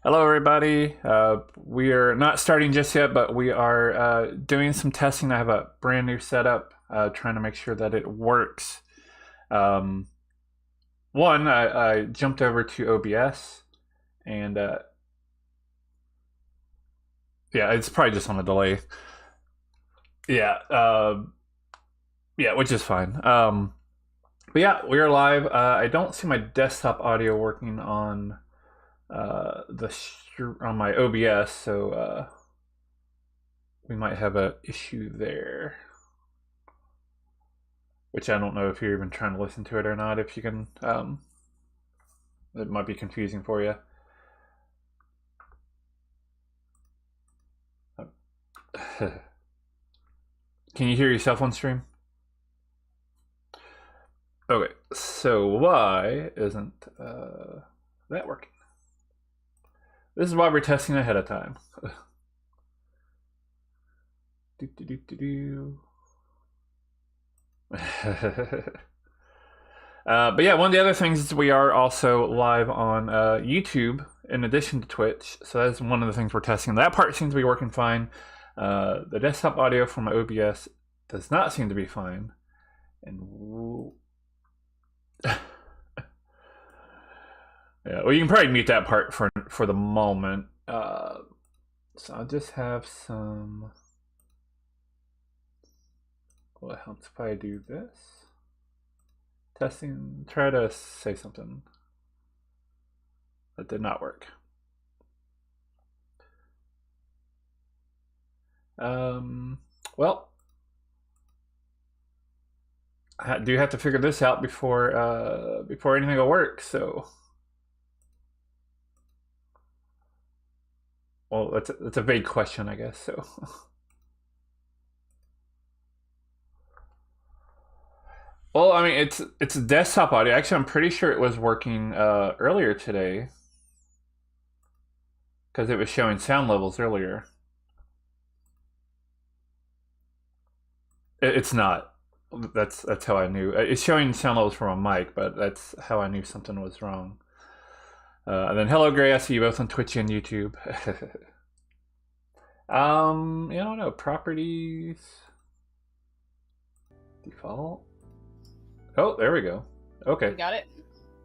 Hello, everybody. We are not starting just yet, but we are doing some testing. I have a brand new setup, trying to make sure that it works. Um, I jumped over to OBS, and yeah, it's probably just on a delay. Yeah, yeah, which is fine. But yeah, we are live. I don't see my desktop audio working on on my OBS, so we might have a issue there. Which I don't know if you're even trying to listen to it or not. If you can, it might be confusing for you. Can you hear yourself on stream? Okay, so why isn't that working? This is why we're testing ahead of time. But yeah, one of the other things is we are also live on YouTube in addition to Twitch. So that's one of the things we're testing. That part seems to be working fine. The desktop audio from my OBS does not seem to be fine. And yeah, well, you can probably mute that part for the moment. So I'll just have some. Well, it helps if I do this. Testing. Try to say something. That did not work. Well, I do have to figure this out before anything will work. So. Well, that's a vague question, I guess. So, well, I mean, it's desktop audio. Actually, I'm pretty sure it was working earlier today because it was showing sound levels earlier. It's not. That's how I knew. It's showing sound levels from a mic, but that's how I knew something was wrong. And then hello, Gray. I see you both on Twitch and YouTube. I don't know. Properties. Default. Oh, there we go. Okay. You got it?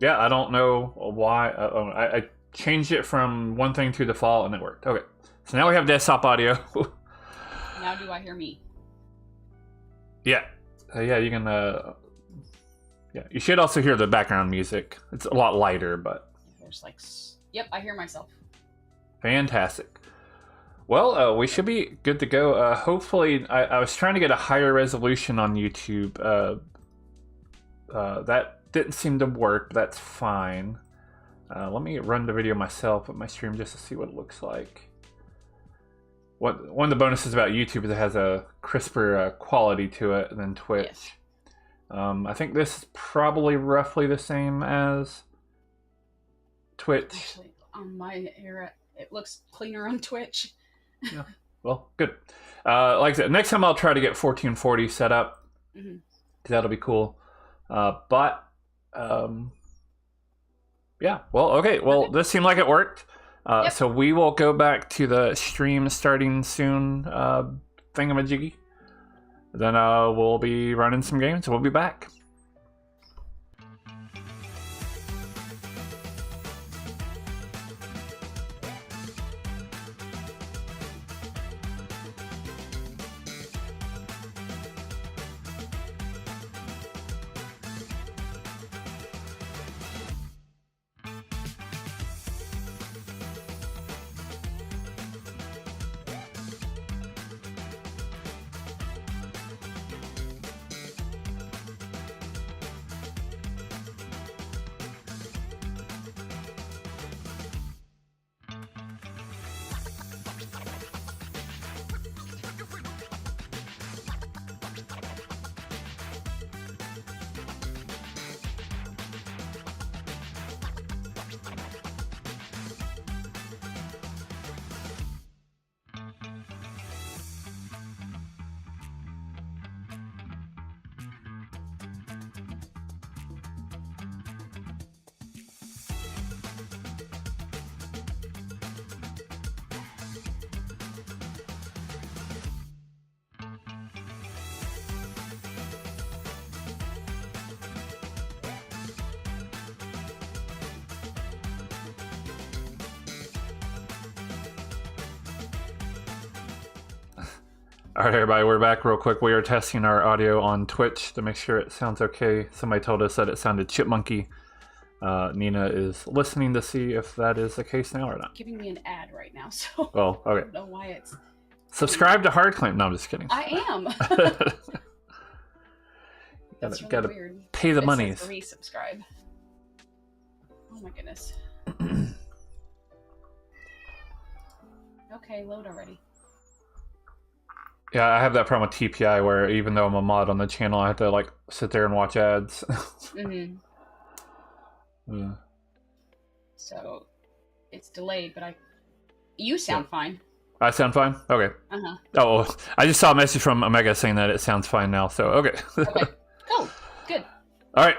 Yeah, I don't know why. I changed it from one thing to default and it worked. Okay. So now we have desktop audio. Now do I hear me? Yeah. Yeah, you can. Yeah, you should also hear the background music. It's a lot lighter, but. There's like. Yep, I hear myself. Fantastic. Well, we should be good to go. Hopefully, I was trying to get a higher resolution on YouTube. That didn't seem to work, but that's fine. Let me run the video myself with my stream just to see what it looks like. One of the bonuses about YouTube is it has a crisper quality to it than Twitch. Yes. I think this is probably roughly the same as Twitch. Actually, on my era, it looks cleaner on Twitch. Yeah. Well, good. Like I said, next time I'll try to get 1440 set up. Because that'll be cool. But yeah, well, okay. Well, this seemed like it worked. Yep. So we will go back to the stream starting soon thingamajiggy. Then we'll be running some games. We'll be back. All right, everybody, we're back real quick. We are testing our audio on Twitch to make sure it sounds okay. Somebody told us that it sounded chipmunky. Nina is listening to see if that is the case now or not. Giving me an ad right now, so Well, I okay. don't know why it's. Subscribe to Hard Claim. No, I'm just kidding. I am. That's really gotta weird. pay the It monies. says resubscribe. Oh my goodness. Okay, load already. Yeah, I have that problem with TPI where even though I'm a mod on the channel, I have to like sit there and watch ads. Mm-hmm. Yeah. So it's delayed, but you sound fine. I sound fine? Okay. Uh-huh. Oh, I just saw a message from Omega saying that it sounds fine now, so okay. Okay. Cool. Good. All right.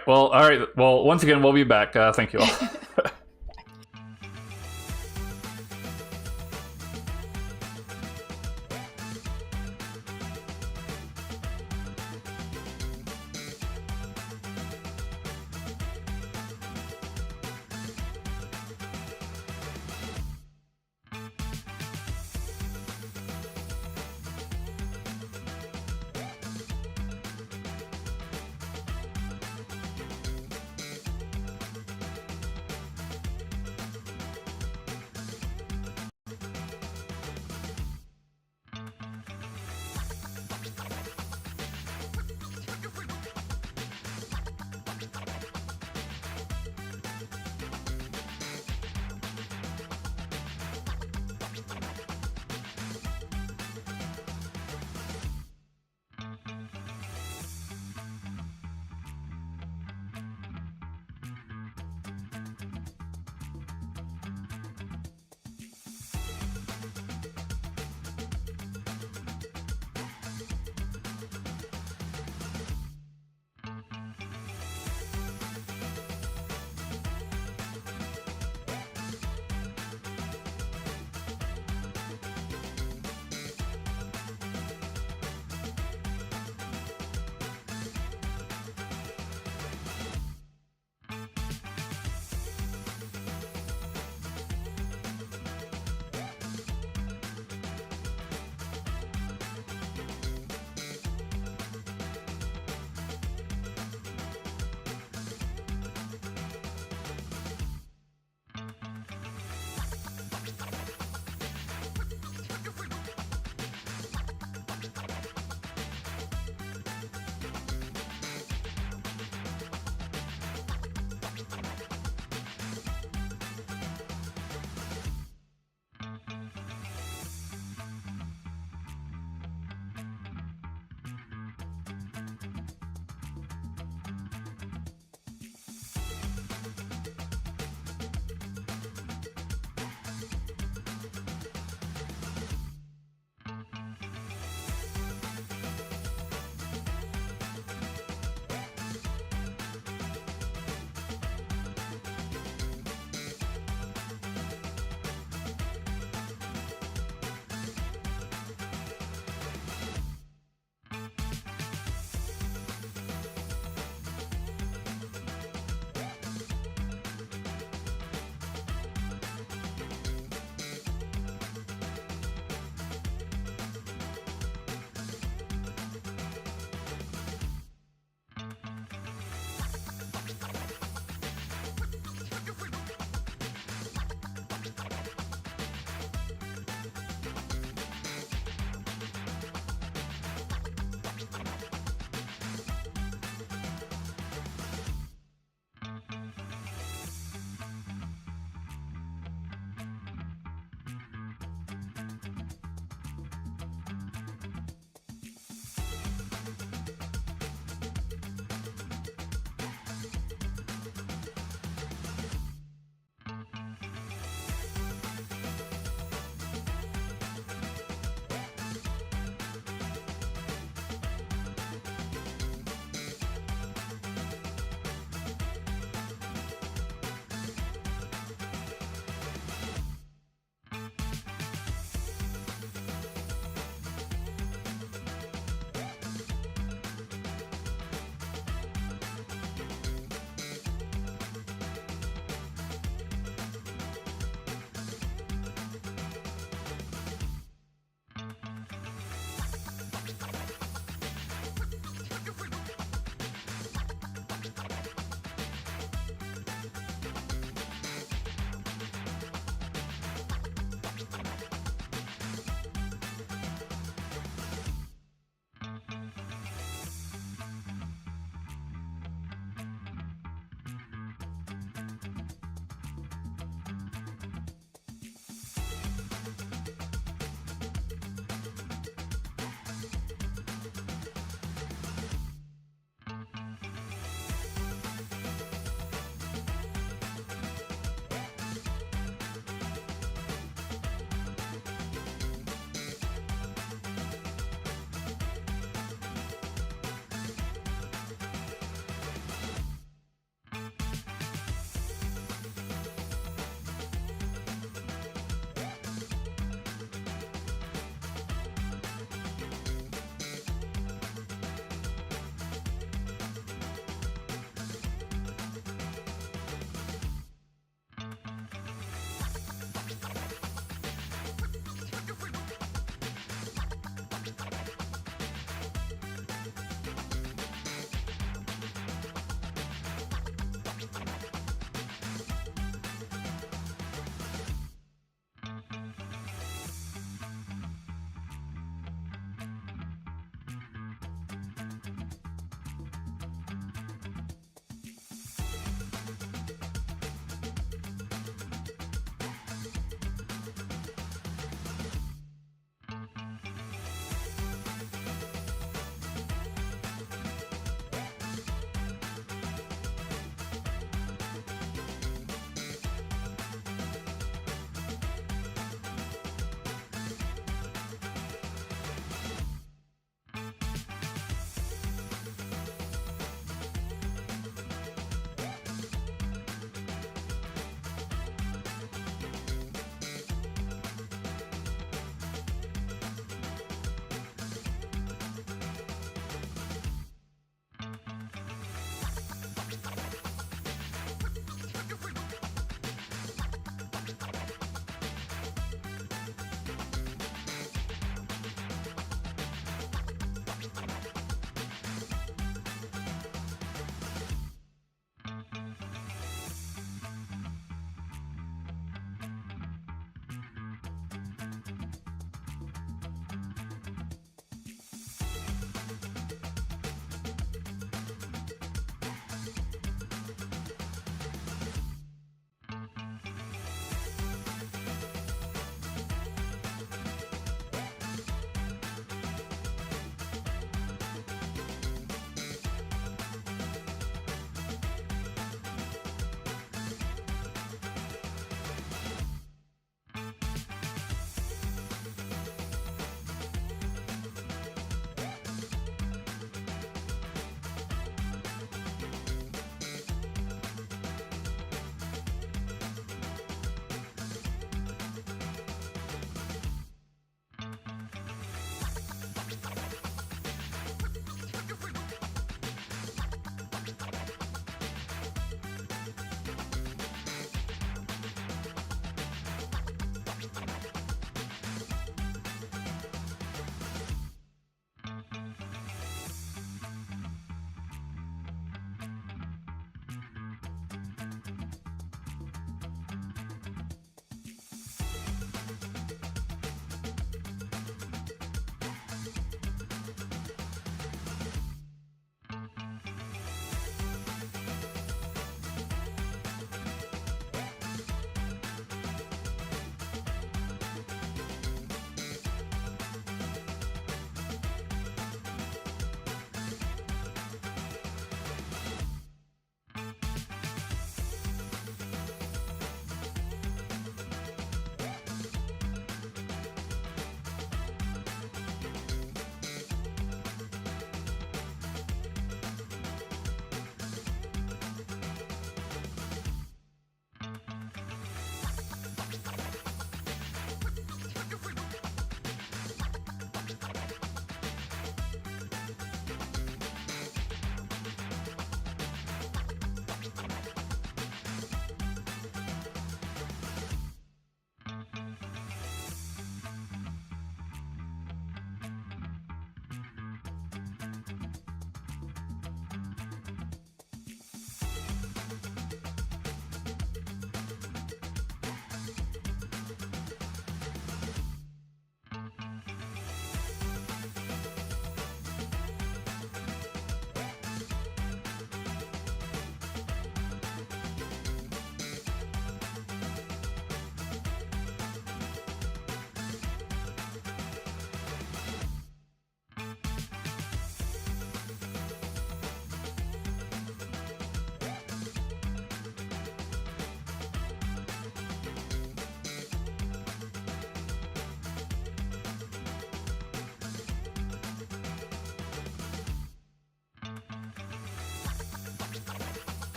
Well, once again, we'll be back. Thank you all.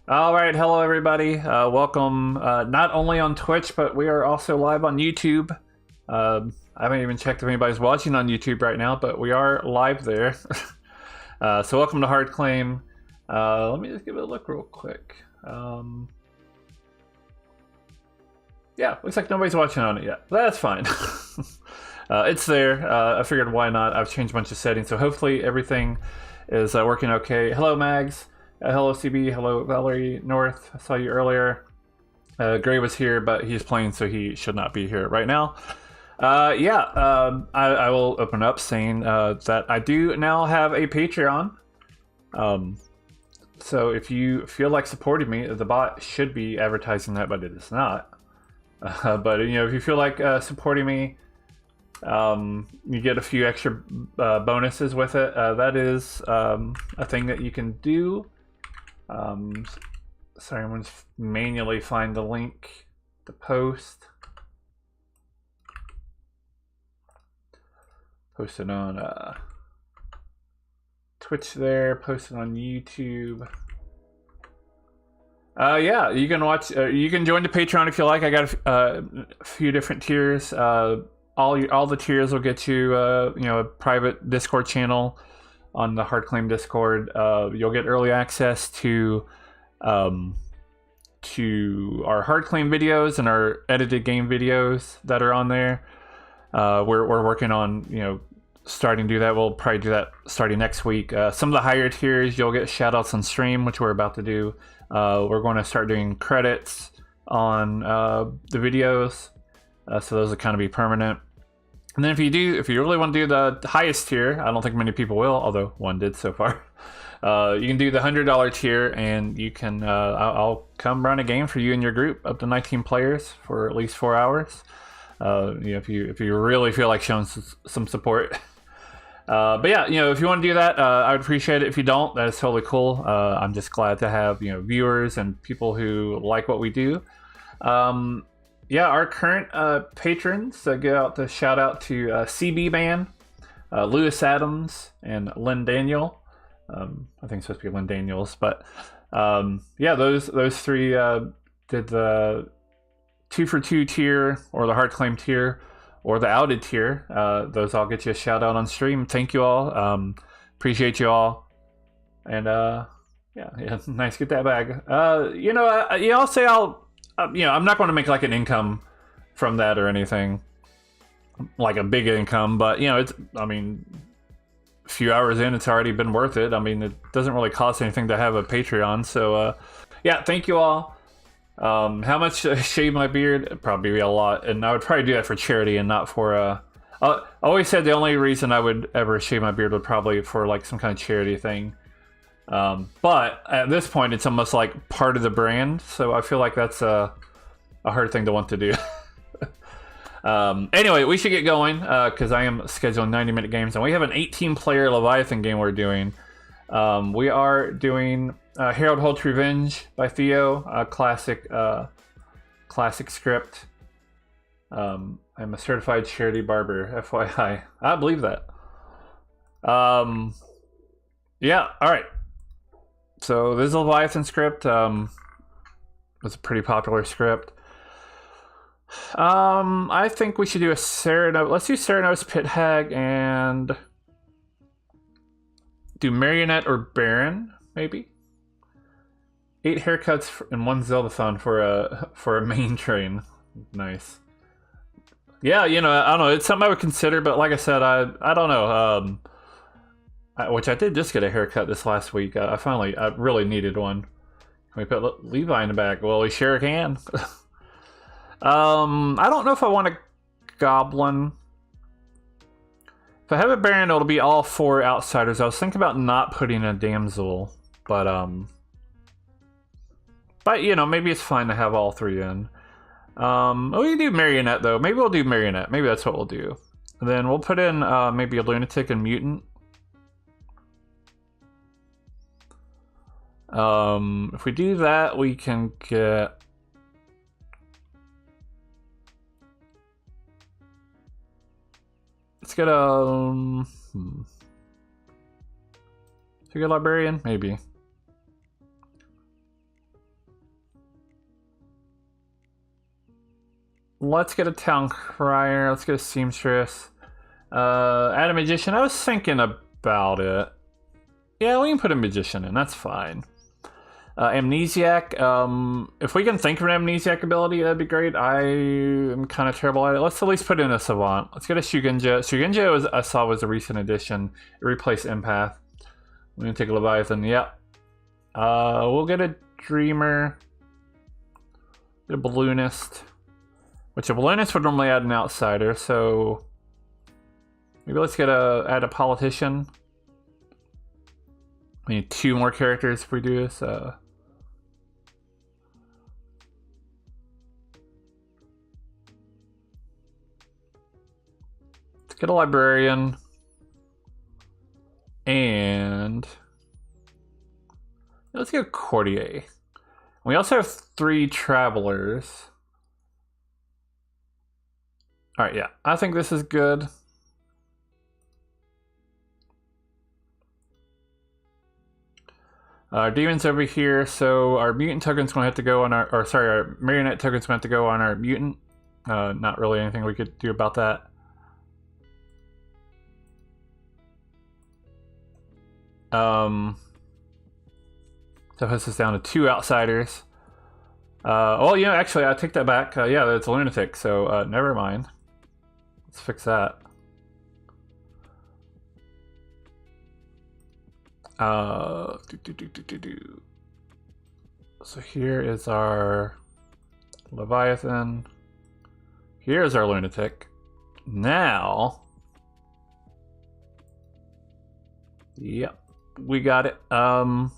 All right, hello everybody. Welcome. Not only on Twitch, but we are also live on YouTube. I haven't even checked if anybody's watching on YouTube right now, but we are live there. So welcome to Hard Claim. Let me just give it a look real quick. Yeah, looks like nobody's watching on it yet. That's fine. It's there. I figured why not. I've changed a bunch of settings, so hopefully everything is working okay. Hello, Mags. Hello, CB. Hello, Valerie North. I saw you earlier. Gray was here, but he's playing, so he should not be here right now. I will open up saying that I do now have a Patreon. So if you feel like supporting me, the bot should be advertising that, but it is not. But you know, if you feel like supporting me, you get a few extra bonuses with it. That is a thing that you can do. Sorry, I'm going to manually find the link to post. Post it on Twitch there, post it on YouTube. Yeah, you can watch. You can join the Patreon if you like. I got a few different tiers. All the tiers will get you, a private Discord channel on the Hard Claim Discord. You'll get early access to our Hard Claim videos and our edited game videos that are on there. We're working on starting to do that. We'll probably do that starting next week. Some of the higher tiers you'll get shout outs on stream, which we're about to do. We're going to start doing credits on the videos, so those will kind of be permanent. And then if you really want to do the highest tier, I don't think many people will, although one did so far. You can do the $100 tier, and you can I'll come run a game for you and your group, up to 19 players for at least 4 hours. If you really feel like showing some support. But yeah, if you want to do that, I would appreciate it. If you don't, that is totally cool. I'm just glad to have viewers and people who like what we do. Yeah, our current patrons, go out to shout out to CB Man, Lewis Adams, and Lynn Daniel. I think it's supposed to be Lynn Daniels, but yeah, those three did the 2 for 2 tier, or the Hard Claim tier, or the outed tier. Those all get you a shout out on stream. Thank you all. Appreciate you all. And yeah, nice, get that bag. I'll say I'm not going to make like an income from that or anything, like a big income, but a few hours in, it's already been worth it. I mean, it doesn't really cost anything to have a Patreon. So yeah, thank you all. How much shave my beard? It'd probably be a lot, and I would probably do that for charity and not for I always said the only reason I would ever shave my beard would probably for like some kind of charity thing. But at this point, it's almost like part of the brand, so I feel like that's a hard thing to want to do. Anyway, we should get going because I am scheduling 90-minute games, and we have an 18-player Leviathan game we're doing. We are doing Harold Holt's Revenge by Theo, a classic script. I'm a certified charity barber, FYI. I believe that. Yeah, all right. So this is a Leviathan script. It's a pretty popular script. I think we should do a Ceranos. Let's do Ceranos, Pit Hag, and do Marionette or Baron, maybe. 8 haircuts and 1 Zeldathon for a main train. Nice. Yeah, I don't know. It's something I would consider, but like I said, I don't know. Which I did just get a haircut this last week. I really needed one. Can we put Levi in the back? Well, we sure can. I don't know if I want a Goblin. If I have a Baron, it'll be all 4 outsiders. I was thinking about not putting a Damsel, but maybe it's fine to have all 3 in. We can do Marionette though. Maybe we'll do Marionette. Maybe that's what we'll do. And then we'll put in maybe a Lunatic and Mutant. If we do that, we can get. Let's get a. Should we get Librarian? Maybe. let's get a town crier. Let's get a seamstress. Add a magician. I was thinking about it. Yeah, we can put a magician in. That's fine. Amnesiac. If we can think of an amnesiac ability, that'd be great. I am kind of terrible at it. Let's at least put in a savant. Let's get a Shugenja. Shugenja I saw was a recent addition. It replaced empath. We're gonna take a Leviathan. Yep. We'll get a dreamer. Get a balloonist. Which a balloonist would normally add an outsider. So maybe let's add a politician. We need 2 more characters if we do this. Let's get a librarian. And let's get a courtier. We also have 3 travelers. Alright, yeah. I think this is good. Our demon's over here, so our mutant token's gonna have to go on our marionette token's gonna have to go on our mutant. Not really anything we could do about that. So puts us down to 2 outsiders. Well, you know, actually, I take that back. Yeah, that's a lunatic, so never mind. Let's fix that. So here is our Leviathan. Here's our lunatic. Now, yep, we got it. Well,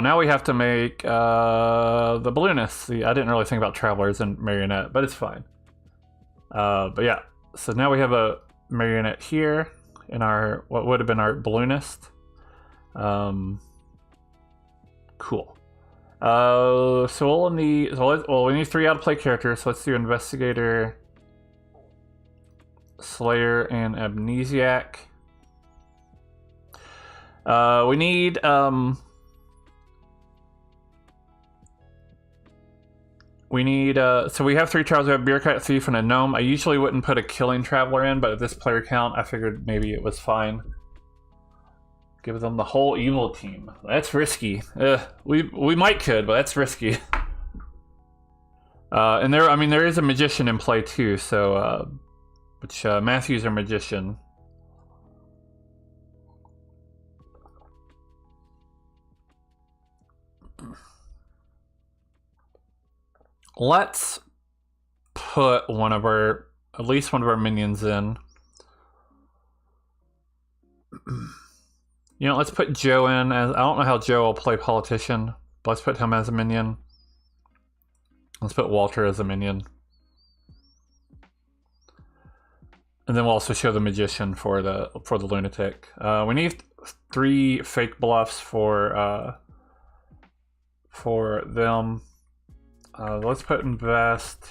now we have to make the balloonist. See, I didn't really think about travelers and marionette, but it's fine. But yeah, so now we have a marionette here in our what would have been our balloonist. Cool. So we'll need we need 3 out of play characters. So let's do investigator, slayer, and amnesiac. We need so we have 3 travelers. We have bureaucrat, thief, and a gnome. I usually wouldn't put a killing traveler in, but at this player count, I figured maybe it was fine. Give them the whole evil team. That's risky. We might could, but that's risky. And there is a magician in play too. So, which Matthew's a magician. Let's put at least one of our minions in. You know, let's put Joe in as, I don't know how Joe will play politician, but let's put him as a minion. Let's put Walter as a minion. And then we'll also show the magician for the lunatic. We need 3 fake bluffs for them. Let's put invest.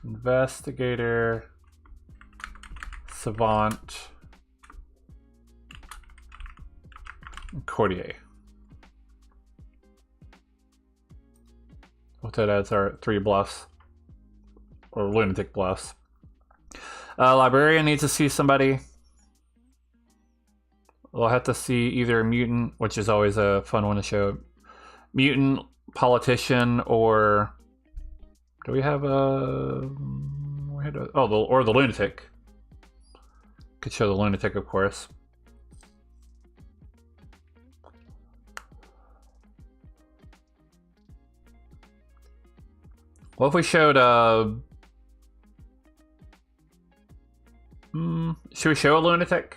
Investigator. Savant. And courtier. What that adds our 3 bluffs. Or lunatic bluffs. Librarian needs to see somebody. We'll have to see either a mutant, which is always a fun one to show. Mutant, politician, or do we have a? Or the lunatic. Could show the lunatic, of course. What if we showed? Should we show a lunatic?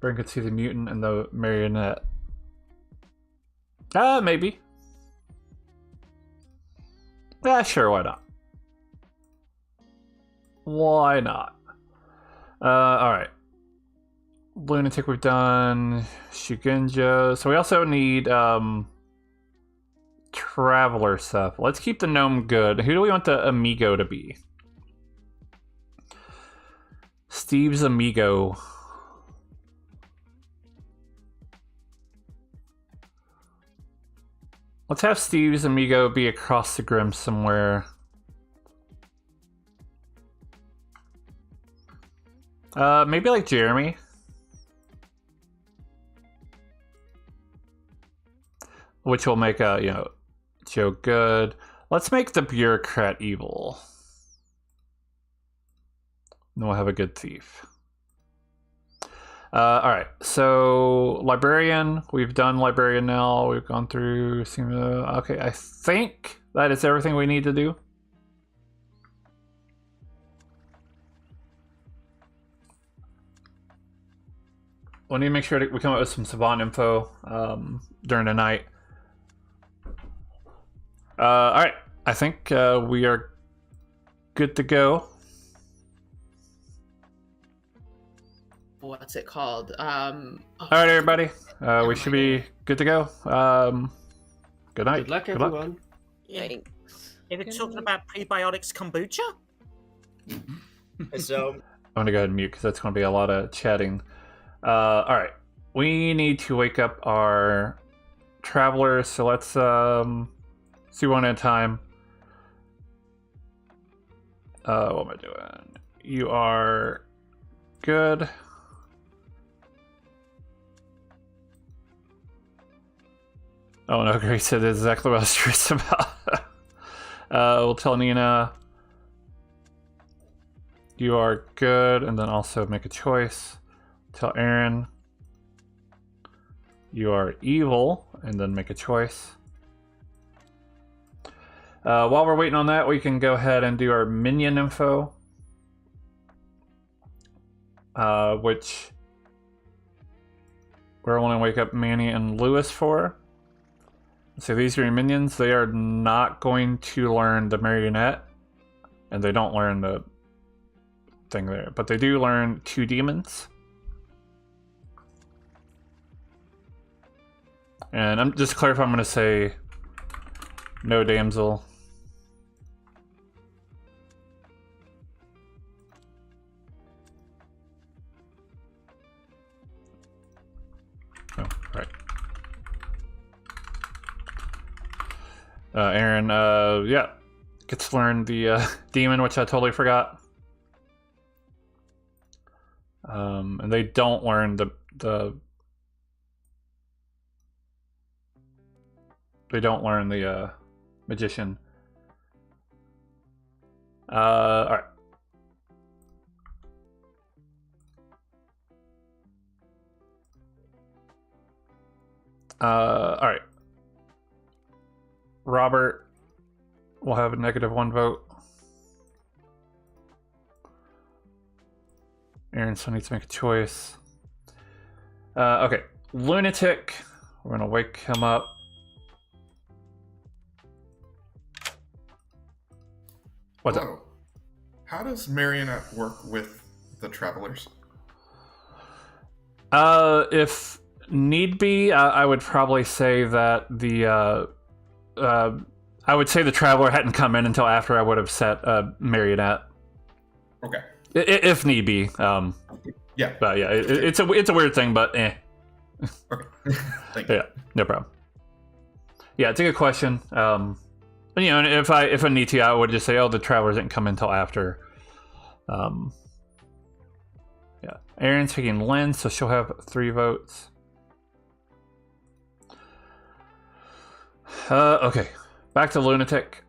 Bryn could see the mutant and the marionette. Maybe. Yeah, sure, why not? Why not? Alright. Lunatic we've done. Shugenja. So we also need traveler stuff. Let's keep the gnome good. Who do we want the amigo to be? Steve's amigo. Let's have Steve's amigo be across the grim somewhere. Maybe like Jeremy. Which will make Joe good. Let's make the bureaucrat evil. And we'll have a good thief. Alright, so librarian. We've done librarian now. We've gone through. Okay, I think that is everything we need to do. We need to make sure that we come up with some savant info during the night. Alright, I think we are good to go. What's it called? Alright, everybody. We should be good to go. Good night. Good luck, everyone. Thanks. Are we talking about prebiotics kombucha? So I'm gonna go ahead and mute because that's gonna be a lot of chatting. Alright. We need to wake up our travelers, so let's see one at a time. What am I doing? You are good. Oh no, Grace said that's exactly what I was curious about. We'll tell Nina you are good, and then also make a choice. Tell Aaron you are evil, and then make a choice. While we're waiting on that, we can go ahead and do our minion info, which we're only wake up Manny and Lewis for. So these are your minions. They are not going to learn the marionette, and they don't learn the thing there, but they do learn 2 demons. And I'm just to clarify, I'm going to say no damsel. Oh, right. Aaron, yeah, gets to learn the demon, which I totally forgot. And they don't learn they don't learn the magician. All right. All right. Robert will have a -1 vote. Aaron still needs to make a choice. Okay, lunatic. We're gonna wake him up. What's up? Hello. How does Marionette work with the travelers? If need be, I would probably say that I would say the traveler hadn't come in until after I would have set Marionette. Okay. If need be. Yeah. But yeah, it's a weird thing, but eh. Okay. Thank you. Yeah, no problem. Yeah, it's a good question. But, you know, if I need to, I would just say, oh, the travelers didn't come in until after. Yeah, Aaron's picking Lynn, so she'll have 3 votes. Okay, back to lunatic.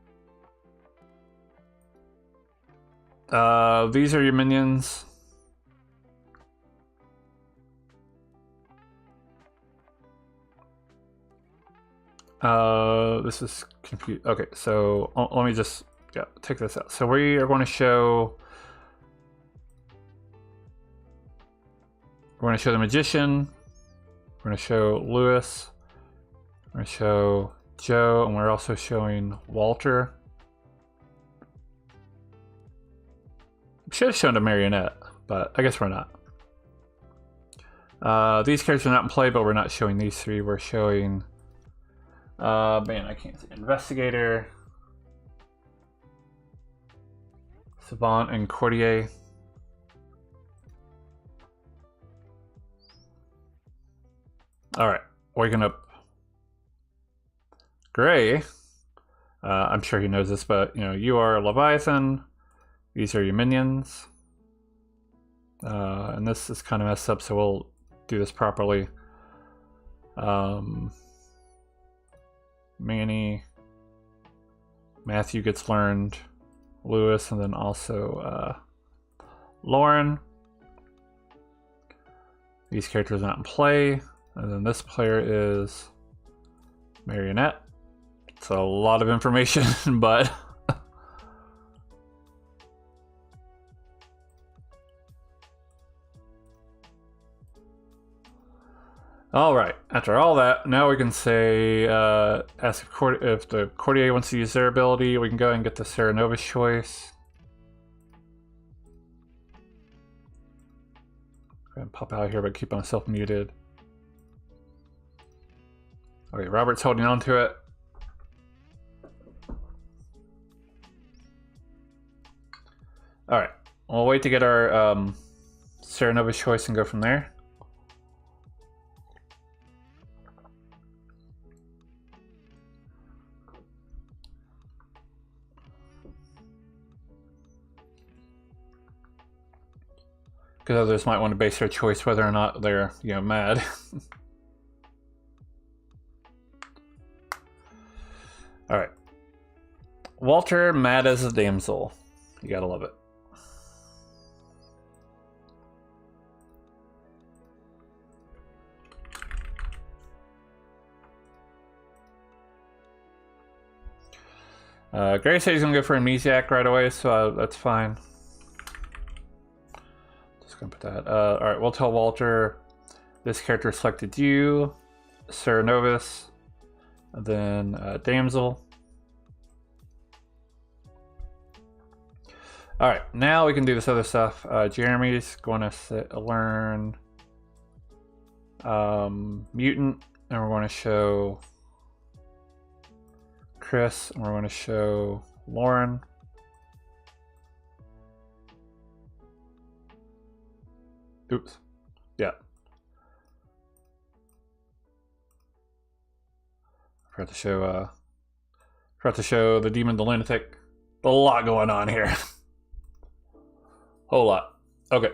These are your minions. This is confused. Okay, so let me just take this out. So we are going to show. We're going to show the magician. We're going to show Lewis. We're going to show Joe, and we're also showing Walter. We should have shown a marionette, but I guess we're not. These characters are not in play, but we're not showing these 3. We're showing. Man, I can't see. Investigator, Savant, and Courtier. All right, waking up Gray. I'm sure he knows this, but you are Leviathan. These are your minions. And this is kind of messed up, so we'll do this properly. Manny, Matthew gets learned, Lewis, and then also Lauren. These characters not in play, and then this player is Marionette. It's a lot of information, but all right. After all that, now we can say ask if the courtier wants to use their ability. We can go ahead and get the Sarah Nova's choice. Go ahead and pop out here, but keep myself muted. Okay, Robert's holding on to it. All right, we'll wait to get our Sarah Nova's choice and go from there. Because others might want to base their choice whether or not they're, mad. All right. Walter, mad as a damsel. You gotta love it. Gray said he's gonna go for amnesiac right away, so that's fine. Just gonna put that. All right, we'll tell Walter this character selected you, Sarah Novus, and then Damsel. All right, now we can do this other stuff. Jeremy's going to learn Mutant, and we're going to show Chris, and we're going to show Lauren. Oops. Yeah. Forgot to show the Demon the Lunatic. A lot going on here. Whole lot. Okay.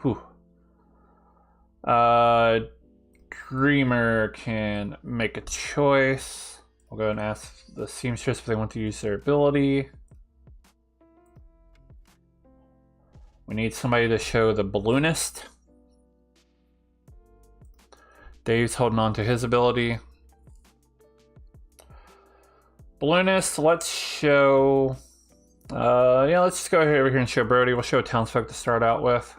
Whew. Dreamer can make a choice. We'll go and ask the seamstress if they want to use their ability. We need somebody to show the balloonist. Dave's holding on to his ability. Balloonist, let's show... let's just go over here and show Brody. We'll show Townsfolk to start out with.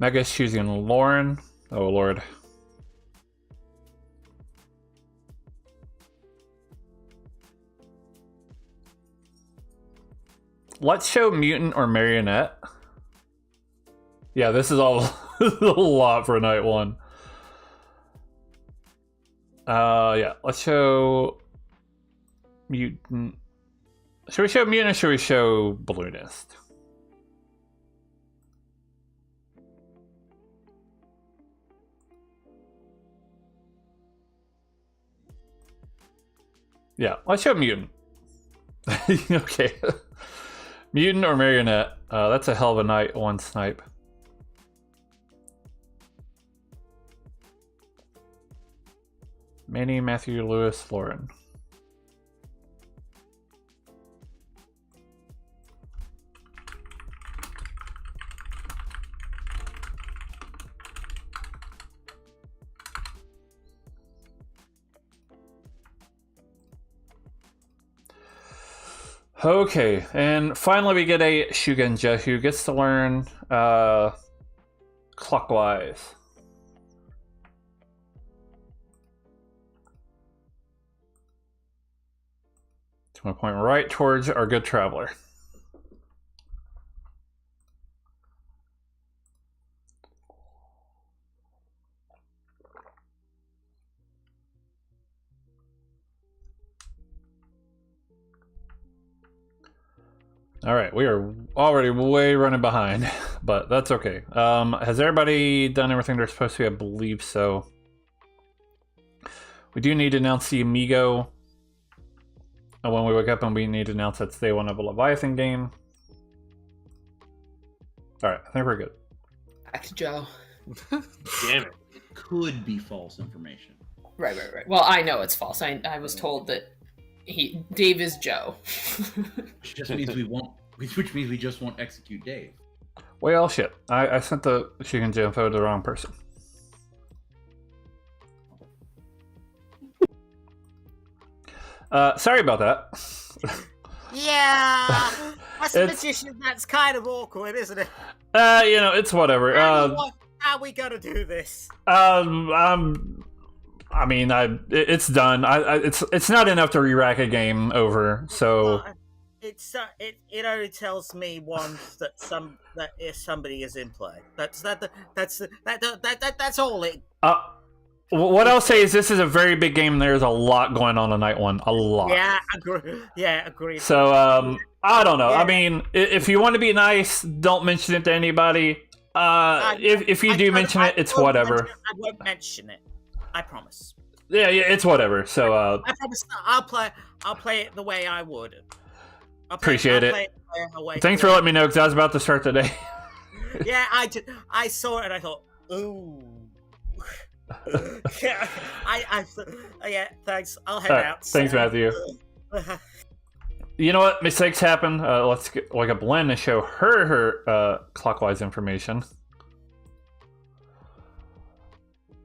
Mega's choosing Lauren. Oh, Lord. Let's show Mutant or Marionette. Yeah, this is all a lot for night one. Yeah, let's show Mutant. Should we show Mutant or should we show Balloonist? Yeah, let's show Mutant. Okay. Mutant or Marionette. That's a hell of a night one snipe. Manny, Matthew, Lewis, Lauren. Okay, and finally we get a Shugenja who gets to learn clockwise. So I'm going to point right towards our good traveler. All right, we are already way running behind, but that's okay. Has everybody done everything they're supposed to? I believe so. We do need to announce the Amigo when we wake up, and we need to announce that's day one of a Leviathan game. All right, I think we're good. Back to Joe. Damn it. Could be false information. Right. Well, I know it's false. I was told that Dave is Joe. Which just means we just won't execute Dave. Well, shit. I sent the Chicken info to the wrong person. Sorry about that. Yeah, as a magician, that's kind of awkward, isn't it? It's whatever. How are we gonna do this? It's done. It's not enough to re-rack a game over. So It only tells me once that if somebody is in play. That's all it. What I'll say is this is a very big game. There's a lot going on night one. A lot. Yeah, agree. So I don't know. Yeah. I mean, if you want to be nice, don't mention it to anybody. If you do mention it, it's whatever. I won't mention it. I promise. Yeah, it's whatever. So I promise. I'll play it the way I would. Appreciate it. Thanks for letting me know, because I was about to start the day. Yeah, I saw it and I thought, ooh. Yeah, thanks. I'll head out. Thanks, Matthew. You know what? Mistakes happen. Let's get a blend to show her clockwise information.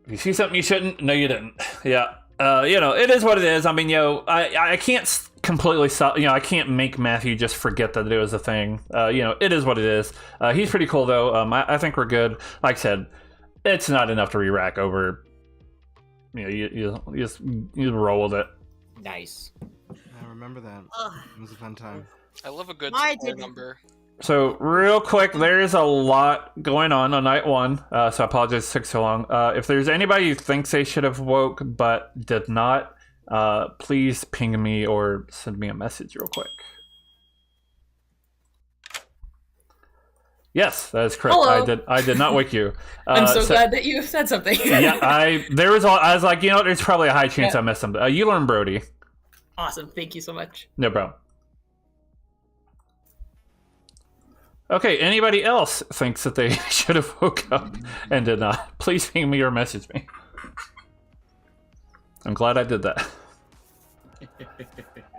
If you see something you shouldn't, no, you didn't. Yeah. It is what it is. I mean, I can't completely stop. I can't make Matthew just forget that it was a thing. It is what it is. He's pretty cool though. I think we're good. Like I said, it's not enough to re-rack over. You just roll with it. Nice. I remember that. It was a fun time. I love a good score number. So real quick, there is a lot going on night one. So I apologize it took so long. If there's anybody who thinks they should have woke but did not, please ping me or send me a message real quick. Yes, that is correct. Hello. I did not wake you. I'm so glad that you said something. Yeah, I was like, there's probably a high chance I missed something. You learn Brody. Awesome. Thank you so much. No problem. Okay, anybody else thinks that they should have woke up and did not? Please ping me or message me. I'm glad I did that.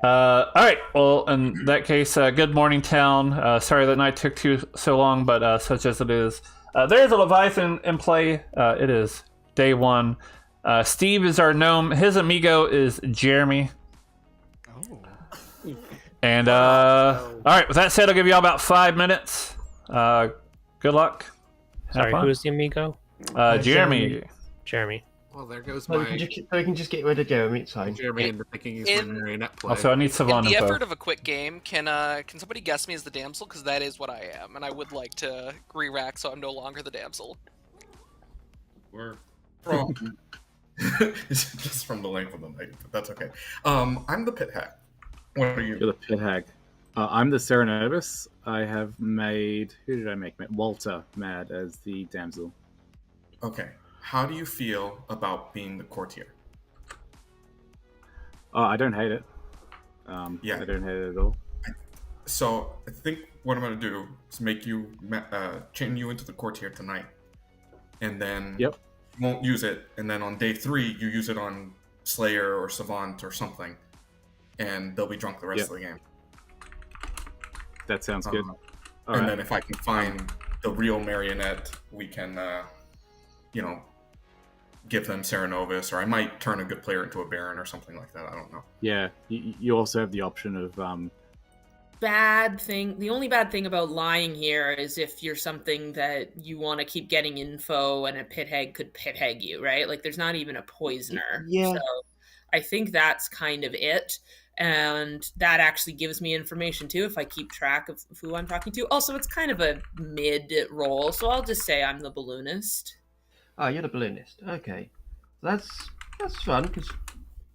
All right, well, in that case, good morning, town. Sorry that night took so long, but such as it is. There's a Leviathan in play. It is day one. Steve is our gnome. His amigo is Jeremy. Oh. And all right, with that said, I'll give you all about 5 minutes. Good luck. Sorry, who is the amigo? Jeremy. Jeremy. Well, there goes Well, my we can just get rid of Jeremy. It's fine. Jeremy into thinking he's my marionette play. Also, I need In Savon the info. effort of a quick game, can somebody guess me as the damsel? Because that is what I am, and I would like to re-rack so I'm no longer the damsel. We're wrong. It's just from the length of the night, but that's okay. I'm the pit hack. What are you? You're the pit hag. I'm the Serenobus. I have made... Who did I make? Walter mad as the damsel. Okay. How do you feel about being the courtier? I don't hate it. Yeah. I don't hate it at all. So I think what I'm going to do is make you chain you into the courtier tonight, and then you won't use it. And then on day 3, you use it on Slayer or Savant or something, and they'll be drunk the rest of the game. That sounds good. And then if I can find the real marionette, we can, give them Serenovus, or I might turn a good player into a Baron or something like that. I don't know. Yeah, you also have the option of... Bad thing. The only bad thing about lying here is if you're something that you want to keep getting info and a pit hag could pit hag you, right? Like there's not even a poisoner. Yeah. So I think that's kind of it. And that actually gives me information too if I keep track of who I'm talking to. Also, it's kind of a mid role, so I'll just say I'm the balloonist. Oh, you're the balloonist. Okay, that's fun because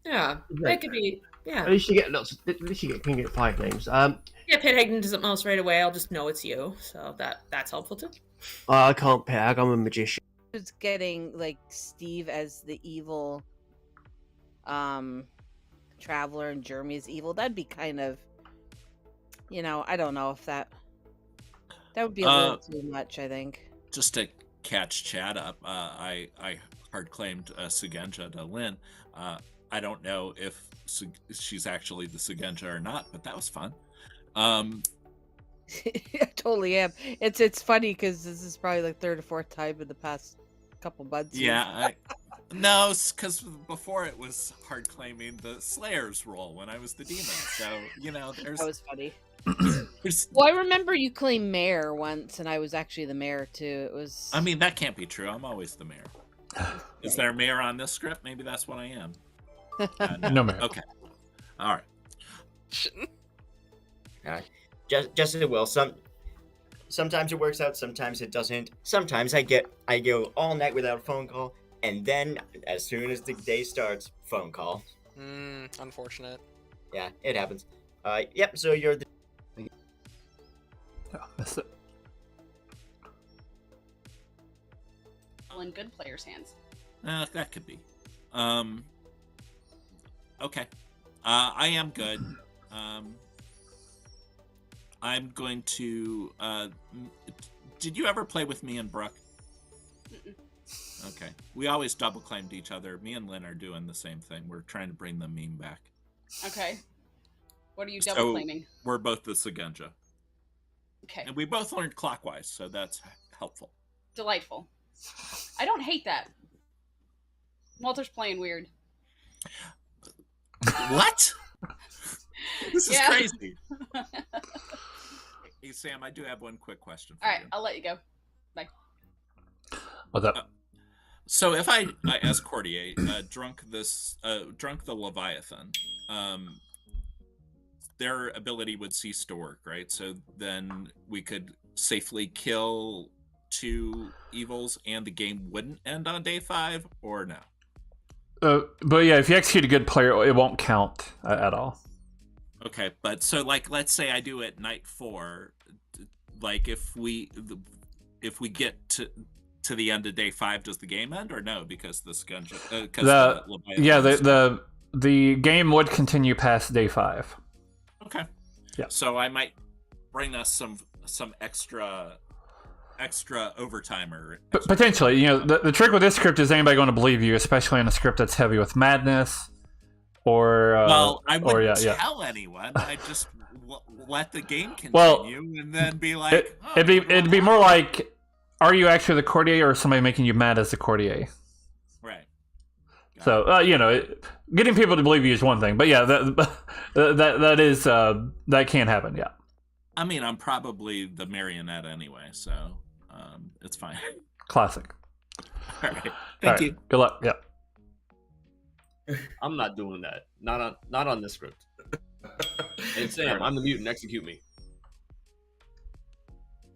Yeah, Right. it could be. Yeah. At least you get lots. At least you can get 5 names. Yeah, Pithagden doesn't mouse right away. I'll just know it's you, so that's helpful too. I can't Pithag. I'm a magician. It's getting like Steve as the evil traveler and Jeremy as evil. That'd be kind of, I don't know if that would be a little too much, I think. Just to catch Chad up, I hard claimed Sugenja to Lynn. I don't know if she's actually the Sugenja or not, but that was fun. I totally am. It's funny because this is probably the 3rd or 4th time in the past couple months. Yeah, no, because before it was hard claiming the Slayer's role when I was the demon. So there's that was funny. Well, I remember you claimed mayor once, and I was actually the mayor too. It was. I mean, that can't be true. I'm always the mayor. Is there a mayor on this script? Maybe that's what I am. No mayor. Okay. All right. Just as well. Sometimes it works out. Sometimes it doesn't. Sometimes I go all night without a phone call, and then as soon as the day starts, phone call. Unfortunate. Yeah, it happens. Yep. So you're the. Oh, that's it. In good players' hands. That could be. Okay. I am good. I'm going to. Did you ever play with me and Brooke? Mm-mm. Okay. We always double claimed each other. Me and Lynn are doing the same thing. We're trying to bring the meme back. Okay. What are you double claiming? We're both the Sugenja. Okay. And we both learned clockwise, so that's helpful. Delightful. I don't hate that. Walter's playing weird. What? This is crazy. Hey, Sam, I do have one quick question for All right, you. I'll let you go. Bye. What's up? So if I as Courtier, drunk the Leviathan, their ability would cease to work, right? So then we could safely kill 2 evils and the game wouldn't end on day 5, or no? But yeah, if you execute a good player, it won't count at all. Okay, but so let's say I do it night 4, like if we get to the end of day 5, does the game end or no? Because the the game would continue past day 5. Okay. Yeah. So I might bring us some extra overtimer. But potentially, the trick with this script is anybody going to believe you, especially in a script that's heavy with madness, or I wouldn't tell anyone. I just let the game continue and then be like, it'd be more like, are you actually the Courtier, or somebody making you mad as the Courtier? Right. So getting people to believe you is one thing, but yeah, that can happen. Yeah. I mean, I'm probably the marionette anyway, so it's fine. Classic. All right. Thank you. Good luck. Yeah. I'm not doing that. Not on this script. And Sam, I'm the mutant. Execute me.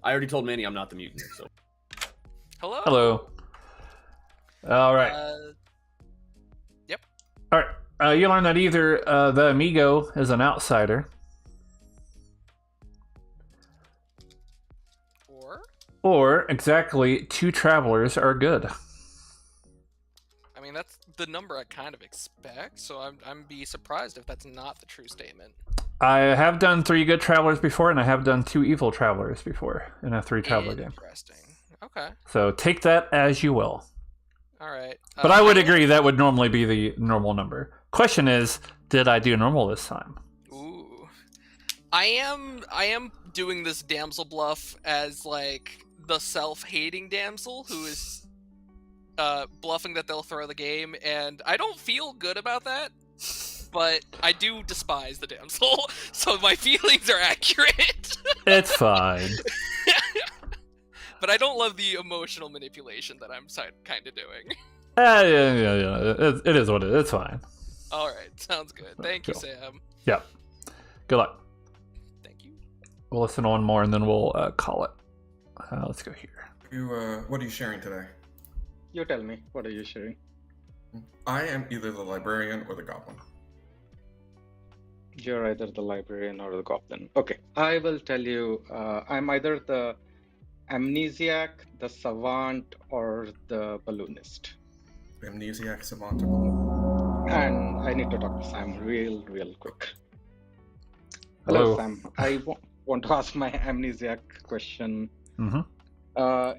I already told Manny I'm not the mutant. So. Hello. All right. Yep. All right. You learn that either the amigo is an outsider, or exactly 2 travelers are good. I mean, that's the number I kind of expect, so I'm be surprised if that's not the true statement. I have done 3 good travelers before, and I have done 2 evil travelers before in a 3 traveler game. Interesting. Okay. So take that as you will. All right. But I would agree that would normally be the normal number. Question is, did I do normal this time? Ooh. I am doing this damsel bluff as like the self-hating damsel who is bluffing that they'll throw the game, and I don't feel good about that, but I do despise the damsel, so my feelings are accurate. It's fine. But I don't love the emotional manipulation that I'm kind of doing. Yeah. It is what it is. It's fine. All right, sounds good. Thank you, Sam. Yeah. Good luck. Thank you. We'll listen to one more and then we'll call it. Let's go here. What are you sharing today? You tell me. What are you sharing? I am either the librarian or the goblin. You're either the librarian or the goblin. Okay, I will tell you. I'm either the amnesiac, the savant, or the balloonist. Amnesiac, savant, or balloon. And I need to talk to Sam real quick. Hello. Sam. I want to ask my amnesiac question. Mm-hmm.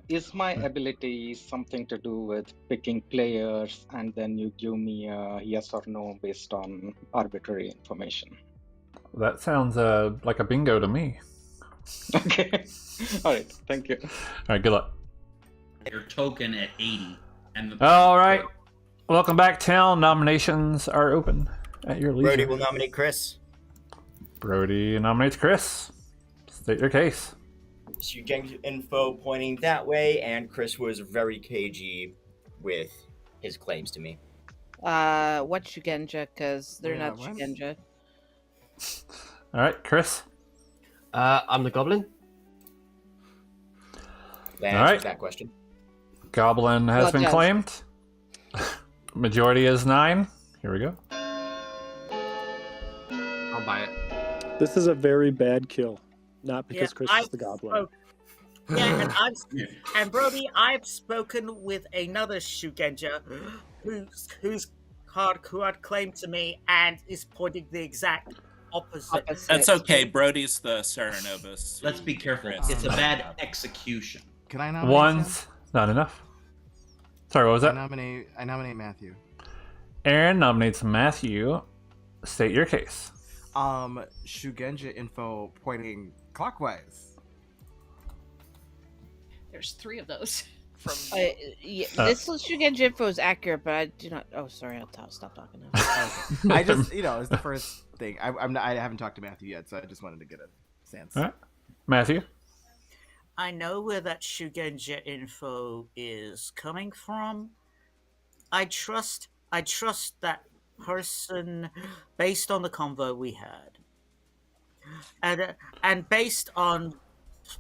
Is my ability something to do with picking players and then you give me a yes or no based on arbitrary information? That sounds like a bingo to me. Okay. All right. Thank you. All right. Good luck. Your token at 80. And All right. Welcome back, town. Nominations are open at your leisure. Brody will nominate Chris. Brody nominates Chris. State your case. Shugenja info pointing that way, and Chris was very cagey with his claims to me. What Shugenja? Because they're not what? Shugenja. All right, Chris. I'm the goblin. That All answers right. that question. Goblin has Well been done. claimed. Majority is 9. Here we go. I'll buy it. This is a very bad kill. Not because Yeah, Chris I is the goblin. spoke- Yeah, and Brody, I've spoken with another Shugenja who had claimed to me and is pointing the exact opposite. That's okay. Brody's the Serenobus. Let's be careful. Chris. It's a bad execution. Can I nominate One's not enough. Sorry, what was I that? nominate Matthew. Aaron nominates Matthew. State your case. Shugenja info pointing clockwise. There's 3 of those. From This Shugenja info is accurate, but I do not. Oh, sorry. I'll stop talking now. I just, it's the first thing. I haven't talked to Matthew yet, so I just wanted to get a sense. All right. Matthew. I know where that Shugenja info is coming from. I trust that person based on the convo we had, and based on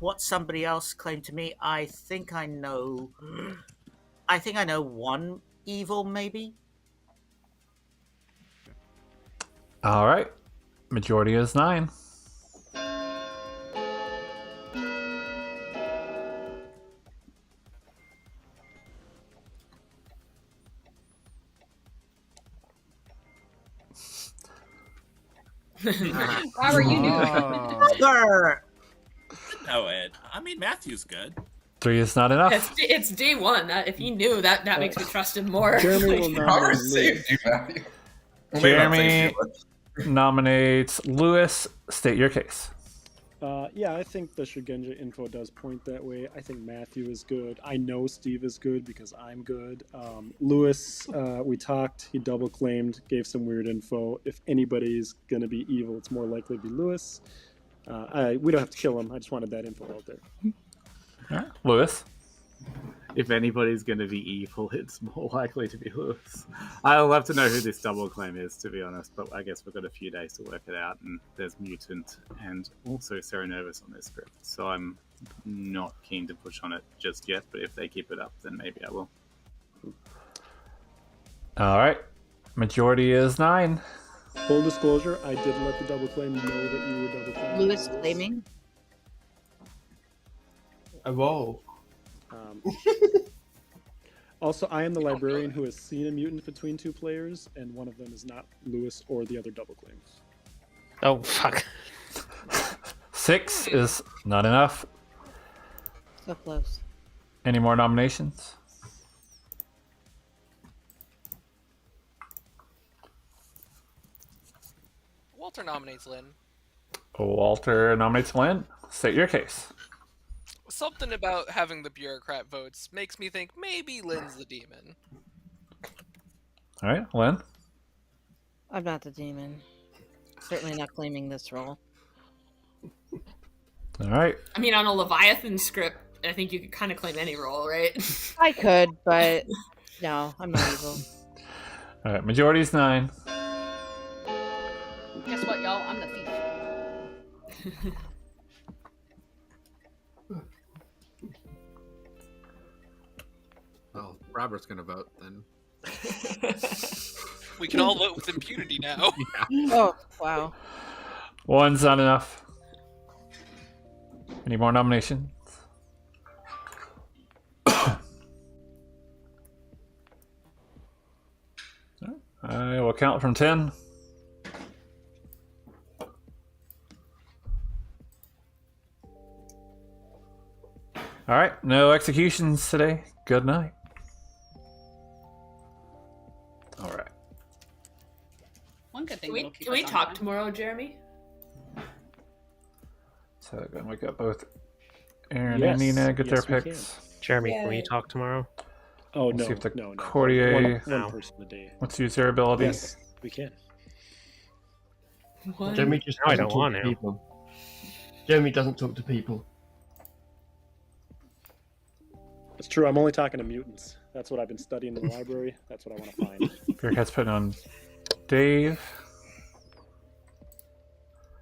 what somebody else claimed to me. I think I know one evil, maybe. All right. Majority is 9. Robert, you knew it. No, Ed. I mean, Matthew's good. 3 is not enough. It's D1. If he knew that, makes me trust him more. Jeremy will nominate saved you, Matthew. Jeremy nominates Lewis. State your case. Yeah, I think the Shugenja info does point that way. I think Matthew is good. I know Steve is good because I'm good. Lewis, we talked. He double claimed, gave some weird info. If anybody's going to be evil, it's more likely to be Lewis. We don't have to kill him. I just wanted that info out there. All right. Lewis. If anybody's going to be evil, it's more likely to be Lewis. I'd love to know who this double claim is, to be honest, but I guess we've got a few days to work it out, and there's Mutant and also Serenovus on this script, so I'm not keen to push on it just yet, but if they keep it up, then maybe I will. All right. Majority is 9. Full disclosure, I did let the double claim know that you were double claiming. Lewis claiming. Whoa. Also, I am the librarian who has seen a mutant between 2 players, and one of them is not Lewis or the other double claims. Oh, fuck. 6 is not enough. So close. Any more nominations? Walter nominates Lynn. Walter nominates Lynn. State your case. Something about having the bureaucrat votes makes me think maybe Lynn's the demon. All right, Lynn. I'm not the demon. Certainly not claiming this role. All right. I mean, on a Leviathan script, I think you could kind of claim any role, right? I could, but no, I'm not evil. All right, majority is 9. Guess what, y'all? I'm the thief. Well, Robert's gonna vote then. We can all vote with impunity now. Oh, wow. One's not enough. Any more nominations? I will count from 10. All right, no executions today. Good night. All right. One good thing. Can we talk tomorrow, Jeremy? So I'm gonna wake up both Aaron and Nina, get their picks. Jeremy, can we talk tomorrow? Oh, We'll no, see if the no. courtier One person a day. wants to use their ability. Yes, we can. Jeremy just No, I doesn't don't talk want to to. people. Jeremy doesn't talk to people. It's true. I'm only talking to mutants. That's what I've been studying in the library. That's what I want to find. Beer Cat's putting on Dave.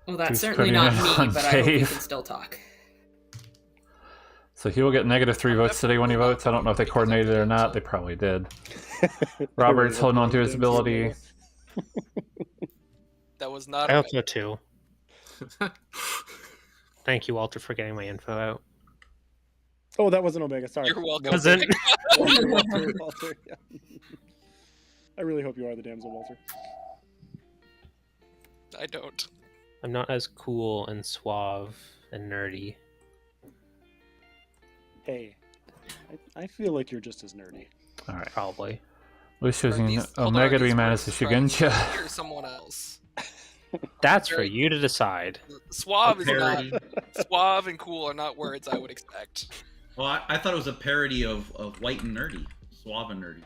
Well, that's He's certainly putting not it me, on but I hope we Dave. can still talk. So he will get -3 votes today when he votes. I don't know if they coordinated it or not. They probably did. Robert's holding on to his ability. That was not. I hope so too. Thank you, Walter, for getting my info out. Oh, that wasn't Omega. Sorry. You're welcome. Wasn't. Walter, yeah. I really hope you are the damsel, Walter. I don't. I'm not as cool and suave and nerdy. Hey, I feel like you're just as nerdy. All right. Probably. Luis choosing Omega to be managed to Shugenja. Here's someone else. That's for you to decide. Suave is not. Suave and cool are not words I would expect. Well, I thought it was a parody of White and Nerdy. Suave and Nerdy.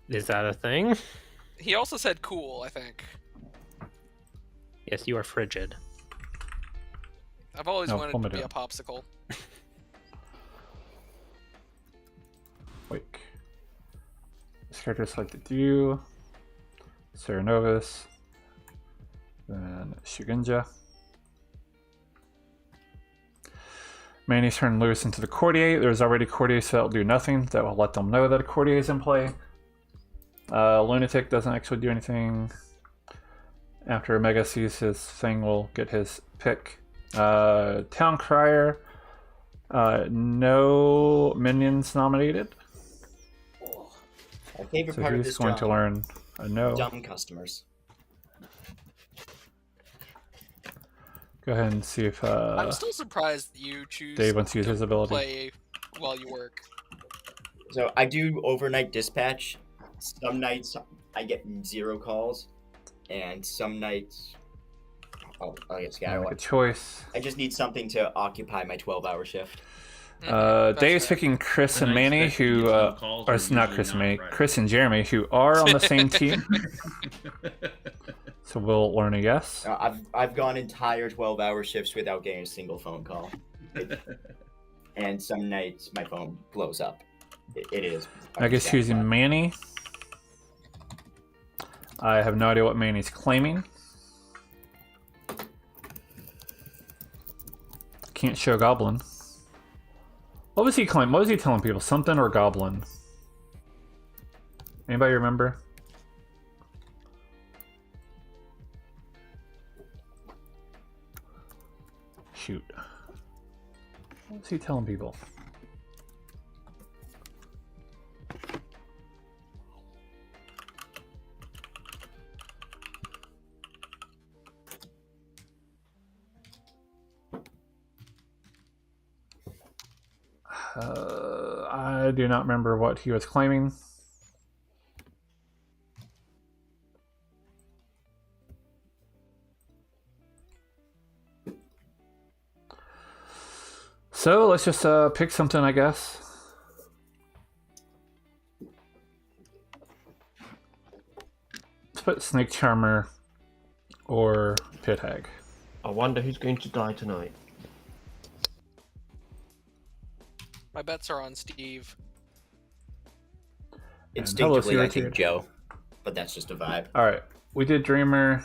Is that a thing? He also said cool, I think. Yes, you are frigid. I've always No, wanted hold to me be down. a popsicle. Wait. This character selected you. Sarah Novus. Then Shugenja. Manny's turned Lewis into the courtier. There's already courtier, so that'll do nothing. That will let them know that a courtier is in play. Lunatic doesn't actually do anything. After Omega sees his thing, we'll get his pick. Town Crier. No minions nominated. My favorite So part of he's this going job. to learn a no. Dumb customers. Go ahead and see if I'm still surprised that you choose Dave wants to use his ability. play while you work. So I do overnight dispatch. Some nights I get 0 calls, and some nights, I guess Make a choice. I just need something to occupy my 12-hour shift. Dave's picking Chris and Manny, who or it's not Chris and Manny, Chris and Jeremy, who are on the same team. So we'll learn a yes. I've gone entire 12-hour shifts without getting a single phone call, and some nights my phone blows up. It is. I guess using Manny. I have no idea what Manny's claiming. Can't show Goblin. What was he claiming? What was he telling people? Something or Goblin? Anybody remember? Shoot. What was he telling people? I do not remember what he was claiming. So let's just pick something, I guess. Let's put Snake Charmer or Pit Hag. I wonder who's going to die tonight. My bets are on Steve. Instinctively, I think Joe, but that's just a vibe. All right, we did Dreamer.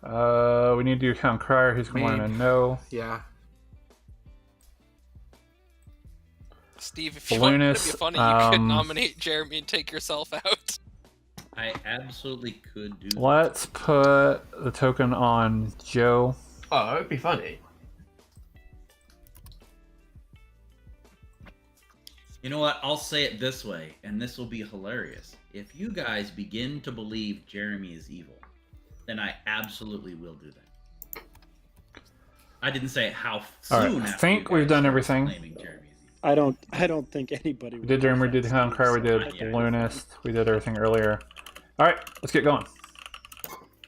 We need to do Count Crier. Who's going to learn a no? Yeah. Steve, if you wanted to be Balloonist, funny, you could nominate Jeremy and take yourself out. I absolutely could do that. Let's put the token on Joe. Oh, it'd be funny. You know what? I'll say it this way, and this will be hilarious. If you guys begin to believe Jeremy is evil, then I absolutely will do that. I didn't say how soon. I think we've done everything. I don't think anybody. We did Dreamer, we did Hound Cry, we did Balloonist, we did everything earlier. All right, let's get going.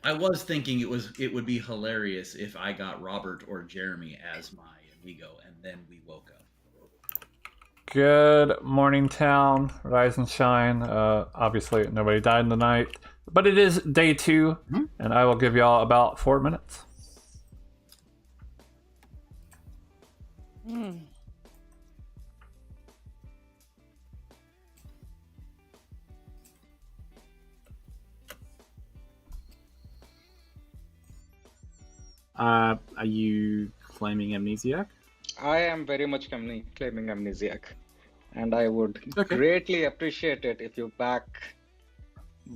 I was thinking it would be hilarious if I got Robert or Jeremy as my amigo, and then we woke up. Good morning, town. Rise and shine. Obviously, nobody died in the night, but it is day 2, and I will give y'all about 4 minutes. Are you claiming Amnesiac? I am very much claiming Amnesiac. And I would greatly appreciate it if you back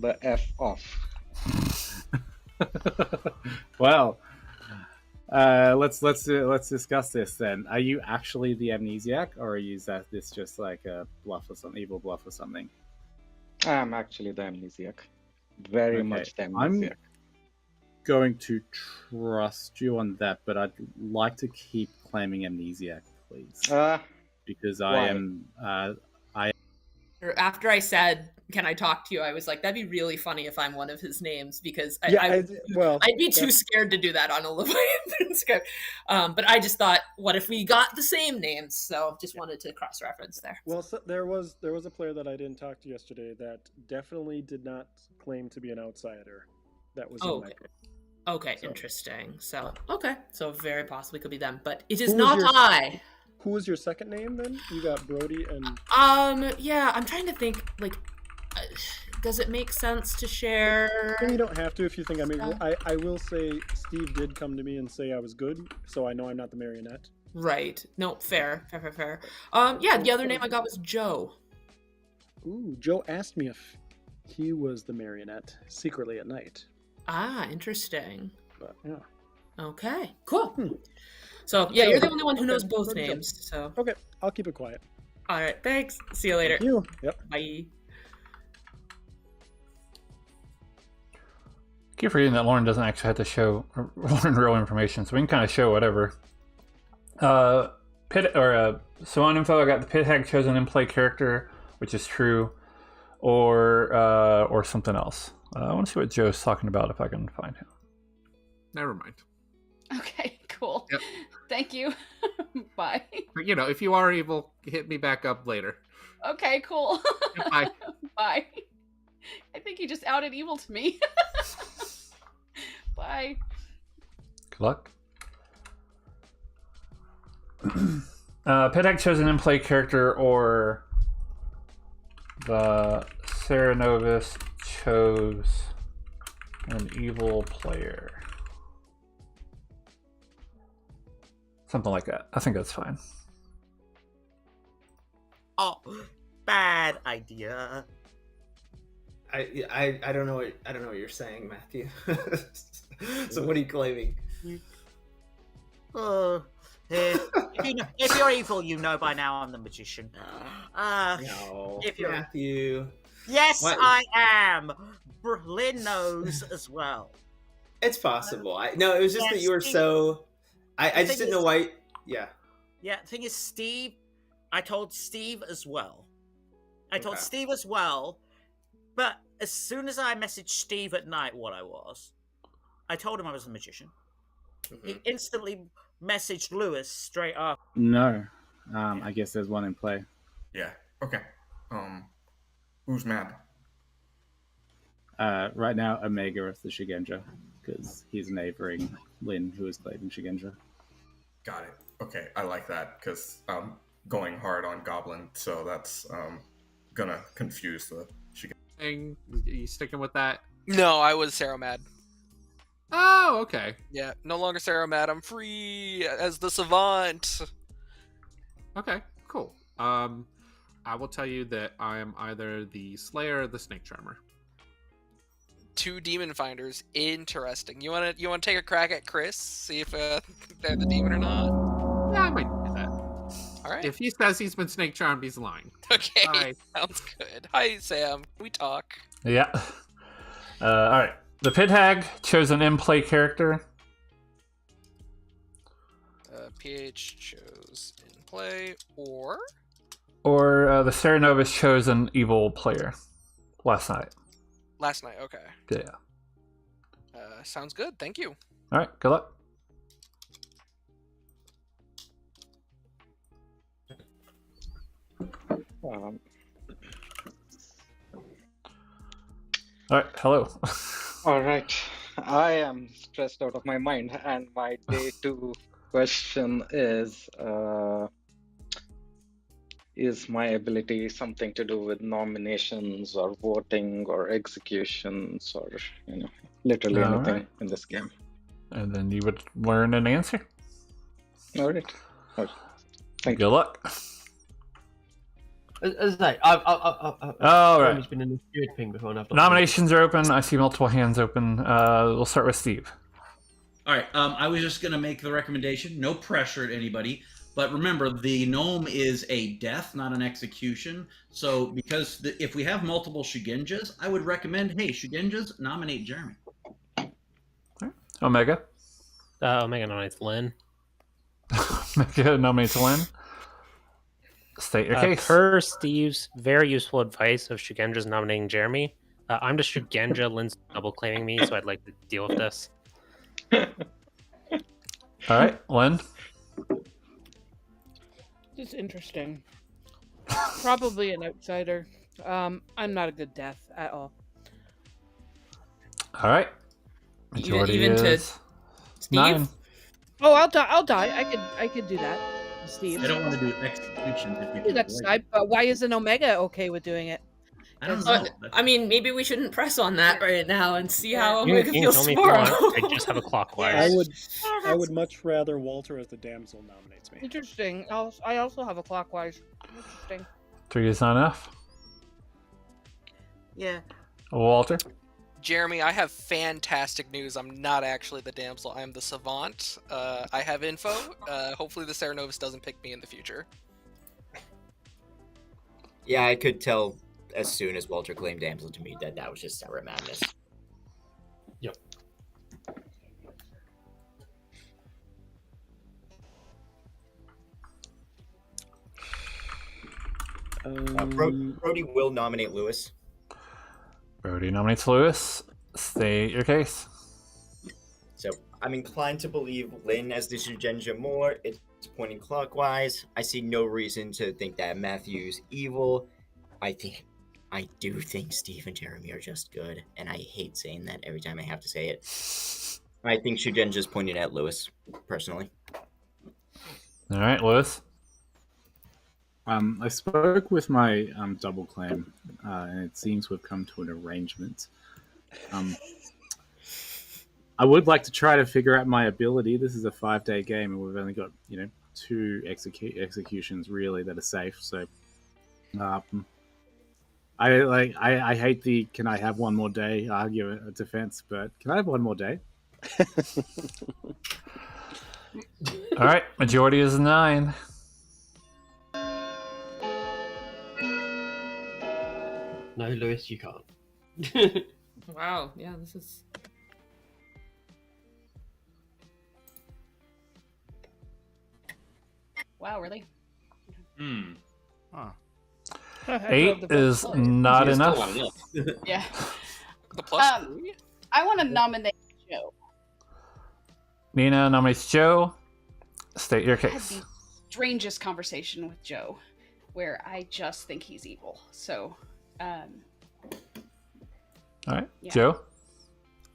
the F off. Well, let's discuss this then. Are you actually the Amnesiac, or is this just like a bluff or some evil bluff or something? I'm actually the Amnesiac. Very much the Amnesiac. I'm going to trust you on that, but I'd like to keep claiming Amnesiac, please. Because I am. After I said, "Can I talk to you?" I was like, "That'd be really funny if I'm one of his names," because I'd be too scared to do that on a Leviathan script. But I just thought, what if we got the same names? So just wanted to cross-reference there. Well, so there was a player that I didn't talk to yesterday that definitely did not claim to be an outsider. That was in my group. Okay, interesting. So so very possibly could be them, but it is not I. Who was your second name then? You got Brody and. Yeah, I'm trying to think. Like, does it make sense to share? You don't have to if you think. I mean, I will say Steve did come to me and say I was good, so I know I'm not the marionette. Right. No, fair. Yeah, the other name I got was Joe. Ooh, Joe asked me if he was the marionette secretly at night. Ah, interesting. But yeah. Okay, cool. So yeah, you're the only one who knows both names. So okay, I'll keep it quiet. All right, thanks. See you later. Thank you. Yep. Bye. Keep forgetting that Lauren doesn't actually have to show Lauren real information, so we can kind of show whatever. So on info, I got the Pit Hag chosen in play character, which is true, or something else. I want to see what Joe's talking about if I can find him. Never mind. Okay, cool. Yep. Thank you. Bye. You know, if you are evil, hit me back up later. Okay, cool. Bye. Bye. I think he just outed evil to me. Bye. Good luck. Pit Hag chosen in play character, or the Serenovis chose an evil player. Something like that. I think that's fine. Oh, bad idea. I don't know what you're saying, Matthew. So what are you claiming? If you're evil, you know by now I'm the magician. No, if you're Matthew. Yes, What? I am. Lynn knows as well. It's possible. It was just that you were Steve, so. I just didn't know why. Yeah. Yeah, the thing is, Steve, I told Steve as well. Okay. Steve as well, but as soon as I messaged Steve at night what I was, I told him I was the magician. Mm-hmm. He instantly messaged Lewis straight after. No. I guess there's one in play. Yeah. Okay. Who's mad? Right now, Omega of the Shigenja, because he's neighboring Lynn, who is claiming Shigenja. Got it. Okay, I like that, because I'm going hard on Goblin, so that's gonna confuse the Shigenja. You sticking with that? No, I was Sarah mad. Oh, okay. Yeah, no longer Sarah mad. I'm free as the Savant. Okay, cool. I will tell you that I am either the Slayer or the Snake Charmer. 2 demon finders. Interesting. You wanna take a crack at Chris? See if they're the demon or not. Yeah, I might do that. All right. If he says he's been snake charmed, he's lying. Okay. Bye. Sounds good. Hi, Sam. Can we talk? Yeah. All right. The pit hag chose an in-play character. PH chose in play, or The Serenovus chose an evil player last night. last night. Okay. Yeah. Sounds good. Thank you. All right. Good luck. Um, All right. Hello. all right. I am stressed out of my mind, and my day 2 question is my ability something to do with nominations or voting or executions or literally All anything right. in this game? And then you would learn an answer. All right. Thank Good luck. As I say, I've All right. been in this weird thing before, and I've not Nominations are open. I see multiple hands open. We'll start with Steve. All right. I was just going to make the recommendation. No pressure at anybody. But remember, the gnome is a death, not an execution. So because if we have multiple Shugenjas, I would recommend, hey, Shugenjas, nominate Jeremy. Omega. Omega nominates Lynn. Omega nominates Lynn. State your case. Per Steve's very useful advice of Shugenja's nominating Jeremy, I'm just Shugenja. Lynn's double claiming me, so I'd like to deal with this. All right, Lynn. Just interesting. Probably an outsider. I'm not a good death at all. All right. Majority Even to is Steve? 9. Oh, I'll die. I could do that. Steve. I don't want to do execution if we can avoid it. But why isn't Omega okay with doing it? I don't know. I mean, maybe we shouldn't press on that right now and see how You Omega can feels tell me if you tomorrow. want. I just have a clockwise. I would much rather Walter as the damsel nominates me. Interesting. I also have a clockwise. Interesting. 3 is not enough. Yeah. Walter. Jeremy, I have fantastic news. I'm not actually the damsel. I'm the savant. I have info. Hopefully the Serenovus doesn't pick me in the future. Yeah, I could tell as soon as Walter claimed damsel to me that was just separate madness. Yep. Brody will nominate Lewis. Brody nominates Lewis. State your case. So I'm inclined to believe Lynn as the Shugenja more. It's pointing clockwise. I see no reason to think that Matthew's evil. I do think Steve and Jeremy are just good, and I hate saying that every time I have to say it. I think Shugenja's pointing at Lewis, personally. All right, Lewis. I spoke with my double claim, and it seems we've come to an arrangement. I would like to try to figure out my ability. This is a 5-day game, and we've only got 2 executions really that are safe. So, I hate the "can I have one more day" argument defense, but can I have one more day? All right, majority is 9. No, Lewis, you can't. Wow, yeah, this is... Wow, really? Huh. 8 is not enough. Yeah. The plus 3? I want to nominate Joe. Nina nominates Joe. State your I had case. the strangest conversation with Joe, where I just think he's evil. So, All right, yeah. Joe.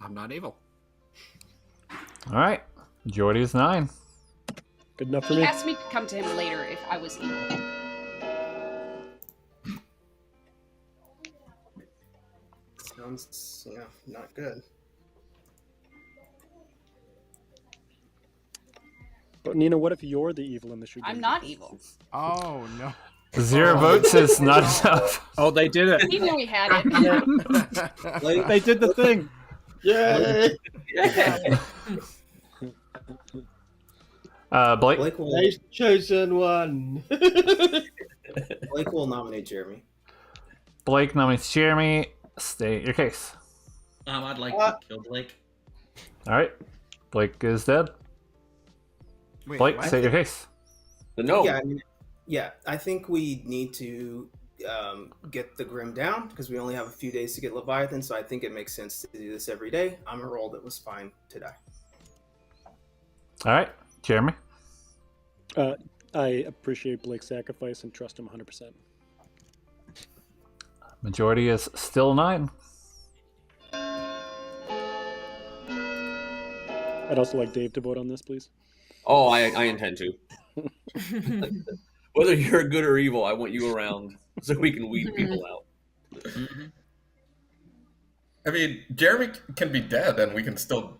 I'm not evil. All right, majority is 9. Good enough for he me. asked me to come to him later if I was evil. Sounds, not good. But Nina, what if you're the evil in the Shugenja? I'm not evil. Oh no. 0 votes is not enough. Oh, they did it. He knew we had it. They did the thing. Yay! Blake? Blake will, They've chosen one. Blake will nominate Jeremy. Blake nominates Jeremy. State your case. I'd like to kill Blake. All right. Blake is dead. Wait, Blake, what? state your case. No. Yeah, I think we need to get the Grim down because we only have a few days to get Leviathan, so I think it makes sense to do this every day. I'm a roll that was fine to die. All right. Jeremy? I appreciate Blake's sacrifice and trust him 100%. Majority is still 9. I'd also like Dave to vote on this, please. Oh, I intend to. Whether you're good or evil, I want you around so we can weed people out. I mean, Jeremy can be dead, and we can still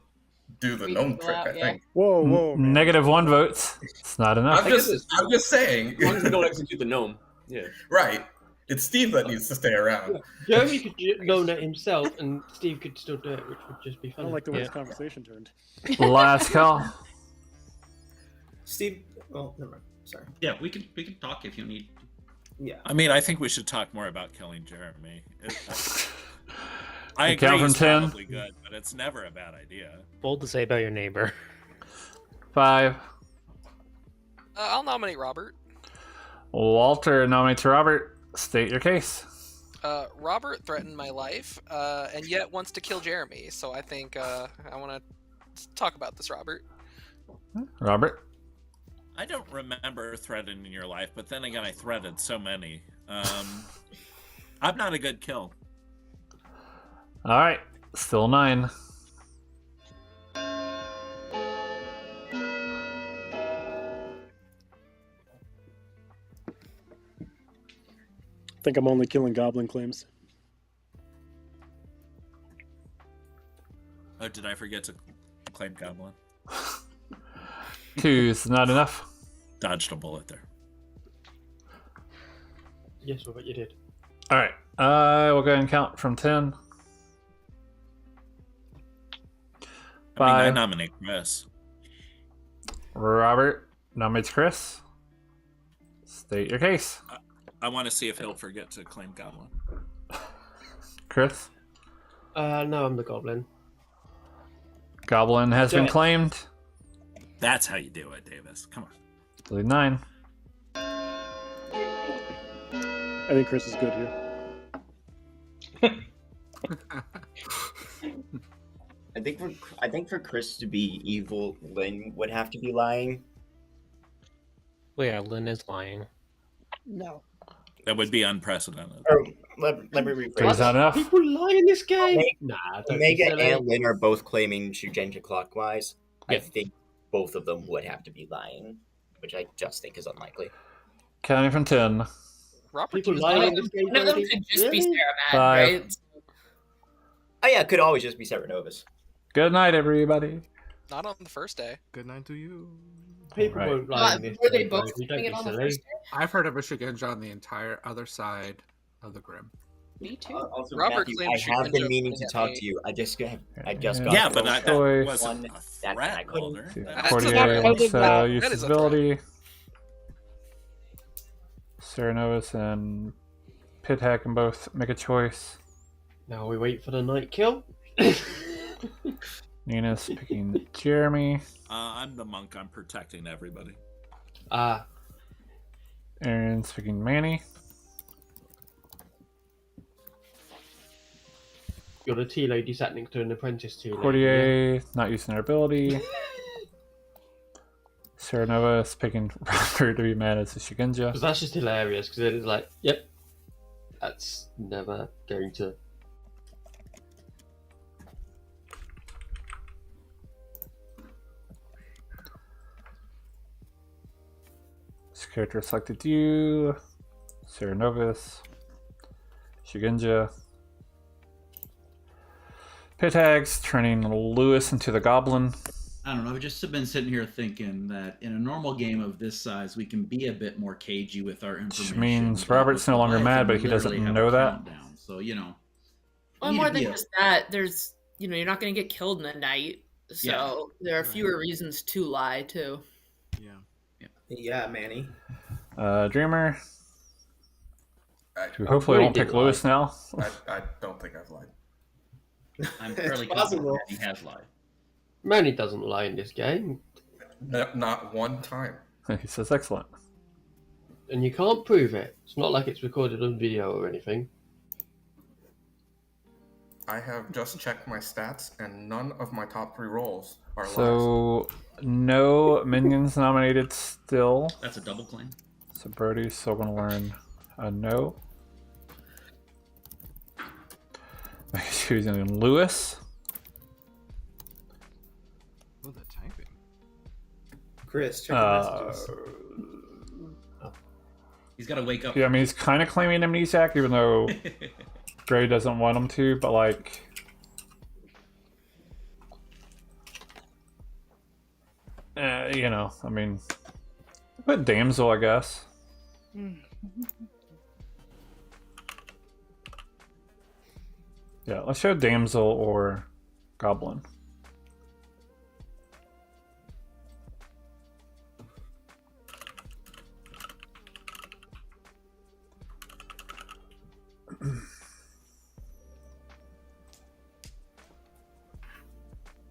do the gnome trick. I think. Whoa, whoa! Man. -1 votes. It's not enough. I'm just saying. As long as we don't execute the gnome. Yeah. Right. It's Steve that needs to stay around. Jeremy could loan it himself, and Steve could still do it, which would just be I fun. don't like the way this conversation turned. Last call. Steve, oh, never mind. Sorry. Yeah, we can talk if you need. Yeah. I mean, I think we should talk more about killing Jeremy. I You agree count from it's 10? probably good, but it's never a bad idea. Bold to say about your neighbor. 5. I'll nominate Robert. Walter nominates Robert. State your case. Robert threatened my life, and yet wants to kill Jeremy. So I think I want to talk about this, Robert. Robert? I don't remember threatening your life, but then again, I threatened so many. I'm not a good kill. All right. Still 9. I think I'm only killing goblin claims. Oh, did I forget to claim Goblin? 2 is not enough. Dodged a bullet there. Yes, well, but you did. All right. We'll go ahead and count from 10. I mean, I 5. nominate Chris. Robert nominates Chris. State your case. I want to see if he'll forget to claim Goblin. Chris? No, I'm the goblin. Goblin has been Jet. claimed. That's how you do it, Davis. Come on. Lead 9. I think Chris is good here. I think for Chris to be evil, Lynn would have to be lying. Well, yeah, Lynn is lying. No. That would be unprecedented. Or, let me rephrase. There's not enough. People lie in this game? Omega, Nah, don't Omega be silly. and Lynn are both claiming Shugenja clockwise. I Yeah. think both of them would have to be lying, which I just think is unlikely. Counting from 10. Robert People was lie in lying. this game. One of them Cody? could just be Really? Sarah Mad, 5. right? Oh yeah, it could always just be Serenovus. Good night, everybody. Not on the first day. Good night to you. People Right. won't lie in this Were they game. both Cody. doing it Don't on be the silly. first day? I've heard of a Shugenja on the entire other side of the Grim. Me too. Also, Robert Matthew, claimed I have Shugenja been meaning to at talk eight. to you. I just got Yeah, but that Choice. wasn't a that threat, I couldn't. Mulder. That's- 48 That use is a ability. Serenovus and Pithak can both make a choice. Now we wait for the night kill. Nina's picking Jeremy. I'm the monk. I'm protecting everybody. Aaron's picking Manny. You're the tea lady sat next to an apprentice tea lady. Cordier not using their ability. Serenovus picking Robert to be mad as a Shugenja. Because that's just hilarious. Because it's like, yep, that's never going to. This character selected you. Serenovus. Shugenja. Pitags turning Lewis into the Goblin. I don't know. I've just been sitting here thinking that in a normal game of this size, we can be a bit more cagey with our information. Which means but Robert's with no longer Leviathan, mad, but we he doesn't literally have know a that. countdown. So you know. Well, need more to than be a- just that, there's you're not going to get killed in a night, so Yeah. there are fewer reasons to lie too. Yeah, Manny. Dreamer. I- Hopefully, Wait, won't pick did Lewis now. I don't think I've lied. I'm fairly possible. confident he has lied. Manny doesn't lie in this game. Not one time. He says excellent. And you can't prove it. It's not like it's recorded on video or anything. I have just checked my stats, and none of my top 3 rolls are lies. So, no minions nominated still. That's a double claim. So Brody's still going to learn a no. Choosing Lewis. Oh, the typing. Chris, check your messages. He's got to wake up. Yeah, I mean, he's kind of claiming amnesiac, even though Dre doesn't want him to, but like... you know, I mean... Put Damsel, I guess. Yeah, let's show Damsel or Goblin.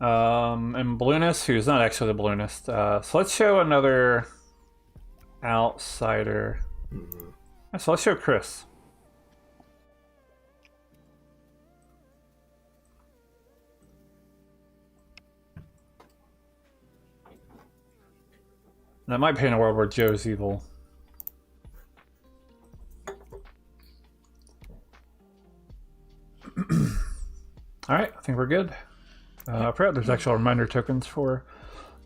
And Balloonist, who's not actually the Balloonist. So let's show another outsider. So let's show Chris. That might paint a world where Joe's evil. Alright, I think we're good. I forgot there's actual reminder tokens for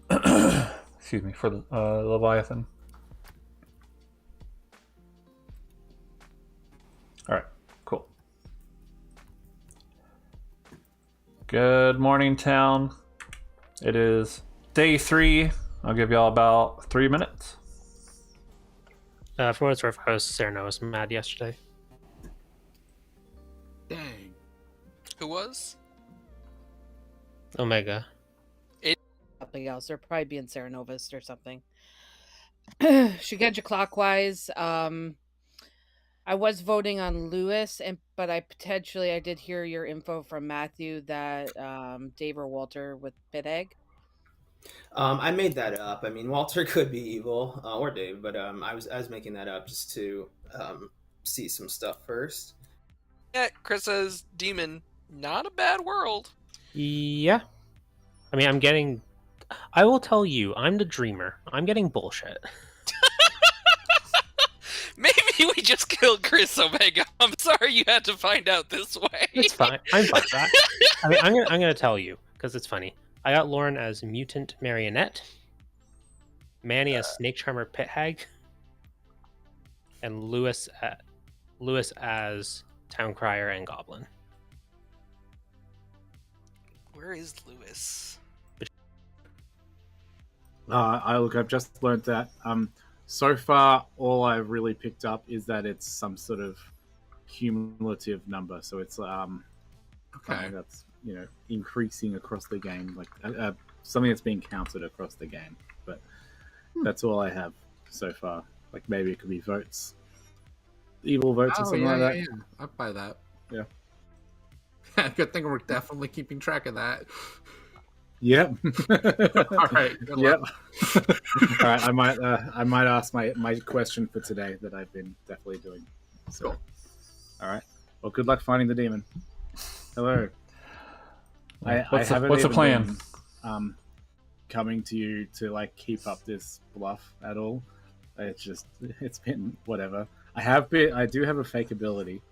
excuse me, for the Leviathan. Alright, cool. Good morning, town. It is day 3. I'll give y'all about 3 minutes. For what it's worth, I was Sereno was mad yesterday. Dang. Who was? Omega. Something else. They're probably being Serenovist or something. Shugenja clockwise. I was voting on Lewis, but I did hear your info from Matthew that Dave or Walter with Pit Egg. I made that up. I mean, Walter could be evil, or Dave, but I was making that up just to see some stuff first. Yeah, Chris says demon. Not a bad world. Yeah. I mean, I will tell you, I'm the dreamer. I'm getting bullshit. Maybe we just killed Chris Omega. I'm sorry you had to find out this way. It's fine. I'm fine with that. I mean, I'm gonna tell you because it's funny. I got Lauren as mutant marionette, Manny as snake charmer pit hag, and Lewis as town crier and goblin. Where is Lewis? I've just learned that. So far, all I've really picked up is that it's some sort of cumulative number. So it's something that's increasing across the game, like something that's being counted across the game. But that's all I have so far. Like maybe it could be votes, evil votes, or something like that. Yeah. I'd buy that. Yeah. Good thing we're definitely keeping track of that. Yep. All right. Good Yep. luck. All right. I might ask my question for today that I've been definitely doing. So, Cool. All right. Well, good luck finding the demon. Hello. What's the plan? Coming to you to like keep up this bluff at all. It's been whatever. I do have a fake ability.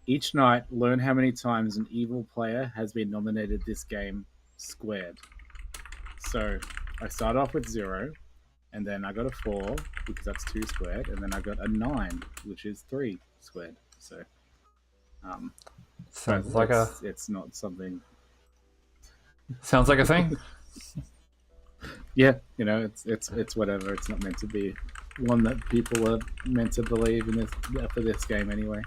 Each night, learn how many times an evil player has been nominated this game squared. So I start off with 0, and then I got a 4 because that's 2 squared, and then I got a 9, which is 3 squared. So sounds like it's not something. Sounds like a thing. yeah, it's whatever. It's not meant to be one that people are meant to believe in this for this game anyway.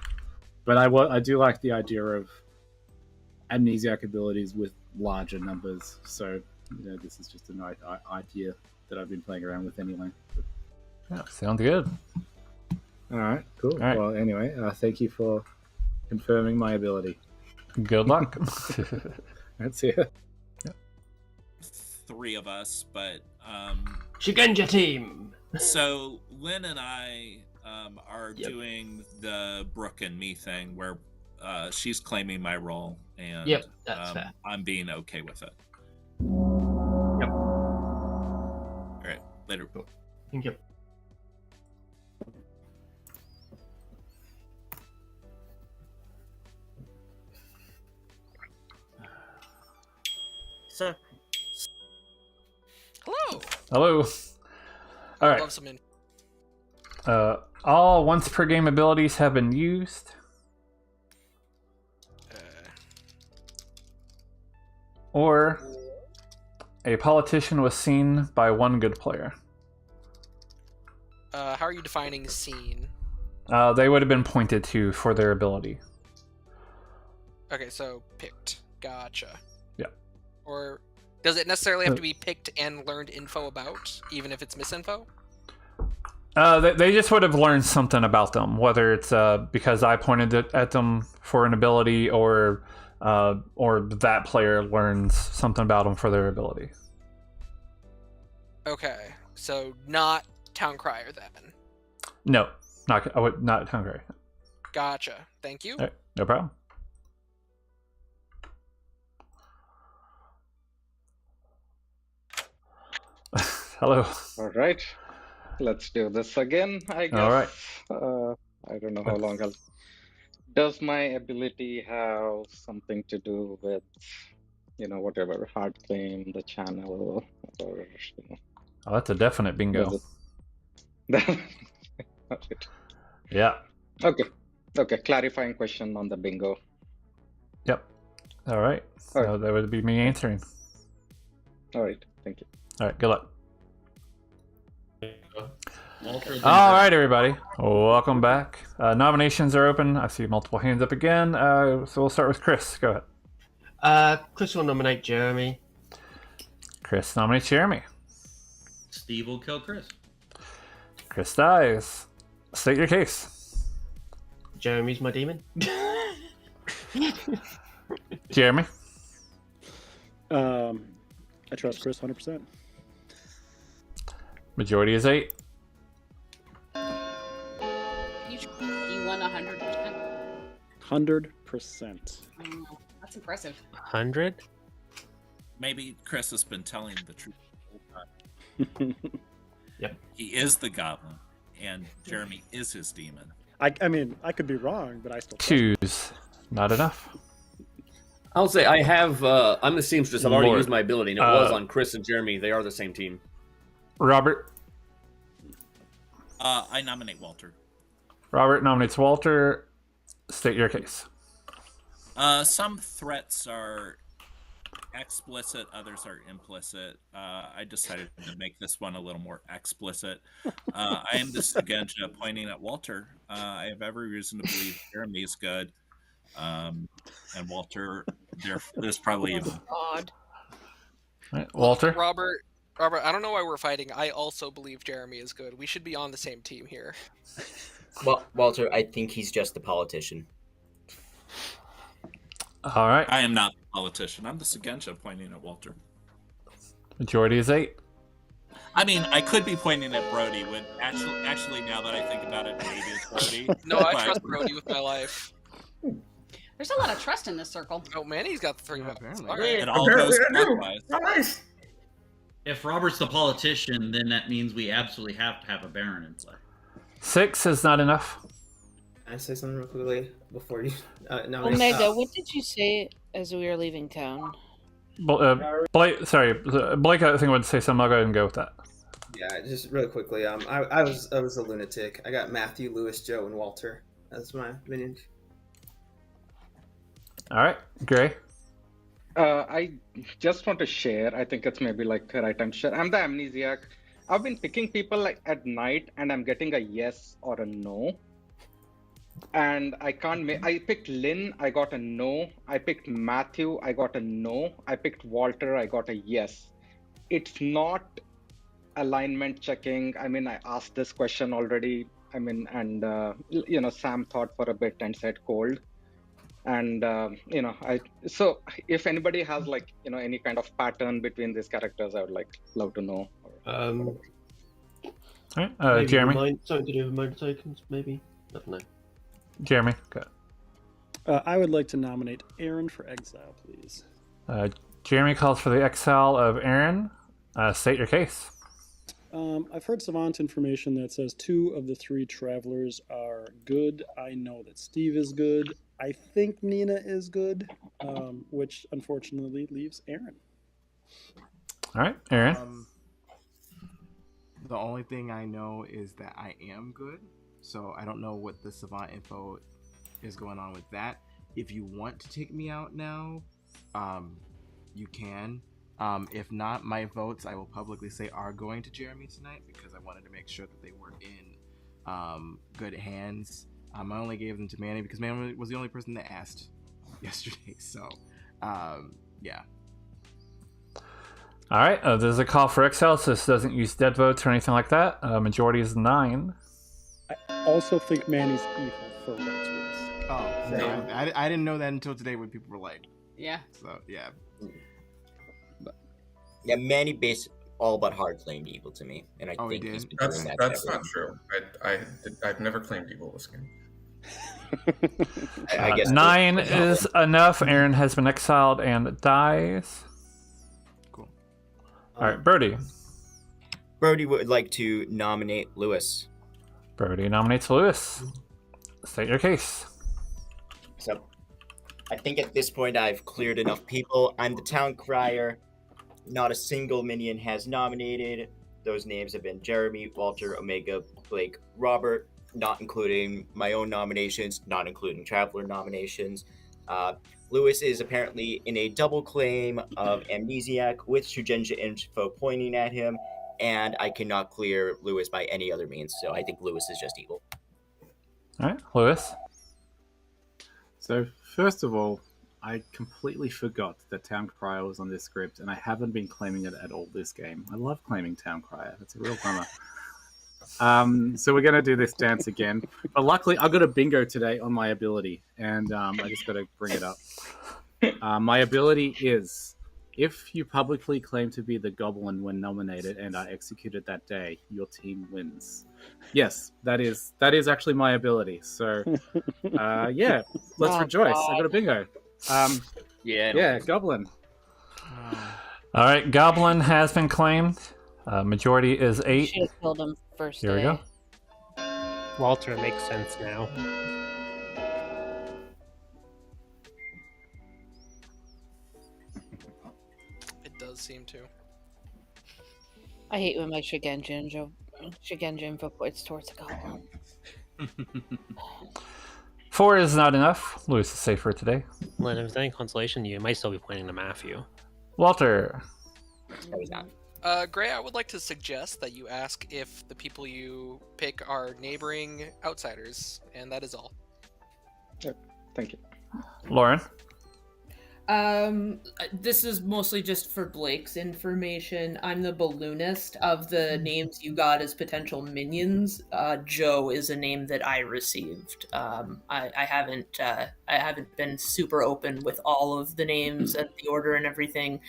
But I do like the idea of amnesiac abilities with larger numbers. So this is just an idea that I've been playing around with anyway. Yeah, sounds good. All right, cool. All right. Well, anyway, thank you for confirming my ability. Good luck. That's it. Three of us, but Shugenja team. So Lynn and I are doing the Brooke and me thing where she's claiming my role, and that's fair. I'm being okay with it. Yep. All right, later. Thank you. So, Hello. Hello. All right. Love some All once per game abilities have been used. Or a politician was seen by one good player. How are you defining scene? They would have been pointed to for their ability. Okay, so picked. Gotcha. Yeah. Or does it necessarily have to be picked and learned info about, even if it's misinfo? They just would have learned something about them, whether it's because I pointed at them for an ability, or that player learns something about them for their ability. Okay, so not Town Crier then. No, not hungry. Gotcha. Thank you. All right, no problem. Hello. All right. Let's do this again, I guess. All right. I don't know how long I'll... Does my ability have something to do with, whatever, hard claim, the channel, or, Oh, that's a definite bingo. Yeah. Okay, clarifying question on the bingo. Yep. All right. So that would be me answering. All right, thank you. All right, good luck. All right, everybody. Welcome back. Nominations are open. I see multiple hands up again. So we'll start with Chris. Go ahead. Chris will nominate Jeremy. Chris nominates Jeremy. Steve will kill Chris. Chris dies. State your case. Jeremy's my demon. Jeremy. I trust Chris 100%. Majority is 8. You won 100%. 100%. Oh, that's impressive. 100? Maybe Chris has been telling the truth the whole time. Yep. He is the goblin, and Jeremy is his demon. I mean, I could be wrong, but I still Choose. Not enough. I'll say I have. I'm the seamstress. I've already Lord. used my ability, and it was on Chris and Jeremy. They are the same team. Robert. I nominate Walter. Robert nominates Walter. State your case. Some threats are explicit, others are implicit. I decided to make this one a little more explicit. I am the Shugenja pointing at Walter. I have every reason to believe Jeremy is good. And Walter, there's probably evil. Odd. Right, Walter. Robert, I don't know why we're fighting. I also believe Jeremy is good. We should be on the same team here. Well, Walter, I think he's just a politician. All right. I am not the politician. I'm the Shugenja pointing at Walter. Majority is 8. I mean, I could be pointing at Brody when actually now that I think about it, maybe it's Brody. No, I trust Brody with my life. There's a lot of trust in this circle. Oh man, he's got the 3 votes. All right. It all goes clockwise. Nice. If Robert's the politician, then that means we absolutely have to have a Baron in play. 6 is not enough. Can I say something real quickly before you? Omega, what did you say as we were leaving town? Blake, I think would say something. I'll go ahead and go with that. Yeah, just really quickly. I was a lunatic. I got Matthew, Lewis, Joe, and Walter as my minions. All right, Gray. I just want to share. I think it's maybe like the right time to share. I'm the amnesiac. I've been picking people like at night, and I'm getting a yes or a no. And I can't make. I picked Lynn. I got a no. I picked Matthew. I got a no. I picked Walter. I got a yes. It's not alignment checking. I mean, I asked this question already. I mean, and Sam thought for a bit and said cold. And so if anybody has like any kind of pattern between these characters, I would love to know. All right, Maybe Jeremy. something to do with minor tokens, maybe. I don't know. Jeremy, go. I would like to nominate Aaron for exile, please. Jeremy calls for the exile of Aaron. State your case. I've heard savant information that says 2 of the 3 travelers are good. I know that Steve is good. I think Nina is good, which unfortunately leaves Aaron. All right, Aaron. The only thing I know is that I am good, so I don't know what the savant info is going on with that. If you want to take me out now, you can. If not, my votes, I will publicly say, are going to Jeremy tonight because I wanted to make sure that they were in good hands. I only gave them to Manny because Manny was the only person that asked yesterday. So, yeah. All right, there's a call for exile, so this doesn't use dead votes or anything like that. Majority is 9. I also think Manny's evil for what it's worth. Oh, no, I didn't know that until today when people were like, yeah. So, yeah. Yeah, Manny based all but hard claimed evil to me, and I think he's been doing that. That's not true. I've never claimed evil this game. I guess 9 is enough. Aaron has been exiled and dies. Cool. All right, Brody. Brody would like to nominate Lewis. Brody nominates Lewis. State your case. So, I think at this point I've cleared enough people. I'm the town crier. Not a single minion has nominated. Those names have been Jeremy, Walter, Omega, Blake, Robert, not including my own nominations, not including Traveler nominations. Lewis is apparently in a double claim of Amnesiac with Shugenja info pointing at him, and I cannot clear Lewis by any other means, so I think Lewis is just evil. All right, Lewis. So, first of all, I completely forgot that Town Crier was on this script, and I haven't been claiming it at all this game. I love claiming Town Crier. That's a real bummer. So we're going to do this dance again. But luckily, I got a bingo today on my ability, and I just got to bring it up. My ability is, if you publicly claim to be the Goblin when nominated and are executed that day, your team wins. Yes, that is actually my ability. So, yeah, let's rejoice. God. I got a bingo. Yeah, Goblin. All right, Goblin has been claimed. Majority is 8. Should have killed him first. Here we go. Walter makes sense now. It does seem to. I hate when my Shugenja info points towards a goblin. 4 is not enough. Lewis is safe for today. Well, if there's any consolation, you might still be pointing to Matthew. Walter. No, he's not. Gray, I would like to suggest that you ask if the people you pick are neighboring outsiders, and that is all. Thank you. Lauren. This is mostly just for Blake's information. I'm the balloonist. Of the names you got as potential minions, Joe is a name that I received. I haven't been super open with all of the names and the order and everything,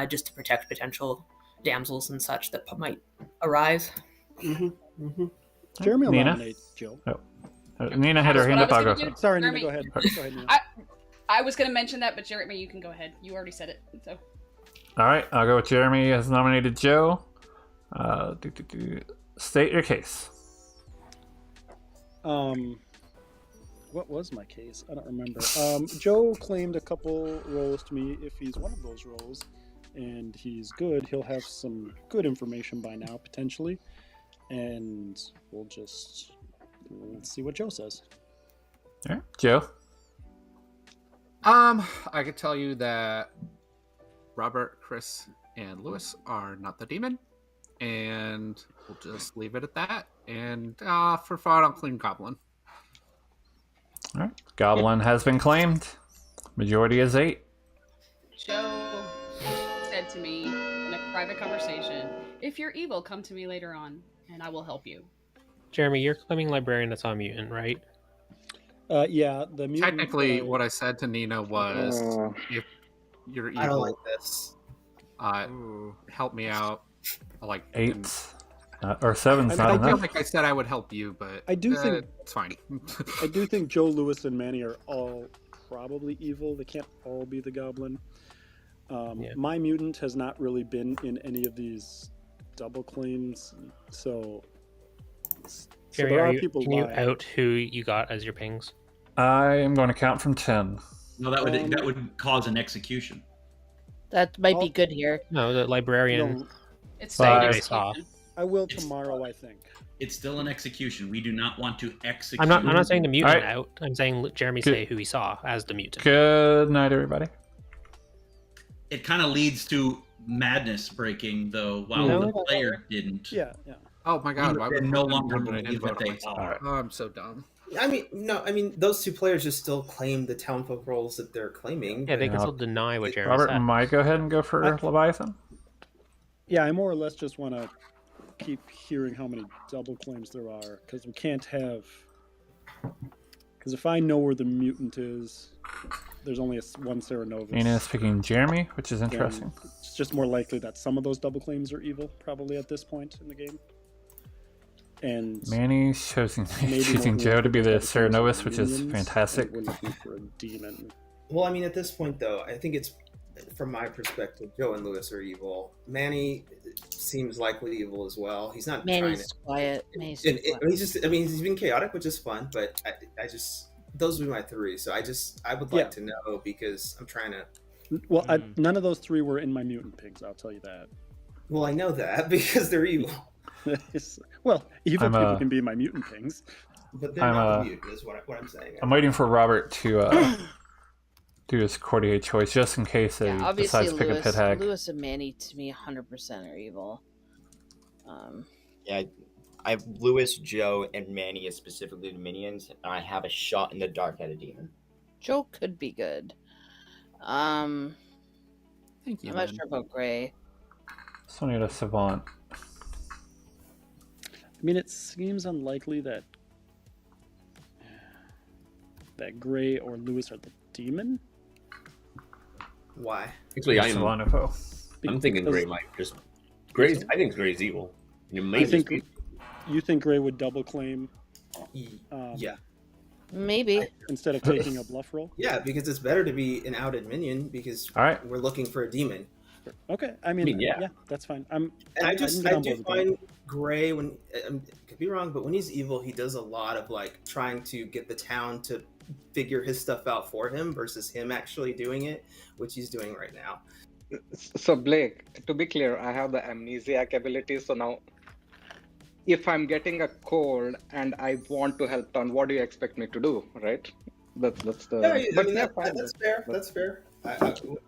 just to protect potential damsels and such that might arise. Jeremy will Nina? nominate Joe. Oh. Nina had her hand up. I'll go. Sorry, Nina, Jeremy. go ahead. Go ahead, Nina. I was going to mention that, but Jeremy, you can go ahead. You already said it. So. All right, I'll go with Jeremy has nominated Joe. State your case. What was my case? I don't remember. Joe claimed a couple roles to me. If he's one of those roles and he's good, he'll have some good information by now, potentially. And let's see what Joe says. All right, Joe. I could tell you that Robert, Chris, and Lewis are not the demon. And we'll just leave it at that. And for fun, I'll claim Goblin. All right. Goblin has been claimed. Majority is 8. Joe said to me in a private conversation, "If you're evil, come to me later on, and I will help you." Jeremy, you're claiming librarian that's on mutant, right? Yeah, the mutant. Technically, what I said to Nina was, if you're evil, I don't like this. Help me out. Like 8 or 7's not I enough. feel like I said I would help you, but I do think it's fine. I do think Joe, Lewis, and Manny are all probably evil. They can't all be the goblin. My mutant has not really been in any of these double claims, so Jeremy, there are people. Can you out who you got as your pings? I am going to count from 10. No, that would cause an execution. That might be good here. No, the librarian. No. It's I saw. I will tomorrow, I think. It's still an execution. We do not want to execute. I'm not saying the mutant All right. out. I'm saying Jeremy say who he saw as the mutant. Good night, everybody. It kind of leads to madness breaking, though, while the player didn't. Yeah. Oh my god, why would no longer I didn't believe vote that on they myself? are. Oh, I'm so dumb. I mean, those two players just still claim the townfolk roles that they're claiming. Yeah, they can still deny what Jeremy Robert said. might go ahead and go for Leviathan. Yeah, I more or less just want to keep hearing how many double claims there are, because we can't have. Because if I know where the mutant is, there's only one Serenovus. Nina is picking Jeremy, which is interesting. And it's just more likely that some of those double claims are evil, probably at this point in the game. And Manny's choosing maybe Joe to be the double claims are Serenovus, which is minions, fantastic. and we're looking for a demon. Well, I mean, at this point, though, I think it's, from my perspective, Joe and Lewis are evil. Manny seems likely evil as well. He's not Manny's trying quiet. Manny's to... quiet. he's just, I mean, he's been chaotic, which is fun, but I just... Those would be my 3, so I would like to know, because I'm trying to... Well, none of those 3 were in my mutant pigs, I'll tell you that. Well, I know that, because they're evil. Well, evil I'm, people can be my mutant things. But they're not mutant, is what I'm saying. I'm waiting for Robert to do his Courtier choice, just in case he Obviously, decides to pick a pit hag. Lewis and Manny, to me, 100% are evil. Yeah, I have Lewis, Joe, and Manny as specifically the minions, and I have a shot in the dark at a demon. Joe could be good. Thank you. I'm not sure about Gray. So I need a savant. I mean, it seems unlikely that Gray or Lewis are the demon. Why? Actually, I'm thinking Gray might just. I think Gray's evil. You think Gray would double claim? Yeah. Maybe. Instead of taking a bluff roll? Yeah, because it's better to be an outed minion, because we're looking for a demon. Okay, I mean, yeah, that's fine. I do find Gray, when could be wrong, but when he's evil, he does a lot of like trying to get the town to figure his stuff out for him versus him actually doing it, which he's doing right now. So Blake, to be clear, I have the amnesiac ability. So now, if I'm getting a cold and I want to help town, what do you expect me to do? Right? That's the. That's fair. That's fair.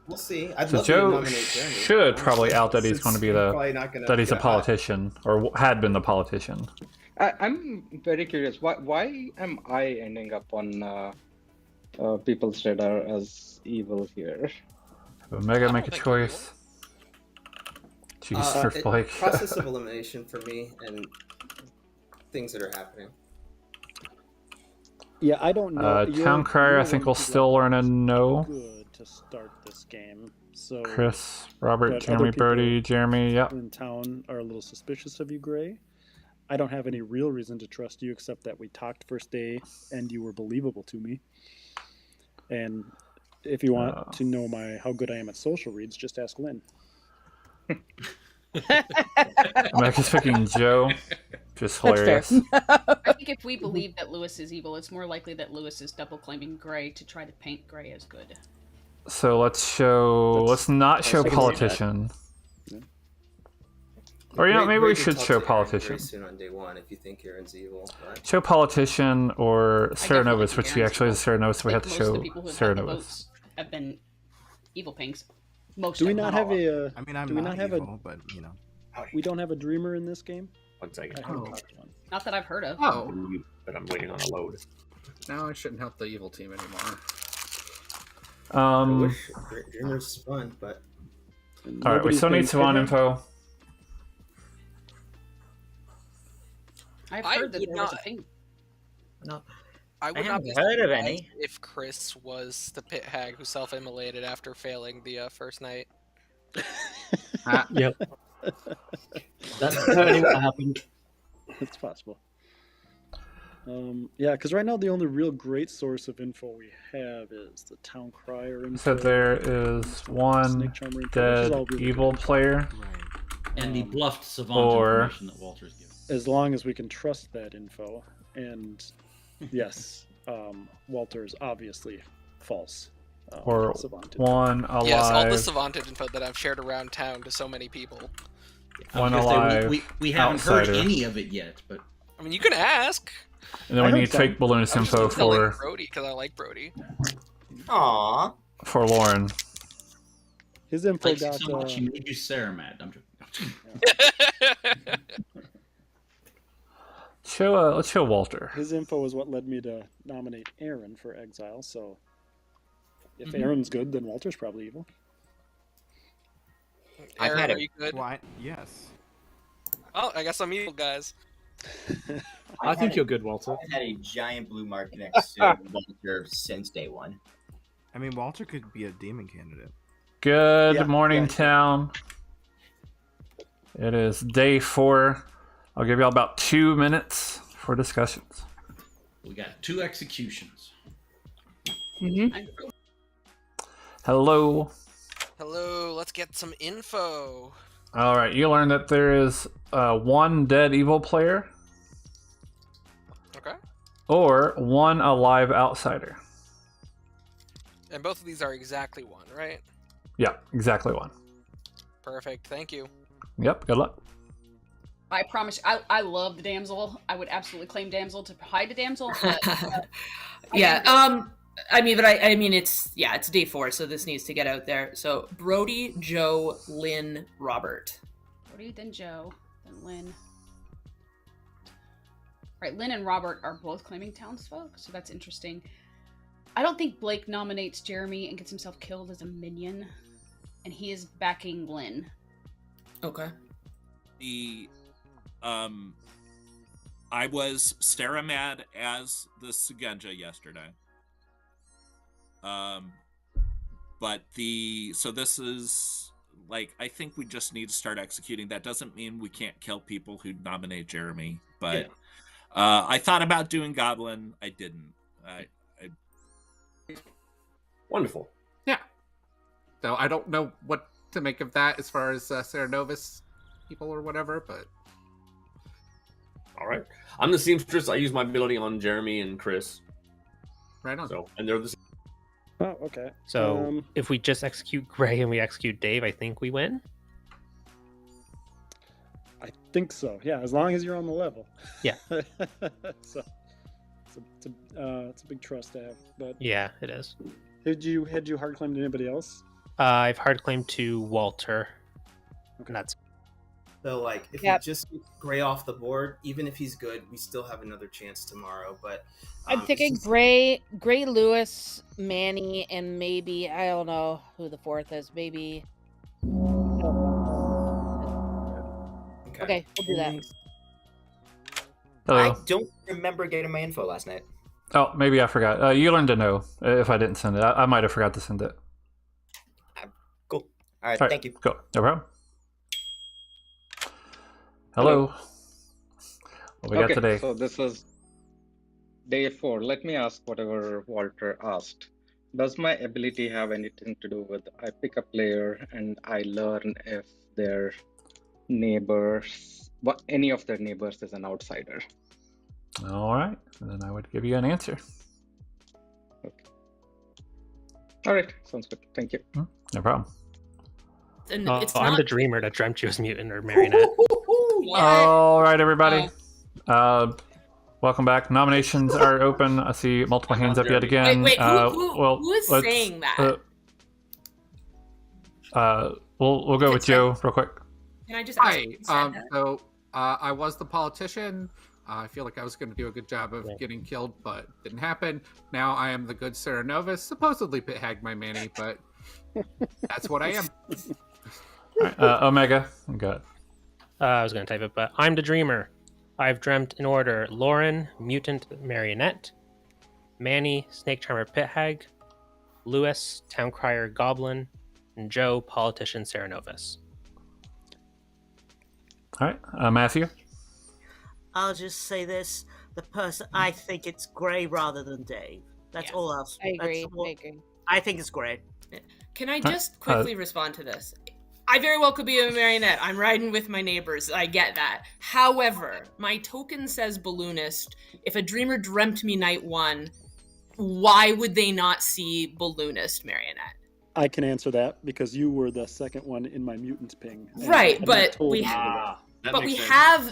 We'll see. So Joe should probably out that he's going to be that he's a politician, or had been the politician. I'm very curious. Why am I ending up on people's radar as evil here? Omega, make a choice. Jeez, Blake. Process of elimination for me and things that are happening. Yeah, I don't know. Town Crier, I think, will still learn a no. Good to start this game. So Chris, Robert, Jeremy, Brody, Jeremy, yep. In town are a little suspicious of you, Gray. I don't have any real reason to trust you except that we talked first day and you were believable to me. And if you want to know how good I am at social reads, just ask Lynn. America's picking Joe. Just hilarious. I think if we believe that Lewis is evil, it's more likely that Lewis is double claiming Gray to try to paint Gray as good. So let's not show politician. Or maybe we should show politician. Very soon on day 1, if you think Aaron's evil. But... Show politician or Serenovus, which he actually is Serenovus, so we have to show Serenovus. Have been evil pinks. Most Do we of not them. have a? I mean, I'm do we not not have evil, but you know. We don't have a dreamer in this game. One second. I haven't touched one. Not that I've heard of. Oh, But I'm waiting on a load. now I shouldn't help the evil team anymore. I wish Dreamer's is fun, but All right, we still need Savant info. I've I heard that would there was a not- ping. No. I would not haven't be heard of surprised any. if Chris was the pit hag who self-immolated after failing the first night. Yep. That's certainly what happened. It's possible. Yeah, because right now the only real great source of info we have is the town crier info. So there is one Snake Charmer info, which is dead all really evil good. player. And the bluffed savant Or information that Walter's given. As long as we can trust that info, and yes, Walter is obviously false. Or Savant one alive. Yes, all the savanted info that I've shared around town to so many people. One I was gonna say, alive. we haven't heard outsider. any of it yet, but I mean, you can ask. And then we need fake balloonist info for Brody, because I like Brody. Aww. for Lauren. His info like got. so much he made you Sarah mad. I'm joking. Let's show Walter. His info is what led me to nominate Aaron for exile. So, if Mhm. Aaron's good, then Walter's probably evil. Aaron, had are it. you good? Why? Yes. Oh, I guess I'm evil, guys. I think you're good, Walter. I've had a giant blue mark next to Walter since day one. I mean, Walter could be a demon candidate. Good morning, town. It is day 4. I'll give y'all about 2 minutes for discussions. We got 2 executions. Hello. Hello, let's get some info. All right, you learned that there is one dead evil player. Okay. Or one alive outsider. And both of these are exactly one, right? Yeah, exactly one. Perfect, thank you. Yep, good luck. I promise. I love the damsel. I would absolutely claim damsel to hide the damsel. But, Yeah. I mean, it's day 4, so this needs to get out there. So Brody, Joe, Lynn, Robert. Brody, then Joe, then Lynn. Right, Lynn and Robert are both claiming townsfolk, so that's interesting. I don't think Blake nominates Jeremy and gets himself killed as a minion, and he is backing Lynn. Okay. I was Sarah mad as the Sugenja yesterday. But so this is like, I think we just need to start executing. That doesn't mean we can't kill people who nominate Jeremy, but I thought about doing Goblin. I didn't. Wonderful. Yeah. So I don't know what to make of that as far as Sarah Novus people or whatever, but all right. I'm the seamstress. I use my ability on Jeremy and Chris. Right on. So, and they're the same. Oh, okay. So if we just execute Gray and we execute Dave, I think we win. I think so. Yeah, as long as you're on the level. Yeah. So it's a big trust to have. But Yeah, it is. had you hard claimed anybody else? I've hard claimed to Walter. Okay. And that's So, like, if Yep. we just get Gray off the board, even if he's good, we still have another chance tomorrow. But I'm thinking Gray, Lewis, Manny, and maybe I don't know who the fourth is. Maybe. Okay, we'll do that. Hello. I don't remember getting my info last night. Oh, maybe I forgot. You learned to know if I didn't send it. I might have forgot to send it. Cool. All right, thank you. Cool. No problem. Hello. What we got today? So this is day 4. Let me ask whatever Walter asked. Does my ability have anything to do with I pick a player and I learn if their neighbors, any of their neighbors is an outsider? All right. And then I would give you an answer. All right, sounds good. Thank you. No problem. And oh, it's I'm not the dreamer that dreamt you as mutant or marionette. All right, everybody. Welcome back. Nominations are open. I see multiple hands up yet again. Wait, who is let's, saying that? We'll go with Joe real quick. Can I just ask Hi. who said that? So I was the politician. I feel like I was going to do a good job of getting killed, but didn't happen. Now I am the good Sarah Novus, supposedly pit hag my Manny, but that's what I am. All right, Omega, go ahead. I was going to type it, but I'm the dreamer. I've dreamt in order Lauren, mutant marionette, Manny, snake charmer pit hag, Lewis, town crier goblin, and Joe, politician Sarah Novus. All right, Matthew. I'll just say this: the person I think it's Gray rather than Dave. That's all I'll say. I agree. That's all- I agree. I think it's Gray. Can I just quickly respond to this? I very well could be a marionette. I'm riding with my neighbors. I get that. However, my token says balloonist. If a dreamer dreamt me night 1, why would they not see balloonist marionette? I can answer that because you were the second one in my mutant ping. and Right, I'm but told we you have, that. but we have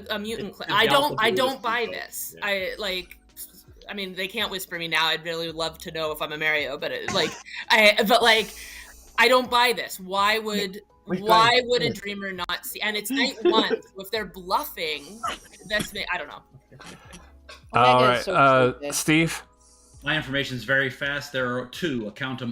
a mutant. I don't buy this. Yeah. I mean, they can't whisper me now. I'd really love to know if I'm a Mario, but I don't buy this. Why would a dreamer not see? And it's night 1. So if they're bluffing, I don't know. All right, Steve. My information is very fast. There are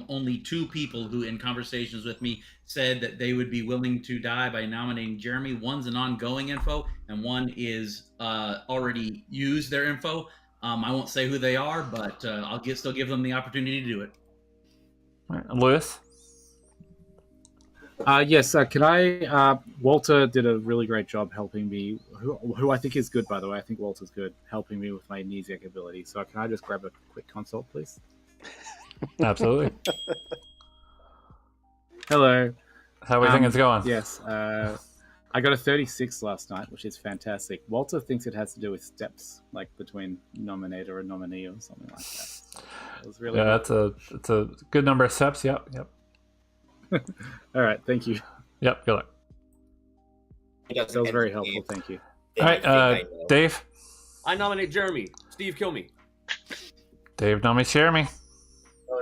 only two people who, in conversations with me, said that they would be willing to die by nominating Jeremy. One's an ongoing info, and one is already used their info. I won't say who they are, but I'll still give them the opportunity to do it. All right, Lewis. Yes, can I? Walter did a really great job helping me. Who I think is good, by the way. I think Walter's good, helping me with my amnesiac ability. So can I just grab a quick consult, please? Absolutely. Hello. How do we think it's going? Yes. I got a 36 last night, which is fantastic. Walter thinks it has to do with steps, like between nominator and nominee or something like that. It was really That's a good number of steps. Yep. All right, thank you. Yep, good luck. That was very helpful, thank you. All right, Dave. I nominate Jeremy. Steve, kill me. Dave nominates Jeremy.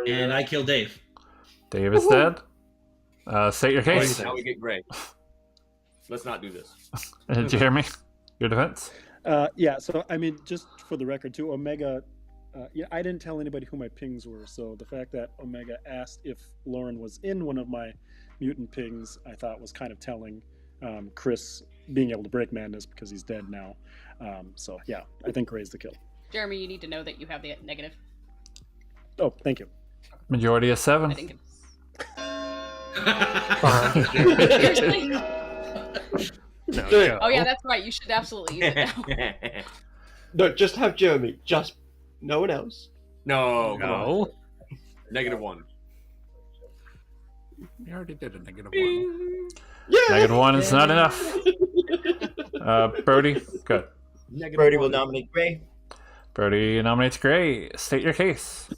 And I kill Dave. Dave is dead. State your case. Now we get Gray. Let's not do this. Jeremy, your defense. Yeah, so I mean, just for the record, too, Omega. I didn't tell anybody who my pings were, so the fact that Omega asked if Lauren was in one of my mutant pings, I thought was kind of telling. Chris being able to break madness because he's dead now. So yeah, I think Gray's the kill. Jeremy, you need to know that you have the negative. Oh, thank you. Majority of 7. I think Seriously? Oh yeah, that's right. You should absolutely use it now. No, just have Jeremy. Just no one else. No. -1. We already did a -1. Yeah. -1 is not enough. Brody, good. Brody will nominate Gray. Brody nominates Gray. State your case.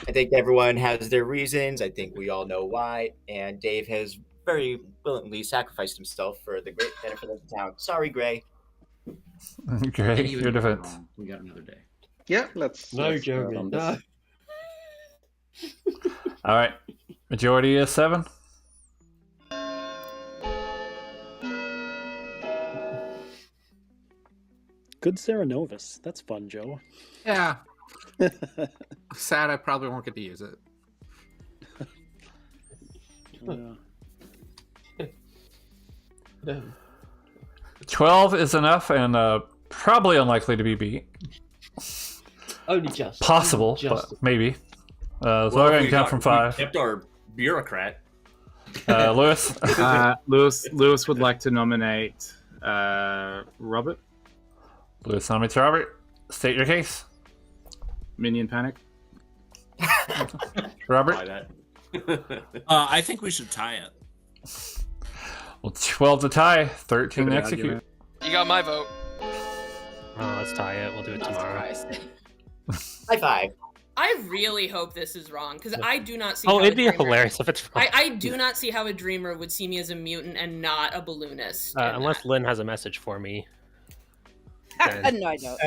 I think everyone has their reasons. I think we all know why. And Dave has very willingly sacrificed himself for the great benefit of the town. Sorry, Gray. Gray, your defense. We got another day. Yeah, let's. No, Jeremy. No. All right. Majority is 7. Good Sarah Novus. That's fun, Joe. Yeah. Sad I probably won't get to use it. Yeah. 12 is enough and probably unlikely to be beat. Only just. Possible, Just. but maybe. So I'm going to count from 5. Kept our bureaucrat. Lewis? Lewis would like to nominate Robert. Lewis nominates Robert. State your case. Minion Panic. Robert? I think we should tie it. Well, 12 to tie, 13 to execute. You got my vote. Oh, let's tie it. We'll do it tomorrow. High five. I really hope this is wrong because I do not see. Oh, how it'd a be dreamer- hilarious if it's wrong. I do not see how a dreamer would see me as a mutant and not a balloonist. Unless Lynn has a message for me. No, I don't.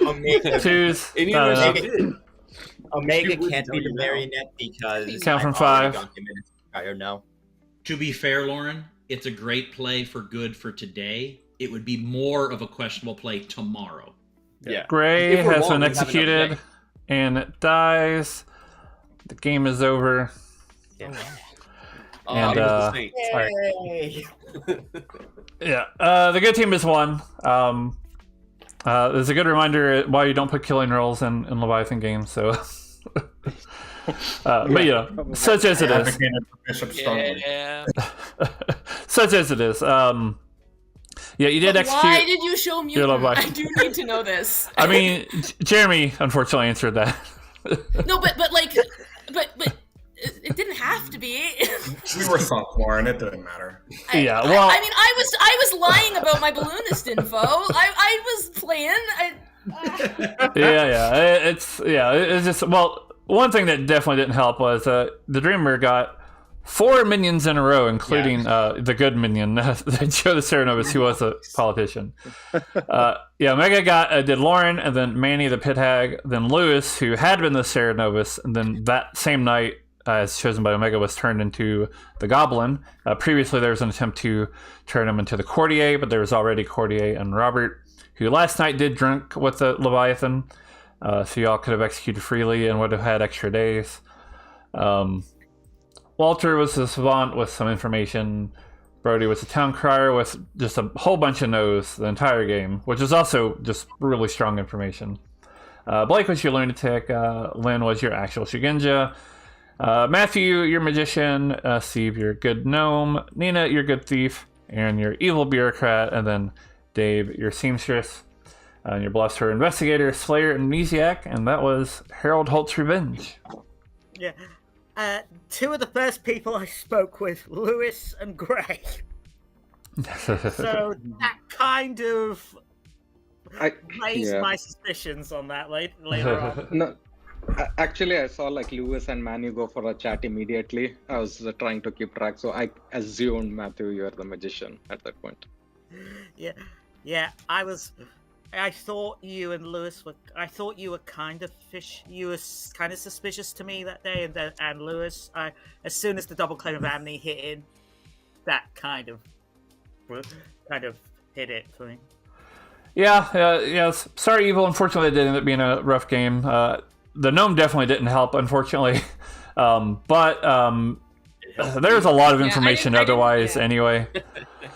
Omega, Twos. Omega can't be the marionette because Count from I've already 5. gone to minutes. I don't know. To be fair, Lauren, it's a great play for good for today. It would be more of a questionable play tomorrow. Yeah. Gray If we're has wrong, been we have another executed, day. and it dies. The game is over. Yeah. And, he was the Saint. Yay! Yeah, the good team has won. There's a good reminder why you don't put killing rolls in Leviathan games. So, but yeah, such as it is. Advocated for Bishop strongly. Yeah. Such as it is. Yeah, you did But execute. why did you show your mutant? Leviathan. I do need to know this. I mean, Jeremy unfortunately answered that. No, but it didn't have to be. We were soft, Lauren. It didn't matter. Yeah, well, I mean, I was lying about my balloonist info. I was playing. It's just, well, one thing that definitely didn't help was the Dreamer got 4 minions in a row, including the good minion, Joe the Cerenovus, who was a politician. Omega did Lauren, and then Manny the Pit Hag, then Lewis, who had been the Cerenovus, and then that same night, as chosen by Omega, was turned into the Goblin. Previously, there was an attempt to turn him into the Courtier, but there was already Courtier and Robert, who last night did drink with the Leviathan, so y'all could have executed freely and would have had extra days. Walter was the savant with some information. Brody was a town crier with just a whole bunch of no's the entire game, which is also just really strong information. Blake was your lunatic. Lynn was your actual Shugenja. Matthew, your magician. Steve, your good gnome. Nina, your good thief. Aaron, your evil bureaucrat. And then Dave, your seamstress. And your bluster investigator, Slayer, and Amnesiac. And that was Harold Holt's Revenge. Yeah. Two of the first people I spoke with, Lewis and Gray. So that kind of raised my suspicions on that later on. No, actually, I saw like Lewis and Manu go for a chat immediately. I was trying to keep track, so I assumed, Matthew, you are the magician at that point. Yeah. I thought you and Lewis were. I thought you were kind of You were kind of suspicious to me that day, and Lewis. As soon as the double claim of Amni hit in, that kind of hit it for me. Yeah. Sorry, Evil. Unfortunately, it did end up being a rough game. The gnome definitely didn't help, unfortunately. But there's a lot of information otherwise, anyway.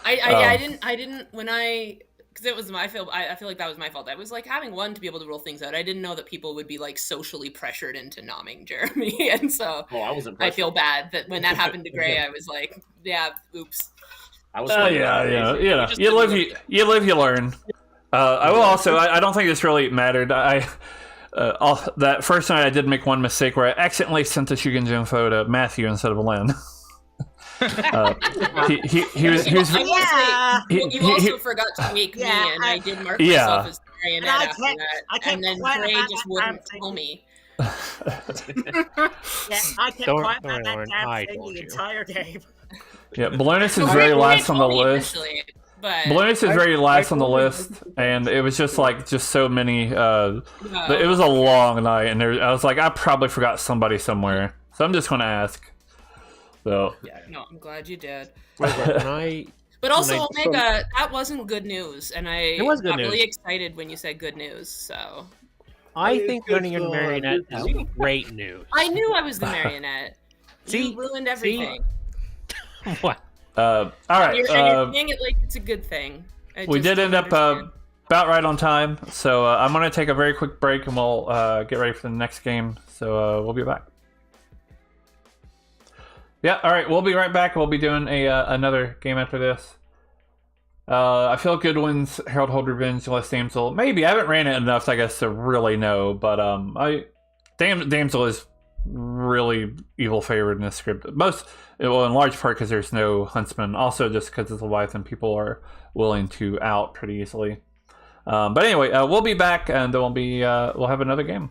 I didn't when I. Because it was I feel like that was my fault. I was like having one to be able to rule things out. I didn't know that people would be like socially pressured into nomming Jeremy, and so I feel bad that when that happened to Gray, I was like, yeah, oops. I was yeah. You live, you learn. I will also. I don't think this really mattered. That first night I did make one mistake where I accidentally sent the Shugenja info to Matthew instead of Len. He was. You also forgot to make me, and I did mark myself as the marionette after that. And then Gray just wouldn't tell me. I kept quiet about that damn thing the entire game. Yeah, Balloonus is very last on the list. Balloonus is very last on the list, and it was just so many. It was a long night, and I was like, I probably forgot somebody somewhere, so I'm just going to ask. So yeah, no, I'm glad you did. But also, Omega, that wasn't good news, and I got really excited when you said good news. So I think learning your marionette is great news. I knew I was the marionette. You ruined everything. What? All right. You're saying it like it's a good thing. We did end up about right on time, so I'm going to take a very quick break, and we'll get ready for the next game. So we'll be back. Yeah, all right, we'll be right back. We'll be doing another game after this. I feel good wins Harold Hold Revenge, Less Damsel. Maybe, I haven't ran it enough, I guess, to really know, but Damsel is really evil favored in this script. In large part because there's no Huntsman, also just because it's a Leviathan, people are willing to out pretty easily. But anyway, we'll be back, and then we'll have another game.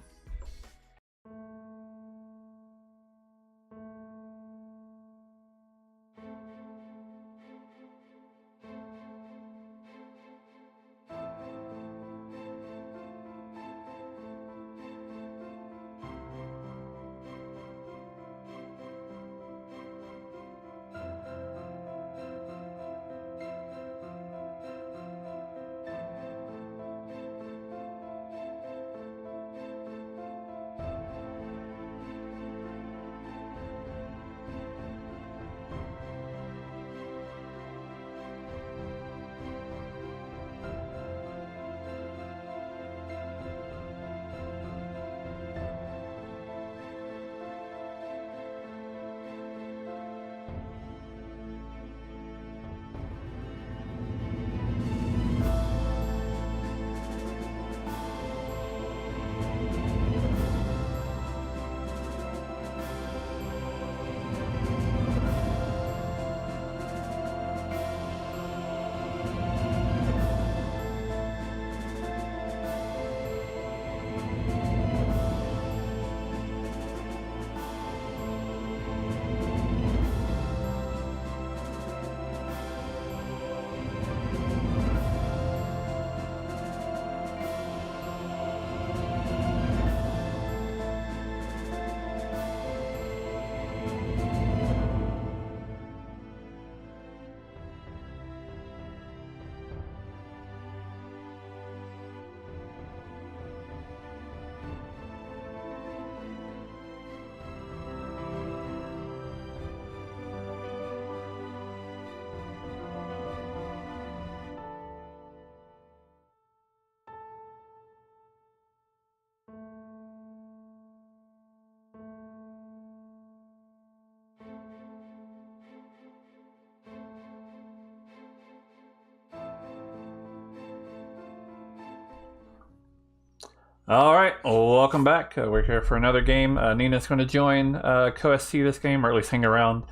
All right, welcome back. We're here for another game. Nina's going to join co-SC this game, or at least hang around.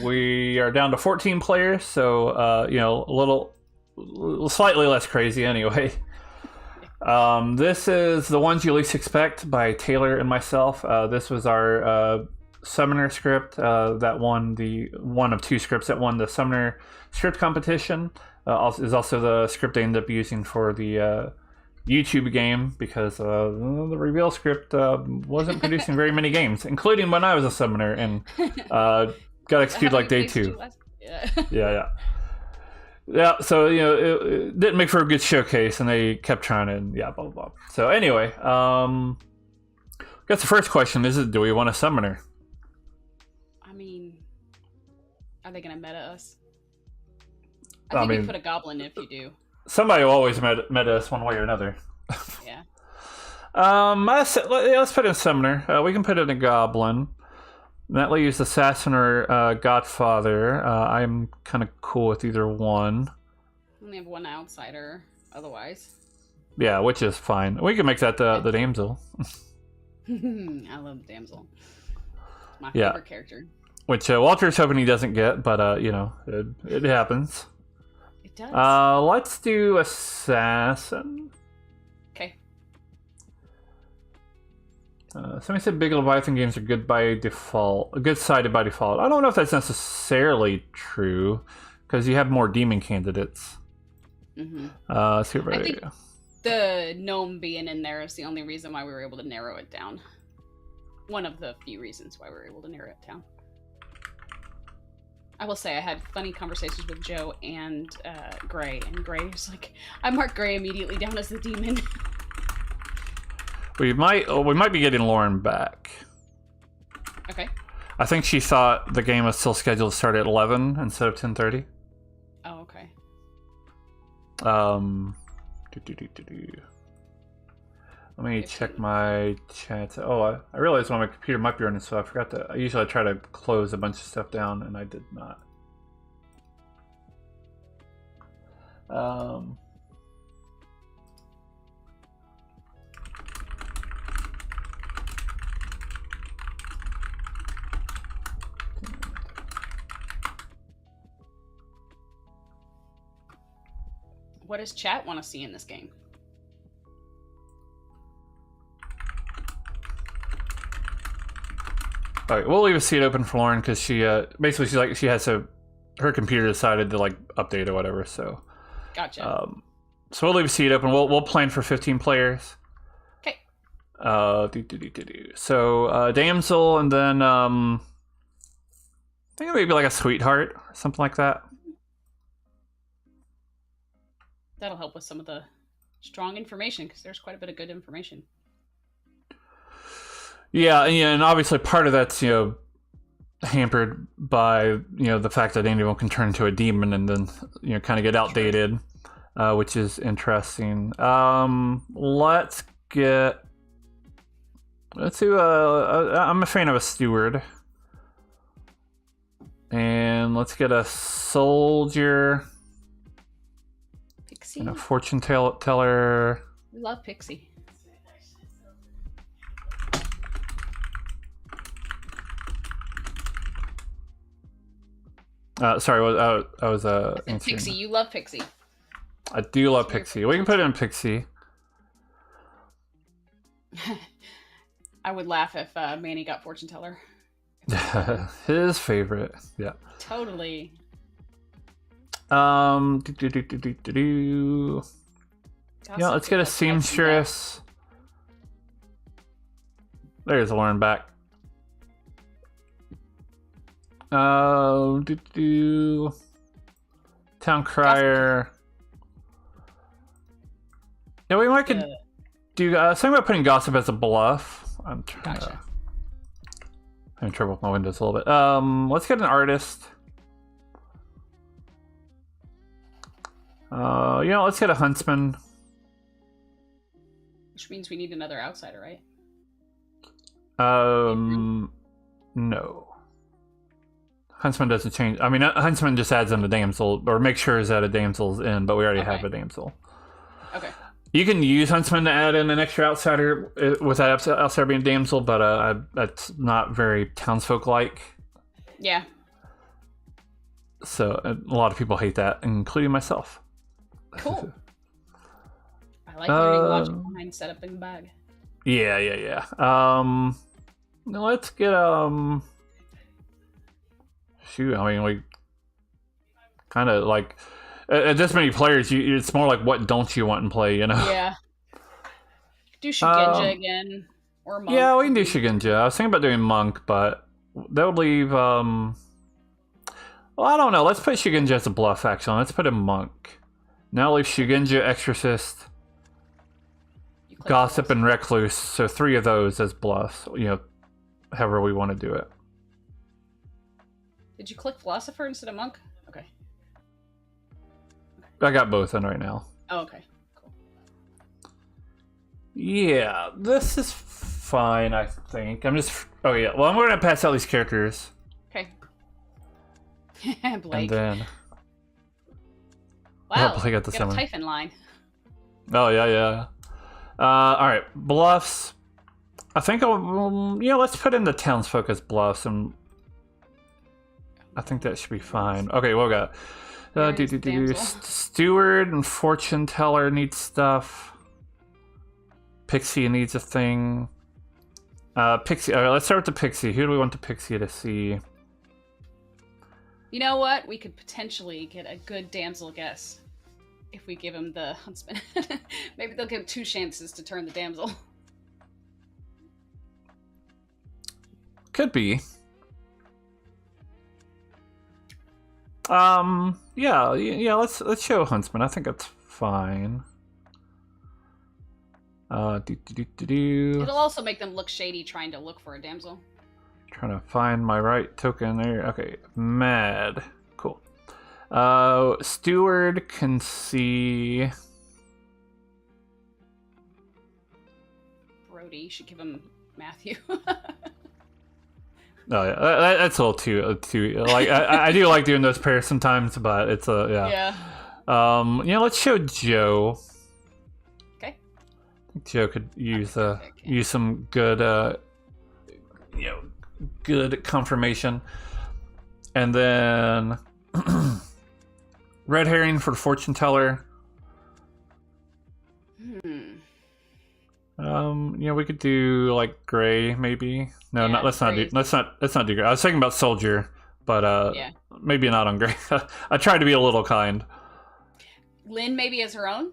We are down to 14 players, so slightly less crazy anyway. This is the ones you least expect by Taylor and myself. This was our Summoner script that won one of 2 scripts that won the Summoner script competition. Is also the script I ended up using for the YouTube game, because the reveal script wasn't producing very many games, including when I was a summoner, and got executed like day 2. Yeah. So it didn't make for a good showcase, and they kept trying to, blah blah blah. So anyway, I guess the first question is: do we want a summoner? I mean, are they gonna meta us? I think you put a goblin if you do. Somebody will always meta us one way or another. Yeah. Let's put in summoner. We can put in a goblin. That leaves assassin or godfather. I'm kind of cool with either one. We only have one outsider, otherwise. Yeah, which is fine. We can make that the damsel. I love the damsel. My favorite character. Which Walter's hoping he doesn't get, but it happens. It does. Let's do assassin. Okay. Somebody said Big Leviathan games are good by default, good-sided by default. I don't know if that's necessarily true, because you have more demon candidates. Mm-hmm. Let's see what I think the gnome being in there is the only reason why we were able to narrow it down. One of the few reasons why we were able to narrow it down. I will say I had funny conversations with Joe and Gray, and Gray was like, I marked Gray immediately down as the demon. We might be getting Lauren back. Okay. I think she thought the game was still scheduled to start at 11 instead of 10:30. Oh, okay. Let me check my chat. Oh, I realized when my computer might be running, so I forgot to. Usually I try to close a bunch of stuff down, and I did not. What does chat want to see in this game? All right, we'll leave a seat open for Lauren because she basically she has her computer decided to update or whatever. So gotcha. So we'll leave a seat open. We'll plan for 15 players. Okay. So damsel, and then I think maybe like a sweetheart or something like that. That'll help with some of the strong information, because there's quite a bit of good information. Yeah, and obviously part of that's hampered by the fact that anyone can turn into a demon and then kind of get outdated, which is interesting. Let's do I'm a fan of a steward, and let's get a soldier. Pixie. And a fortune teller. We love Pixie. Sorry, I was answering. Pixie, you love Pixie. I do love Pixie. We can put it in Pixie. I would laugh if Manny got fortune teller. His favorite. Yeah. Totally. Yeah, let's get a seamstress. There's Lauren back. Town crier. Yeah, we might could do something about putting gossip as a bluff. I'm trying to. I'm in trouble with my windows a little bit. Let's get an artist. Let's get a huntsman. Which means we need another outsider, right? No. Huntsman doesn't change. I mean, huntsman just adds in a damsel, or makes sure that a damsel's in, but we already have a damsel. Okay. You can use Huntsman to add in an extra outsider with that outsider being damsel, but that's not very townsfolk-like. Yeah. So a lot of people hate that, including myself. Cool. I like learning logic behind setuping the bag. Yeah. Let's get shoot. I mean, we kind of like at this many players. It's more like what don't you want in play, you know? Yeah. Do Shugenja again or Monk. Yeah, we can do Shugenja. I was thinking about doing Monk, but that would leave. Well, I don't know. Let's put Shugenja as a bluff. Actually, let's put in Monk. Now leave Shugenja, Exorcist, Gossip, and Recluse. So 3 of those as bluffs. You know, however we want to do it. Did you click Philosopher instead of Monk? Okay. I got both in right now. Oh, okay. Yeah, this is fine, I think. I'm just... Oh, yeah. Well, I'm going to pass out these characters. Okay. Blake. And then... Wow, Blake got the got a summon. Typhon line. Oh, yeah. Alright, bluffs. I think let's put in the townsfolk as bluffs, and I think that should be fine. Okay, what we got? Steward and Fortune Teller need stuff. Pixie needs a thing. Pixie. All right, let's start with the Pixie. Who do we want the Pixie to see? You know what? We could potentially get a good damsel guess if we give him the Huntsman. Maybe they'll give 2 chances to turn the damsel. Could be. Yeah. Let's show Huntsman. I think that's fine. It'll also make them look shady trying to look for a damsel. Trying to find my right token there. Okay, Mad. Cool. Steward can see. Brody should give him Matthew. Oh yeah, that's a little too like I do like doing those pairs sometimes, but it's yeah. Let's show Joe. Okay. I think Joe could use some good good confirmation, and then red herring for the fortune teller. We could do like gray maybe. No, Yeah, let's not do gray. I was thinking about soldier, but maybe not on gray. I tried to be a little kind. Lynn maybe as her own?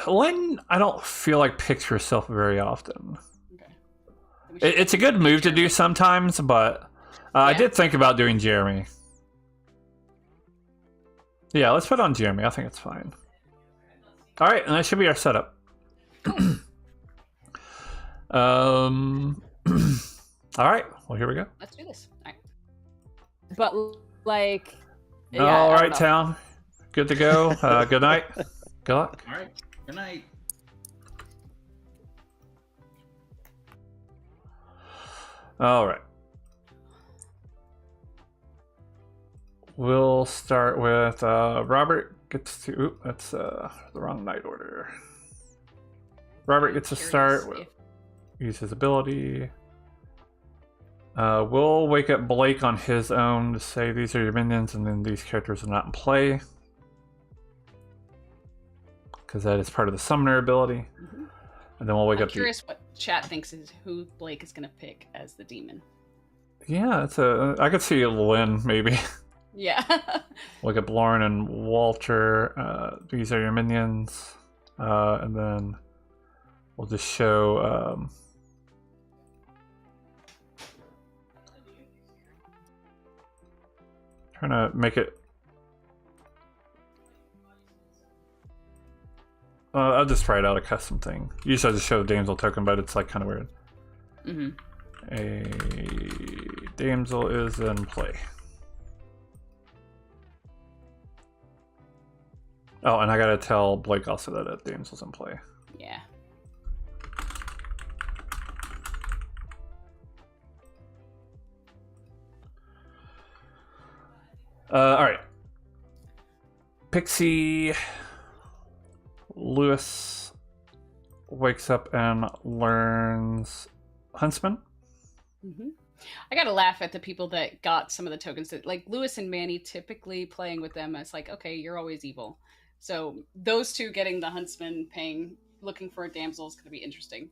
Lynn, I don't feel like picks herself very often. It's a good move to do sometimes, but I did think about doing Jeremy. Yeah, let's put on Jeremy. I think it's fine. All right, and that should be our setup. All right. Well, here we go. Let's do this. All right. But like, All right, town. Good to go. Good night. Good luck. All right. Good night. All right. We'll start with Robert gets to. Oop, that's the wrong night order. Robert gets to start. Use his ability. We'll wake up Blake on his own to say these are your minions, and then these characters are not in play. Because that is part of the summoner ability. Mm-hmm. And then we'll wake I'm up. curious what chat thinks is who Blake is going to pick as the demon. Yeah, I could see Lynn maybe. Yeah. Wake up Lauren and Walter. These are your minions. And then we'll just show. Trying to make it. I'll just try it out a custom thing. Usually I just show the damsel token, but it's like kind of weird. Mm-hmm. A damsel is in play. Oh, and I gotta tell Blake also that a damsel's in play. Yeah. All right. Pixie. Lewis wakes up and learns Huntsman. Hmm. I gotta laugh at the people that got some of the tokens. That, like Lewis and Manny, typically playing with them, it's like, okay, you're always evil. So those two getting the Huntsman, looking for a damsel is going to be interesting.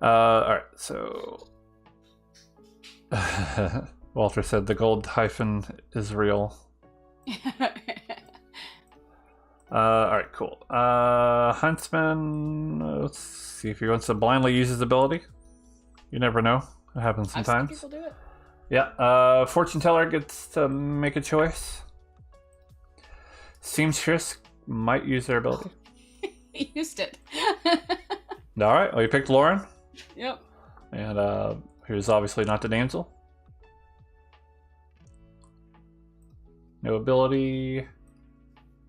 All right, so Walter said the gold hyphen is real. All right, cool. Huntsman, let's see if he wants to blindly use his ability. You never know. It happens sometimes. I've seen people do it. Yeah, fortune teller gets to make a choice. Seamstress might use their ability. He used it. All right, well, you picked Lauren. Yep. And who's obviously not the damsel. No ability.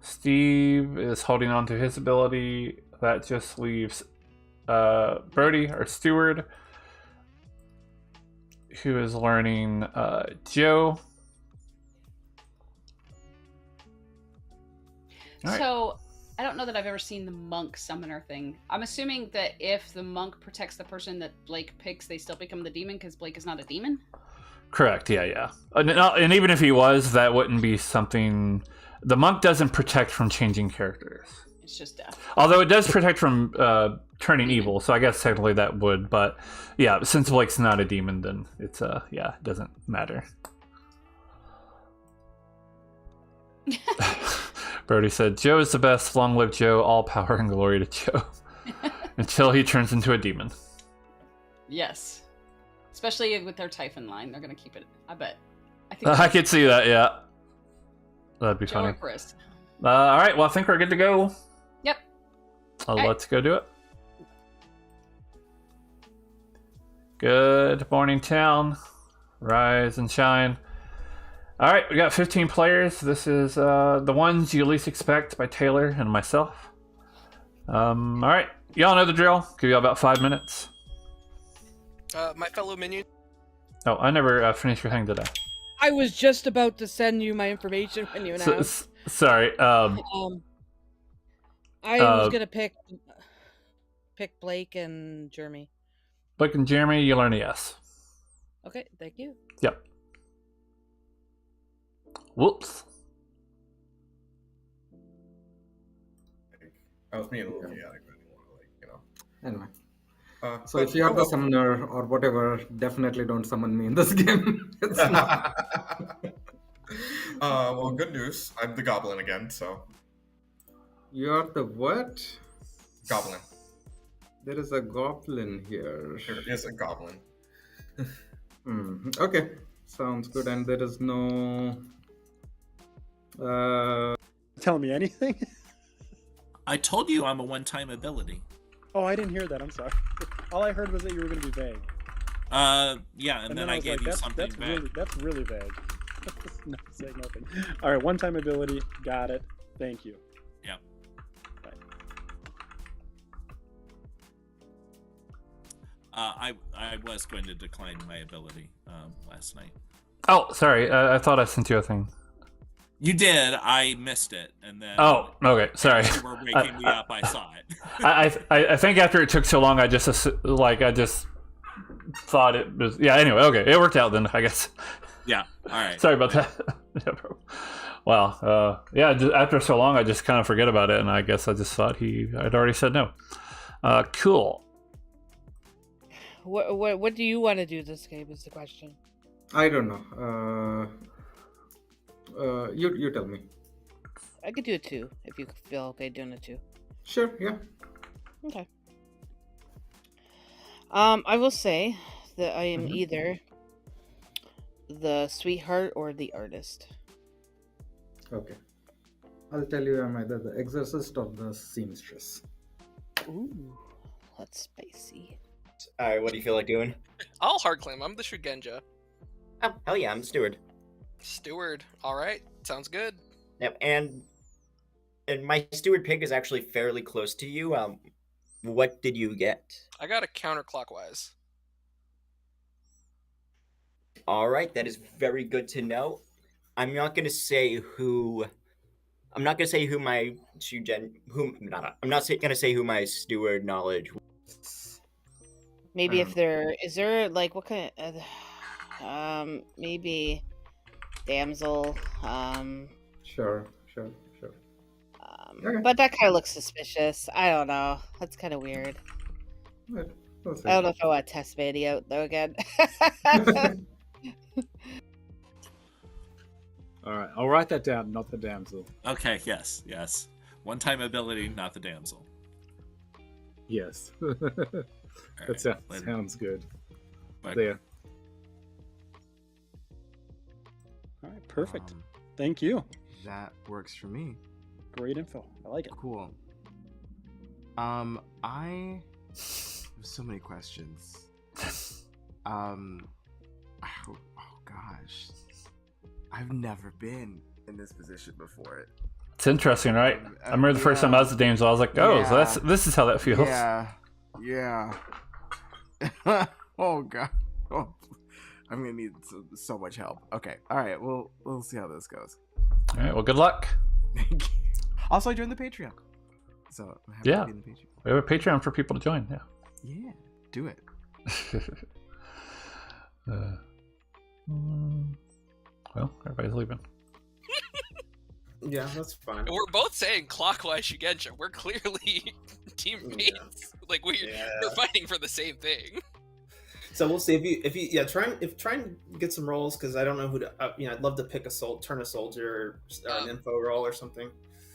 Steve is holding on to his ability. That just leaves Brody, our steward, who is learning Joe. So I don't know that I've ever seen the monk summoner thing. I'm assuming that if the monk protects the person that Blake picks, they still become the demon because Blake is not a demon? Correct, yeah. And even if he was, that wouldn't be something... The monk doesn't protect from changing characters. It's just death. Although it does protect from turning evil, so I guess technically that would. But yeah, since Blake's not a demon, then it's yeah, it doesn't matter. Brody said, "Joe is the best. Long live Joe. All power and glory to Joe." Until he turns into a demon. Yes. Especially with their Typhon line. They're going to keep it, I bet. I could see that, yeah. That'd be Joe funny. or Chris. All right, well, I think we're good to go. Yep. Let's go do it. Good morning, town. Rise and shine. All right, we got 15 players. This is The Ones You Least Expect by Taylor and myself. All right, y'all know the drill. Give you all about 5 minutes. My fellow minion. Oh, I never finished your thing, did I? I was just about to send you my information when you announced. Sorry. I was gonna pick Blake and Jeremy. Blake and Jeremy, you learn a yes. Okay, thank you. Yep. Whoops. I was being a little chaotic, but I didn't want to, Anyway. So if you're the summoner or whatever, definitely don't summon me in this game. It's not. Well, good news. I'm the goblin again, so. You're the what? Goblin. There is a goblin here. There is a goblin. Okay, sounds good. And there is no... Tell me anything? I told you I'm a one-time ability. Oh, I didn't hear that. I'm sorry. All I heard was that you were going to be vague. Yeah, and then I was gave like, you something vague. That's really vague. Not saying nothing. All right, one-time ability. Got it. Thank you. Yep. Bye. I was going to decline my ability last night. Oh, sorry. I thought I sent you a thing. You did. I missed it, and then. Oh, okay. Sorry. As you were waking me up, I saw it. I think after it took so long, I just thought it was. Yeah. Anyway, okay. It worked out then, I guess. Yeah. All right. Sorry about that. Wow. Yeah. After so long, I just kind of forget about it, and I guess I just thought I'd already said no. Cool. What do you want to do this game? Is the question. I don't know. You tell me. I could do a 2 if you feel okay doing a 2. Sure, yeah. Okay. I will say that I am either the sweetheart or the artist. Okay. I'll tell you I'm either the exorcist or the seamstress. Ooh, that's spicy. Alright, what do you feel like doing? I'll hard claim. I'm the Shugenja. Oh, hell yeah, I'm steward. Steward. All right. Sounds good. Yep, and my steward pig is actually fairly close to you. What did you get? I got a counterclockwise. All right, that is very good to know. I'm not gonna say who. I'm not gonna say who my gonna say who my steward knowledge. Maybe if there is there like what kind of maybe damsel. Sure. Okay. But that kind of looks suspicious. I don't know. That's kind of weird. Right. I don't know if I want to test Manny out though again. All right, I'll write that down. Not the damsel. Okay. Yes. One-time ability, not the damsel. Yes. Right, sounds good. But, There. All right, perfect. Thank you. That works for me. Great info. I like it. Cool. I have so many questions. Oh gosh, I've never been in this position before. It's interesting, right? I remember the first time I was a damsel, I was like, oh, so this is how that feels. Yeah. Oh god. Oh, I'm gonna need so much help. Okay. All right. We'll see how this goes. All right. Well, good luck. Also, I joined the Patreon. So I'm happy to be in the Patreon. We have a Patreon for people to join. Yeah. Yeah. Do it. Well, everybody's leaving. Yeah, that's fine. We're both saying clockwise Shugenja. We're clearly teammates. Yeah. Like we're fighting for the same thing. So we'll see if you try and get some rolls, because I don't know who to. I'd love to pick turn a soldier or an info roll or something.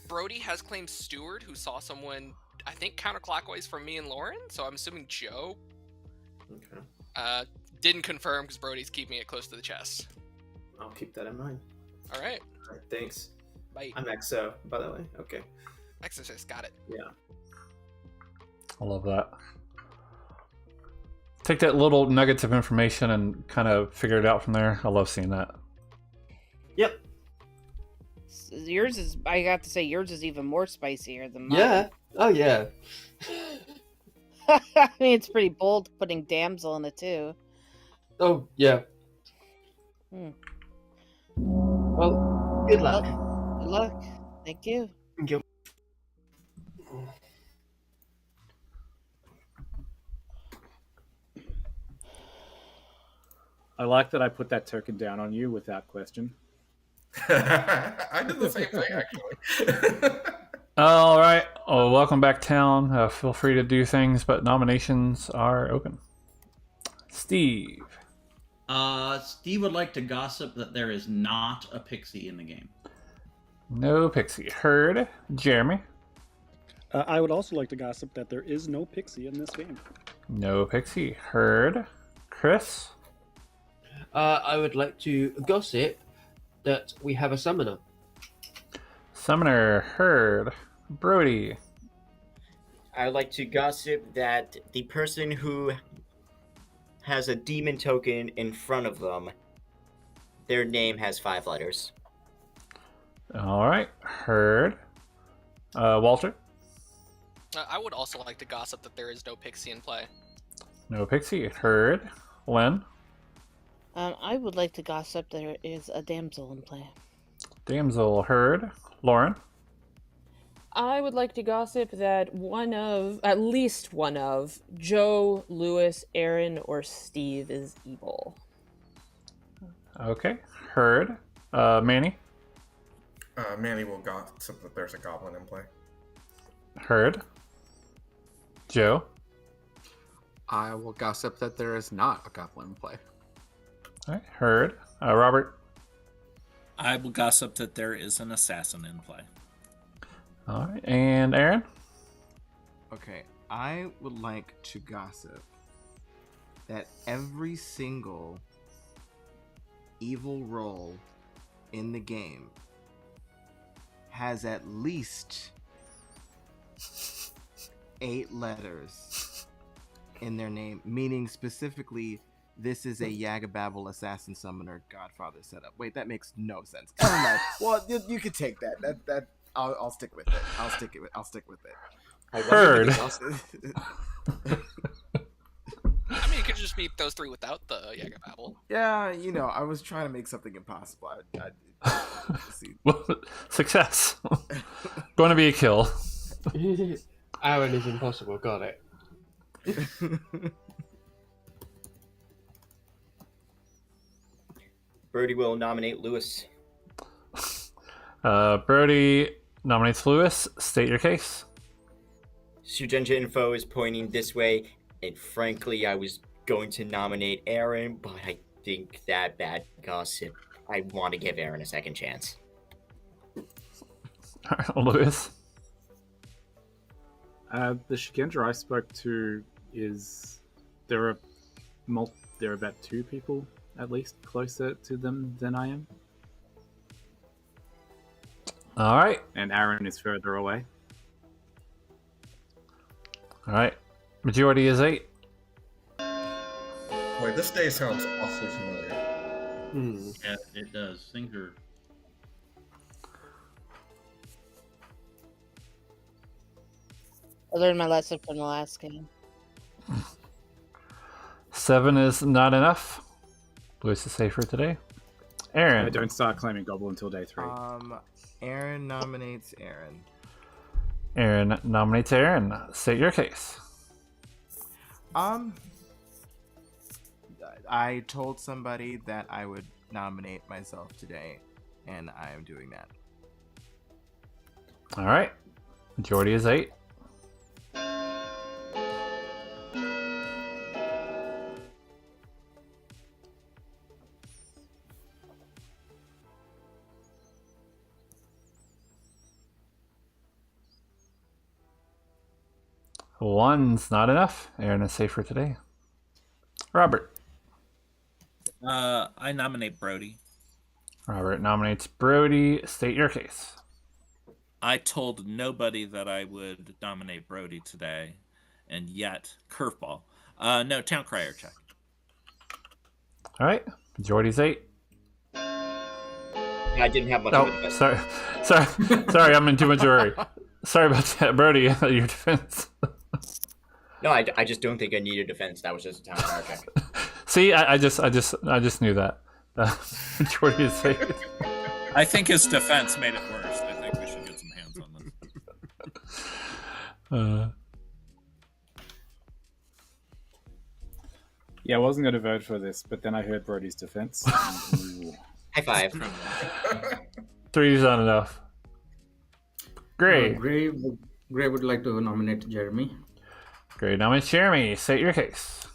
Brody has claimed Steward, who saw someone I think counterclockwise from me and Lauren. So I'm assuming Joe. Okay. Didn't confirm because Brody's keeping it close to the chest. I'll keep that in mind. All right. Thanks. Bye. I'm XO, by the way. Okay. Exorcist, got it. Yeah. I love that. Take that little nuggets of information and kind of figure it out from there. I love seeing that. Yep. Yours is, I got to say, yours is even more spicier than mine. Yeah. Oh, yeah. I mean, it's pretty bold putting damsel in it, too. Oh, yeah. Well, good luck. Good luck. Thank you. Thank you. I like that I put that token down on you without question. I did the same thing, actually. All right. Oh, welcome back, town. Feel free to do things, but nominations are open. Steve. Steve would like to gossip that there is not a pixie in the game. No pixie. Heard. Jeremy. I would also like to gossip that there is no pixie in this game. No pixie. Heard. Chris. I would like to gossip that we have a summoner. Summoner. Heard. Brody. I would like to gossip that the person who has a demon token in front of them, their name has 5 letters. All right. Heard. Walter. I would also like to gossip that there is no pixie in play. No pixie. Heard. Len. I would like to gossip there is a damsel in play. Damsel. Heard. Lauren. I would like to gossip that at least one of Joe, Lewis, Aaron, or Steve is evil. Okay. Heard. Manny. Manny will gossip that there's a goblin in play. Heard. Joe. I will gossip that there is not a goblin in play. All right. Heard. Robert. I will gossip that there is an assassin in play. All right. And Aaron. Okay. I would like to gossip that every single evil role in the game has at least 8 letters in their name, meaning specifically this is a Yagababble assassin summoner Godfather setup. Wait, that makes no sense. Never mind. Well, you could take that. That I'll stick with it. I'll stick with it. Heard. I mean, it could just be those 3 without the Yagababble. Yeah, I was trying to make something impossible. Success. Going to be a kill. Aaron is impossible. Got it. Brody will nominate Lewis. Brody nominates Lewis. State your case. Shugenja info is pointing this way, and frankly, I was going to nominate Aaron, but I think that bad gossip. I want to give Aaron a second chance. Lewis. The Shugenja I spoke to is there are about 2 people at least closer to them than I am. All right. And Aaron is further away. All right. Majority is 8. Wait, this day sounds awfully familiar. Yeah, it does. Things are. I learned my lesson from the last game. 7 is not enough. Lewis is safer today. Aaron. Don't start claiming Gobble until day 3. Aaron nominates Aaron. Aaron nominates Aaron. State your case. I told somebody that I would nominate myself today, and I am doing that. All right. Majority is 8. One's not enough. Aaron is safe for today. Robert. I nominate Brody. Robert nominates Brody. State your case. I told nobody that I would nominate Brody today, and yet, curveball. No, town crier check. All right. Majority's 8. I didn't have much Oh, of a defense. sorry, I'm in too much hurry. Sorry about that, Brody. Your defense. No, I just don't think I need a defense. That was just a town crier check. See, I just knew that. Majority is 8. I think his defense made it worse. I think we should get some hands on this. Yeah, I wasn't going to vote for this, but then I heard Brody's defense. High five. 3 is not enough. Gray. Gray would like to nominate Jeremy. Gray nominates Jeremy. State your case.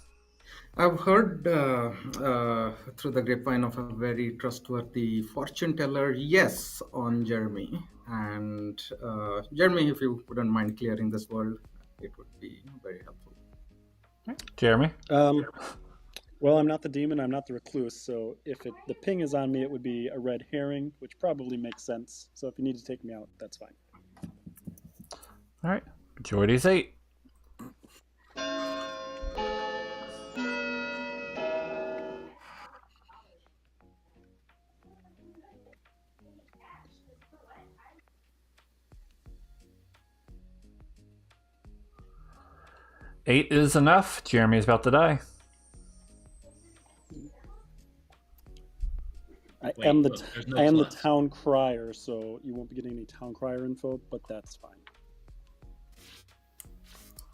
I've heard through the grapevine of a very trustworthy fortune teller, yes, on Jeremy. And Jeremy, if you wouldn't mind clearing this world, it would be very helpful. Jeremy? Well, I'm not the demon, I'm not the recluse, so if the ping is on me, it would be a red herring, which probably makes sense. So if you need to take me out, that's fine. All right. Majority is 8. Eight is enough. Jeremy is about to die. I am the town crier, so you won't be getting any town crier info, but that's fine.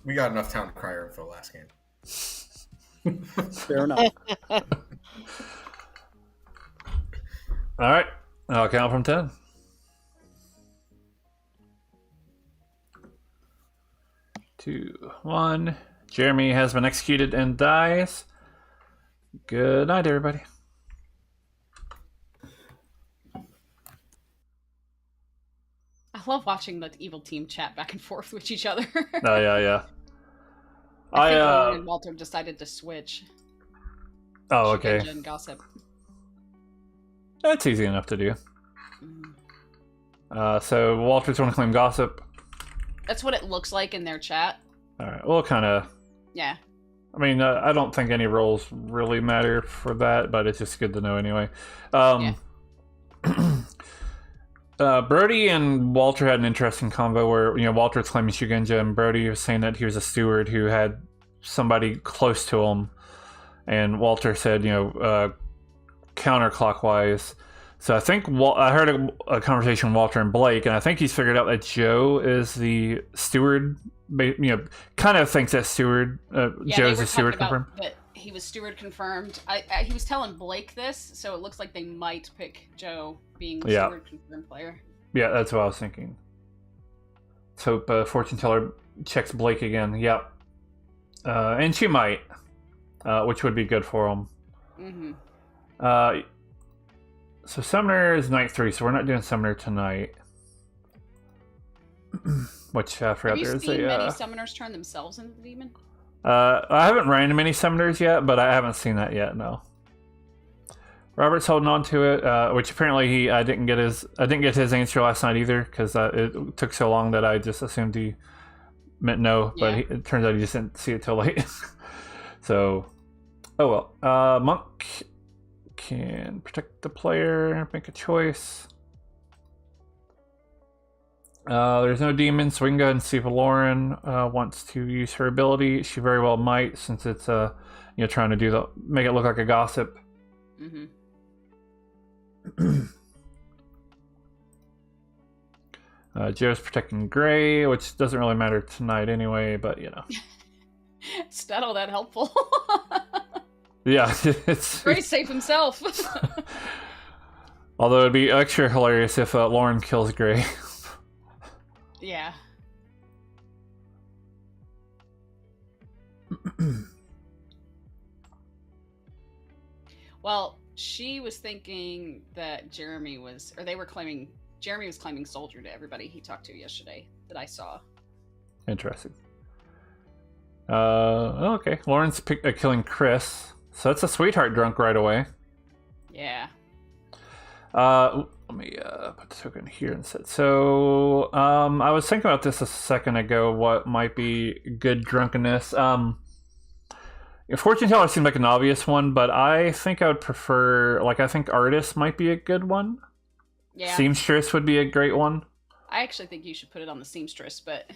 We got enough town crier info last game. Fair enough. All right. I'll count from 10. 2, 1. Jeremy has been executed and dies. Good night, everybody. I love watching the evil team chat back and forth with each other. Oh, yeah. I think Owen and Walter decided to switch. Oh, okay. Shugenja and gossip. That's easy enough to do. So Walter's want to claim gossip. That's what it looks like in their chat. All right. Well, kind of. Yeah. I mean, I don't think any roles really matter for that, but it's just good to know anyway. Brody and Walter had an interesting convo where, Walter was claiming Shugenja and Brody was saying that he was a steward who had somebody close to him. And Walter said, counterclockwise. So I think I heard a conversation with Walter and Blake, and I think he's figured out that Joe is the steward. Kind of thinks that steward. Joe's the steward confirmed. That he was steward confirmed. He was telling Blake this, so it looks like they might pick Joe being the steward confirmed player. Yeah, that's what I was thinking. Let's hope fortune teller checks Blake again. Yep, and she might, which would be good for him. Mm-hmm. So Summoner is night 3, so we're not doing Summoner tonight. Which I forgot Have you there's seen a. many summoners turn themselves into the demon? I haven't ran many Summoners yet, but I haven't seen that yet. No. Robert's holding on to it, which apparently I didn't get his answer last night either, because it took so long that I just assumed he meant no, but it turns out he just didn't see it till late. So, oh well. Monk can protect the player, make a choice. There's no demon, so we can go ahead and see if Lauren wants to use her ability. She very well might, since it's trying to make it look like a gossip. Mm-hmm. Joe's protecting Gray, which doesn't really matter tonight anyway, but It's not all that helpful. Yeah, it's Gray's safe himself. Although it'd be extra hilarious if Lauren kills Gray. Yeah. Well, she was thinking that Jeremy was claiming soldier to everybody he talked to yesterday that I saw. Interesting. Okay. Lauren's killing Chris, so that's a sweetheart drunk right away. Yeah. Let me put the token here instead. So, I was thinking about this a second ago. What might be good drunkenness? Fortune teller seemed like an obvious one, but I think I would prefer. I think artist might be a good one. Yeah. Seamstress would be a great one. I actually think you should put it on the seamstress, but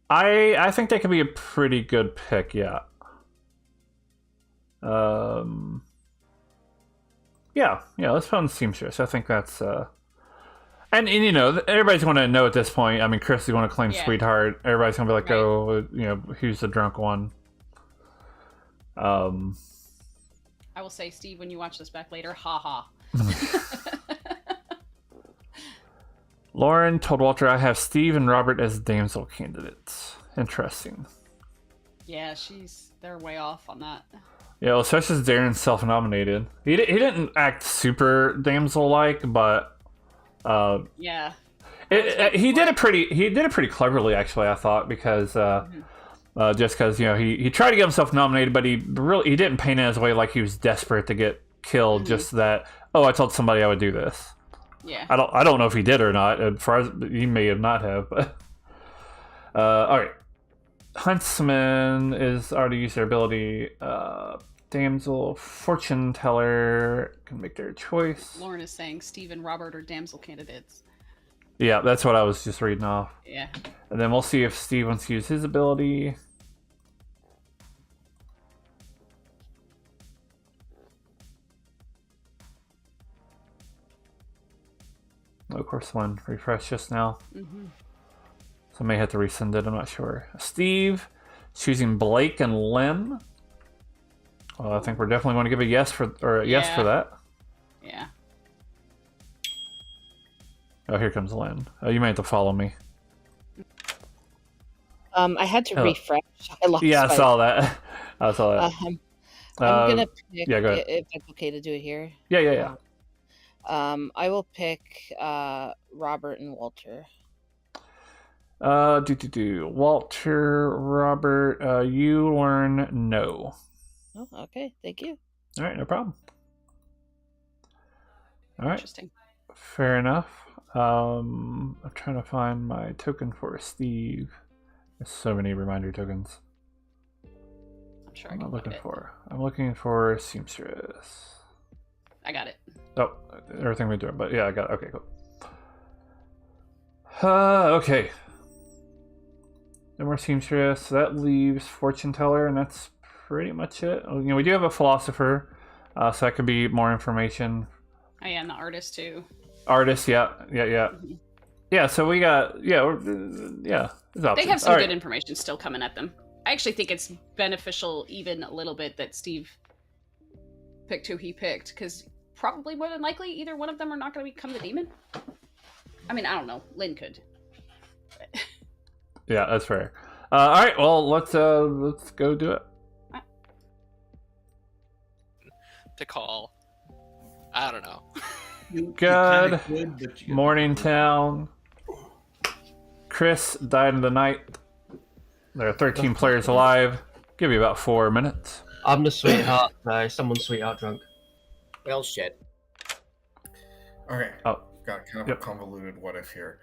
I think that could be a pretty good pick. Yeah. Yeah, let's put on the seamstress. I think that's and everybody's going to know at this point. I mean, Chris is going to claim sweetheart. Everybody's going to be like, oh, who's the drunk one? I will say, Steve, when you watch this back later, haha. Lauren told Walter, I have Steve and Robert as damsel candidates. Interesting. Yeah, they're way off on that. Yeah, well, especially as Darren's self-nominated. He didn't act super damsel-like, but yeah, he did it pretty cleverly, actually. I thought, because just because he tried to get himself nominated, but he didn't paint it as a way like he was desperate to get killed. Just that, I told somebody I would do this. Yeah, I don't know if he did or not. As far as he may have not have. But all right. Huntsman is already used their ability. Damsel, fortune teller can make their choice. Lauren is saying Steve and Robert are damsel candidates. Yeah, that's what I was just reading off. Yeah. And then we'll see if Steve wants to use his ability. Of course, one refresh just now. Mm-hmm. So I may have to resend it, I'm not sure. Steve, choosing Blake and Lynn. Well, I think we're definitely going to give a yes for that. Yeah. Oh, here comes Lynn. Oh, you may have to follow me. I had to refresh. I lost I saw that. I saw that. I'm gonna pick. Yeah, go ahead. If it's okay to do it here. Yeah. I will pick Robert and Walter. Walter, Robert, you learn no. Oh, okay. Thank you. All right, no problem. All right. Interesting. Fair enough. I'm trying to find my token for Steve. There's so many reminder tokens. I'm sure I can find it. I'm looking for seamstress. I got it. Oh, everything we do, but yeah, I got it. Okay, cool. Okay. No more seamstress. So that leaves fortune teller, and that's pretty much it. We do have a philosopher, so that could be more information I am the artist too. Artist, yeah. Yeah, so we got, there's They options. have some All good right. information still coming at them. I actually think it's beneficial even a little bit that Steve picked who he picked, because probably more than likely either one of them are not going to become the demon. I mean, I don't know. Lynn could. Yeah, that's fair. All right, well, let's go do it. To call. I don't know. Good morning, town. Chris died in the night. There are 13 players alive. Give you about 4 minutes. I'm the sweetheart. No, someone's sweetheart drunk. Well, shit. Okay. Oh. Got kind of a convoluted what if here.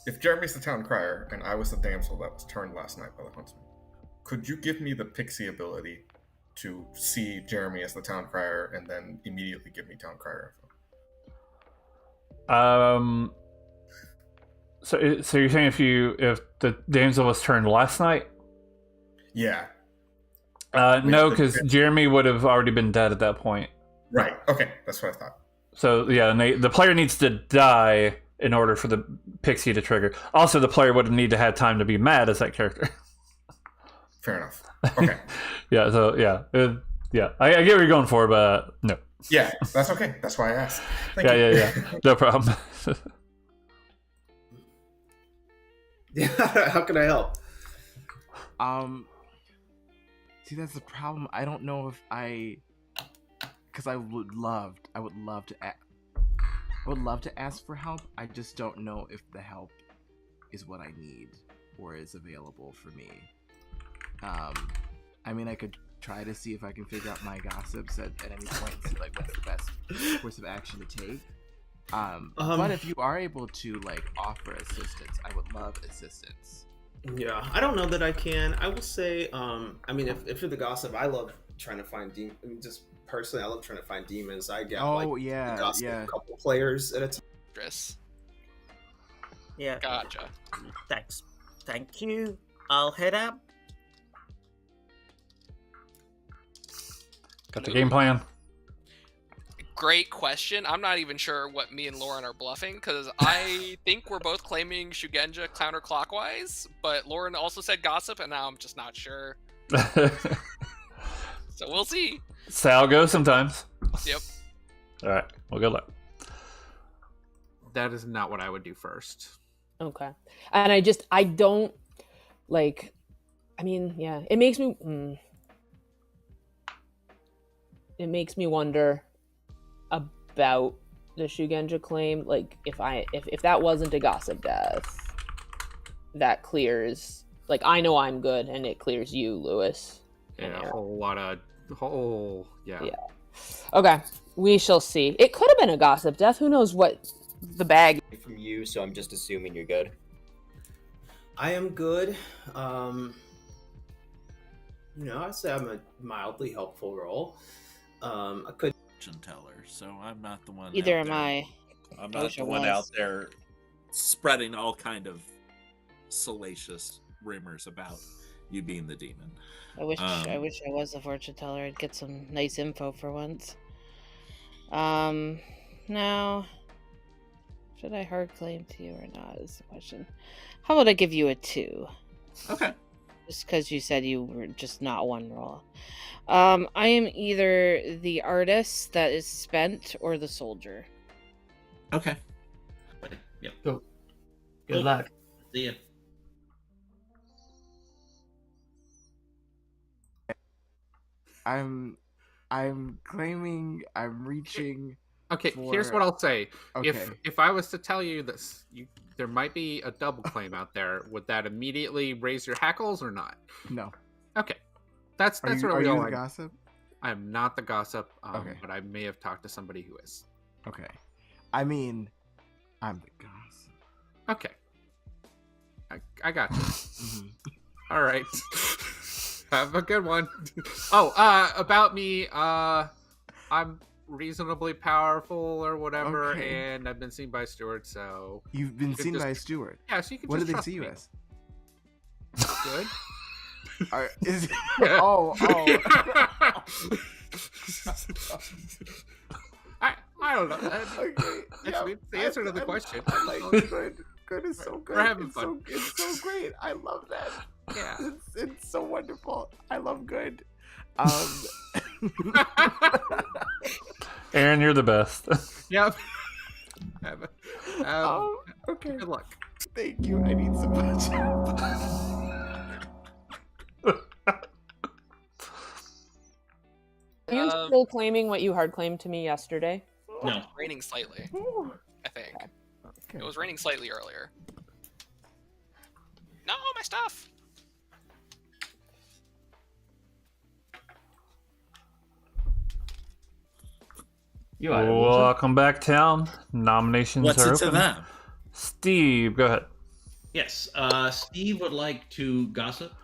If Jeremy's the town crier and I was the damsel that was turned last night by the huntsman, could you give me the pixie ability to see Jeremy as the town crier and then immediately give me town crier info? So you're saying if the damsel was turned last night? Yeah. No, because Jeremy would have already been dead at that point. Right. Okay, that's what I thought. So yeah, and the player needs to die in order for the pixie to trigger. Also, the player would need to have time to be mad as that character. Fair enough. Okay. Yeah. So yeah, I get what you're going for, but no. Yeah, that's okay. That's why I asked. Thank you. Yeah. No problem. Yeah. How can I help? See, that's the problem. I don't know if because I would love to ask for help. I just don't know if the help is what I need or is available for me. I mean, I could try to see if I can figure out my gossips at any point and see like what's the best course of action to take. But if you are able to like offer assistance, I would love assistance. Yeah, I don't know that I can. I will say, I mean, if you're the gossip, I love trying to find demons. I mean, just personally, I love trying to find demons. I get the gossip a couple players at a time. Chris. Yeah. Gotcha. Thanks. Thank you. I'll head out. Got the game plan. Great question. I'm not even sure what me and Lauren are bluffing, because I think we're both claiming Shugenja counterclockwise, but Lauren also said gossip, and now I'm just not sure. So we'll see. That's how it goes sometimes. Yep. All right. Well, good luck. That is not what I would do first. Okay. And I don't like, I mean, yeah, it makes me wonder about the Shugenja claim. Like, if that wasn't a gossip death, that clears, like, I know I'm good and it clears you, Lewis. Yeah, Yeah. Okay, we shall see. It could have been a gossip death. Who knows what the bag from you, so I'm just assuming you're good. I am good. I'd say I'm a mildly helpful role. I could teller, so I'm not the one. Either out am there. I. I'm I not wish the I one was. out there spreading all kind of salacious rumors about you being the demon. I wish I was a fortune teller. I'd get some nice info for once. Now, should I hard claim to you or not is the question. How about I give you a 2? Okay. Just because you said you were just not one roll. I am either the artist that is spent or the soldier. Okay. Yep. Cool. Good luck. See ya. I'm claiming I'm reaching. Okay, for... here's what I'll say. Okay. If I was to tell you this, there might be a double claim out there. Would that immediately raise your hackles or not? No. Okay, that's Are where we you all the gossip? I am not the gossip. Okay. But I may have talked to somebody who is. Okay. I mean, I'm the gossip. Okay. I got you. Mhm. All right. Have a good one. About me, I'm reasonably powerful or whatever, Okay. and I've been seen by Stuart, so... You've been you can seen just- by Stuart. Yeah, so you can What just did they trust see you me. as? Good? Is Yeah. oh. I don't know. That's the answer to the question. I like good. Good is so good. We're having it's fun. It's so great. I love that. Yeah. It's so wonderful. I love good. Aaron, you're the best. Yep. Okay. Good luck. Thank you. I need some much. Are you still claiming what you hard claimed to me yesterday? No. Raining slightly, I think. It was raining slightly earlier. No, my stuff! Welcome back, town. Nominations What's are it to open. them? Steve, go ahead. Yes, Steve would like to gossip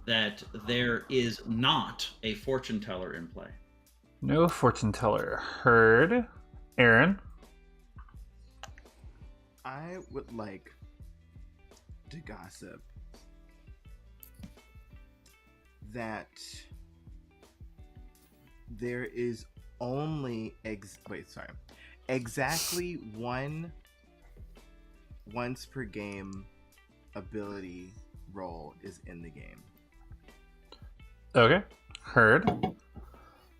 that there is not a fortune teller in play. No fortune teller. Heard. Aaron. I would like to gossip that there is only exactly one once per game ability roll is in the game. Okay. Heard.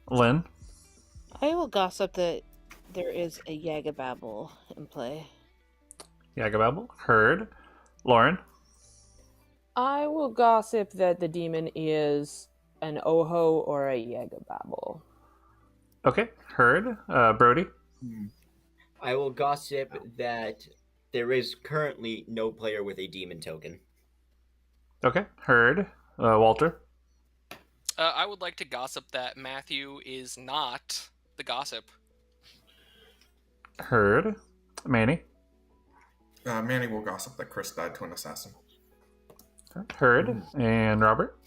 Lynn. I will gossip that there is a Yagababble in play. Yagababble. Heard. Lauren. I will gossip that the demon is an Oho or a Yagababble. Okay. Heard. Brody. I will gossip that there is currently no player with a demon token. Okay. Heard. Walter. I would like to gossip that Matthew is not the gossip. Heard. Manny. Manny will gossip that Chris died to an assassin. Heard. And Robert.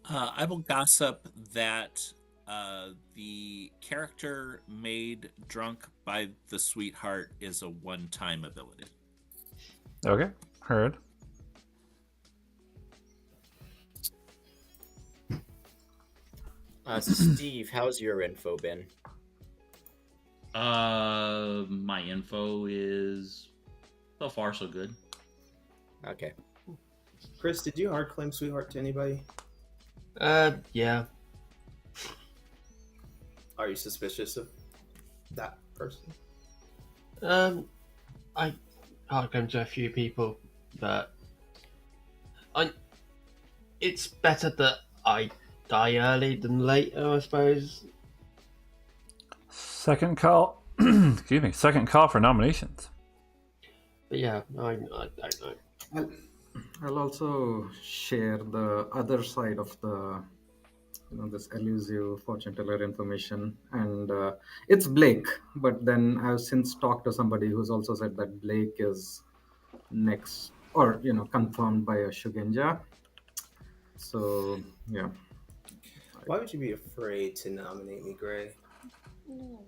I will gossip that the character made drunk by the sweetheart is a one-time ability. Okay. Heard. Steve, how's your info been? My info is so far so good. Okay. Chris, did you hard claim sweetheart to anybody? Yeah. Are you suspicious of that person? I hard claim to a few people, but it's better that I die early than later, I suppose. Second call. Excuse me. Second call for nominations. But yeah, I don't know. I'll also share the other side of the, this elusive fortune teller information, and it's Blake. But then I've since talked to somebody who's also said that Blake is next, or confirmed by a Shugenja. So yeah. Why would you be afraid to nominate me, Gray? You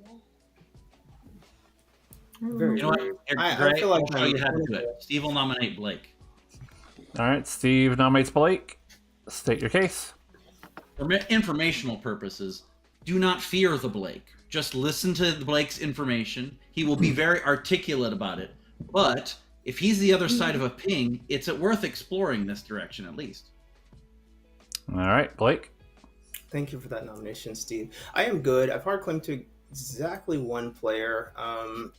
know what? I feel like I'll show you how to do it. Steve will nominate Blake. All right. Steve nominates Blake. State your case. For informational purposes, do not fear the Blake. Just listen to the Blake's information. He will be very articulate about it. But if he's the other side of a ping, it's worth exploring this direction at least. All right, Blake. Thank you for that nomination, Steve. I am good. I've hard claimed to exactly one player. I'm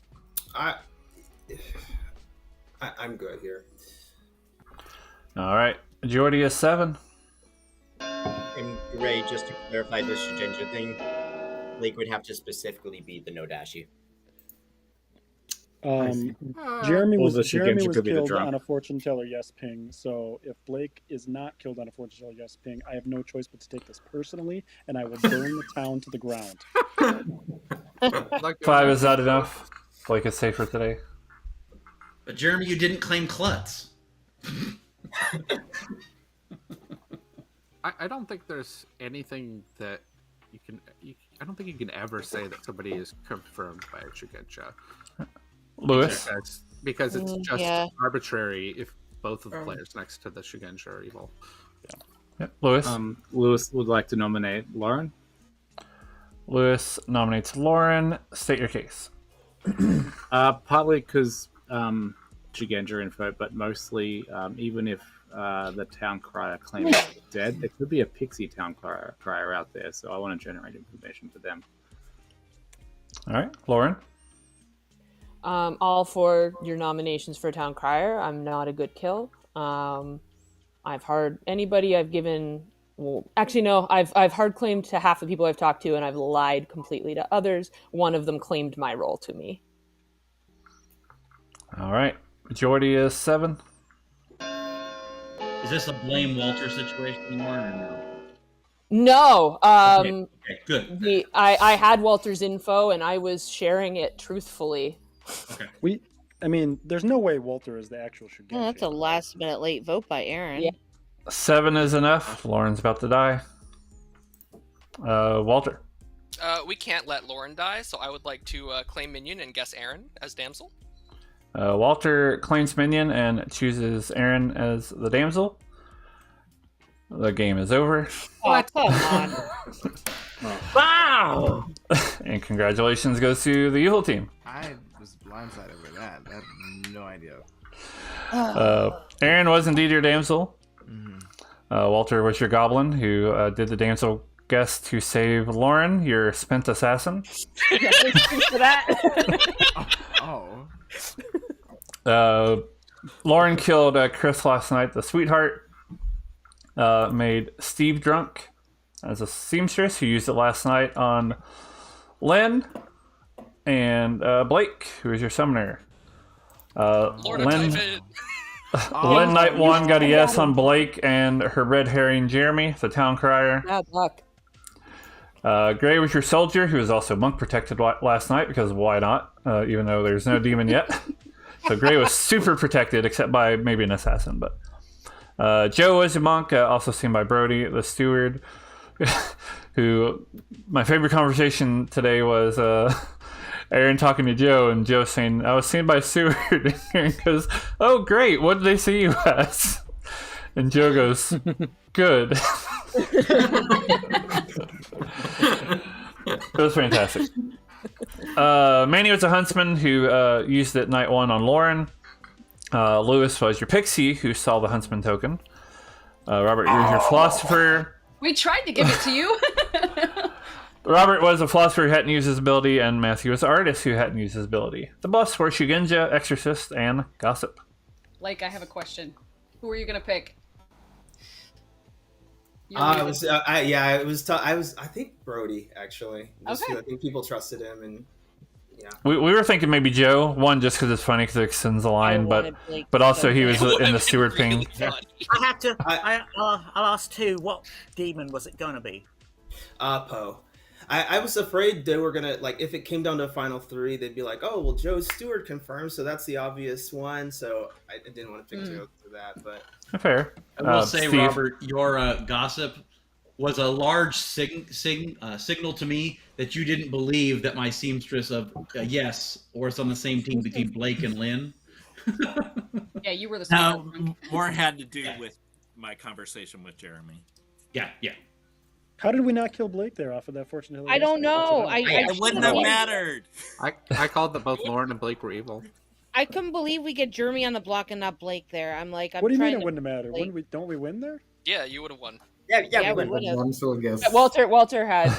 good here. All right. Majority is 7. And Ray, just to clarify this Shugenja thing, Blake would have to specifically be the Nodashi. Jeremy Or was the Shugenja could be the killed drunk. on a fortune teller yes ping. So if Blake is not killed on a fortune teller yes ping, I have no choice but to take this personally, and I will burn the town to the ground. 5 is not enough. Blake is safe for today. But Jeremy, you didn't claim Klutz. I don't think there's anything that you can. I don't think you can ever say that somebody is confirmed by a Shugenja. Lewis? Because it's just yeah. arbitrary if both of the players next to the Shugenja are evil. Yep. Lewis? Lewis would like to nominate Lauren. Lewis nominates Lauren. State your case. Partly because Shigenja info, but mostly even if the town crier claims dead, there could be a pixie town crier out there, so I want to generate information for them. All right, Lauren. All for your nominations for town crier. I'm not a good kill. I've hard anybody I've given. Well, actually, no. I've hard claimed to half the people I've talked to, and I've lied completely to others. One of them claimed my role to me. All right, majority is 7. Is this a blame Walter situation, Lauren, or no? No. Okay, good. I had Walter's info, and I was sharing it truthfully. Okay. I mean, there's no way Walter is the actual Shigenja. Oh, that's a last-minute late vote by Aaron. Yeah. 7 is enough. Lauren's about to die. Walter. We can't let Lauren die, so I would like to claim minion and guess Aaron as damsel. Walter claims minion and chooses Aaron as the damsel. The game is over. Oh, come on. Wow! And congratulations goes to the evil team. I was blindsided with that. I had no idea. Aaron was indeed your damsel. Walter was your goblin who did the damsel guess to save Lauren, your spent assassin. For that. Lauren killed Chris last night, the sweetheart. Made Steve drunk as a seamstress who used it last night on Lynn. And Blake, who is your summoner. Lynn Night 1 got a yes on Blake and her red herring Jeremy, the town crier. Bad luck. Gray was your soldier, who was also monk protected last night, because why not? Even though there's no demon yet. So Gray was super protected, except by maybe an assassin. But Joe was a monk, also seen by Brody, the steward, who my favorite conversation today was Aaron talking to Joe, and Joe saying, I was seen by Seward. And Aaron goes, oh, great. What did they see you as? And Joe goes, good. It was fantastic. Manny was a huntsman who used it night 1 on Lauren. Lewis was your pixie who saw the huntsman token. Robert, you was your philosopher. We tried to give it to you. Robert was a philosopher who hadn't used his ability, and Matthew was an artist who hadn't used his ability. The buffs were Shigenja, Exorcist, and Gossip. Like, I have a question. Who are you gonna pick? I think Brody actually. I think people trusted him, and yeah. We were thinking maybe Joe. One, just because it's funny because it extends the line, but also he was in the steward thing. I have to. I'll ask too. What demon was it gonna be? Poe. I was afraid they were gonna, like, if it came down to a final 3, they'd be like, oh well, Joe's steward confirmed, so that's the obvious one. So I didn't want to pick Joe for that, but fair. I will say, Steve. Robert, your gossip was a large signal to me that you didn't believe that my seamstress of yes was on the same team between Blake and Lynn. Yeah, you were the Now, more had to do with my conversation with Jeremy. Yeah. How did we not kill Blake there off of that fortune hill? I don't know. It wouldn't have mattered. I called that both Lauren and Blake were evil. I couldn't believe we get Jeremy on the block and not Blake there. I'm like, what do you mean it wouldn't have mattered? Don't we win there? Yeah, you would have won. Yeah, we would have. Walter had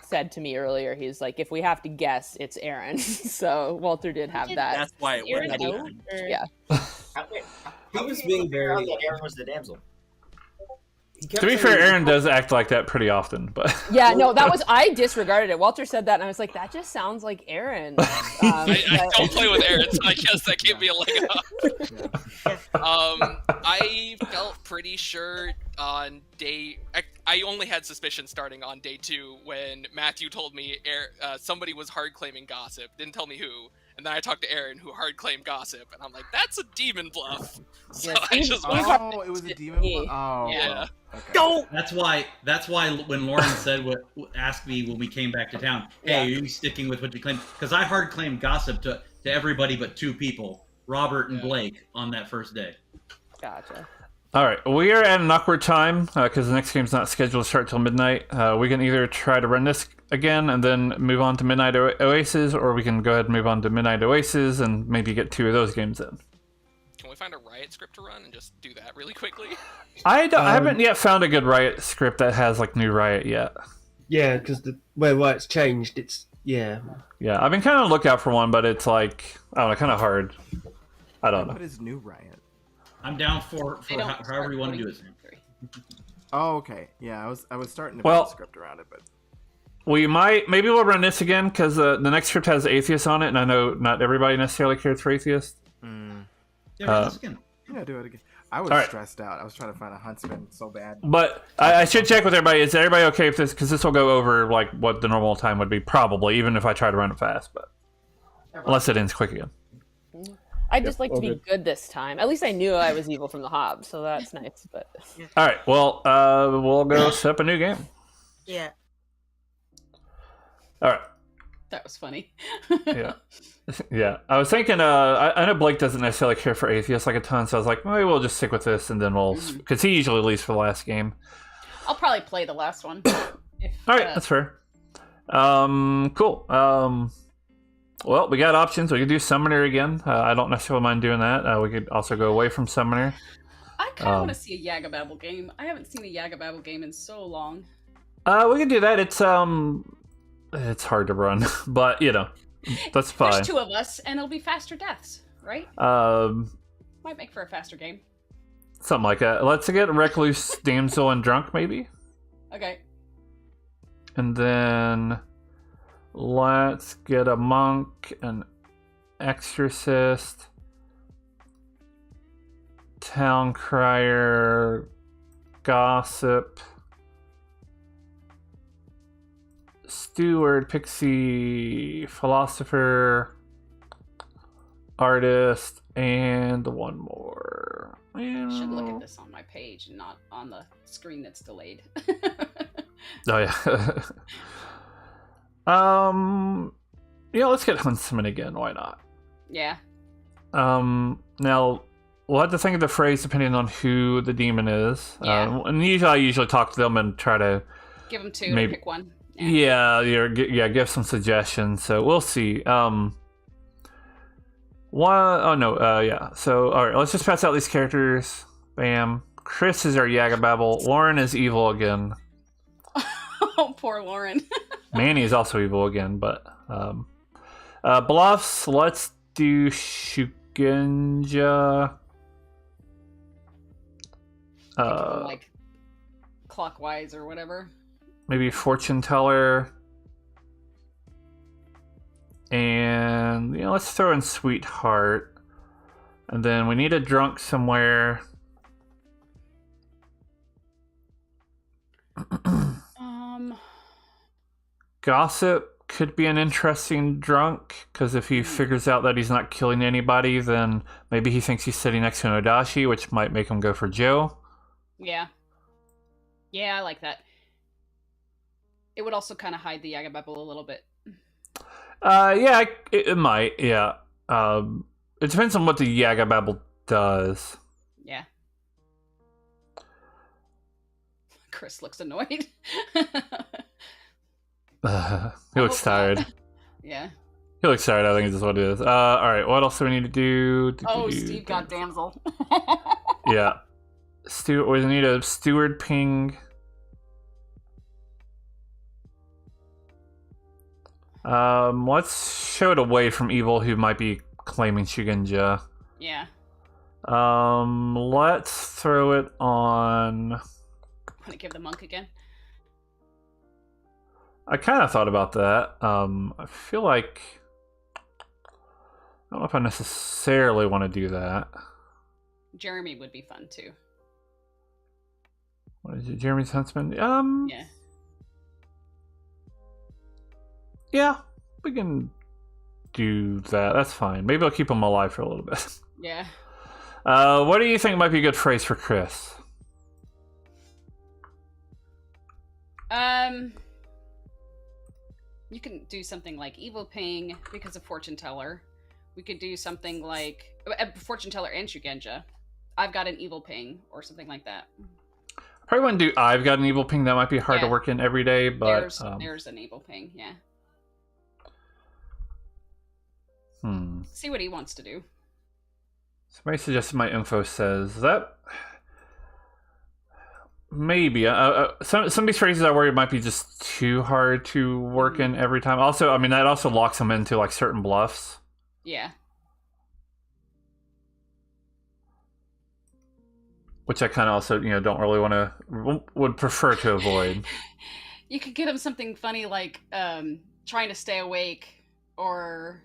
said to me earlier, he's like, if we have to guess, it's Aaron. So Walter did have that. That's why it Aaron wouldn't have mattered. Yeah. He was being very. That Aaron was the damsel. To be fair, Aaron does act like that pretty often, but Yeah, no, I disregarded it. Walter said that, and I was like, that just sounds like Aaron. I don't play with Aaron, so I guess that gave me a leg up. I felt pretty sure on day... I only had suspicion starting on day 2 when Matthew told me somebody was hard claiming Gossip. Didn't tell me who. And then I talked to Aaron, who hard claimed Gossip, and I'm like, that's a demon bluff. So I just it was a demon bluff? Oh. Yeah. Don't. That's why when Lauren asked me when we came back to town, hey, are you sticking with what you claimed? Because I hard claimed Gossip to everybody but 2 people, Robert and Blake, on that first day. Gotcha. All right, we are at an awkward time because the next game's not scheduled to start till midnight. We can either try to run this again and then move on to Midnight Oasis, or we can go ahead and move on to Midnight Oasis and maybe get 2 of those games in. Can we find a Riot script to run and just do that really quickly? I haven't yet found a good Riot script that has like new Riot yet. Yeah, because where Riot's changed, it's yeah. Yeah, I've been kind of looking out for one, but it's like, I don't know, kind of hard. I don't know. What is new Riot? I'm down for however you want to do it. Oh, okay. Yeah, I was starting to Well, build a script around it, but maybe we'll run this again because the next script has Atheist on it, and I know not everybody necessarily cares for Atheist. Yeah, run this again. Yeah, do it again. I was Alright. stressed out. I was trying to find a huntsman so bad. But I should check with everybody. Is everybody okay with this? Because this will go over like what the normal time would be, probably, even if I try to run it fast. But unless it ends quick again. I'd just like to be good this time. At least I knew I was evil from the Hob, so that's nice. But All right. Well, we'll go set up a new game. Yeah. All right. That was funny. Yeah. Yeah. I was thinking, I know Blake doesn't necessarily care for Atheist like a ton, so I was like, maybe we'll just stick with this and then we'll, because he usually leaves for the last game. I'll probably play the last one. All right. That's fair. Cool. Well, we got options. We could do Summoner again. I don't necessarily mind doing that. We could also go away from Summoner. I kind of want to see a Yagababble game. I haven't seen a Yagababble game in so long. We can do that. It's hard to run, but you know, that's fine. There's 2 of us, and it'll be faster deaths, right? Might make for a faster game. Something like that. Let's get Recluse, Damsel, and Drunk, maybe. Okay. And then let's get a Monk, an Exorcist, Town Crier, Gossip, Steward, Pixie, Philosopher, Artist, and one more. I should look at this on my page and not on the screen that's delayed. Oh yeah. Yeah, let's get Huntsman again. Why not? Yeah. Now we'll have to think of the phrase depending on who the demon is. Yeah. And I usually talk to them and try to Give them 2 and pick one. Yeah, give some suggestions. So we'll see. Yeah. So all right, let's just pass out these characters. Bam. Chris is our Yagababble. Lauren is evil again. Oh, poor Lauren. Manny is also evil again, but bluffs. Let's do Shugenja. Like clockwise or whatever. Maybe Fortune Teller. And let's throw in Sweetheart. And then we need a drunk somewhere. Gossip could be an interesting drunk, because if he figures out that he's not killing anybody, then maybe he thinks he's sitting next to an Odashi, which might make him go for Joe. Yeah. Yeah, I like that. It would also kind of hide the Yagababble a little bit. Yeah, it might, yeah. It depends on what the Yagababble does. Yeah. Chris looks annoyed. He looks tired. Yeah. He looks tired, I think is just what it is. Alright, what else do we need to do? Steve got damsel. Yeah. We need a steward ping. Let's show it away from evil who might be claiming Shugenja. Yeah. Let's throw it on. Want to give the monk again? I kind of thought about that. I feel like I don't know if I necessarily want to do that. Jeremy would be fun too. What is it, Jeremy's Huntsman? Yeah. Yeah, we can do that. That's fine. Maybe I'll keep him alive for a little bit. Yeah. What do you think might be a good phrase for Chris? You can do something like Evil Ping because of Fortune Teller. We could do something like Fortune Teller and Shugenja. I've got an Evil Ping or something like that. Probably wouldn't do I've got an evil ping. That might be hard to Yeah. work in every day, but There's an evil ping, yeah. See what he wants to do. Somebody suggested my info says that maybe some of these phrases I worry might be just too hard to work in every time. Also, I mean that also locks them into like certain bluffs. Yeah. Which I kind of also, don't really want to, would prefer to avoid. You could get him something funny like trying to stay awake or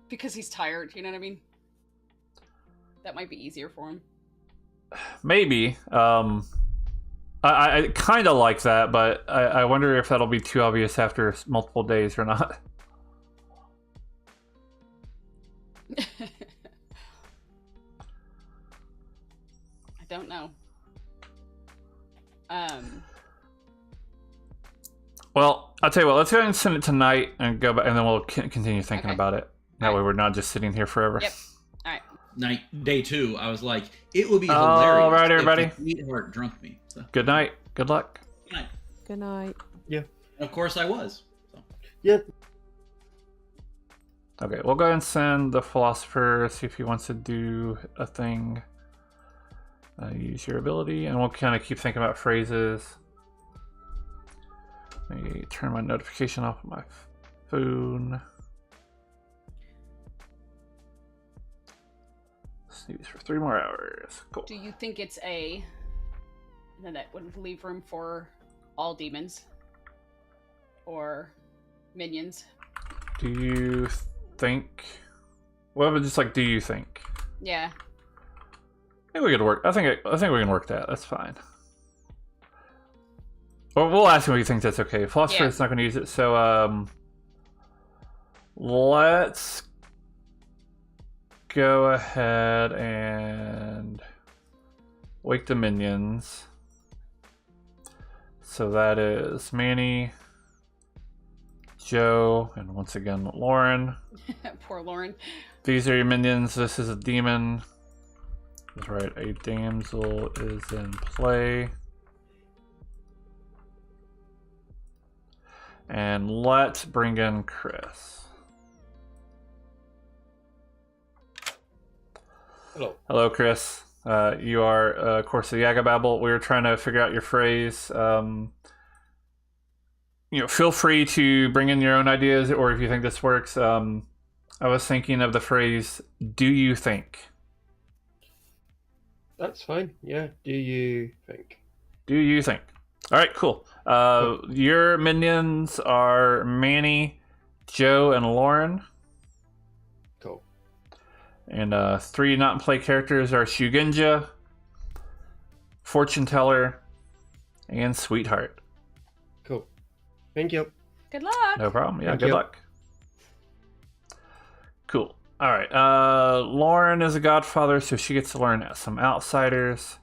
because he's tired, you know what I mean? That might be easier for him. Maybe. I kind of like that, but I wonder if that'll be too obvious after multiple days or not. I don't know. Well, I'll tell you what. Let's go ahead and send it tonight and go back, and then we'll continue thinking about it. That way, we're not just sitting here forever. Yep. All right. Night day 2, I was like, it would be All hilarious. right, everybody. If the sweetheart drunk me. So. Good night. Good luck. Good night. Good night. Yeah. And of course, I was. So. Yeah. Okay, we'll go ahead and send the philosopher. See if he wants to do a thing. Use your ability, and we'll kind of keep thinking about phrases. Let me turn my notification off of my phone. Snooze for 3 more hours. Cool. Do you think it's A? And then that would leave room for all demons or minions. Do you think? Well, but just like, do you think? Yeah. I think we could work. I think we can work that. That's fine. Well, we'll ask him if he thinks that's okay. Philosopher's not going to use it, so let's go ahead and wake the minions. So that is Manny, Joe, and once again Lauren. Poor Lauren. These are your minions. This is a demon. That's right. A damsel is in play. And let's bring in Chris. Hello. Hello, Chris. You are, of course, the Yagababble. We were trying to figure out your phrase. Feel free to bring in your own ideas, or if you think this works. I was thinking of the phrase, do you think? That's fine. Yeah. Do you think? Do you think? All right, cool. Your minions are Manny, Joe, and Lauren. Cool. And 3 not in play characters are Shugenja, Fortune Teller, and Sweetheart. Cool. Thank you. Good luck. No problem. Yeah, Thank good you. luck. Cool. All right. Lauren is a godfather, so she gets to learn some outsiders.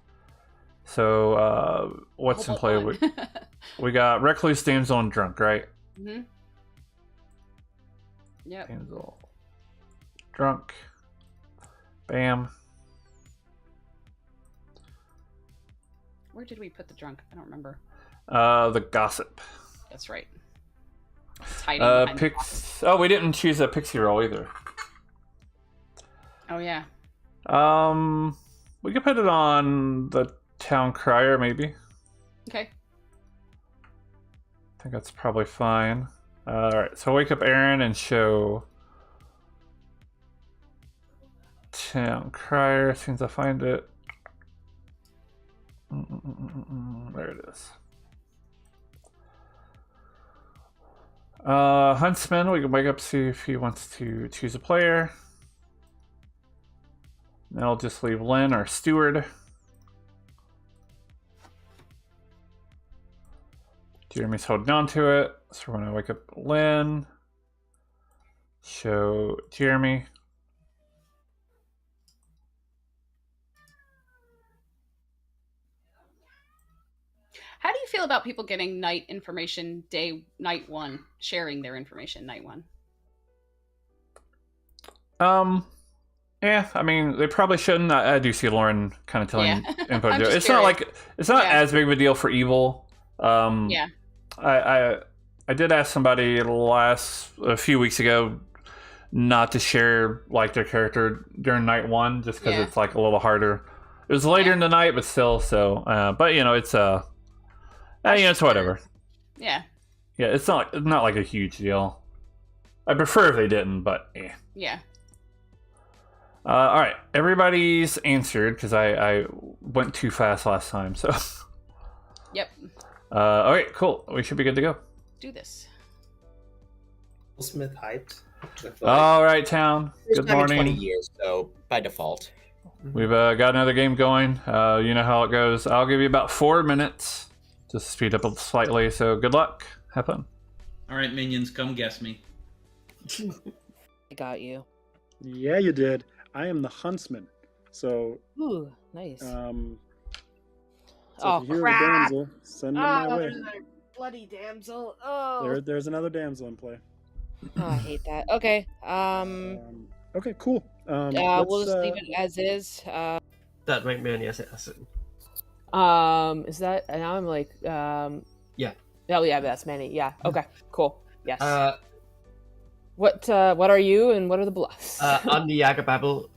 So, what's in play? We got Recluse, Damsel, and Drunk, right? Mm-hmm. Yep. Damsel, Drunk. Bam. Where did we put the drunk? I don't remember. The Gossip. That's right. It's hiding behind the Oh, we didn't choose a pixie roll either. Oh yeah. We could put it on the Town Crier, maybe. Okay. I think that's probably fine. All right, so wake up Aaron and show Town Crier as soon as I find it. There it is. Huntsman, we can wake up, see if he wants to choose a player. Then I'll just leave Lynn, our steward. Jeremy's holding on to it, so we're going to wake up Lynn. Show Jeremy. How do you feel about people getting night information night 1, sharing their information night 1? Yeah, I mean, they probably shouldn't. I do see Lauren kind of telling info. I'm just It's not curious. like it's not as big of a deal for evil. Yeah. I did ask somebody a few weeks ago not to share like their character during night one, just because it's like a little harder. It was later in the night, but still. So, but you know, it's it's whatever. Yeah. Yeah, it's not like a huge deal. I prefer if they didn't, but yeah. Yeah. All right, everybody's answered because I went too fast last time. So. Yep. All right, cool. We should be good to go. Do this. Will Smith hyped. All right, town. First Good time in morning. 20 years, so by default. We've got another game going. You know how it goes. I'll give you about 4 minutes to speed up slightly. So good luck. Have fun. All right, minions, come guess me. I got you. Yeah, you did. I am the huntsman. So, Ooh, nice. so Oh, if you hear crap. the damsel, send them my way. there's another bloody damsel. Oh. There's another damsel in play. Oh, I hate that. Okay. Okay, cool. We'll just leave it as is. That'd make me an assassin. Is that now? I'm like, Yeah. Oh yeah, that's Manny. Yeah. Okay. Cool. Yes. What are you, and what are the bluffs? I'm the Yagababble.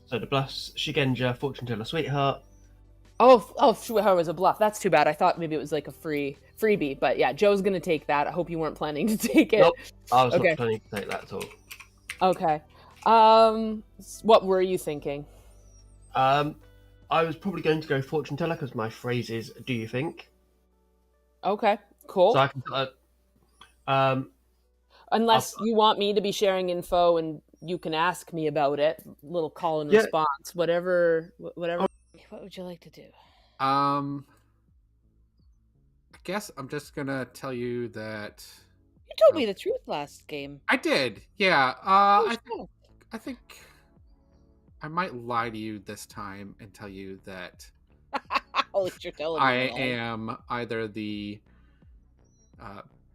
So the bluffs: Shigenja, Fortune Teller, Sweetheart. Oh, sweetheart was a bluff. That's too bad. I thought maybe it was like a freebie, but yeah, Joe's gonna take that. I hope you weren't planning to take it. Nope, I was okay. not planning to take that at all. Okay. What were you thinking? I was probably going to go Fortune Teller because my phrase is "Do you think?" Okay. Cool. So I can. Unless you want me to be sharing info and you can ask me about it, little call and response, whatever. What would you like to do? I guess I'm just gonna tell you that You told me the truth last game. I did. Yeah. I think I might lie to you this time and tell you that At least you're telling I me. am either the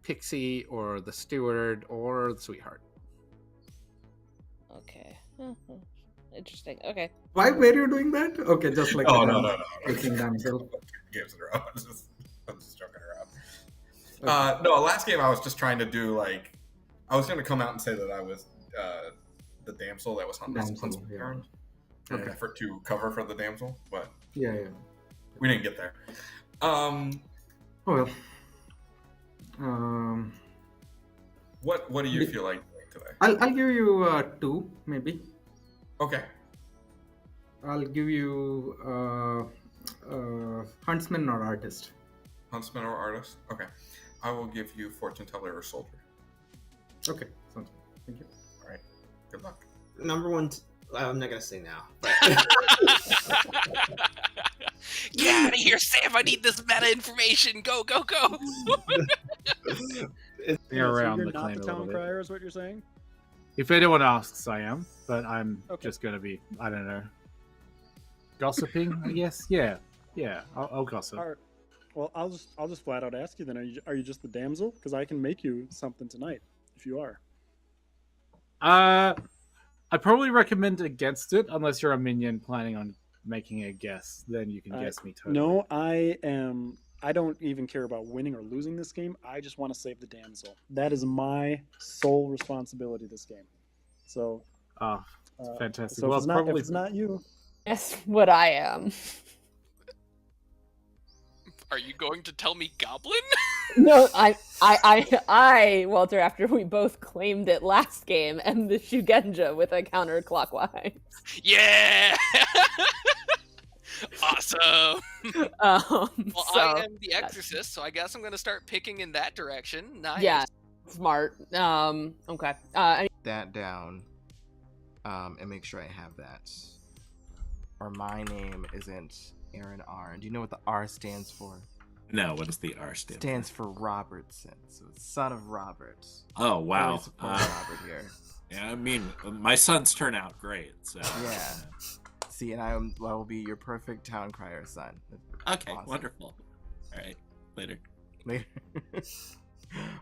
pixie or the steward or the sweetheart. Okay. Interesting. Okay. Why were you doing that? Okay, just like No. picking damsel. Games in a row. I'm just joking around. No, last game I was just trying to do like I was going to come out and say that I was the damsel that was hunting card, to cover for the damsel, but yeah, we didn't get there. Well, what do you feel like doing today? I'll give you 2 maybe. Okay. I'll give you huntsman or artist. Huntsman or artist? Okay. I will give you fortune teller or soldier. Okay, sounds good. Thank you. All right. Good luck. Number one, I'm not gonna say now. Get out of here, Sam! I need this meta information. Go, go, go! They're around you're the not claim the a town little bit. crier, is what you're saying? If anyone asks, I am, but I'm just going to be, I don't know, gossiping, I guess. Yeah, I'll gossip. All right. Well, I'll just flat out ask you then. Are you just the damsel? Because I can make you something tonight if you are. I probably recommend against it unless you're a minion planning on making a guess. Then you can guess me totally. No, I am. I don't even care about winning or losing this game. I just want to save the damsel. That is my sole responsibility this game. So, fantastic. So Well, if it's not you, That's what I am. Are you going to tell me Goblin? No, I, Walter, after we both claimed it last game, and the Shugenja with a counterclockwise. Yeah! Awesome! Well, I am the Exorcist, so I guess I'm going to start picking in that direction. Nice. Yeah, smart. Okay. That down, and make sure I have that. Or my name isn't Aaron R. Do you know what the R stands for? No, what does the R stand for? Stands for Robertson, so it's son of Robert. Oh, wow. Always support Robert here. Yeah, I mean, my sons turn out great, so. Yeah. See, and I will be your perfect town crier son. Okay, awesome. Wonderful. All right, later. Later.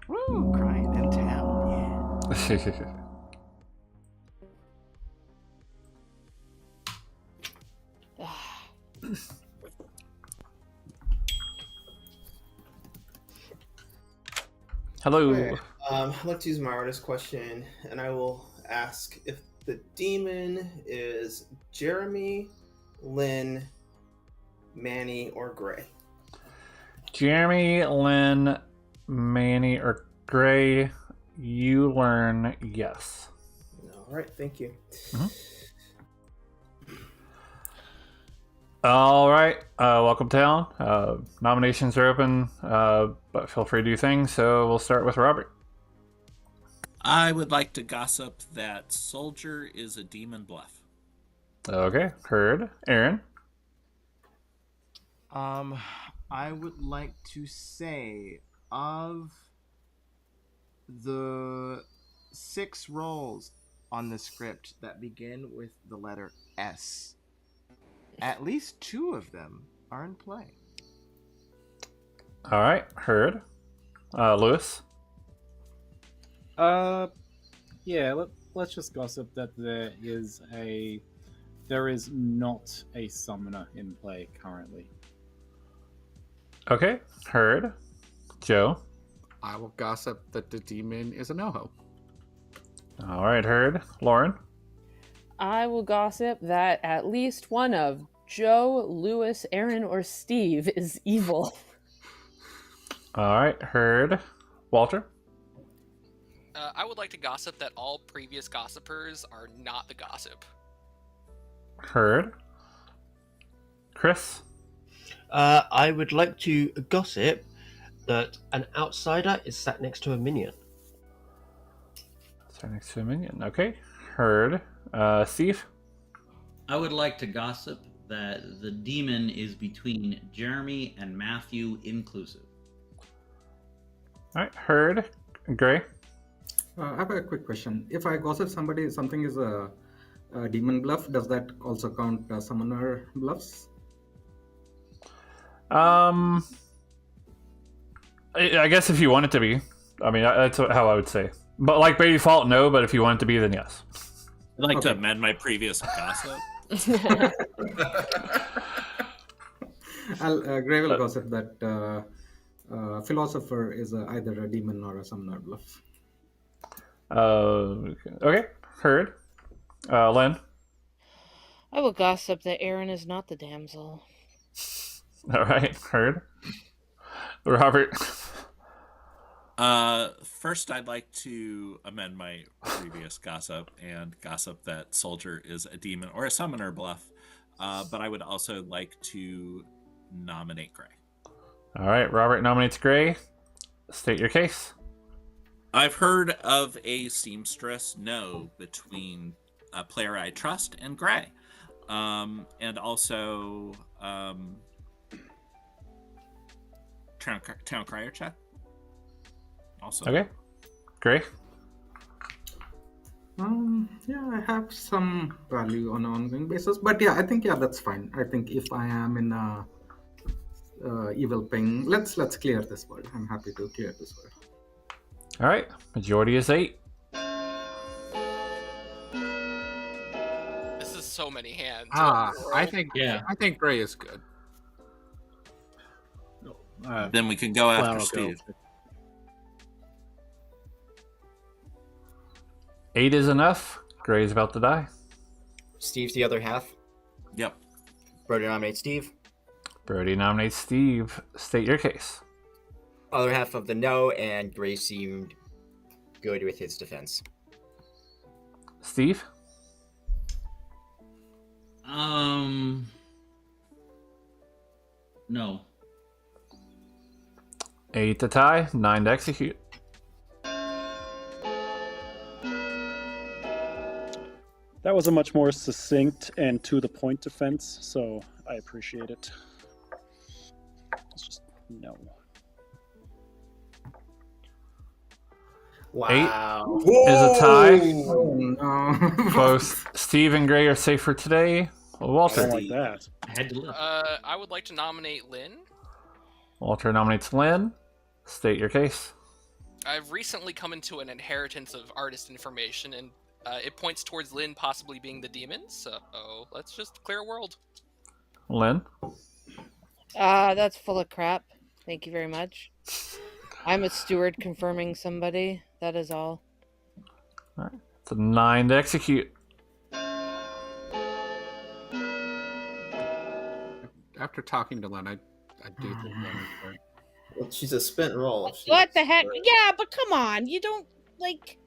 Woo, crying in town, yeah. Hello. Okay. I'd like to use my artist question, and I will ask if the demon is Jeremy, Lynn, Manny, or Gray. Jeremy, Lynn, Manny, or Gray, you learn yes. All right, thank you. All right, welcome town. Nominations are open, but feel free to do things. So we'll start with Robert. I would like to gossip that Soldier is a demon bluff. Okay, heard. Aaron. I would like to say of the 6 roles on the script that begin with the letter S, at least 2 of them are in play. All right, heard. Lewis. Yeah. Let's just gossip that there is not a summoner in play currently. Okay, heard. Joe. I will gossip that the demon is a no-ho. All right, heard. Lauren. I will gossip that at least one of Joe, Lewis, Aaron, or Steve is evil. All right, heard. Walter. I would like to gossip that all previous gossipers are not the gossip. Heard. Chris. I would like to gossip that an outsider is sat next to a minion. Sat next to a minion. Okay, heard. Steve. I would like to gossip that the demon is between Jeremy and Matthew inclusive. All right, heard. Gray. I have a quick question. If I gossip something is a demon bluff, does that also count summoner bluffs? I guess if you want it to be. I mean, that's how I would say. But like by default, no. But if you want it to be, then yes. I'd like to amend my previous gossip. Gray will gossip that philosopher is either a demon or a summoner bluff. Okay, heard. Len. I will gossip that Aaron is not the damsel. All right, heard. Robert. First, I'd like to amend my previous gossip and gossip that Soldier is a demon or a summoner bluff. But I would also like to nominate Gray. All right, Robert nominates Gray. State your case. I've heard of a seamstress between a player I trust and Gray. And also Town Crier check. Also. Okay. Gray. Yeah, I have some value on an ongoing basis, but yeah, I think that's fine. I think if I am in a evil ping, let's clear this world. I'm happy to clear this world. All right, majority is 8. This is so many hands. I think Gray is good. Then we can go after Steve. 8 is enough. Gray's about to die. Steve's the other half. Yep. Brody nominates Steve. Brody nominates Steve. State your case. Other half of the no, and Gray seemed good with his defense. Steve? No. 8 to tie, 9 to execute. That was a much more succinct and to the point defense, so I appreciate it. It's just no. Wow. 8 is a tie. Oh, no. Both Steve and Gray are safe for today. Walter. I don't like that. I had to look. I would like to nominate Lynn. Walter nominates Lynn. State your case. I've recently come into an inheritance of artist information, and it points towards Lynn possibly being the demon, so let's just clear a world. Lynn? That's full of crap. Thank you very much. I'm a steward confirming somebody. That is all. All right. It's a 9 to execute. After talking to Len, I do think Len is right. Well, she's a spent roll. What the heck? Yeah, but come on. You don't, like...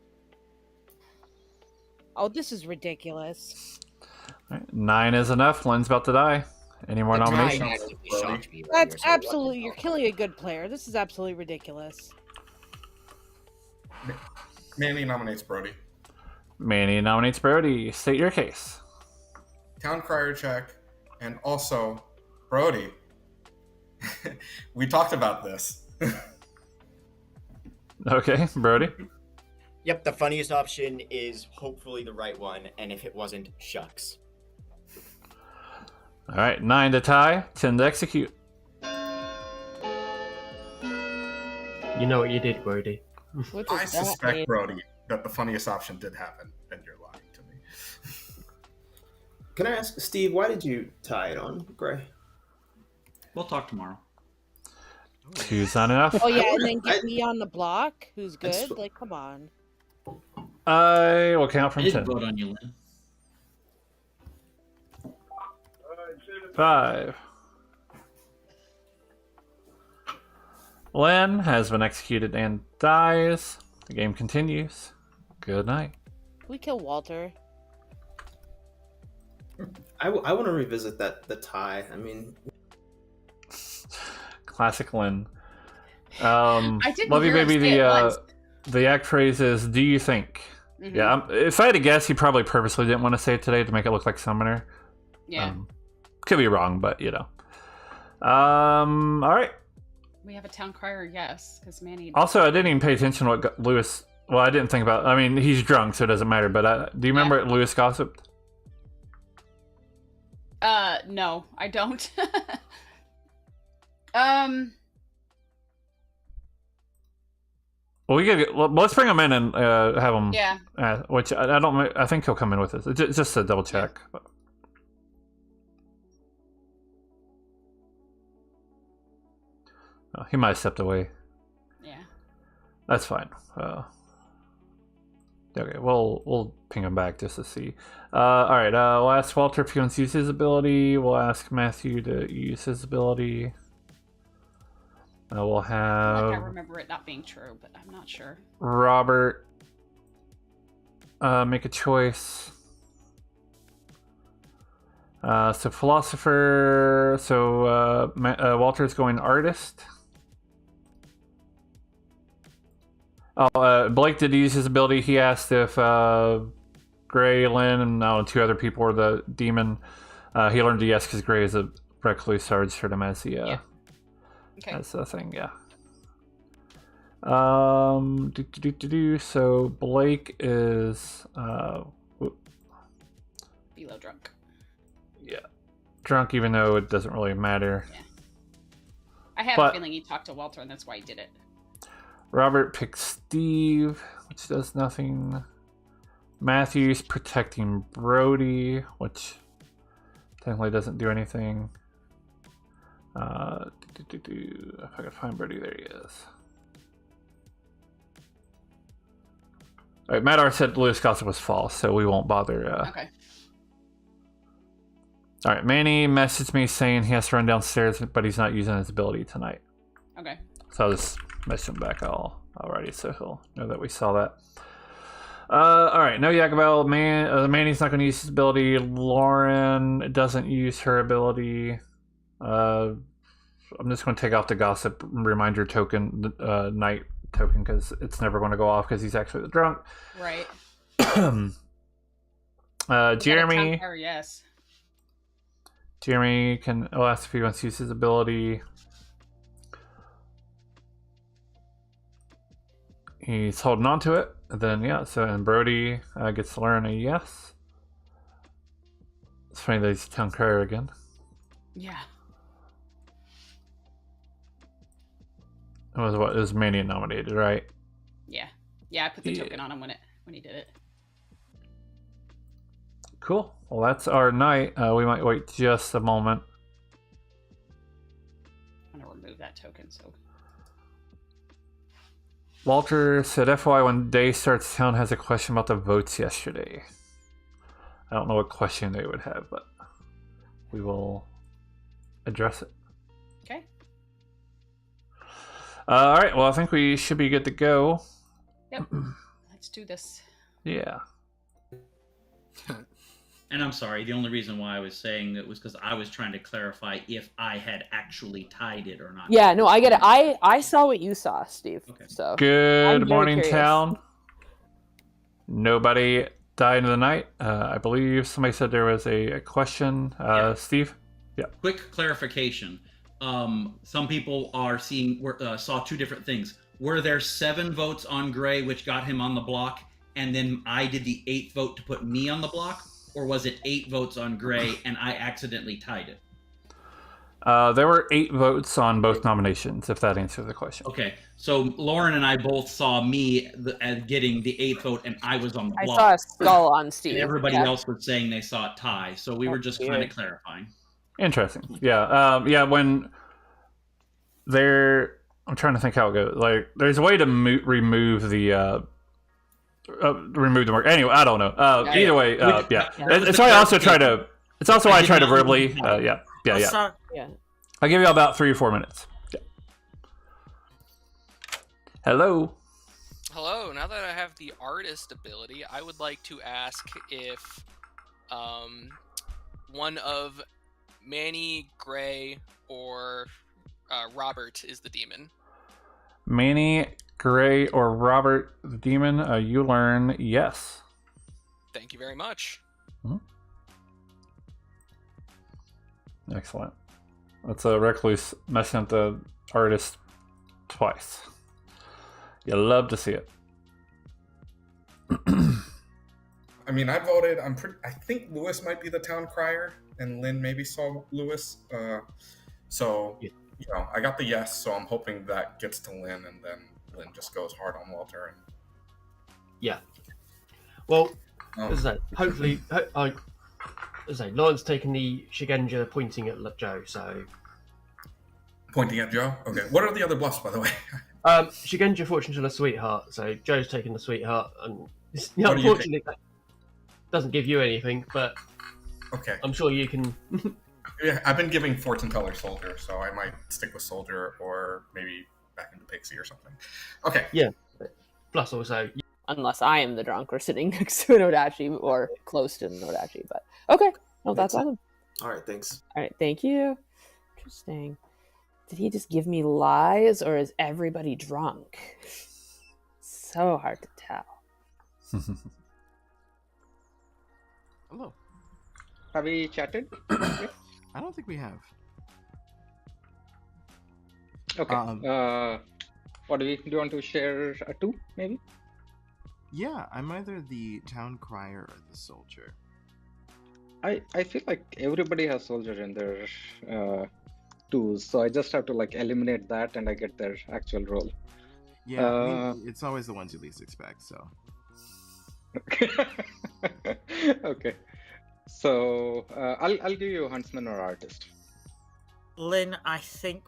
Oh, this is ridiculous. All right. 9 is enough. Lynn's about to die. Any more nominations? That's absolutely... You're killing a good player. This is absolutely ridiculous. Manny nominates Brody. Manny nominates Brody. State your case. Town crier check, and also Brody. We talked about this. Okay, Brody. Yep, the funniest option is hopefully the right one, and if it wasn't, shucks. All right, 9 to tie, 10 to execute. You know what you did, Brody. I suspect, Brody, that the funniest option did happen, and you're lying to me. Can I ask, Steve, why did you tie it on Gray? We'll talk tomorrow. 2's not enough. Oh, yeah, and then get me on the block, who's good? Like, come on. I will count from I didn't 10. vote on you, Lynn. 5. Lynn has been executed and dies. The game continues. Good night. Can we kill Walter? I want to revisit the tie. I mean... Classic Lynn. I didn't Love you, hear him baby. say it once. The act phrase is, do you think? Mhm. Yeah, if I had to guess, he probably purposely didn't want to say it today to make it look like Summoner. Yeah. Could be wrong, but you know. All right. We have a town crier, yes, because Manny. Also, I didn't even pay attention to what Lewis. Well, I didn't think about. I mean, he's drunk, so it doesn't matter. But do you remember what Lewis gossiped? No, I don't. Well, let's bring him in and have him. Yeah. Which I don't. I think he'll come in with us. Just to double check. Yeah. Oh, he might have stepped away. Yeah. That's fine. Okay, we'll ping him back just to see. All right. We'll ask Walter if he wants to use his ability. We'll ask Matthew to use his ability. We'll have. Like I remember it not being true, but I'm not sure. Robert make a choice. So philosopher. So Walter's going artist. Oh, Blake did use his ability. He asked if Gray, Lynn, and 2 other people were the demon. He learned a yes because Gray is a recluse, so I registered him as the Yeah. Okay. That's the thing, yeah. So Blake is Below drunk. Yeah, drunk, even though it doesn't really matter. Yeah. I have a feeling he talked to Walter, and that's why he did it. Robert picks Steve, which does nothing. Matthew's protecting Brody, which technically doesn't do anything. If I can find Brody, there he is. All right, Madar said Lewis gossip was false, so we won't bother. Okay. All right, Manny messaged me saying he has to run downstairs, but he's not using his ability tonight. Okay. So I'll just message him back already, so he'll know that we saw that. All right, no Yakabel. Manny's not going to use his ability. Lauren doesn't use her ability. I'm just going to take off the gossip reminder token, night token, because it's never going to go off because he's actually the drunk. Right. Jeremy. Yes. Jeremy can. I'll ask if he wants to use his ability. He's holding on to it. Then and Brody gets to learn a yes. It's funny that he's a town crier again. Yeah. It was Manny nominated, right? Yeah. Yeah, I put the token on him when he did it. Cool. Well, that's our night. We might wait just a moment remove that token. So Walter said, FY, when day starts, town has a question about the votes yesterday. I don't know what question they would have, but we will address it. okay. All right, well, I think we should be good to go. Yep. Let's do this. Yeah. And I'm sorry, the only reason why I was saying that was because I was trying to clarify if I had actually tied it or not. Yeah, no, I get it. I saw what you saw, Steve. Okay. So I'm Good very morning, curious. town. Nobody died in the night. I believe somebody said there was a question. Steve? Yeah. Quick clarification. Some people are saw two different things. Were there 7 votes on Gray, which got him on the block, and then I did the 8th vote to put me on the block? Or was it 8 votes on Gray and I accidentally tied it? There were 8 votes on both nominations, if that answers the question. Okay, so Lauren and I both saw me getting the 8th vote, and I was on the block. I saw a skull on Steve. And everybody Yeah. else was saying they saw it tie, so we were just kind of clarifying. Interesting. Yeah. Yeah. When I'm trying to think how it goes. Like, there's a way to remove the remove the mark. Anyway, I don't know. Either way, yeah. It's why I also try to. It's also why I try to verbally. Yeah. I'll give you about 3 or 4 minutes. Yeah. Hello. Hello. Now that I have the artist ability, I would like to ask if one of Manny, Gray, or Robert is the demon. Manny, Gray, or Robert the demon? You learn yes. Thank you very much. Excellent. That's a recluse messing up the artist twice. You love to see it. I mean, I voted. I think Lewis might be the town crier, and Lynn maybe saw Lewis. So, you know, I got the yes. So I'm hoping that gets to Lynn, and then Lynn just goes hard on Walter. And... Yeah. Well, as I say, hopefully, as I say, Lauren's taken the Shigenja pointing at Joe. So pointing at Joe. Okay. What are the other bluffs, by the way? Shigenja fortune teller sweetheart. So Joe's taken the sweetheart, and unfortunately, that doesn't give you anything. But okay, I'm sure you can. Yeah, I've been giving fortune teller soldier, so I might stick with soldier or maybe back into pixie or something. Okay. Yeah. Plus, also, unless I am the drunk or sitting next to an Odachi or close to an Odachi, but okay. No, that's awesome. All right, thanks. All right, thank you. Interesting. Did he just give me lies, or is everybody drunk? So hard to tell. Hello. Have we chatted? I don't think we have. Okay. What do you want to share? 2, maybe? Yeah, I'm either the town crier or the soldier. I feel like everybody has soldier in their tools, so I just have to like eliminate that, and I get their actual role. Yeah, I mean, it's always the ones you least expect. So. Okay. So I'll give you huntsman or artist. Lynn, I think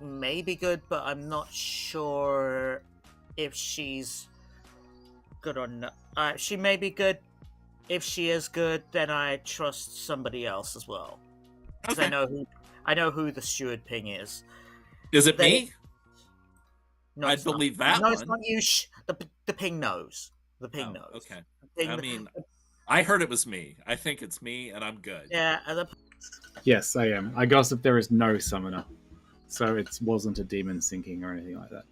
maybe good, but I'm not sure if she's good or not. She may be good. If she is good, then I trust somebody else as well. Because I know who the steward ping is. Is it me? No, I believe that no, one. it's not you. The ping knows. The ping knows. Okay. Ping, I mean, I heard it was me. I think it's me, and I'm good. Yeah. Yes, I am. I gossip there is no summoner. So it wasn't a demon sinking or anything like that.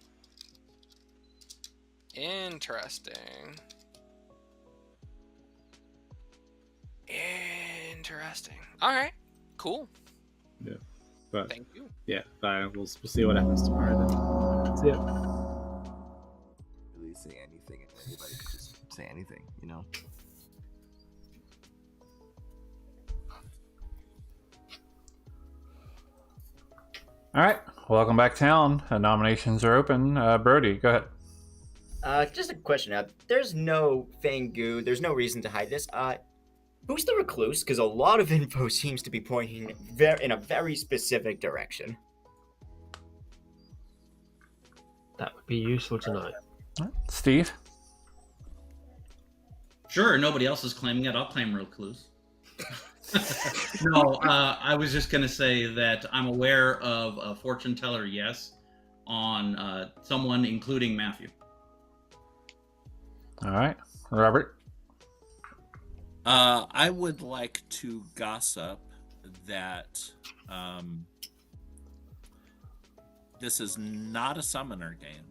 Interesting. All right. Cool. Yeah. But thank you. Yeah, we'll see what happens tomorrow then. See ya. Really say anything, and anybody could just say anything, you know. All right, welcome back, town. Nominations are open. Brody, go ahead. Just a question now. There's no Fangu. There's no reason to hide this. Who's the recluse? Because a lot of info seems to be pointing in a very specific direction. That would be useful to know. Steve? Sure, nobody else is claiming it. I'll claim recluse. No, I was just going to say that I'm aware of a fortune teller, yes, on someone, including Matthew. All right. Robert? I would like to gossip that this is not a summoner game,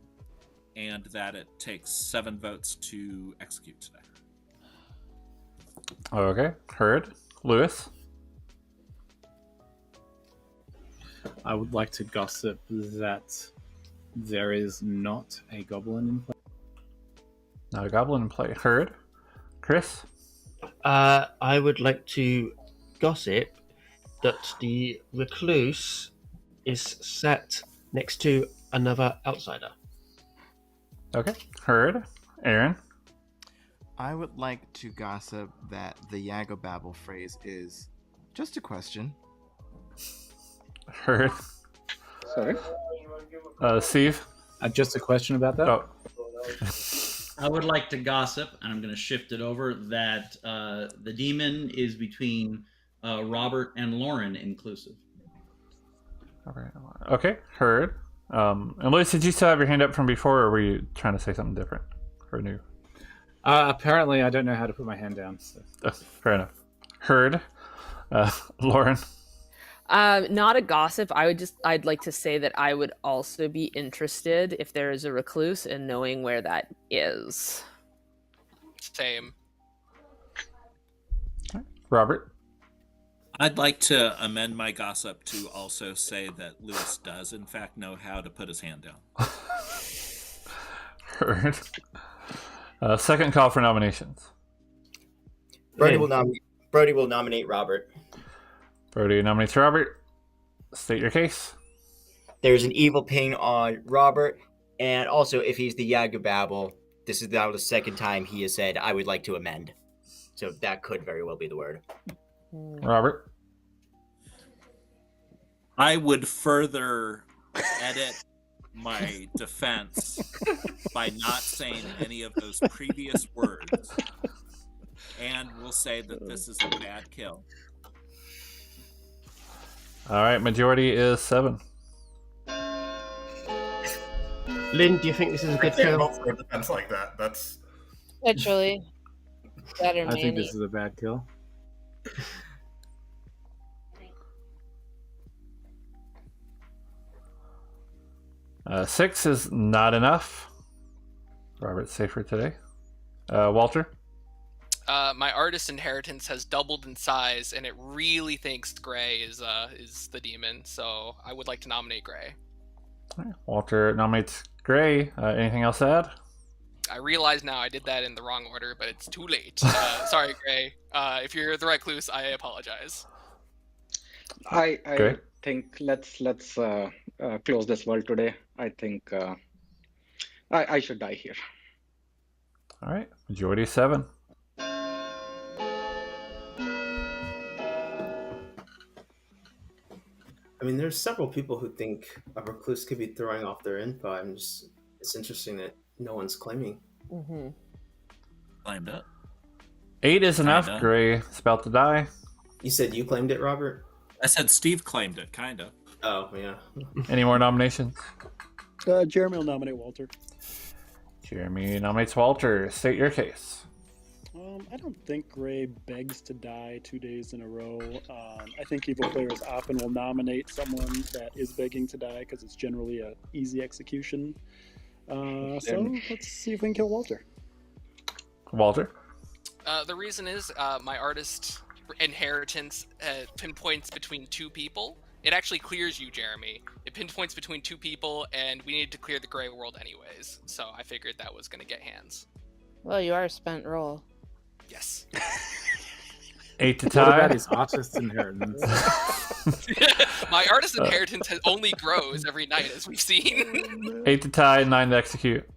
and that it takes 7 votes to execute today. Okay. Heard. Lewis? I would like to gossip that there is not a goblin in play. Not a goblin in play. Heard. Chris? I would like to gossip that the recluse is sat next to another outsider. Okay. Heard. Aaron? I would like to gossip that the Yagobabble phrase is just a question. Heard. Sorry? Steve? Just a question about that? Oh. I would like to gossip, and I'm going to shift it over, that the demon is between Robert and Lauren inclusive. Okay. Heard. And Lewis, did you still have your hand up from before, or were you trying to say something different or new? Apparently, I don't know how to put my hand down. So. Fair enough. Heard. Lauren? Not a gossip. I'd like to say that I would also be interested if there is a recluse in knowing where that is. Same. Robert? I'd like to amend my gossip to also say that Lewis does, in fact, know how to put his hand down. Heard. Second call for nominations. Brody will nominate Robert. Brody nominates Robert. State your case. There's an evil ping on Robert, and also if he's the Yagobabble, this is now the second time he has said, I would like to amend. So that could very well be the word. Robert? I would further edit my defense by not saying any of those previous words, and will say that this is a bad kill. All right, majority is 7. Lynn, do you think this is a good kill? Vote for a defense like that. That's Literally. Better, I think this is a bad kill. 6 is not enough. Robert's safer today. Walter? My artist inheritance has doubled in size, and it really thinks Gray is the demon. So I would like to nominate Gray. All right, Walter nominates Gray. Anything else to add? I realize now I did that in the wrong order, but it's too late. Sorry, Gray. If you're the recluse, I apologize. I think let's close this world today. I think I should die here. All right, majority 7. I mean, there's several people who think a recluse could be throwing off their info. It's interesting that no one's claiming. Mm-hmm. Claimed it. 8 is enough. Kinda. Gray is about to die. You said you claimed it, Robert? I said Steve claimed it, kind of. Oh, yeah. Any more nominations? Jeremy will nominate Walter. Jeremy nominates Walter. State your case. I don't think Gray begs to die 2 days in a row. I think evil players often will nominate someone that is begging to die because it's generally an easy execution. So let's see if we can kill Walter. Walter? The reason is my artist inheritance pinpoints between 2 people. It actually clears you, Jeremy. It pinpoints between 2 people, and we needed to clear the Gray world anyways. So I figured that was going to get hands. Well, you are a spent roll. Yes. 8 to What tie. about his artist's inheritance? My artist inheritance only grows every night, as we've seen. 8 to tie, 9 to execute.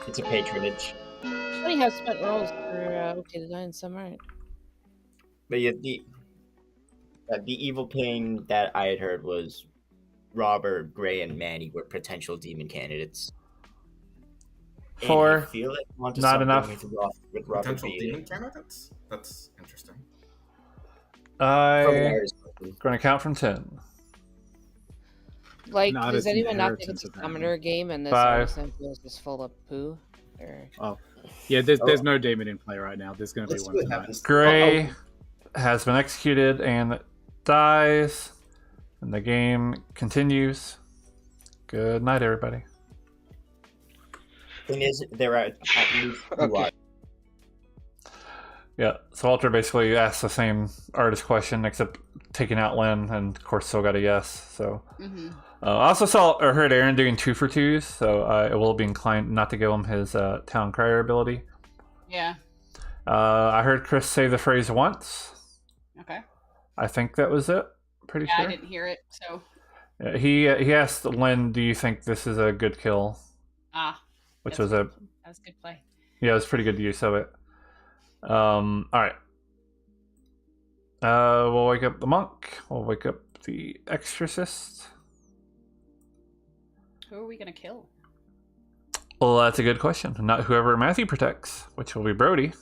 It's a patronage. Funny how spent rolls for okay to die and some aren't. But yeah, the evil ping that I had heard was Robert, Gray, and Manny were potential demon candidates. And 4. I feel like onto Not something enough. with Robert Potential being demon candidates? That's interesting. I'm going to count from 10. Like, Not does as anyone not think it's inheritance, a apparently. summoner game and this 5. essentially is just full of poo? Or... Oh, yeah. There's no demon in play right now. There's going to be one tonight. Gray has been executed and dies, and the game continues. Good night, everybody. Thing is, there are at least 2 Yeah, so Walter basically asked the same artist question, except taking out Lynn, and of course still got a yes. So I also saw or heard Aaron doing 2 for 2s, so I will be inclined not to give him his town crier ability. Yeah. I heard Chris say the phrase once. Okay. I think that was it. Pretty Yeah, sure. I didn't hear it, so. Yeah, he asked Lynn, "Do you think this is a good kill?" Which was a that was a good play. Yeah, it was pretty good use of it. All right. We'll wake up the monk. We'll wake up the exorcist. Who are we gonna kill? Well, that's a good question. Not whoever Matthew protects, which will be Brody.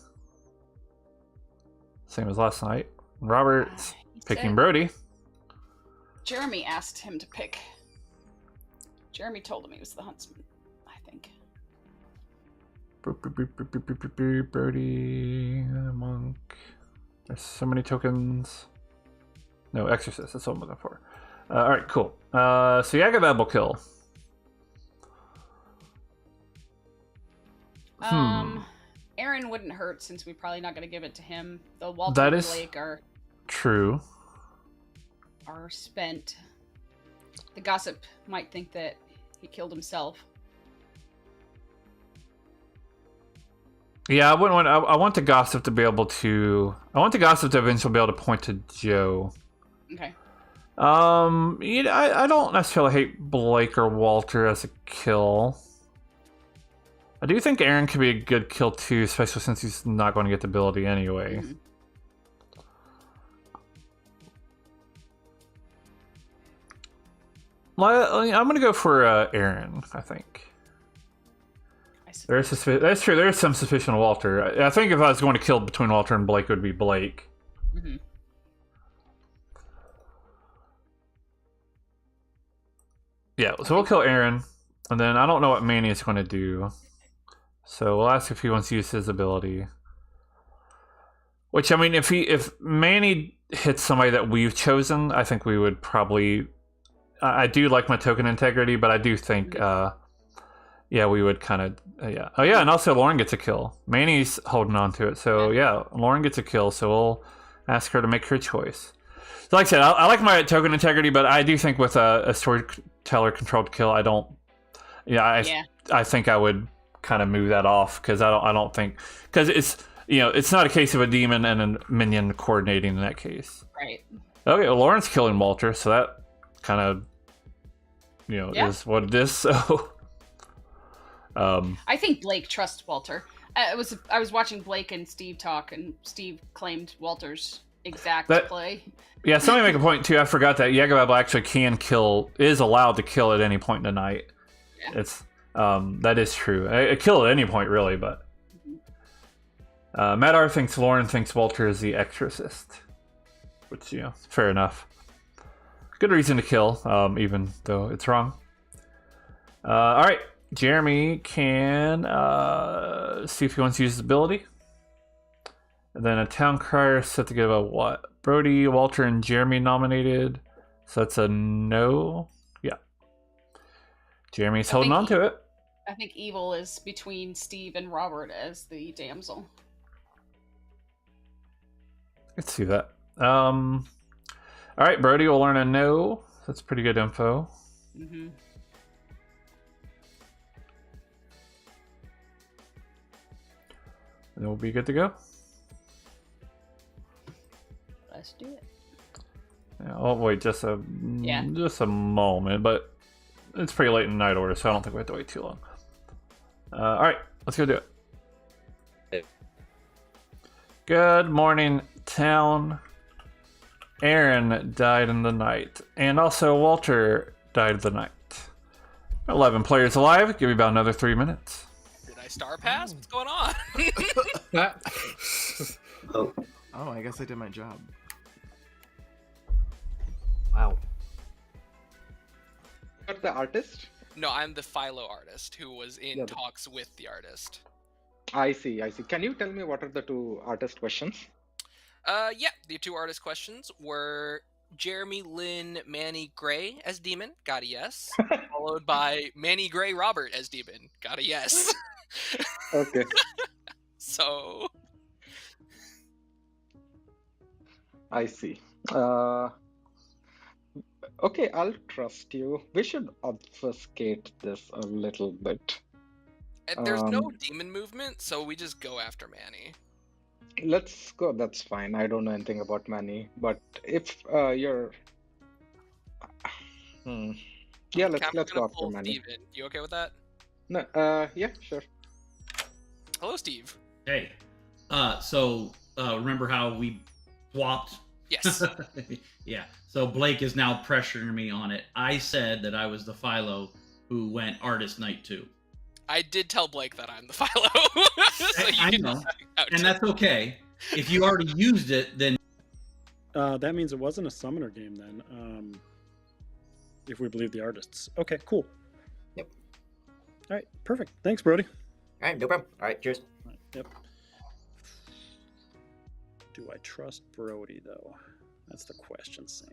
Same as last night. Robert's picking said- Brody. Jeremy asked him to pick. Jeremy told him he was the huntsman, I think. Brody, monk. There's so many tokens. No, exorcist. That's what I'm looking for. All right, cool. So Yagabab will kill. Aaron wouldn't hurt since we're probably not going to give it to him. Though Walter That and is Blake are true. spent. The gossip might think that he killed himself. Yeah, I wouldn't want. I want the gossip to be able to. I want the gossip to eventually be able to point to Joe. Okay. You know, I don't necessarily hate Blake or Walter as a kill. I do think Aaron could be a good kill too, especially since he's not going to get the ability anyway. Well, I'm going to go for Aaron, I think. That's true. There is some suspicion of Walter. I think if I was going to kill between Walter and Blake, it would be Blake. Yeah, so we'll kill Aaron, and then I don't know what Manny is going to do. So we'll ask if he wants to use his ability. Which, I mean, if Manny hits somebody that we've chosen, I think we would probably... I do like my token integrity, but I do think... yeah, we would kind of... yeah. Oh, yeah, and also Lauren gets a kill. Manny's holding on to it, so yeah, Lauren gets a kill, so we'll ask her to make her choice. So like I said, I like my token integrity, but I do think with a storyteller-controlled kill, I don't... Yeah, I think I would kind of move that off, because I don't think... Because it's... You know, it's not a case of a demon and a minion coordinating in that case. Right. Okay, well, Lauren's killing Walter, so that kind of, you know, is what it is. So, I think Blake trusts Walter. I was watching Blake and Steve talk, and Steve claimed Walter's exact play. Yeah, somebody make a point too. I forgot that Yagabab actually is allowed to kill at any point in the night. Yeah. It's that is true. A kill at any point, really, but. Matt R thinks Lauren thinks Walter is the exorcist, which, you know, fair enough. Good reason to kill, even though it's wrong. All right, Jeremy can see if he wants to use his ability. And then a town crier set to give a what? Brody, Walter, and Jeremy nominated. So that's a no. Yeah. Jeremy's holding on to it. I think evil is between Steve and Robert as the damsel. Let's see that. All right, Brody will learn a no. That's pretty good info. And we'll be good to go. Let's do it. Yeah, I'll wait just a moment, but it's pretty late in the night order, so I don't think we have to wait too long. All right, let's go do it. Good morning, town. Aaron died in the night, and also Walter died of the night. 11 players alive. Give me about another 3 minutes. Did I star pass? What's going on? Oh, I guess I did my job. Wow. You're the artist? No, I'm the Philo artist who was in Yeah, talks with the artist. I see. Can you tell me what are the 2 artist questions? Yeah, the 2 artist questions were Jeremy, Lynn, Manny, Gray as Demon, got a yes. Followed by Manny, Gray, Robert as Demon, got a yes. Okay. So... I see. Okay, I'll trust you. We should obfuscate this a little bit. And there's no demon movement, so we just go after Manny. Let's go. That's fine. I don't know anything about Manny, but if you're, yeah, let's go after Manny. Steven. You okay with that? No, yeah, sure. Hello, Steve. Hey. So remember how we swapped? Yes. Yeah. So Blake is now pressuring me on it. I said that I was the Philo who went artist night 2. I did tell Blake that I'm the Philo. So I know. And that's okay. If you already used it, then... That means it wasn't a summoner game then. If we believe the artists. Okay, cool. Yep. All right, perfect. Thanks, Brody. All right, no problem. All right, cheers. All right, yep. Do I trust Brody, though? That's the question, Sam.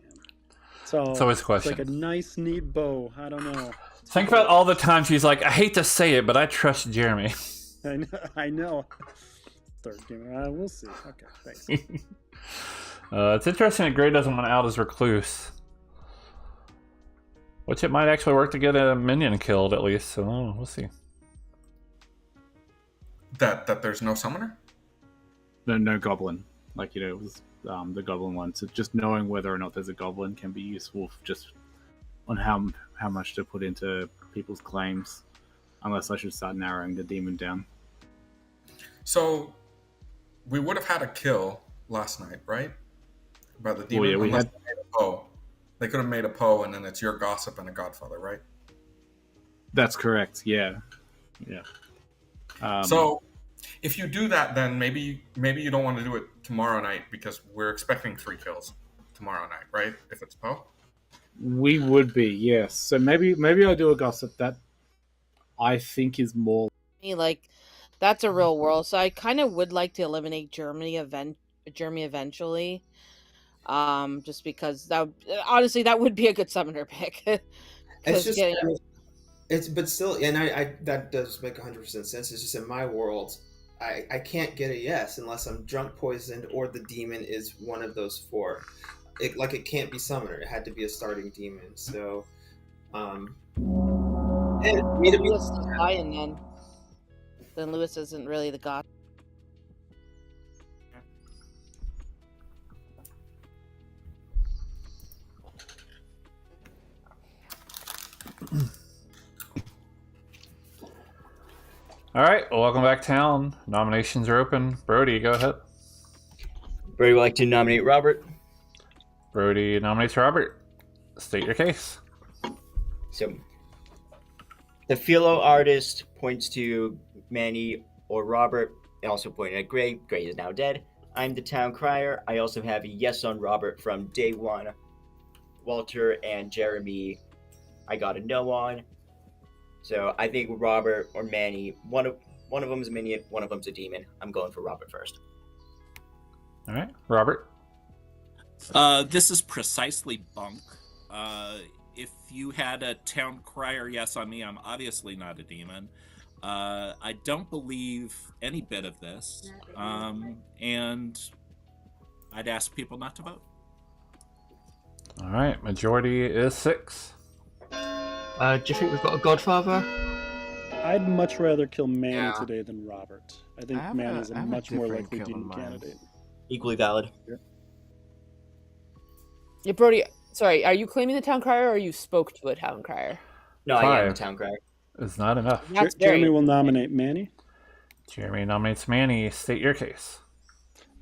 It's always a question. It's like a nice, neat bow. I don't know. Think about all the times he's like, I hate to say it, but I trust Jeremy. I know. Third game. We'll see. Okay, thanks. It's interesting that Gray doesn't want out as recluse. Which it might actually work to get a minion killed, at least. So, we'll see. That there's no summoner? No goblin. Like, it was the goblin one. So just knowing whether or not there's a goblin can be useful just on how much to put into people's claims. Unless I should start narrowing the demon down. So, we would have had a kill last night, right? By the demon. Oh, yeah, we had... They made a Poe. They could have made a Poe, and then it's your gossip and a Godfather, right? That's correct. Yeah. So, if you do that, then maybe you don't want to do it tomorrow night because we're expecting 3 kills tomorrow night, right? If it's Poe. We would be, yes. So maybe I'll do a gossip that I think is more... Like, that's a real world. So I kind of would like to eliminate Jeremy eventually. Just because that would be a good summoner pick. It's just but still, and I that does make 100% sense. It's just in my world, I can't get a yes unless I'm drunk poisoned or the demon is one of those 4. It can't be summoner. It had to be a starting demon. So, and Lewis is dying then Lewis isn't really the god. All right, well, welcome back, town. Nominations are open. Brody, go ahead. Brody would like to nominate Robert. Brody nominates Robert. State your case. So, the Philo artist points to Manny or Robert, and also pointing at Gray. Gray is now dead. I'm the town crier. I also have a yes on Robert from day one. Walter and Jeremy, I got a no on. So I think Robert or Manny, one of them is a minion, one of them's a demon. I'm going for Robert first. All right, Robert. This is precisely bunk. If you had a town crier yes on me, I'm obviously not a demon. I don't believe any bit of this, and I'd ask people not to vote. All right, majority is 6. Do you think we've got a Godfather? I'd much rather kill Manny today than Robert. I think Manny's a much more likely demon candidate. Equally valid. Yeah, Brody, sorry, are you claiming the town crier or you spoke to a town crier? No, I am the town crier. It's not enough. Jeremy will nominate Manny. Jeremy nominates Manny. State your case.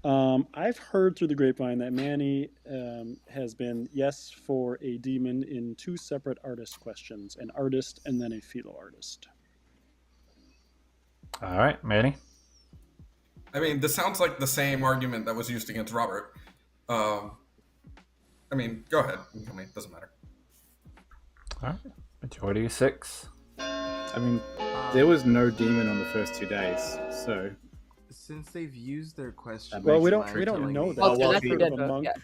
I've heard through the grapevine that Manny has been yes for a demon in 2 separate artist questions, an artist and then a philo artist. All right, Manny. I mean, this sounds like the same argument that was used against Robert. I mean, go ahead. I mean, it doesn't matter. All right. Majority 6. I mean, there was no demon on the first 2 days, so since they've used their question, well, we don't know that. Oh, that's the dead vote, yeah.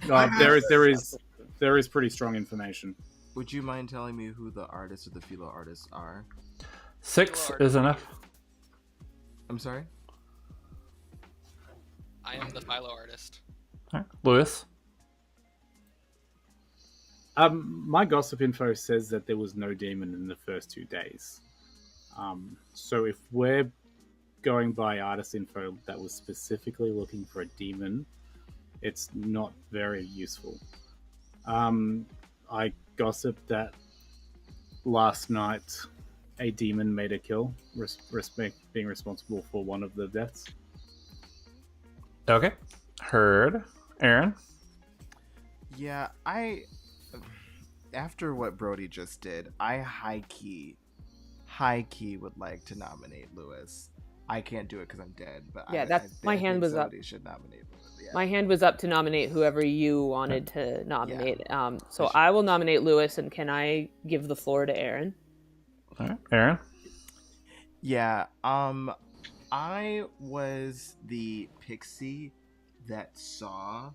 there is pretty strong information. Would you mind telling me who the artists or the philo artists are? 6 is enough. I'm sorry? I am the philo artist. All right. Lewis. My gossip info says that there was no demon in the first 2 days. So if we're going by artist info that was specifically looking for a demon, it's not very useful. I gossiped that last night a demon made a kill, being responsible for one of the deaths. Okay. Heard. Aaron? Yeah, after what Brody just did, I high key would like to nominate Lewis. I can't do it because I'm dead, but yeah, I my hand think was up. somebody should nominate Lewis. Yeah. My hand was up to nominate whoever you wanted to nominate. So I will nominate Lewis, and can I give the floor to Aaron? All right. Aaron? Yeah, I was the pixie that saw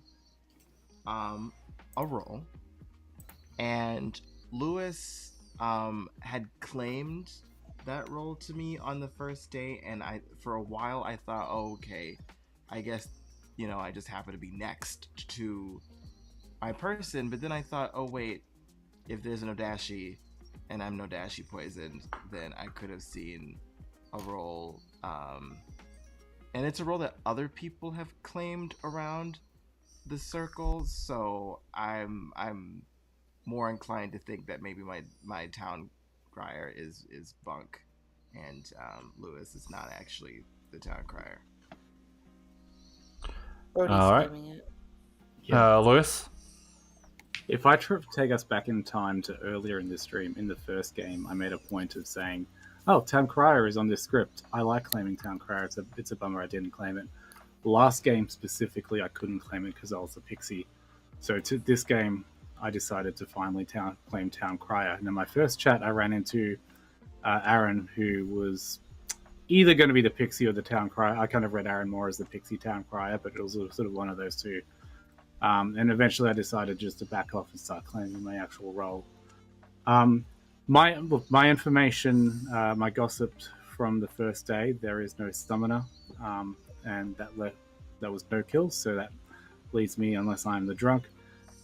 a roll, and Lewis had claimed that role to me on the first day, and for a while I thought, oh, okay, I guess, I just happen to be next to my person. But then I thought, oh wait, if there's no Dashi and I'm no Dashi poisoned, then I could have seen a role, and it's a role that other people have claimed around the circles, so I'm more inclined to think that maybe my town crier is bunk, and Lewis is not actually the town crier. All right. Lewis? If I take us back in time to earlier in this stream, in the first game, I made a point of saying, oh, Town Crier is on this script. I like claiming Town Crier. It's a bummer I didn't claim it. Last game specifically, I couldn't claim it because I was a pixie. So to this game, I decided to finally claim Town Crier. And in my first chat, I ran into Aaron, who was either going to be the pixie or the Town Crier. I kind of read Aaron more as the pixie Town Crier, but it was sort of one of those two. And eventually I decided just to back off and start claiming my actual role. My information, my gossip from the first day, there is no summoner, and that was no kills, so that leads me, unless I'm the drunk,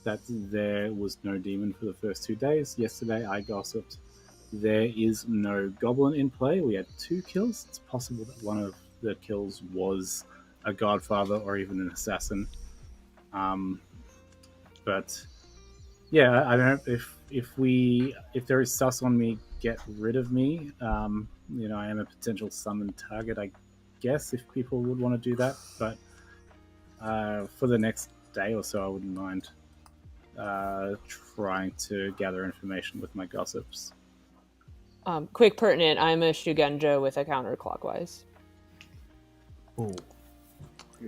that there was no demon for the first 2 days. Yesterday I gossiped there is no goblin in play. We had 2 kills. It's possible that one of the kills was a godfather or even an assassin. But yeah, I don't know if there is sus on me, get rid of me. I am a potential summon target, I guess, if people would want to do that. But for the next day or so, I wouldn't mind trying to gather information with my gossips. Quick pertinent, I'm a Shugenja with a counterclockwise. Ooh.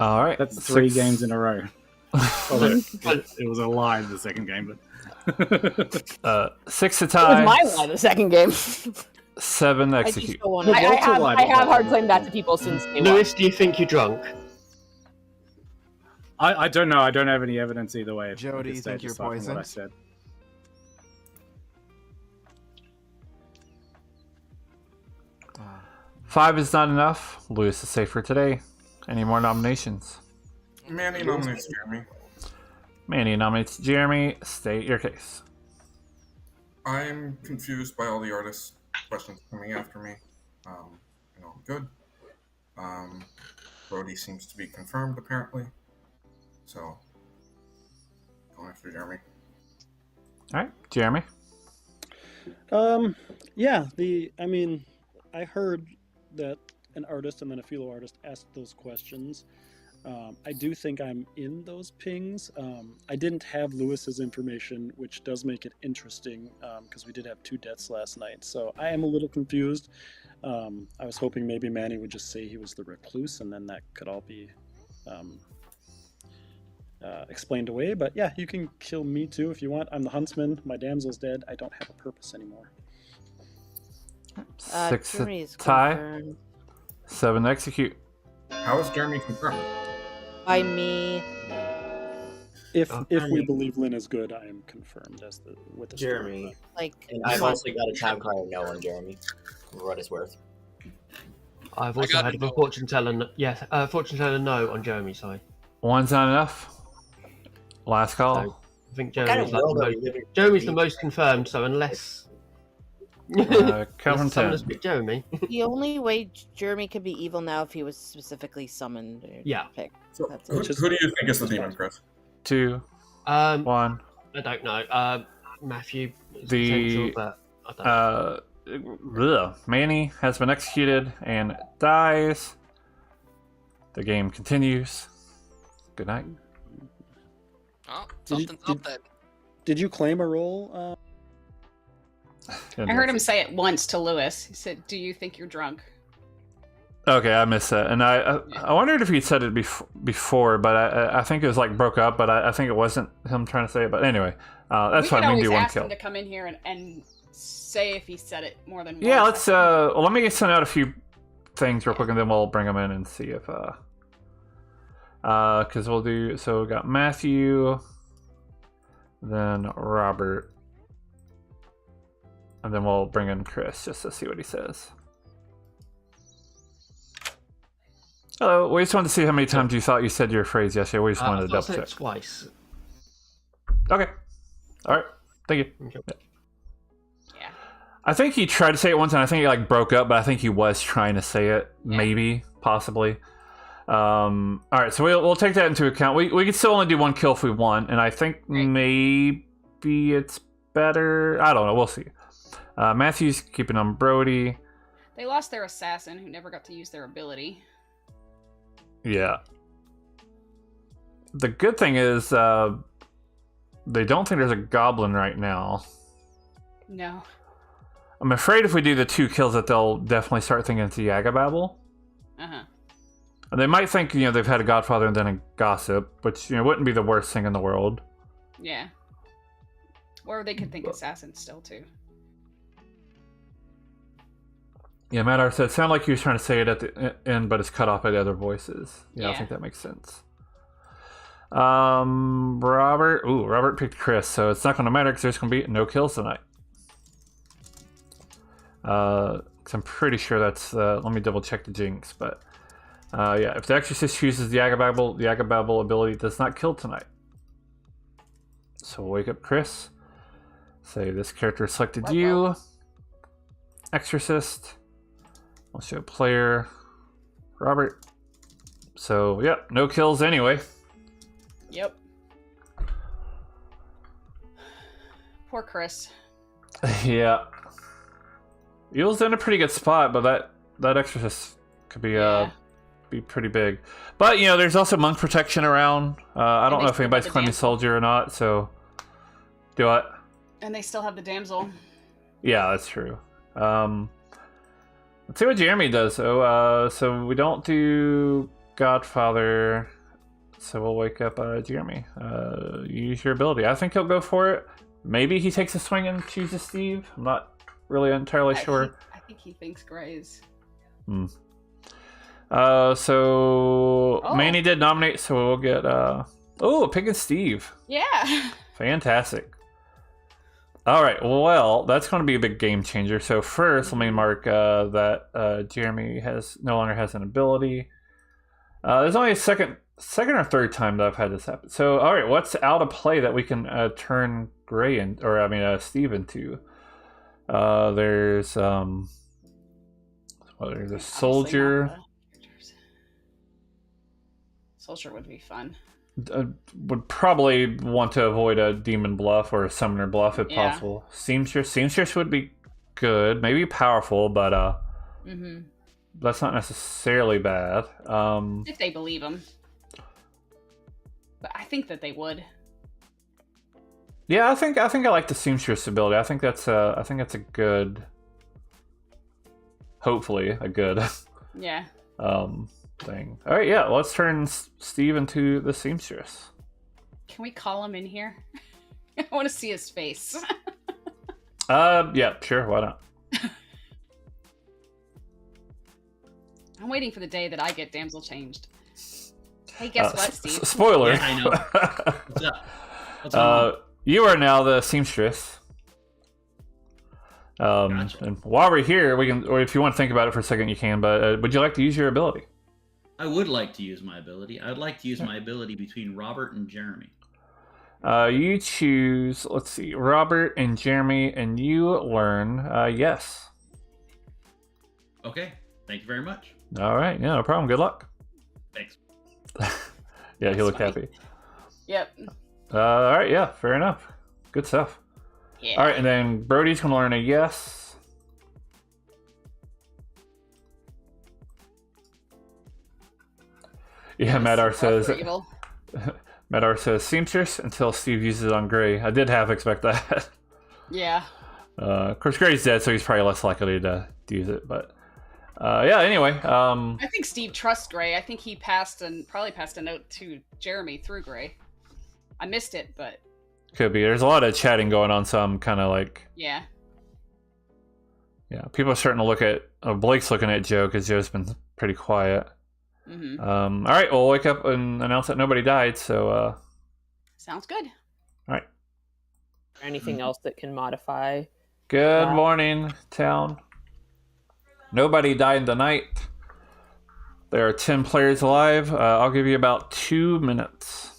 All right. That's 3 games in a row. Although it was a lie in the second game, but 6 to tie. It was my lie the second game. 7 execute. I have hard claimed that to people since day Lewis, do you think you're drunk? I don't know. I don't have any evidence either way. Joe, do you think you're poisoned? What I said. Five is not enough. Lewis is safe for today. Any more nominations? Manny nominates Jeremy. Manny nominates Jeremy. State your case. I'm confused by all the artist questions coming after me. Good. Brody seems to be confirmed, apparently. So, going after Jeremy. All right, Jeremy. Yeah, I heard that an artist and then a philo artist asked those questions. I do think I'm in those pings. I didn't have Lewis's information, which does make it interesting because we did have 2 deaths last night. So I am a little confused. I was hoping maybe Manny would just say he was the recluse, and then that could all be explained away. But yeah, you can kill me too if you want. I'm the huntsman. My damsel's dead. I don't have a purpose anymore. 6 Jeremy's tie. confirmed. 7 execute. How is Jeremy confirmed? By me. If we believe Lynn is good, I am confirmed as with the Jeremy. Like, And I've also got a town crier no on Jeremy, for what it's worth. I've also had a fortune teller. Yes, fortune teller no on Jeremy's side. 1's not enough. Last call. So, I think Jeremy's, the most confirmed. So unless come from 10. Jeremy. The only way Jeremy could be evil now if he was specifically summoned. Or Yeah. picked. So who do you think is the demon, Chris? 2. 1. I don't know. Matthew. Is potential, but I don't Manny has been executed and dies. The game continues. Good night. Oh, something's up then. Did you claim a role? I heard him say it once to Lewis. He said, "Do you think you're drunk?" Okay, I missed that, and I wondered if he said it before, but I think it was like broke up, but I think it wasn't him trying to say it. But anyway, that's fine. We can do one ask kill. him to come in here and say if he said it more than once. Yeah, let's. Well, let me send out a few things real quick, and then we'll bring them in and see if. Because we'll do. So we got Matthew, then Robert, and then we'll bring in Chris just to see what he says. Hello. We just wanted to see how many times you thought you said your phrase yesterday. We just wanted to double check. Twice. Okay. All right. Thank you. Yeah. I think he tried to say it once, and I think he like broke up, but I think he was trying to say it. Maybe, possibly. All right. So we'll take that into account. We can still only do one kill if we want, and I think maybe it's better. I don't know. We'll see. Matthew's keeping on Brody. They lost their assassin who never got to use their ability. Yeah. The good thing is they don't think there's a goblin right now. No. I'm afraid if we do the 2 kills that they'll definitely start thinking it's a Yagababble. Uh-huh. And they might think, they've had a Godfather and then a Gossip, which, wouldn't be the worst thing in the world. Yeah. Or they could think assassin still, too. Yeah, Madar said, it sounded like he was trying to say it at the end, but it's cut off by the other voices. Yeah, I think that makes sense. Robert picked Chris, so it's not going to matter because there's going to be no kills tonight. Because I'm pretty sure that's, let me double check the jinx, but yeah, if the Exorcist chooses the Yagababble ability does not kill tonight. So we'll wake up Chris, say this character selected you, Exorcist. We'll show player Robert. So, yep, no kills anyway. Yep. Poor Chris. Yeah. Evil's in a pretty good spot, but that Exorcist could be pretty big. But, there's also monk protection around. I don't know if anybody's claiming soldier or not, so do what? And they still have the damsel. Yeah, that's true. Let's see what Jeremy does. So we don't do Godfather, so we'll wake up Jeremy. Use your ability. I think he'll go for it. Maybe he takes a swing and chooses Steve. I'm not really entirely sure. I think he thinks Gray's. So Manny did nominate, so we'll get picking Steve. Yeah. Fantastic. All right, well, that's going to be a big game changer. So first, let me mark that Jeremy no longer has an ability. There's only a second or third time that I've had this happen. So, all right, what's out of play that we can turn Steve into? There's a soldier. Soldier would be fun. Would probably want to avoid a demon bluff or a summoner bluff if possible. Seamstress would be good, maybe powerful, but that's not necessarily bad. If they believe him. but I think that they would. Yeah, I think I like the seamstress ability. I think that's a good, hopefully a good Yeah. thing. All right, yeah, let's turn Steve into the seamstress. Can we call him in here? I want to see his face. Yeah, sure, why not? I'm waiting for the day that I get damsel changed. Hey, guess what, Steve? Spoiler. Yeah, I know. What's up? What's going on? You are now the seamstress. Gotcha. And while we're here, we can, or if you want to think about it for a second, you can. But would you like to use your ability? I would like to use my ability. I would like to use my ability between Robert and Jeremy. You choose. Let's see, Robert and Jeremy, and you learn. Yes. Okay. Thank you very much. All right. Yeah, no problem. Good luck. Thanks. Yeah, he looked funny. happy. Yep. All right. Yeah, fair enough. Good stuff. Yeah. All right, and then Brody's gonna learn a yes. Yeah, Madar says. Madar says seamstress until Steve uses it on Gray. I did half expect that. Yeah. Of course, Gray's dead, so he's probably less likely to use it. But yeah. Anyway. I think Steve trusts Gray. I think he probably passed a note to Jeremy through Gray. I missed it, but Could be. There's a lot of chatting going on, so I'm kind of like. yeah. Yeah, people are starting to look at. Blake's looking at Joe because Joe's been pretty quiet. Mm-hmm. All right, we'll wake up and announce that nobody died. So. Sounds good. All right. Anything else that can modify? Good morning, town. Nobody died tonight. There are 10 players alive. I'll give you about 2 minutes.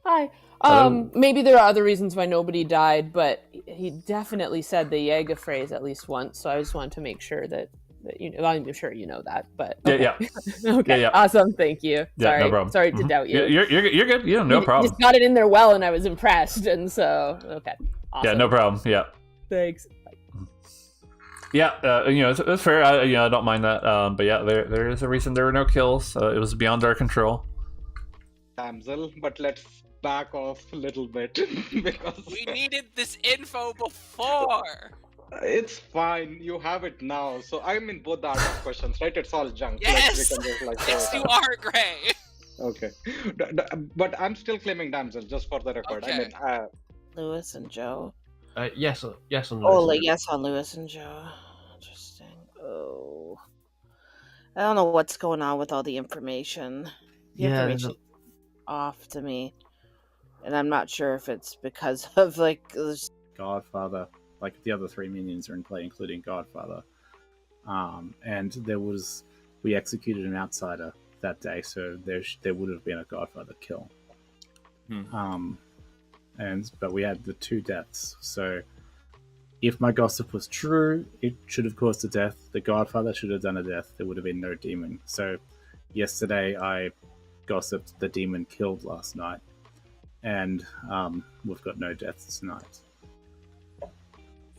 Hi. Hello? Maybe there are other reasons why nobody died, but he definitely said the Jaeger phrase at least once. So I just wanted to make sure that you know. I'm sure you know that, but okay. Yeah. Okay. Yeah. Awesome. Thank you. Yeah, Sorry. no problem. Sorry to doubt you. You're good. Yeah, no You problem. just got it in there well, and I was impressed. And so, okay. Awesome. Yeah, no problem. Yeah. Thanks. Yeah, it's fair. I don't mind that. But yeah, there is a reason there were no kills. It was beyond our control. Damsel, but let's back off a little bit because We needed this info before. it's fine. You have it now. So I'm in both the art of questions, right? It's all junk. Yes! We can just, like, Yes, throw you it out. are, Gray. Okay, but I'm still claiming damsel, just for the record. I Okay. mean, Lewis and Joe. Yes on Lewis. Oh, and Joe. yes on Lewis and Joe. Interesting. Oh, I don't know what's going on with all the information. The Yeah, information off to me, and I'm not sure if it's because of like this- Godfather, like the other 3 minions are in play, including Godfather. And we executed an outsider that day, so there would have been a Godfather kill. But we had the 2 deaths, so if my gossip was true, it should have caused a death. The Godfather should have done a death. There would have been no demon. So yesterday I gossiped the demon killed last night, and we've got no deaths tonight.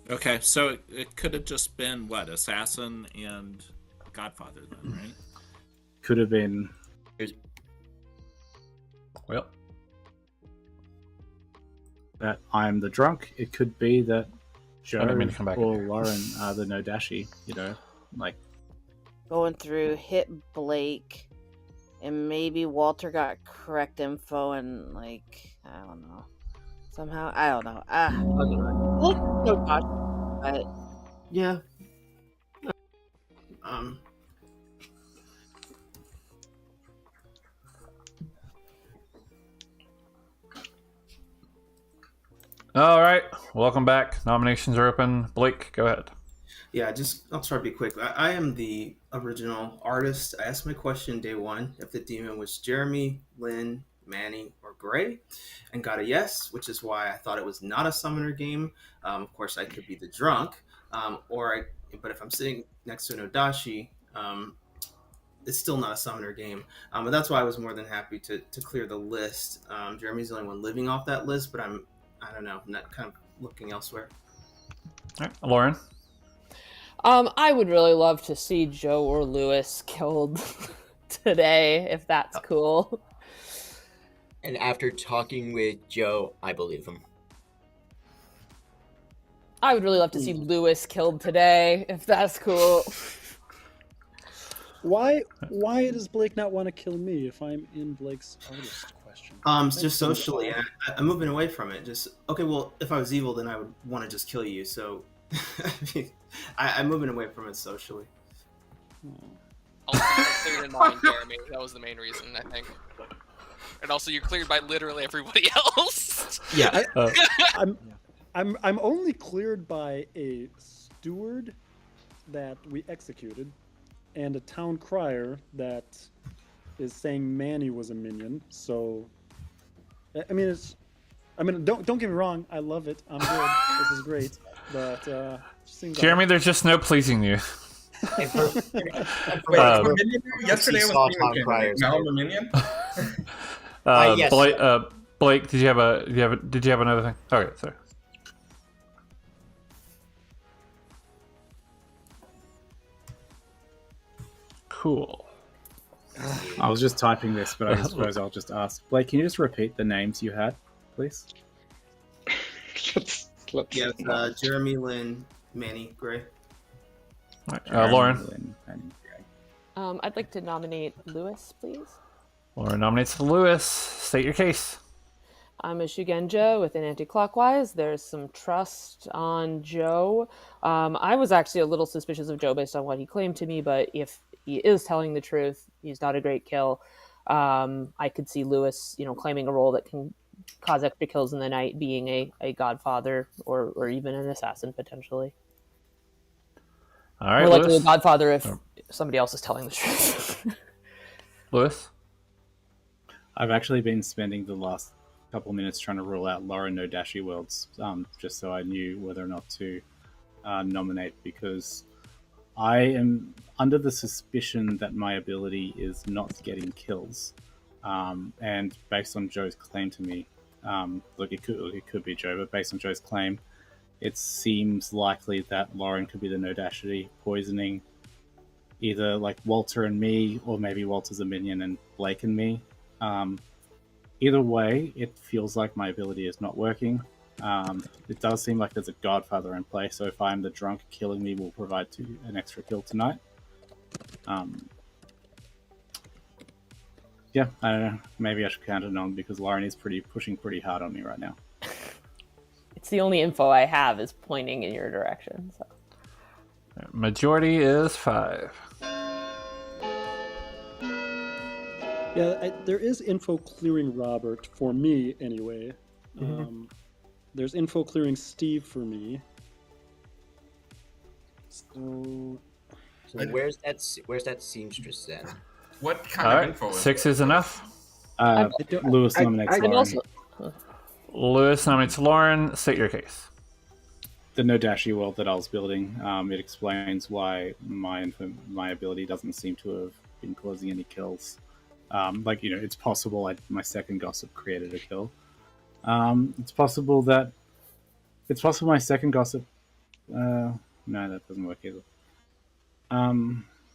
Okay, so it could have just been what, assassin and Godfather then, right? Could have been. Well, that I'm the drunk. It could be that Joe I didn't mean to come back in or here. Lauren are the Nodashi. Like going through hit Blake, and maybe Walter got correct info, and like I don't know, somehow I don't know. No, gosh, but Yeah. All right, welcome back. Nominations are open. Blake, go ahead. Yeah, I'll try to be quick. I am the original artist. I asked my question day one if the demon was Jeremy, Lynn, Manny, or Gray, and got a yes, which is why I thought it was not a summoner game. Of course, I could be the drunk, but if I'm sitting next to an Odashi, it's still not a summoner game. But that's why I was more than happy to clear the list. Jeremy's the only one living off that list, but I don't know, I'm not kind of looking elsewhere. All right, Lauren. I would really love to see Joe or Lewis killed today, if that's cool. And after talking with Joe, I believe him. I would really love to see Lewis killed today, if that's cool. Why does Blake not want to kill me if I'm in Blake's artist question? Just socially, I'm moving away from it. Just okay. Well, if I was evil, then I would want to just kill you. So, I'm moving away from it socially. Also, you're cleared in mind, Jeremy. That was the main reason, I think. And also, you're cleared by literally everybody else. Yeah, I'm only cleared by a steward that we executed, and a town crier that is saying Manny was a minion. So, I mean, don't get me wrong. I love it. I'm good. This is great. But Jeremy, there's just no pleasing you. Yesterday I was being a minion. Now I'm a minion. Yes. Blake, did you have another thing? Okay, sorry. Cool. I was just typing this, but I suppose I'll just ask. Blake, can you just repeat the names you had, please? Yes, Jeremy, Lynn, Manny, Gray. Lauren. I'd like to nominate Lewis, please. Lauren nominates Lewis. State your case. I'm a Shugenja with an anti-clockwise. There's some trust on Joe. I was actually a little suspicious of Joe based on what he claimed to me, but if he is telling the truth, he's not a great kill. I could see Lewis, claiming a role that can cause extra kills in the night, being a godfather or even an assassin potentially. All right, more likely Lewis. a godfather if somebody else is telling the truth. Lewis? I've actually been spending the last couple of minutes trying to rule out Lauren No Dashi Worlds, just so I knew whether or not to nominate, because I am under the suspicion that my ability is not getting kills. And based on Joe's claim to me, look, it could be Joe, but based on Joe's claim, it seems likely that Lauren could be the No Dashi poisoning either like Walter and me, or maybe Walter's a minion and Blake and me. Either way, it feels like my ability is not working. It does seem like there's a godfather in play, so if I'm the drunk, killing me will provide an extra kill tonight. Yeah, I don't know. Maybe I should count it on, because Lauren is pushing pretty hard on me right now. It's the only info I have is pointing in your direction. So. Majority is 5. Yeah, there is info clearing Robert, for me anyway. There's info clearing Steve for me. So where's that seamstress then? What kind All of right, info is 6 is enough. Lewis nominates Lauren. Lewis nominates Lauren. State your case. The No Dashi world that I was building, it explains why my ability doesn't seem to have been causing any kills. It's possible my second gossip created a kill. It's possible my second gossip. No, that doesn't work either.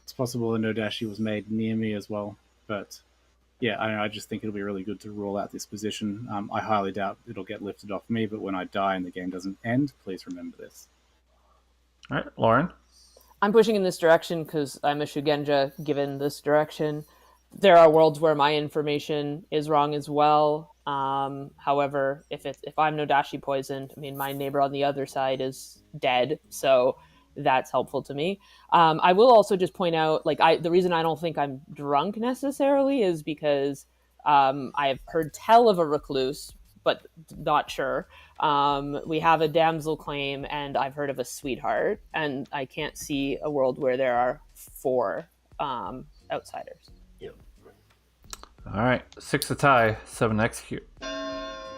It's possible a No Dashi was made near me as well, but yeah, I just think it'll be really good to rule out this position. I highly doubt it'll get lifted off me, but when I die and the game doesn't end, please remember this. All right, Lauren. I'm pushing in this direction because I'm a Shugenja given this direction. There are worlds where my information is wrong as well. However, if I'm No Dashi poisoned, my neighbor on the other side is dead, so that's helpful to me. I will also just point out, the reason I don't think I'm drunk necessarily is because I've heard tell of a recluse, but not sure. We have a damsel claim, and I've heard of a sweetheart, and I can't see a world where there are 4 outsiders. All right, 6 a tie, 7 execute.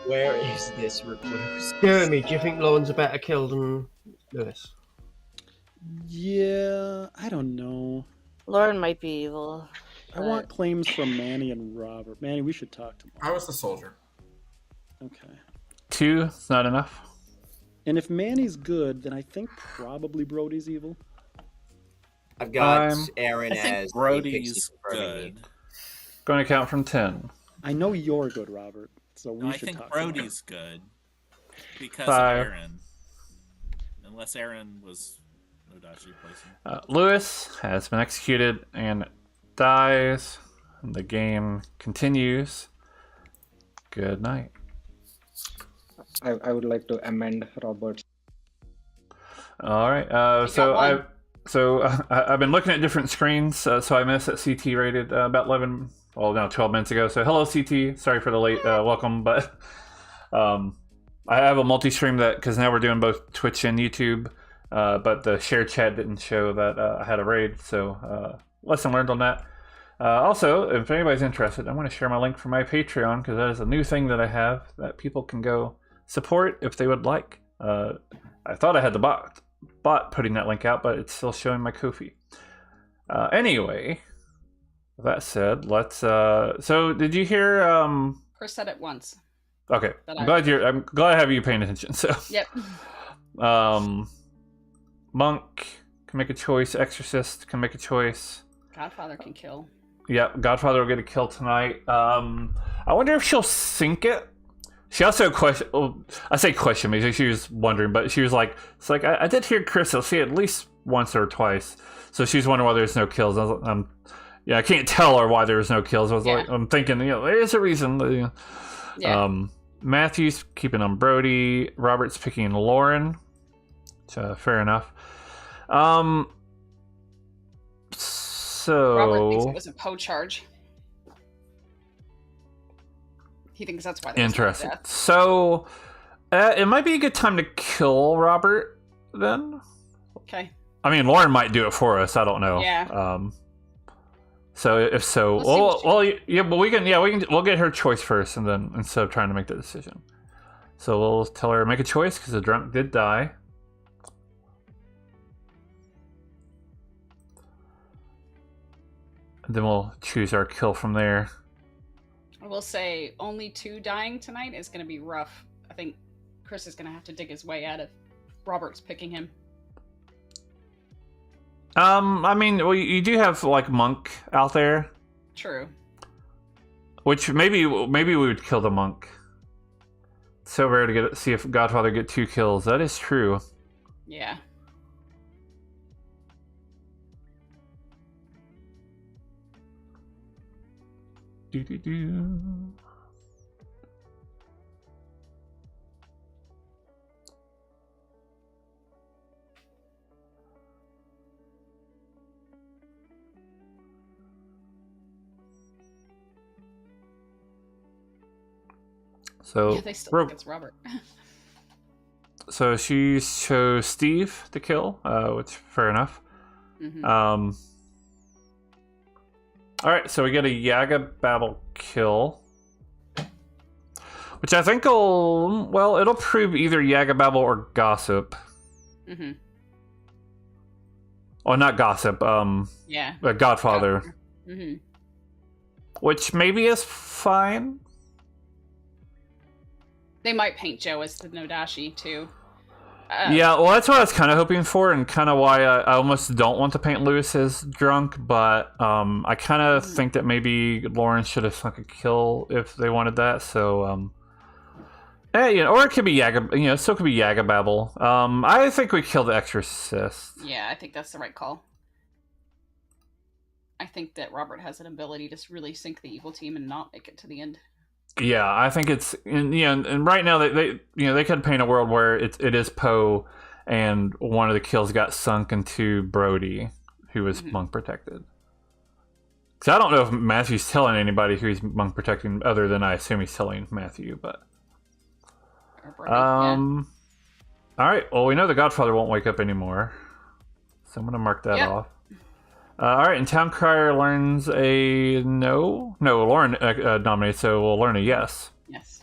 Where is this recluse? Jeremy, do you think Lauren's a better kill than Lewis? yeah, I don't know. Lauren might be evil. I want claims from Manny and Robert. Manny, we should talk to him. I was the soldier. Okay. 2 is not enough. And if Manny's good, then I think probably Brody's evil. I've got Aaron I think as Brody's good. going to count from 10. I know you're good, Robert. So we No, I should think talk. Brody's good because 5. of Aaron. Unless Aaron was Nodashi placing. Lewis has been executed and dies. And the game continues. Good night. I would like to amend Robert's. All right. I've been looking at different screens. So I missed that CT rated about 12 minutes ago. So hello, CT. Sorry for the late welcome, but I have a multi-stream because now we're doing both Twitch and YouTube. But the share chat didn't show that I had a raid. So lesson learned on that. Also, if anybody's interested, I want to share my link for my Patreon because that is a new thing that I have that people can go support if they would like. I thought I had the bot putting that link out, but it's still showing my Ko-fi. Anyway, that said, let's. So, did you hear? Chris said it once. Okay, I'm glad I have you paying attention. So. Yep. Monk can make a choice. Exorcist can make a choice. Godfather can kill. Yep, Godfather will get a kill tonight. I wonder if she'll sync it. She also I say question me. She was wondering, but she was like, "It's like I did hear Chris. I'll see it at least once or twice." So she's wondering why there's no kills. I can't tell her why there's no kills. I'm thinking, there's a reason. Matthew's keeping on Brody. Robert's picking Lauren. Fair enough. So Robert thinks it was a Poe charge. He thinks that's why. Interesting. So it might be a good time to kill Robert then. Okay. I mean, Lauren might do it for us. I don't know. Yeah. So if so, we'll get her choice first, and then instead of trying to make the decision, so we'll tell her to make a choice because the drunk did die. And then we'll choose our kill from there. I will say only 2 dying tonight is going to be rough. I think Chris is going to have to dig his way out of Robert's picking him. I mean, you do have like Monk out there. True. Which maybe we would kill the Monk. It's so rare to see if Godfather get 2 kills. That is true. Yeah. So yeah, they still think it's Robert. So she chose Steve to kill, which fair enough. Mm-hmm. All right, so we get a Yaga Babel kill, which I think it'll prove either Yaga Babel or Gossip. Mm-hmm. Oh, not Gossip. Yeah. Godfather. Mm-hmm. Which maybe is fine. They might paint Joe as the Nodashi too. Yeah, well, that's what I was kind of hoping for, and kind of why I almost don't want to paint Lewis as drunk, but I kind of think that maybe Lauren should have sunk a kill if they wanted that. So, or it could be Yaga. It still could be Yaga Babel. I think we kill the Exorcist. Yeah, I think that's the right call. I think that Robert has an ability to really sink the evil team and not make it to the end. Yeah, I think it's and right now they could paint a world where it is Poe, and one of the kills got sunk into Brody, who was monk protected. Because I don't know if Matthew's telling anybody who he's monk protecting, other than I assume he's telling Matthew. But all right, well we know the Godfather won't wake up anymore, so I'm gonna mark that off. All right, and Town Crier learns a no. Lauren nominates, so we'll learn a yes. Yes.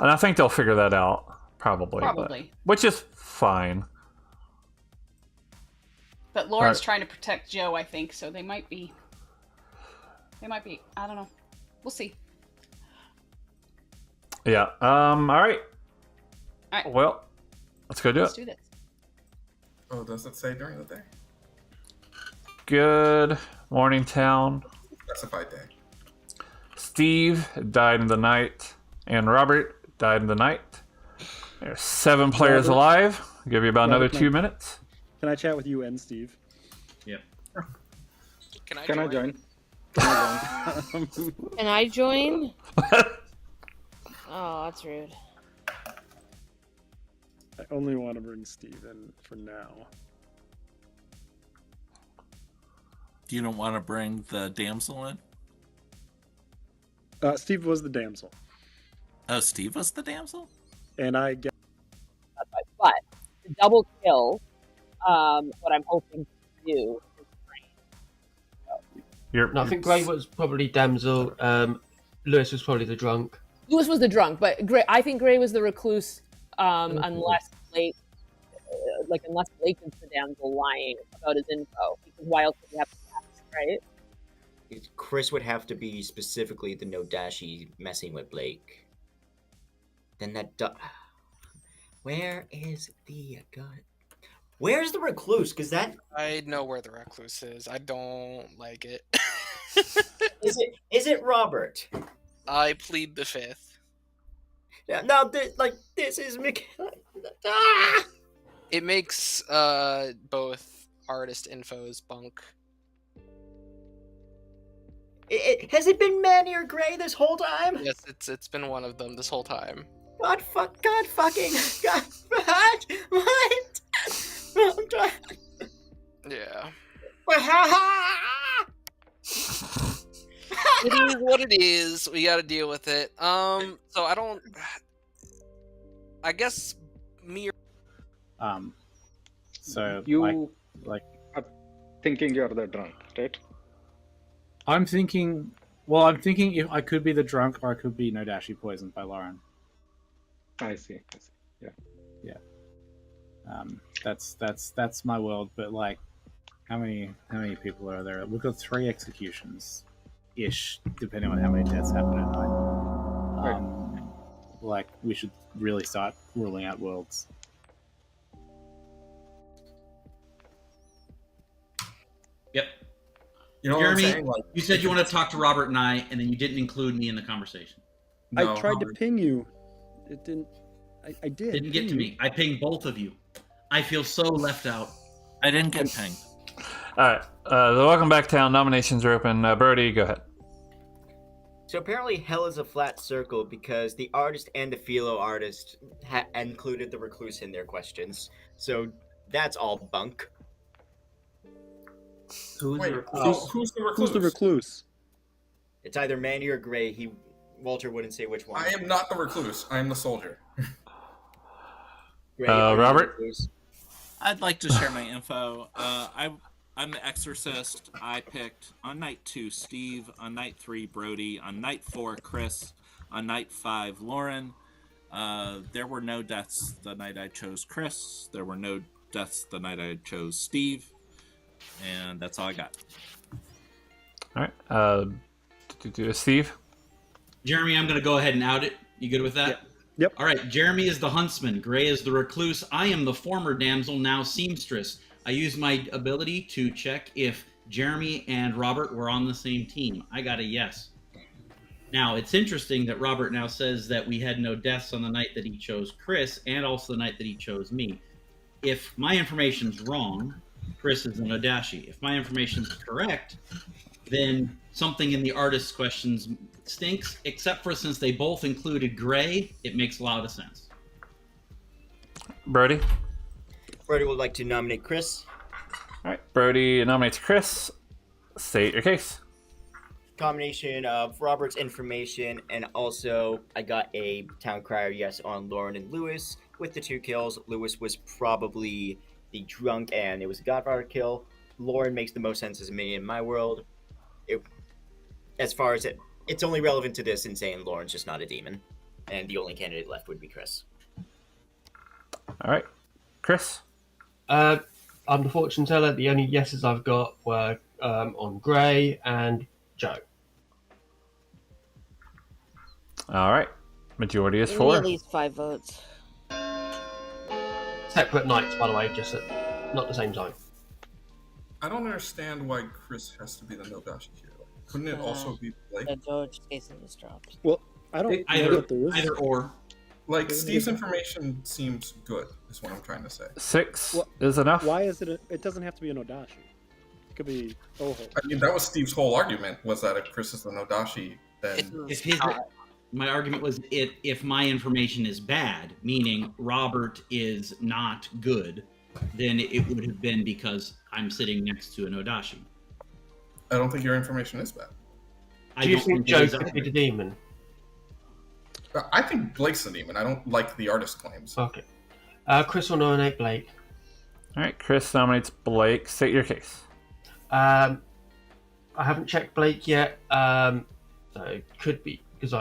And I think they'll figure that out, probably. Which is fine. But Lauren's trying to protect Joe, I think, so they might be. I don't know. We'll see. Yeah. All right. All right. Well, let's go do Let's do this. Oh, does it say during the day? Good morning, town. specified day. Steve died in the night, and Robert died in the night. There's 7 players Robert. alive. I'll give you about another Robert, 2 minutes. Can I chat with you and Steve? Yep. Can I join? Can I join? Oh, that's rude. I only want to bring Steve in for now. You don't want to bring the damsel in? Steve was the damsel, Oh, Steve was the damsel? and I get. But the double kill, what I'm hoping to do is No, I think Gray was probably damsel. Lewis was probably the drunk. Lewis was the drunk, but I think Gray was the recluse, unless Blake, unless Blake is the damsel lying about his info. Because why else would he have to ask, right? Chris would have to be specifically the Nodashi messing with Blake. Then that. Where is the gun? Where's the recluse? Because that. I know where the recluse is. I don't like it. Is it Robert? I plead the fifth. No, this is Ah! It makes both artist infos bunk. Has it been Manny or Gray this whole time? Yes, it's been one of them this whole time. God fucking God, what? I'm trying. Yeah. It is what it is. We got to deal with it. So I guess me. So You like are thinking you're the drunk, right? I'm thinking. Well, I'm thinking if I could be the drunk or I could be Nodashi poisoned by Lauren. I see. Yeah. That's my world. But like, how many people are there? We've got 3 executions, ish, depending on how many deaths happen at night. Like, we should really start ruling out worlds. Yep. You know Jeremy, what I'm saying? Like, you said you want to talk to Robert and I, and then you didn't include me in the conversation. I tried to ping you. It didn't. I did. Didn't get to me. I pinged both of you. I feel so left out. I didn't get pinged. All right. The Welcome Back Town nominations are open. Brody, go ahead. So apparently hell is a flat circle because the artist and the philo artist included the recluse in their questions. So that's all bunk. Who's the recluse? Who's the recluse? It's either Manny or Gray. Walter wouldn't say which one. I am not the recluse. I am the soldier. Gray, Robert? I'd like to share my info. I'm the exorcist. I picked on night 2 Steve, on night 3 Brody, on night 4 Chris, on night 5 Lauren. There were no deaths the night I chose Chris. There were no deaths the night I chose Steve. And that's all I got. All right. Steve? Jeremy, I'm going to go ahead and out it. You good with that? Yep. All right. Jeremy is the huntsman. Gray is the recluse. I am the former damsel, now seamstress. I used my ability to check if Jeremy and Robert were on the same team. I got a yes. Now, it's interesting that Robert now says that we had no deaths on the night that he chose Chris and also the night that he chose me. If my information's wrong, Chris is an Odashi. If my information's correct, then something in the artist's questions stinks, except for since they both included Gray, it makes a lot of sense. Brody? Brody would like to nominate Chris. All right. Brody nominates Chris. State your case. Combination of Robert's information and also I got a town crier yes on Lauren and Lewis. With the 2 kills, Lewis was probably the drunk and it was a Godfather kill. Lauren makes the most sense as me in my world. As far as it's only relevant to this in saying Lauren's just not a demon. And the only candidate left would be Chris. All right. Chris? I'm the fortune teller. The only yeses I've got were on Gray and Joe. All right. Majority is Give me 4. at least 5 votes. Separate nights, by the way, just not the same time. I don't understand why Chris has to be the Nodashi here. Couldn't it also be Blake? The Doge Jason just dropped. Well, I don't know Either, that there is. either or. Like, Steve's information seems good, is what I'm trying to say. 6 Well, is enough. Why is it? It doesn't have to be an Odashi. It could be Oho. I mean, that was Steve's whole argument, was that if Chris is an Odashi, then... My argument was if my information is bad, meaning Robert is not good, then it would have been because I'm sitting next to an Odashi. I don't think your information is bad. Do you think Joe could be the demon? I think Blake's the demon. I don't like the artist claims. Okay. Chris will nominate Blake. All right, Chris nominates Blake. State your case. I haven't checked Blake yet, so it could be because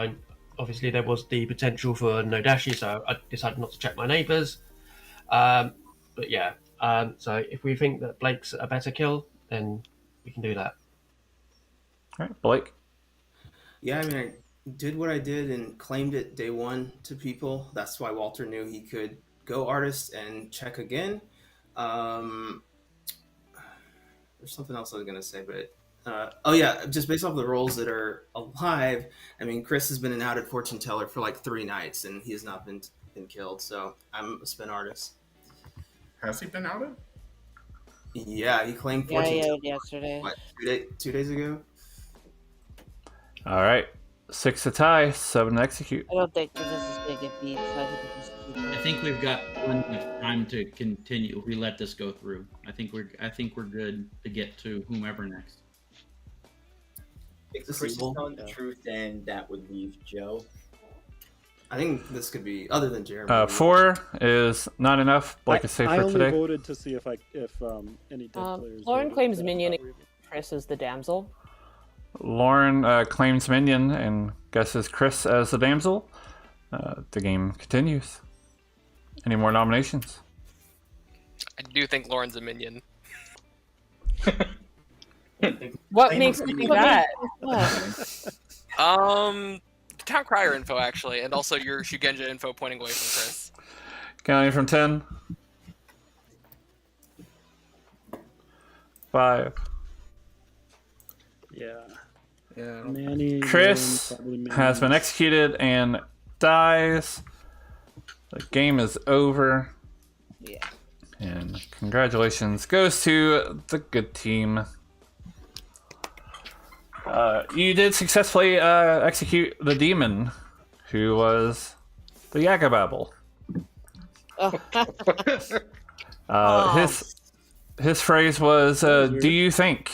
obviously there was the potential for no dashi, so I decided not to check my neighbours. But yeah, so if we think that Blake's a better kill, then we can do that. All right, Blake. Yeah, I mean, I did what I did and claimed it day one to people. That's why Walter knew he could go artist and check again. There's something else I was going to say, but oh yeah, just based off the roles that are alive, I mean, Chris has been an outed fortune teller for like 3 nights and he has not been killed, so I'm a spin artist. Has he been outed? Yeah, he claimed Yeah, fortune yeah, teller, yesterday. what, 2 days ago? All right. 6 to tie, 7 to execute. I don't think that this is going to get beat, so I think we just keep I think we've got plenty of time to continue if we let this go through. I think we're good to get to whomever next. If Chris is telling the truth, then that would leave Joe. I think this could be other than Jeremy. 4 is not enough. Blake is safe I for only today. voted to see if any dead players. Lauren voted. claims minion. Chris is the damsel. Lauren claims minion and guesses Chris as the damsel. The game continues. Any more nominations? I do think Lauren's a minion. What makes you think that? Town Crier info actually, and also your Shugenja info pointing away from Chris. Counting from 10. 5. Yeah. Yeah. Manny, Chris Lauren, probably Manny. has been executed and dies. The game is over. Yeah. And congratulations goes to the good team. You did successfully execute the demon, who was the Yagababble. His phrase was, "Do you think?"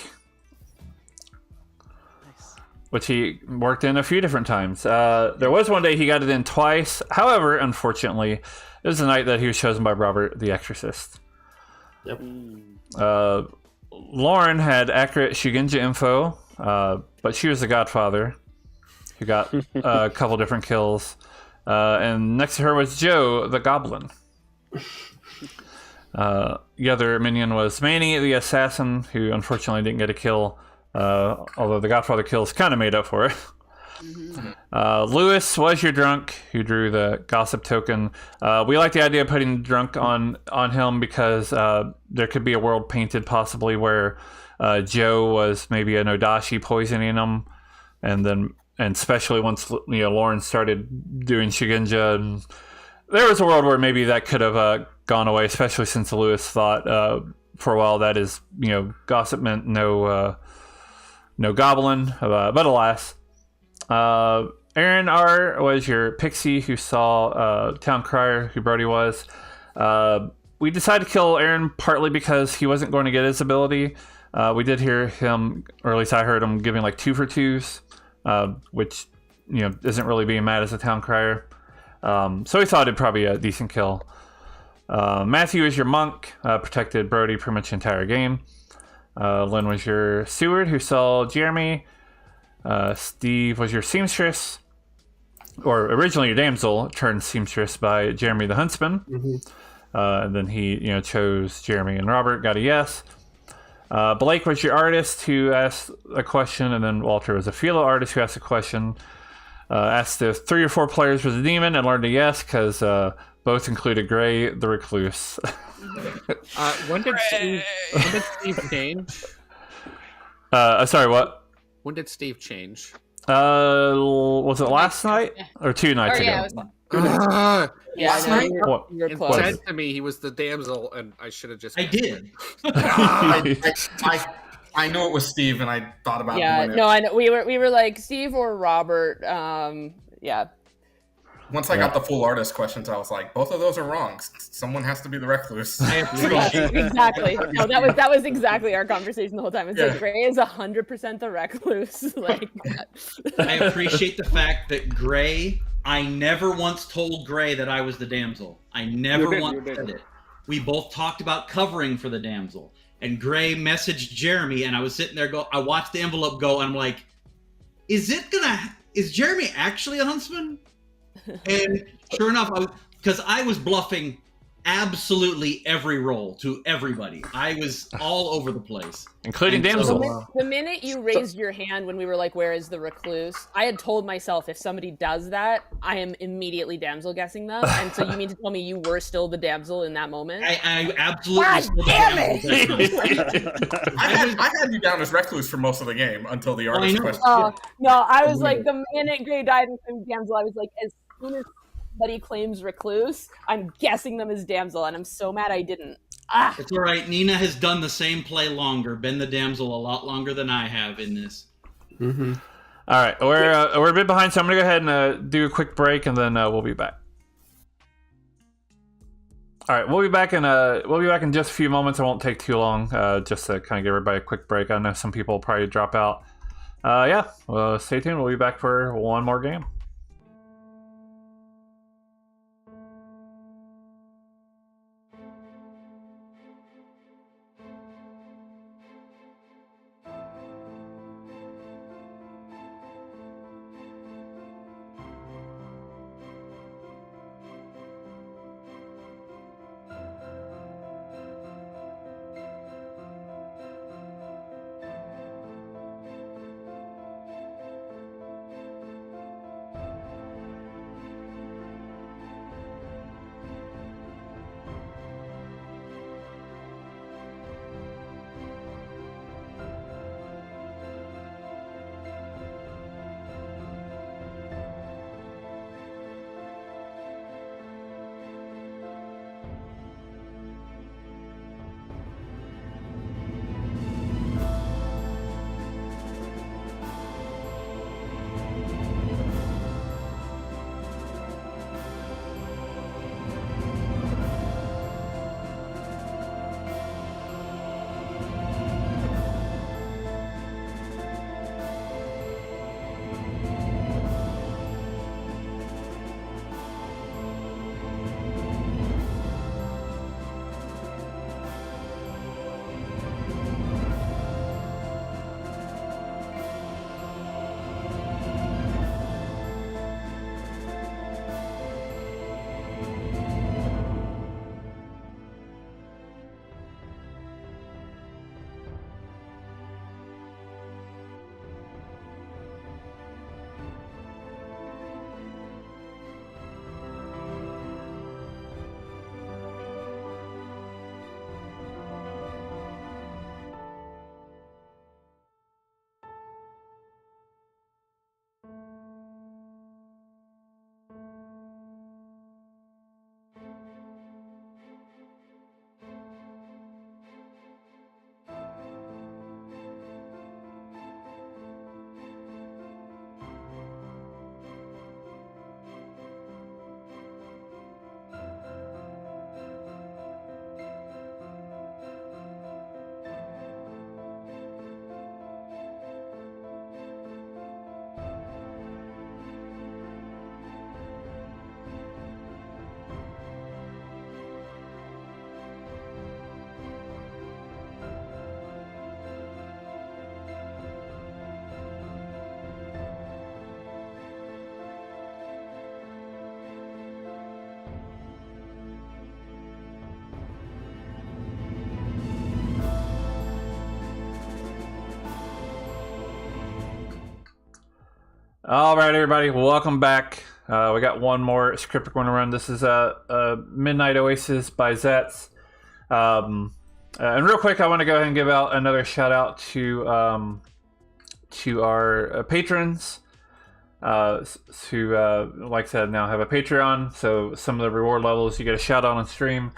Which he worked in a few different times. There was one day he got it in twice. However, unfortunately, it was the night that he was chosen by Robert the Exorcist. Yep. Lauren had accurate Shugenja info, but she was the Godfather, who got a couple different kills. And next to her was Joe, the Goblin. The other minion was Manny, the Assassin, who unfortunately didn't get a kill. Although the Godfather kills kind of made up for it. Lewis was your drunk who drew the gossip token. We like the idea of putting drunk on him because there could be a world painted possibly where Joe was maybe an Odashi poisoning him, and especially once Lauren started doing Shugenja, and there was a world where maybe that could have gone away, especially since Lewis thought for a while that is gossip meant no goblin, but alas. Aaron R. was your pixie who saw Town Crier, who Brody was. We decided to kill Aaron partly because he wasn't going to get his ability. We did hear him, or at least I heard him, giving like 2 for 2s, which isn't really being mad as a Town Crier. So we thought it'd probably be a decent kill. Matthew is your monk, protected Brody pretty much the entire game. Lynn was your steward who saw Jeremy. Steve was your seamstress, or originally your damsel, turned seamstress by Jeremy the huntsman. And then he chose Jeremy and Robert, got a yes. Blake was your artist who asked a question, and then Walter was a philo artist who asked a question. Asked if 3 or 4 players was a demon, and learned a yes because both included Gray the Recluse. When did Steve change? Sorry, what? When did Steve change? Was it last night or 2 nights ago? Yeah, Last I know, night? you were And close. said to me he was the damsel, and I should have just. I did. I know it was Steve, and I thought about Yeah, doing it. no, I know. We were like Steve or Robert. Yeah. Once I got the full artist questions, I was like, both of those are wrong. Someone has to be the recluse. Exactly. No, that was exactly our conversation the whole time. It's like Gray is 100% the recluse. Like, I appreciate the fact that Gray. I never once told Gray that I was the damsel. I never once said it. We both talked about covering for the damsel. And Gray messaged Jeremy, and I was sitting there I watched the envelope go, and I'm like, is Jeremy actually a huntsman? And sure enough, because I was bluffing absolutely every roll to everybody. I was all over the place. Including And so- damsel. the minute you raised your hand when we were like, where is the recluse? I had told myself if somebody does that, I am immediately damsel guessing them. And so you mean to tell me you were still the damsel in that moment? I absolutely God still damn it! I had you down as recluse for most of the game until the artist question. No, I was like, the minute Gray died and claimed damsel, I was like, as soon as somebody claims recluse, I'm guessing them as damsel, and I'm so mad I didn't. It's all right. Nina has done the same play longer, been the damsel a lot longer than I have in this. Mm-hmm. All right, we're a bit behind, so I'm gonna go ahead and do a quick break, and then we'll be back. All right, we'll be back in just a few moments. It won't take too long, just to kind of give everybody a quick break. I know some people will probably drop out. Stay tuned. We'll be back for one more game. All right, everybody, welcome back. We got one more script we're going to run. This is Midnight Oasis by Zets. And real quick, I want to go ahead and give out another shout out to to our patrons who, like I said, now have a Patreon. So some of the reward levels you get a shout out on stream.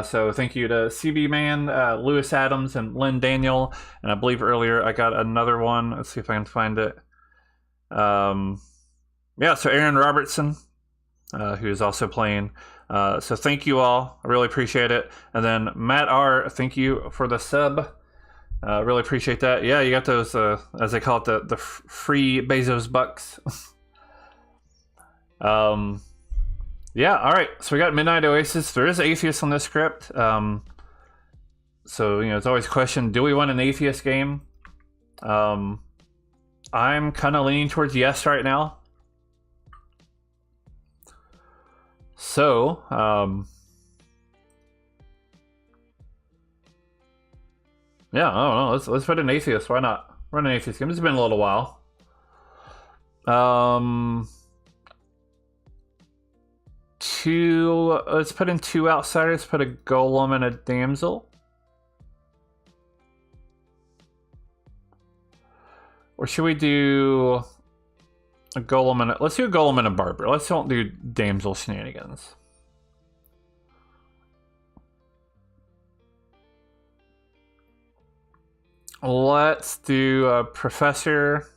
So thank you to CB Man, Lewis Adams, and Lynn Daniel. And I believe earlier I got another one. Let's see if I can find it. Yeah, so Aaron Robertson, who is also playing. So thank you all. I really appreciate it. And then Matt R., thank you for the sub. Really appreciate that. Yeah, you got those, as they call it, the free Bezos bucks. Yeah, all right. So we got Midnight Oasis. There is Atheist on this script. So, it's always a question, do we want an Atheist game? I'm kind of leaning towards yes right now. So, yeah, I don't know. Let's put an Atheist. Why not? Run an Atheist game. It's been a little while. Let's put in 2 outsiders. Put a golem and a damsel. Or should we do a golem and let's do a golem and a barber. Let's don't do damsel shenanigans. Let's do a professor.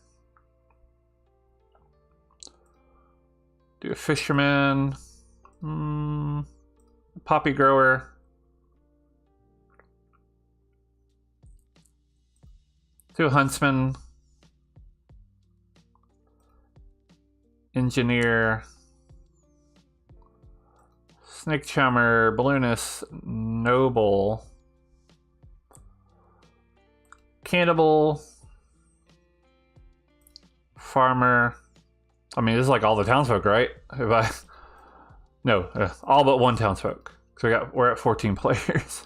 Do a fisherman. Poppy grower. Do a huntsman. Engineer. Snake charmer. Balloonist. Noble. Cannibal. Farmer. I mean, this is like all the townsfolk, right? No, all but one townsfolk. So we're at 14 players.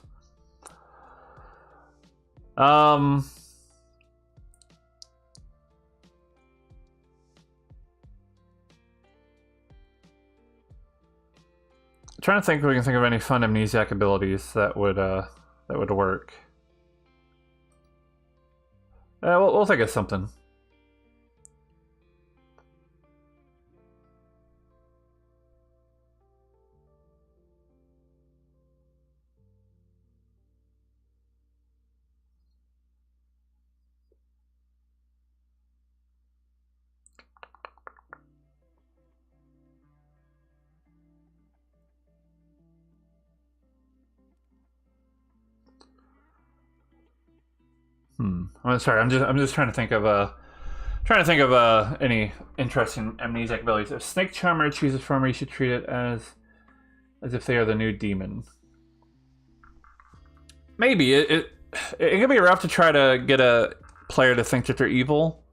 Trying to think if we can think of any fun amnesiac abilities that would work. We'll think of something. I'm sorry. I'm just trying to think of any interesting amnesiac abilities. If Snake Charmer chooses farmer, you should treat it as if they are the new demon. Maybe it can be rough to try to get a player to think that they're evil.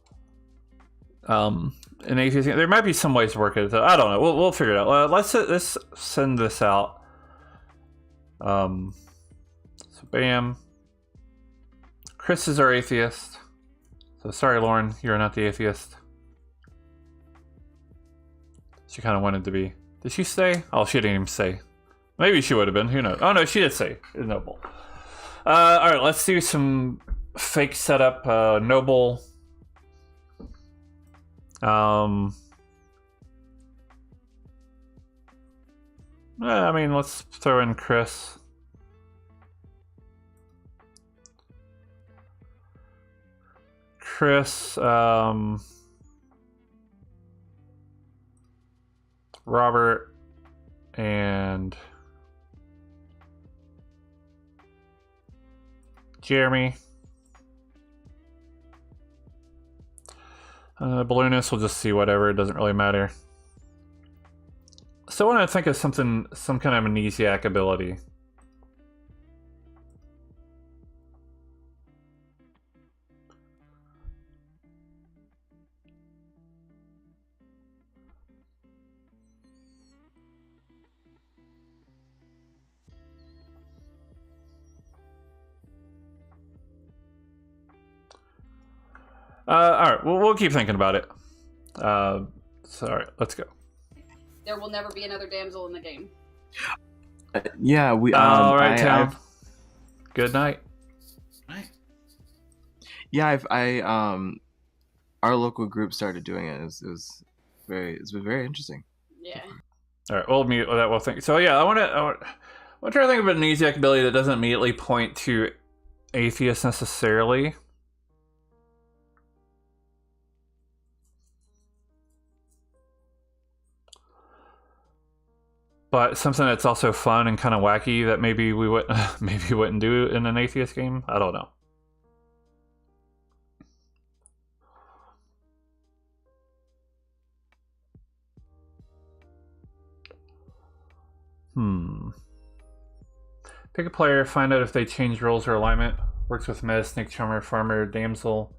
In Atheist, there might be some ways to work it. I don't know. We'll figure it out. Let's send this out. So bam. Chris is our atheist. So sorry, Lauren, you're not the atheist. She kind of wanted to be. Did she say? Oh, she didn't even say. Maybe she would have been. Who knows? Oh no, she did say noble. All right, let's do some fake setup. Noble. I mean, let's throw in Chris. Robert, and Jeremy. Balloonist will just see whatever, it doesn't really matter. So when I think of some kind of amnesiac ability. All right, we'll keep thinking about it. Sorry, let's go. There will never be another damsel in the game. Yeah, we. All right, Tom. Good night. Yeah, our local group started doing it. It's been very interesting. Yeah. All right, we'll mute that. We'll think. So yeah, I want to try to think of an easy ability that doesn't immediately point to atheist necessarily. But something that's also fun and kind of wacky that maybe we wouldn't do in an atheist game. I don't know. Pick a player, find out if they change roles or alignment. Works with Mez, Snake Charmer, Farmer, Damsel.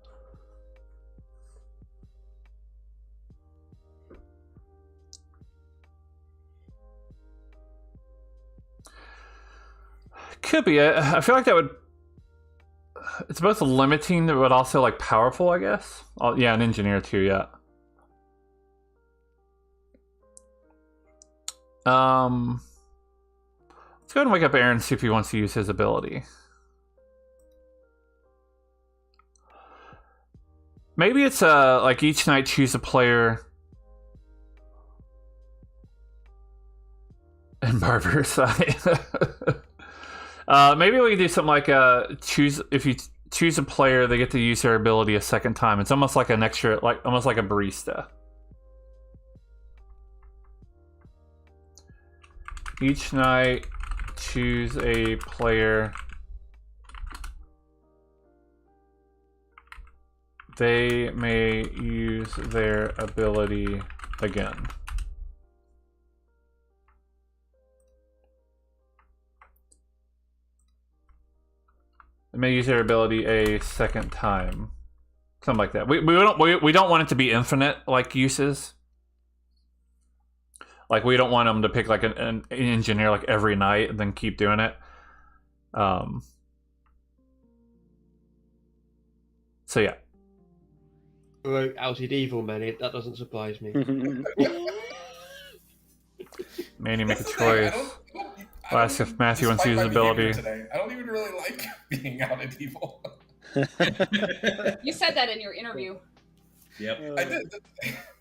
Could be. I feel like that would... It's both limiting but also like powerful, I guess. Oh, yeah, an engineer too, yeah. Let's go ahead and wake up Aaron and see if he wants to use his ability. Maybe it's like each night choose a player and barber side. Maybe we can do something like if you choose a player, they get to use their ability a second time. It's almost like an extra, almost like a barista. Each night, choose a player. They may use their ability again. They may use their ability a second time. Something like that. We don't want it to be infinite like uses. Like, we don't want them to pick like an engineer like every night and then keep doing it. So yeah. Outed evil, Manny. That doesn't surprise me. Manny, make a choice. I'll ask if Matthew wants to use his ability. Today. I don't even really like being out at evil. You said that in your interview. Yep. I did.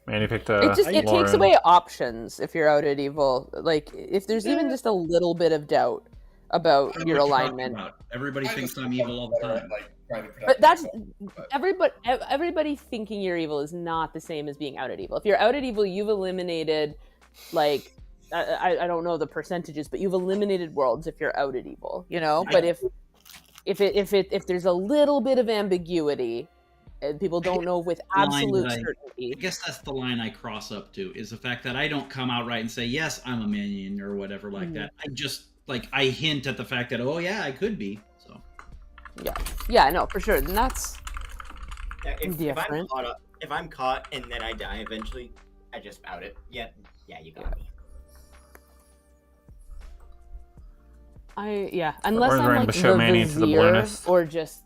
Manny picked it takes away options if you're out at evil. Like, if there's even just a little bit of doubt about your alignment. Everybody thinks I'm evil all the time. But that's everybody thinking you're evil is not the same as being out at evil. If you're out at evil, you've eliminated, like, I don't know the percentages, but you've eliminated worlds if you're out at evil, you know. But if there's a little bit of ambiguity, and people don't know with absolute certainty. I guess that's the line I cross up to, is the fact that I don't come out right and say, yes, I'm a minion or whatever like that. I just, like, I hint at the fact that, oh yeah, I could be. So yeah, no, for sure. And that's different. If I'm caught and then I die eventually, I just out it. Yeah, you got me. Unless I'm like the vizier or just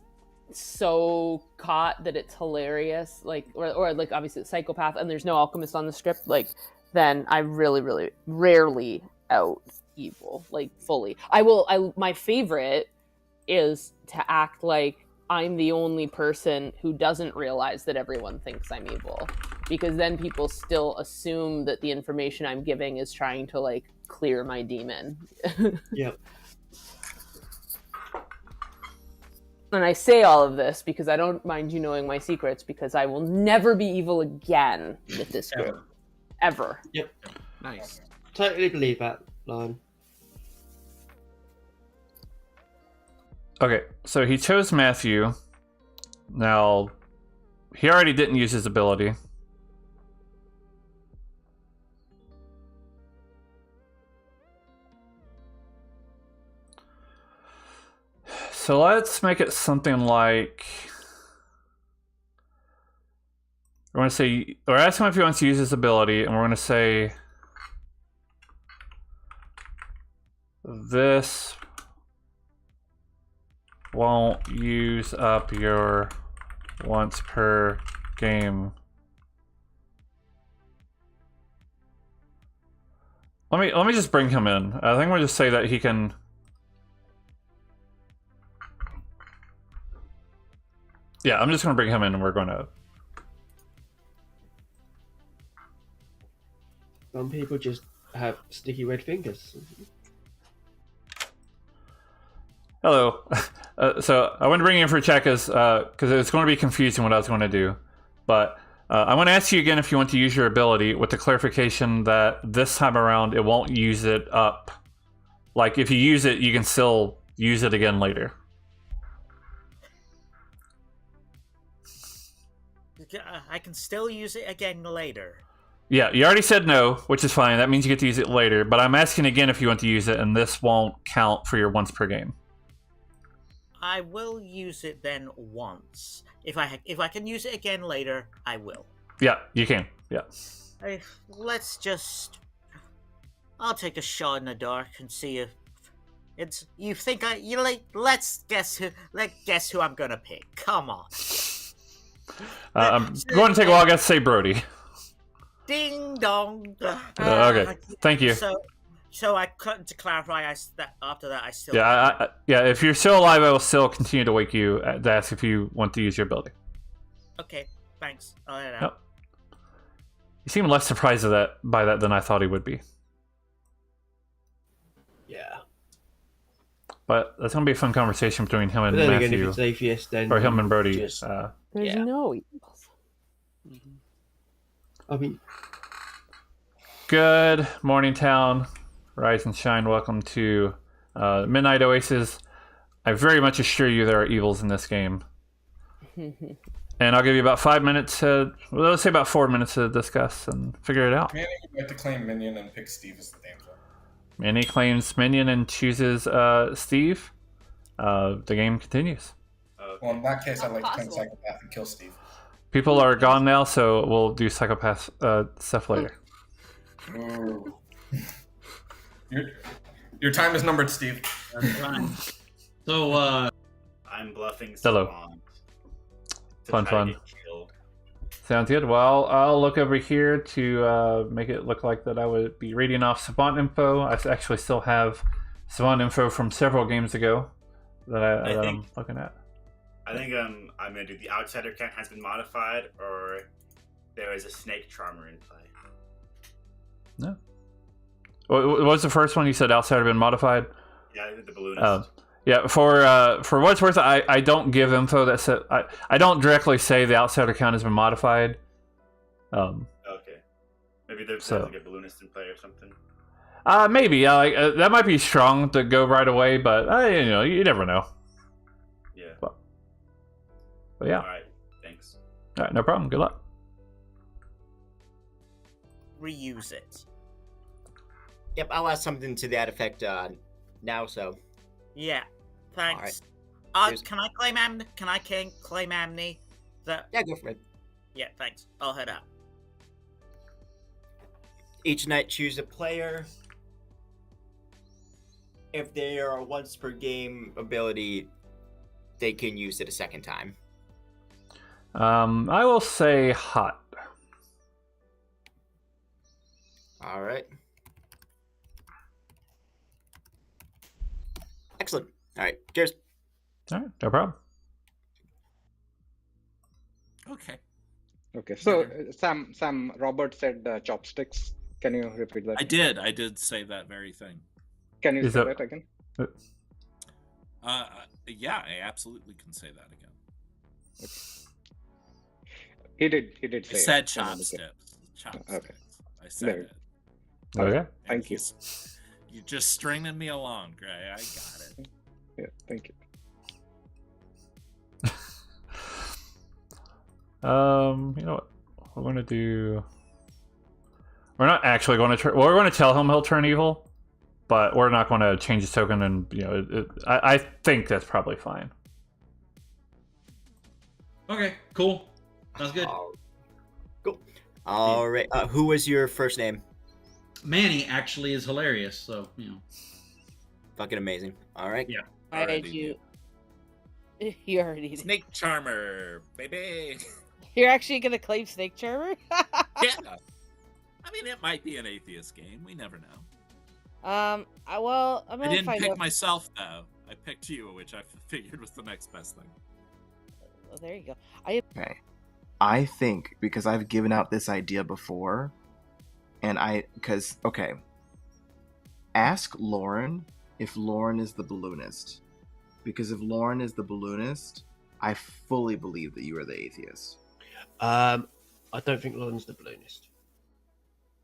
so caught that it's hilarious, like, or like obviously it's psychopath and there's no alchemist on the script, like, then I really, really rarely out evil, like, fully. My favorite is to act like I'm the only person who doesn't realize that everyone thinks I'm evil, because then people still assume that the information I'm giving is trying to, like, clear my demon. Yep. And I say all of this because I don't mind you knowing my secrets, because I will never be evil again with this group. Ever. Yep. Nice. Totally believe that line. Okay, so he chose Matthew. Now, he already didn't use his ability. So let's make it something like, we're going to say, or ask him if he wants to use his ability, and we're going to say, this won't use up your once per game. Let me just bring him in. I think we'll just say that he can. Yeah, I'm just going to bring him in and we're going to Some people just have sticky red fingers. Hello. So I want to bring you in for a check because it's going to be confusing what I was going to do. But I want to ask you again if you want to use your ability with the clarification that this time around it won't use it up. Like if you use it, you can still use it again later. I can still use it again later. Yeah, you already said no, which is fine. That means you get to use it later. But I'm asking again if you want to use it, and this won't count for your once per game. I will use it then once. If I can use it again later, I will. Yeah, you can. Yeah. Let's just. I'll take a shot in the dark and see if it's. You think let's guess who. Let's guess who I'm gonna pick. Come on. I'm going to take a while. I got to say Brody. Ding dong. Okay. Thank you. So I cut to clarify. After that, I still. Yeah, if you're still alive, I will still continue to wake you to ask if you want to use your ability. Okay, thanks. I'll head out. Yep. You seem less surprised by that than I thought he would be. Yeah. But that's going to be a fun conversation between him and But then Matthew. again, if it's atheist, then or him and Brody. just- There's no evils. I mean, Good morning, town. Rise and shine. Welcome to Midnight Oasis. I very much assure you there are evils in this game. And I'll give you about 5 minutes let's say about 4 minutes to discuss and figure it out. Manny would like to claim Minion and pick Steve as the damsel. Manny claims Minion and chooses Steve. The game continues. Well, in that case, I'd like to claim possible. Psychopath and kill Steve. People are gone now, so we'll do psychopath stuff later. Ooh. Your time is numbered, Steve. That's fine. So, I'm bluffing Hello. Savant to Fun, try to fun. get killed. Sounds good. Well, I'll look over here to make it look like that I would be reading off Savant info. I actually still have Savant info from several games ago that I'm looking at. I think I'm gonna do the outsider count has been modified, or there is a snake charmer in play. No. What was the first one you said? Outsider been modified. Yeah, the balloonist. Yeah, for what it's worth, I don't give info that said I don't directly say the outsider count has been modified. Okay, maybe there's so- like a balloonist in play or something. Maybe that might be strong to go right away, but you never know. Yeah. But yeah. All right. Thanks. All right, no problem. Good luck. Reuse it. Yep, I'll add something to that effect now. So Yeah. Thanks. All right. Can I claim Amni? Can I claim Amni? Yeah, go for it. Yeah, thanks. I'll head out. Each night, choose a player. If they are a once per game ability, they can use it a second time. I will say hot. All right. Excellent. All right. Cheers. All right, no problem. Okay. Okay, so Sam, Robert said chopsticks. Can you repeat that? I did say that very thing. Can you Is say that- that again? Yeah, I absolutely can say that again. He did I say said it. chopsticks. Chopsticks. Okay. I said There. it. Okay. And Thank you. You're just stringing me along, Gray. I got it. Yeah, thank you. You know what? We're gonna do. We're not actually going to turn. Well, we're going to tell him he'll turn evil, but we're not going to change his token. And I think that's probably fine. Okay, cool. Sounds good. Cool. All right. Who was your first name? Manny actually is hilarious, so Fucking amazing. All right. Yeah. I hate you. You already did. Snake Charmer, baby. You're actually gonna claim Snake Charmer? Yeah. I mean, it might be an atheist game. We never know. I'm I gonna didn't find pick out. myself though. I picked you, which I figured was the next best thing. Oh, there you go. Okay. I think because I've given out this idea before, And okay, ask Lauren if Lauren is the balloonist. Because if Lauren is the balloonist, I fully believe that you are the atheist. I don't think Lauren's the balloonist.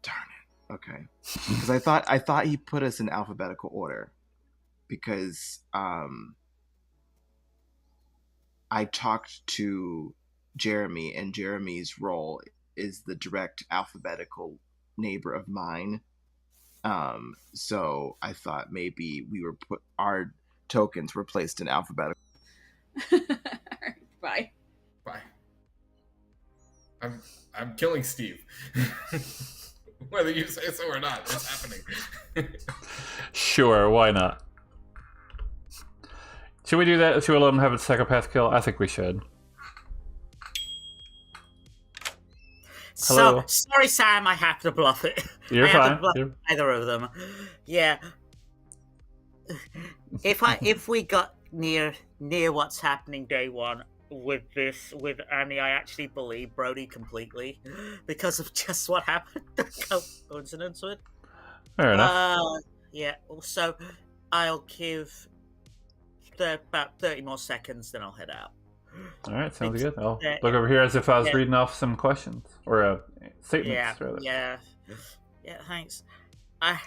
Darn it. Okay. Because I thought he put us in alphabetical order. Because I talked to Jeremy, and Jeremy's role is the direct alphabetical neighbor of mine. So I thought maybe our tokens were placed in alphabetical. Bye. Bye. I'm killing Steve. Whether you say so or not, it's happening. Sure, why not? Should we do that? Should we let him have a psychopath kill? I think we should. Hello. So sorry, Sam. I have to bluff it. You're I have fine. to bluff either of them. Yeah. If we got near what's happening day one with Annie, I actually believe Brody completely because of just what happened. The coincidence with. Fair enough. Yeah. So I'll give about 30 more seconds, then I'll head out. All right, sounds good. I'll look over here as if I was reading off some questions or statements. Rather. Yeah. Thanks. I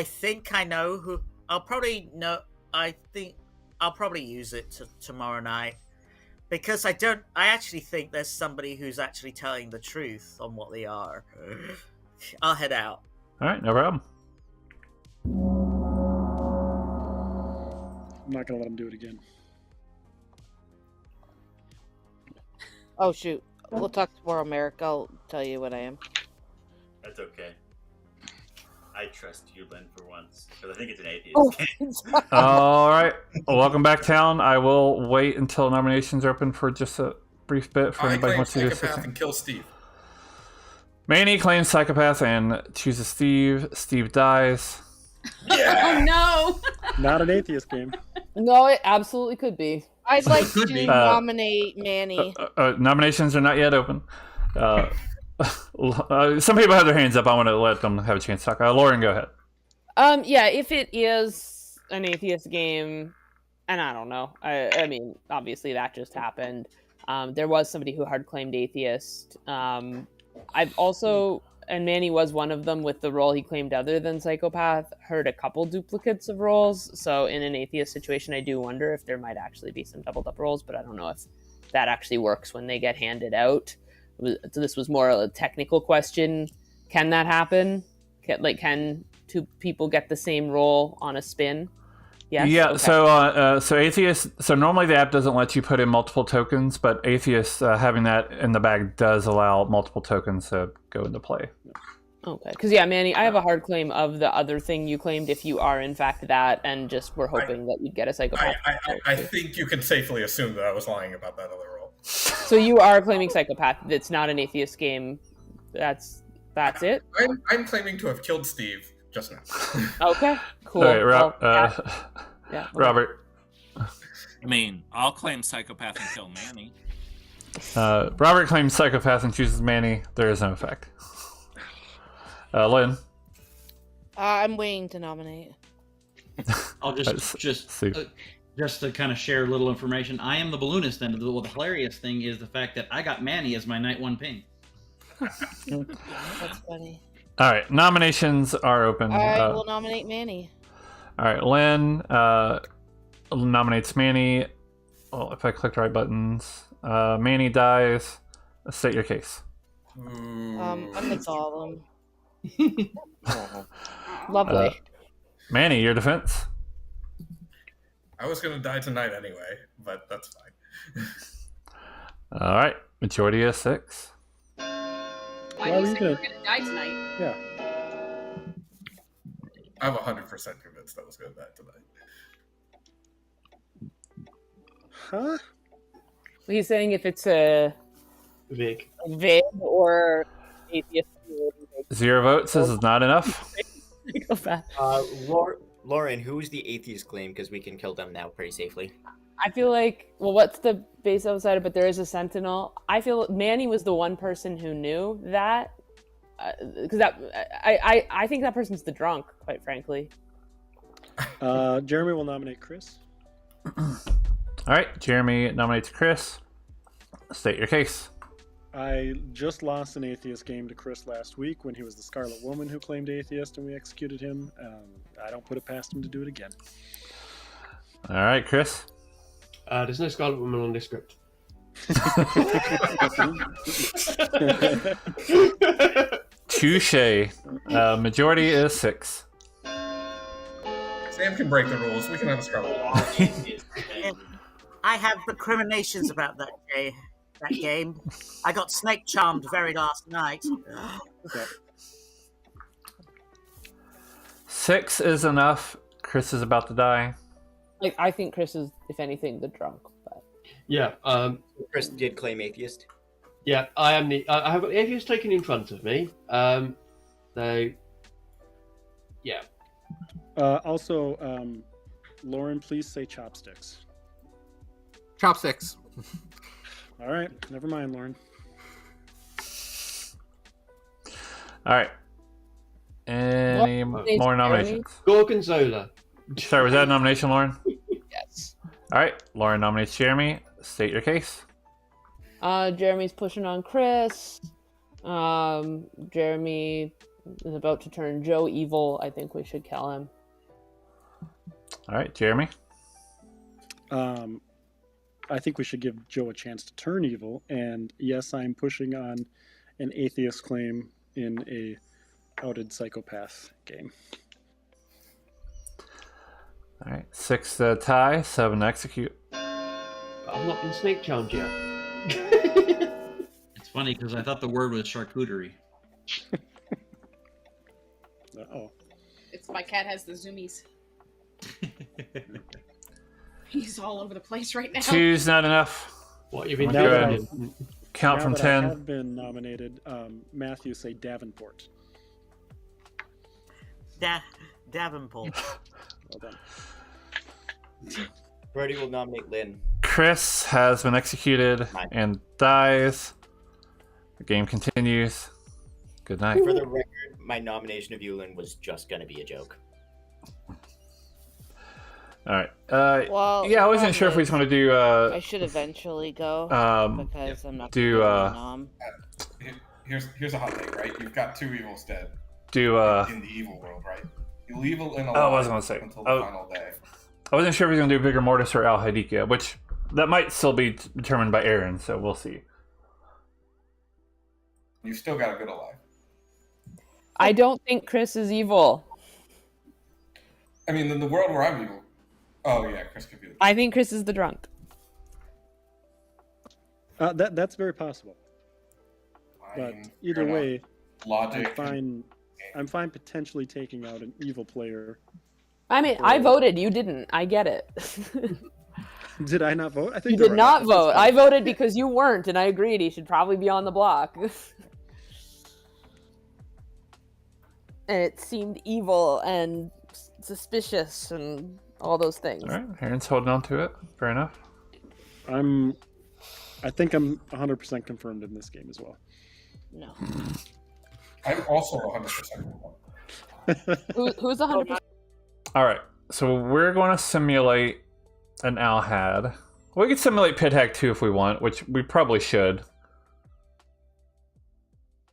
think I know who. I'll probably know. I think I'll probably use it tomorrow night because I actually think there's somebody who's actually telling the truth on what they are. I'll head out. All right, no problem. I'm not gonna let him do it again. Oh shoot. We'll talk tomorrow, Merrick. I'll tell you what I am. That's okay. I trust you, Lynn, for once, because I think it's an atheist. Oh. All right, welcome back, town. I will wait until nominations are open for just a brief bit for anybody who wants to do this. Psychopath and kill Steve. Manny claims psychopath and chooses Steve. Steve dies. Oh no! Not an atheist game. No, it absolutely could be. I'd like Could to be. nominate Manny. Nominations are not yet open. Some people have their hands up. I want to let them have a chance to talk. Lauren, go ahead. Yeah, if it is an atheist game, and I don't know. I mean, obviously that just happened. There was somebody who hard claimed atheist. I've also, and Manny was one of them with the role he claimed other than psychopath, heard a couple duplicates of roles. So in an atheist situation, I do wonder if there might actually be some doubled up roles, but I don't know if that actually works when they get handed out. So this was more a technical question. Can that happen? Can two people get the same role on a spin? Yes? Yeah. Okay. So atheist. So normally the app doesn't let you put in multiple tokens, but atheist having that in the bag does allow multiple tokens to go into play. Okay. Because Manny, I have a hard claim of the other thing you claimed. If you are in fact that, and just we're hoping that you'd get a psychopath. I think you can safely assume that I was lying about that other role. So you are claiming psychopath. It's not an atheist game. That's it. I'm claiming to have killed Steve just now. Okay. Cool. All right, Yeah. Robert. I mean, I'll claim psychopath and kill Manny. Robert claims psychopath and chooses Manny. There is no effect. Lynn. I'm waiting to nominate. I'll just to kind of share a little information. I am the balloonist, and the hilarious thing is the fact that I got Manny as my night one ping. That's funny. All right, nominations are open. I will nominate Manny. All right, Lynn nominates Manny. Well, if I click the right buttons, Manny dies. State your case. I'm the golem. Lovely. Manny, your defense. I was going to die tonight anyway, but that's fine. All right, majority is 6. Why do you say you're gonna die tonight? Yeah. I'm 100% convinced I was going to die tonight. Huh? He's saying if it's a Vig or atheist. 0 votes. This is not enough. Lauren, who is the atheist claim? Because we can kill them now pretty safely. I feel like, well, what's the base outside? But there is a sentinel. I feel Manny was the one person who knew that. because I think that person's the drunk, quite frankly. Jeremy will nominate Chris. All right, Jeremy nominates Chris. State your case. I just lost an atheist game to Chris last week when he was the Scarlet Woman who claimed atheist and we executed him. I don't put it past him to do it again. All right, Chris. There's no Scarlet Woman on this script. Touche. Majority is 6. Sam can break the rules. We can have a Scarlet Woman. I have recriminations about that game. I got snake charmed very last night. 6 is enough. Chris is about to die. Like, I think Chris is, if anything, the drunk. But... Yeah. Chris did claim atheist. Yeah, I am the. I have got the atheist taken in front of me. So, yeah. Also, Lauren, please say chopsticks. Chopsticks. All right, never mind, Lauren. All right. Any more nominations? Gorgonzola. Sorry, was that a nomination, Lauren? Yes. All right, Lauren nominates Jeremy. State your case. Jeremy's pushing on Chris. Jeremy is about to turn Joe evil. I think we should kill him. All right, Jeremy. I think we should give Joe a chance to turn evil. And yes, I'm pushing on an atheist claim in a outed psychopath game. All right, 6 tie, 7 execute. I've not been snake charmed yet. It's funny because I thought the word was charcuterie. Uh-oh. It's my cat has the zoomies. He's all over the place right now. 2's not enough. What you've been doing? Count from 10. I have been nominated. Matthew, say Davenport. Davenport. Well done. Brody will nominate Lynn. Chris has been executed and dies. The game continues. Good night. For the record, my nomination of Yulin was just going to be a joke. All right. Well, yeah, I wasn't sure if we just want to do. I should eventually go because I'm not do. Here's a hot take, right? You've got 2 evils dead. Do in the evil world, right? You leave Lynn alive I wasn't gonna say until the final day. I wasn't sure if we were gonna do Vigor Mortis or Al Hadika, which that might still be determined by Aaron, so we'll see. You still got a good alive. I don't think Chris is evil. I mean, in the world where I'm evil. Oh yeah, Chris could be. I think Chris is the drunk. That's very possible. But either way, logic. I'm fine potentially taking out an evil player. I mean, I voted. You didn't. I get it. Did I not vote? I think you did not vote. I voted because you weren't, and I agreed he should probably be on the block. And it seemed evil and suspicious and all those things. All right, Aaron's holding on to it. Fair enough. I think I'm 100% confirmed in this game as well. No. I'm also 100%. Who's 100%? All right, so we're going to simulate an Alhad. We could simulate Pithag too if we want, which we probably should.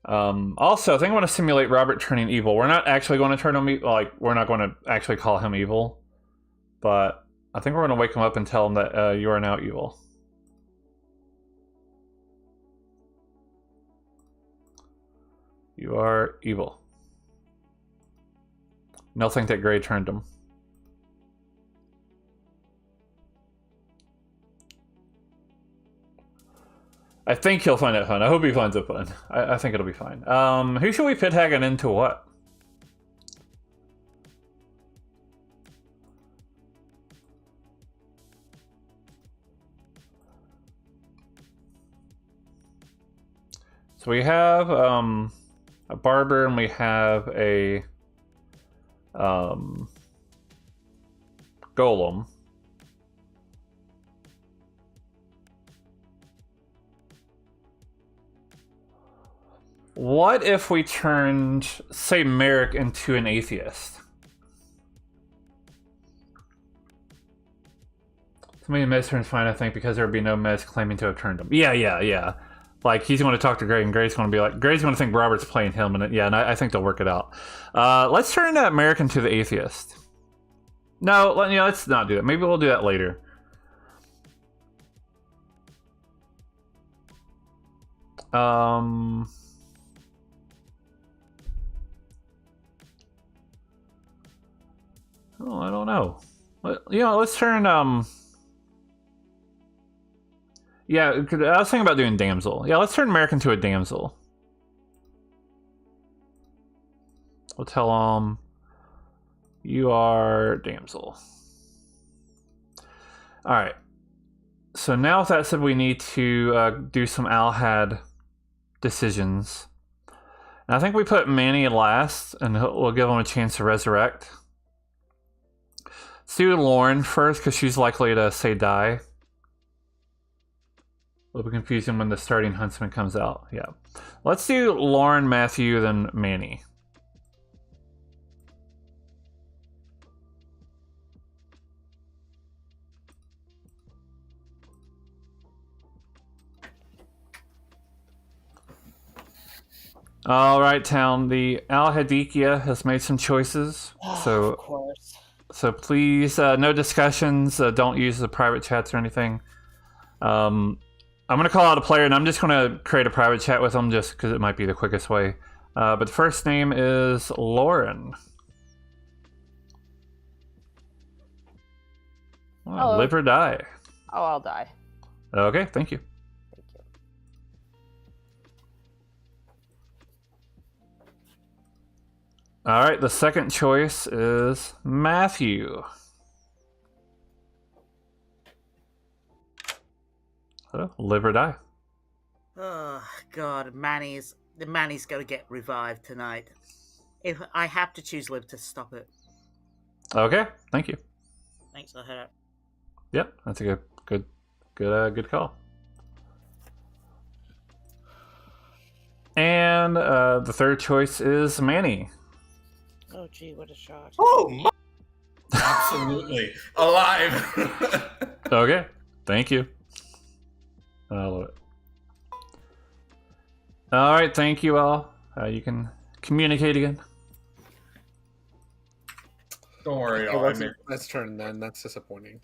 Also, I think I want to simulate Robert turning evil. We're not actually going to turn him evil. Like, we're not going to actually call him evil. But I think we're going to wake him up and tell him that you are now evil. You are evil. And they'll think that Gray turned him. I think he'll find it fun. I hope he finds it fun. I think it'll be fine. Who should we pit hagging into what? So we have a barber and we have a golem. What if we turned, say, Merrick into an atheist? Somebody Mez turns fine, I think, because there would be no Mez claiming to have turned him. Yeah. Like, he's going to talk to Gray, and Gray's going to be like, Gray's going to think Robert's playing him, and I think they'll work it out. Let's turn Merrick into the atheist. No, let's not do that. Maybe we'll do that later. Oh, I don't know. Let's turn, yeah, I was thinking about doing damsel. Yeah, let's turn Merrick into a damsel. We'll tell him, you are damsel. Alright. So now with that said, we need to do some Alhad decisions. And I think we put Manny last, and we'll give him a chance to resurrect. Let's do Lauren first, because she's likely to say die. It'll be confusing when the starting huntsman comes out. Yeah. Let's do Lauren, Matthew, then Manny. All right, town. The Al-Hadikia has made some choices. So, of course. So please, no discussions. Don't use the private chats or anything. I'm going to call out a player, and I'm just going to create a private chat with them just because it might be the quickest way. But the first name is Lauren. Hello. Live or die? Oh, I'll die. Okay, thank you. All right, the second choice is Matthew. Live or die? Oh God, Manny's gonna get revived tonight. If I have to choose live to stop it. Okay, thank you. Thanks for that. Yep, that's a good call. And the third choice is Manny. Oh gee, what a shot! Oh my! Absolutely alive. Okay, thank you. I love it. All right, thank you all. You can communicate again. Don't worry, Okay, y'all. let's turn then. That's disappointing.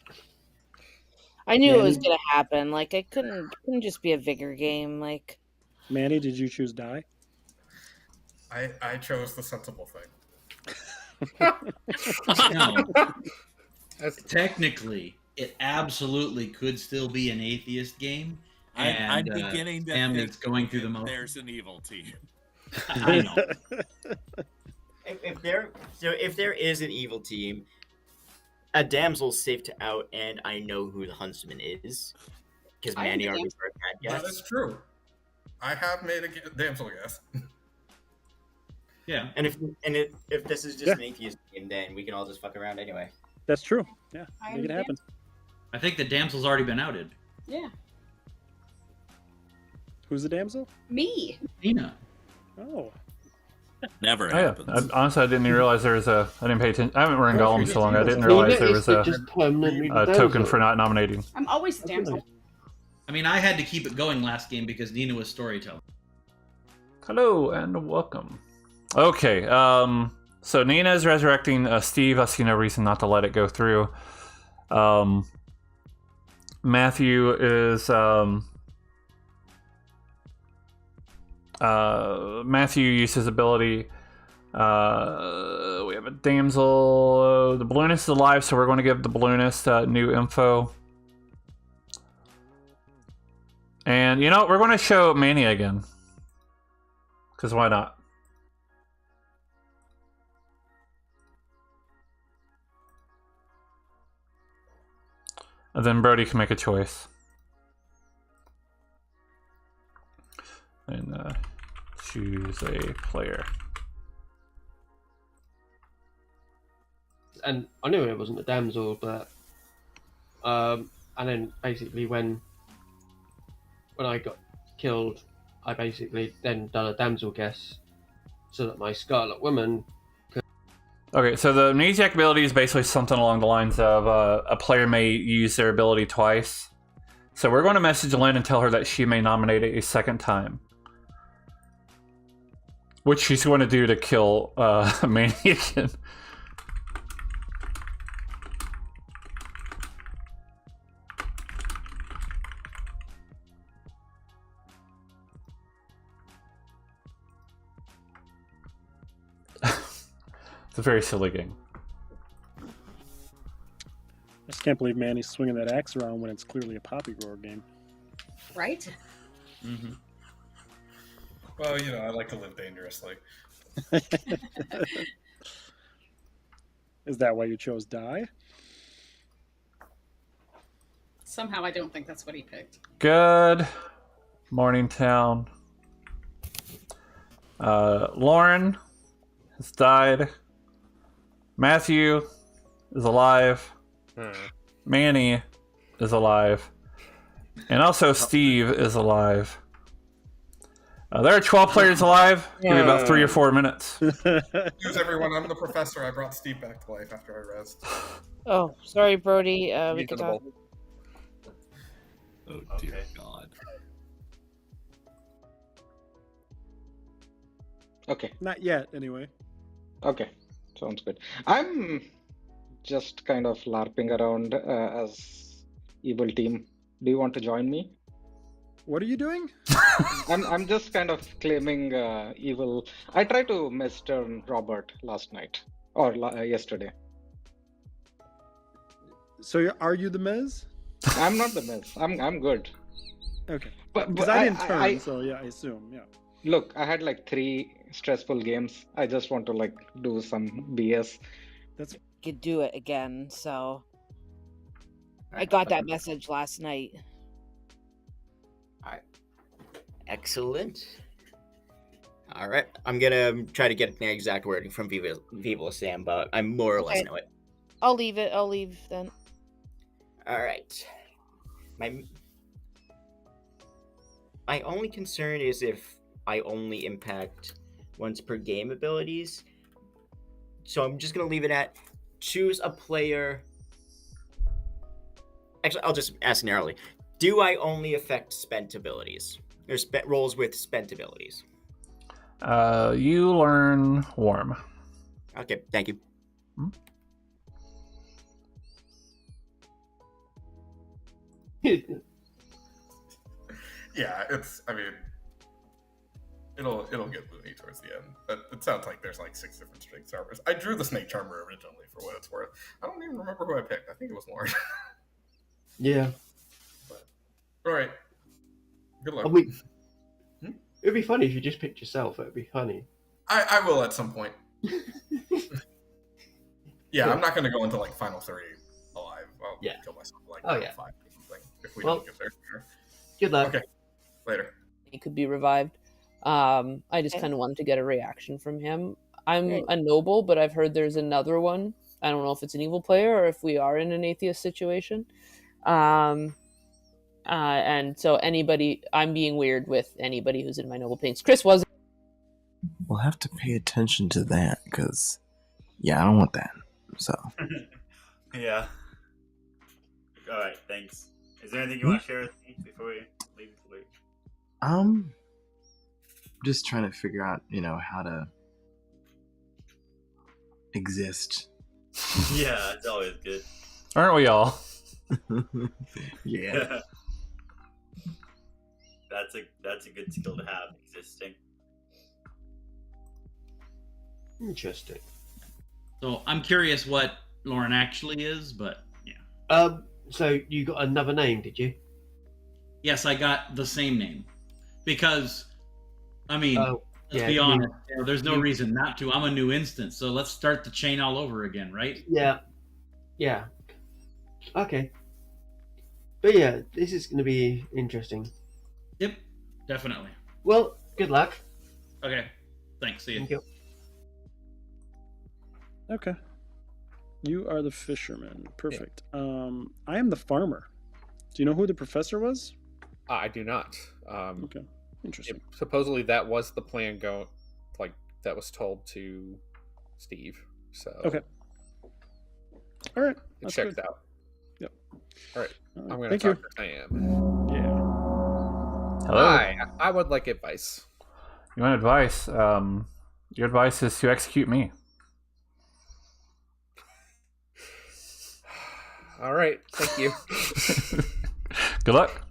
I knew it was Manny? gonna happen. Like, it couldn't just be a vigor game. Like, Manny, did you choose die? I chose the sensible thing. No. Technically, it absolutely could still be an atheist game. I'm beginning to Sam think is going through the that motion. there's an evil team. I know. If there is an evil team, a damsel's safe to out, and I know who the huntsman is because I am Manny the already damsel. heard that guess. That is true. I have made a damsel guess. Yeah. And if this is just an atheist game, then we can all just fuck around anyway. That's true. Yeah, I make it am happen. I think the damsel's already been outed. Yeah. Who's the damsel? Me. Nina. Oh. Never Oh, yeah. happens. Honestly, I didn't even realize there was a. I didn't pay attention. I haven't run Gollum so long. I didn't realize there was a token for not nominating. I'm always the damsel. I mean, I had to keep it going last game because Nina was storytelling. Hello and welcome. Okay, so Nina is resurrecting Steve. I see no reason not to let it go through. Matthew is Matthew used his ability. We have a damsel. The balloonist is alive, so we're going to give the balloonist new info. And you know, we're going to show Mania again. Because why not? And then Brody can make a choice. And choose a player. And I knew it wasn't a damsel, but and then basically when I got killed, I basically then done a damsel guess so that my Scarlet Woman. Okay, so the amnesiac ability is basically something along the lines of a player may use their ability twice. So we're going to message Lynn and tell her that she may nominate it a second time. Which she's going to do to kill Manny again. It's a very silly game. I just can't believe Manny's swinging that axe around when it's clearly a Poppy Grower game. Right? Mm-hmm. Well, you know, I like to live dangerously. Is that why you chose die? Somehow I don't think that's what he picked. Good morning, town. Lauren has died. Matthew is alive. Manny is alive. And also Steve is alive. There are 12 players alive. Give me about 3 or 4 minutes. News, everyone. I'm the professor. I brought Steve back to life after I rest. Oh, sorry, Brody. We could talk. Oh dear God. Okay. Not yet, anyway. Okay, sounds good. I'm just kind of LARPing around as evil team. Do you want to join me? What are you doing? I'm just kind of claiming evil. I tried to misturn Robert last night or yesterday. So are you the Mez? I'm not the Miz. I'm good. Okay. But Because I didn't turn, so yeah, I assume, yeah. Look, I had like 3 stressful games. I just want to like do some BS. That's Could do it again, so I got that message last night. Alright. Excellent. Alright. I'm gonna try to get the exact wording from Viva La Sam, but I more or less Okay. know it. I'll leave it. I'll leave then. Alright. My only concern is if I only impact once per game abilities. So I'm just gonna leave it at choose a player. Actually, I'll just ask narrowly. Do I only affect spent abilities? Or rolls with spent abilities? You learn warm. Okay, thank you. Yeah, it's. I mean, it'll get loony towards the end, but it sounds like there's like 6 different snake charmers. I drew the snake charmer originally, for what it's worth. I don't even remember who I picked. I think it was Lauren. Yeah. All right. Good luck. It'd be funny if you just picked yourself. It'd be funny. I will at some point. Yeah, I'm not going to go into like final 3 alive. I'll kill myself like final 5 or something if we don't get there. Good luck. Okay. Later. He could be revived. I just kind of wanted to get a reaction from him. I'm a noble, but I've heard there's another one. I don't know if it's an evil player or if we are in an atheist situation. And so anybody, I'm being weird with anybody who's in my noble pinks. Chris was. We'll have to pay attention to that because, yeah, I don't want that. So. Yeah. Alright, thanks. Is there anything you want to share with me before we leave? Just trying to figure out, how to exist. Yeah, it's always good. Aren't we all? Yeah. That's a good skill to have, existing. Interesting. So I'm curious what Lauren actually is, but yeah. So you got another name, did you? Yes, I got the same name. Because, I mean, let's be you- honest, there's no reason not to. I'm a new instance, so let's start the chain all over again, right? Yeah. Yeah. Okay. But yeah, this is going to be interesting. Yep, definitely. Well, good luck. Okay, thanks. See you. Thank you. Okay. You are the fisherman. Perfect. I am the farmer. Do you know who the professor was? I do not. Okay. Interesting. Supposedly that was the plan that was told to Steve. So Okay. All right. It That's checks good. out. Yep. All right. All right. I'm going Thank to you. talk to Sam. Yeah. Hello. Hi. I would like advice. You want advice? Your advice is to execute me. All right. Thank you. Good luck.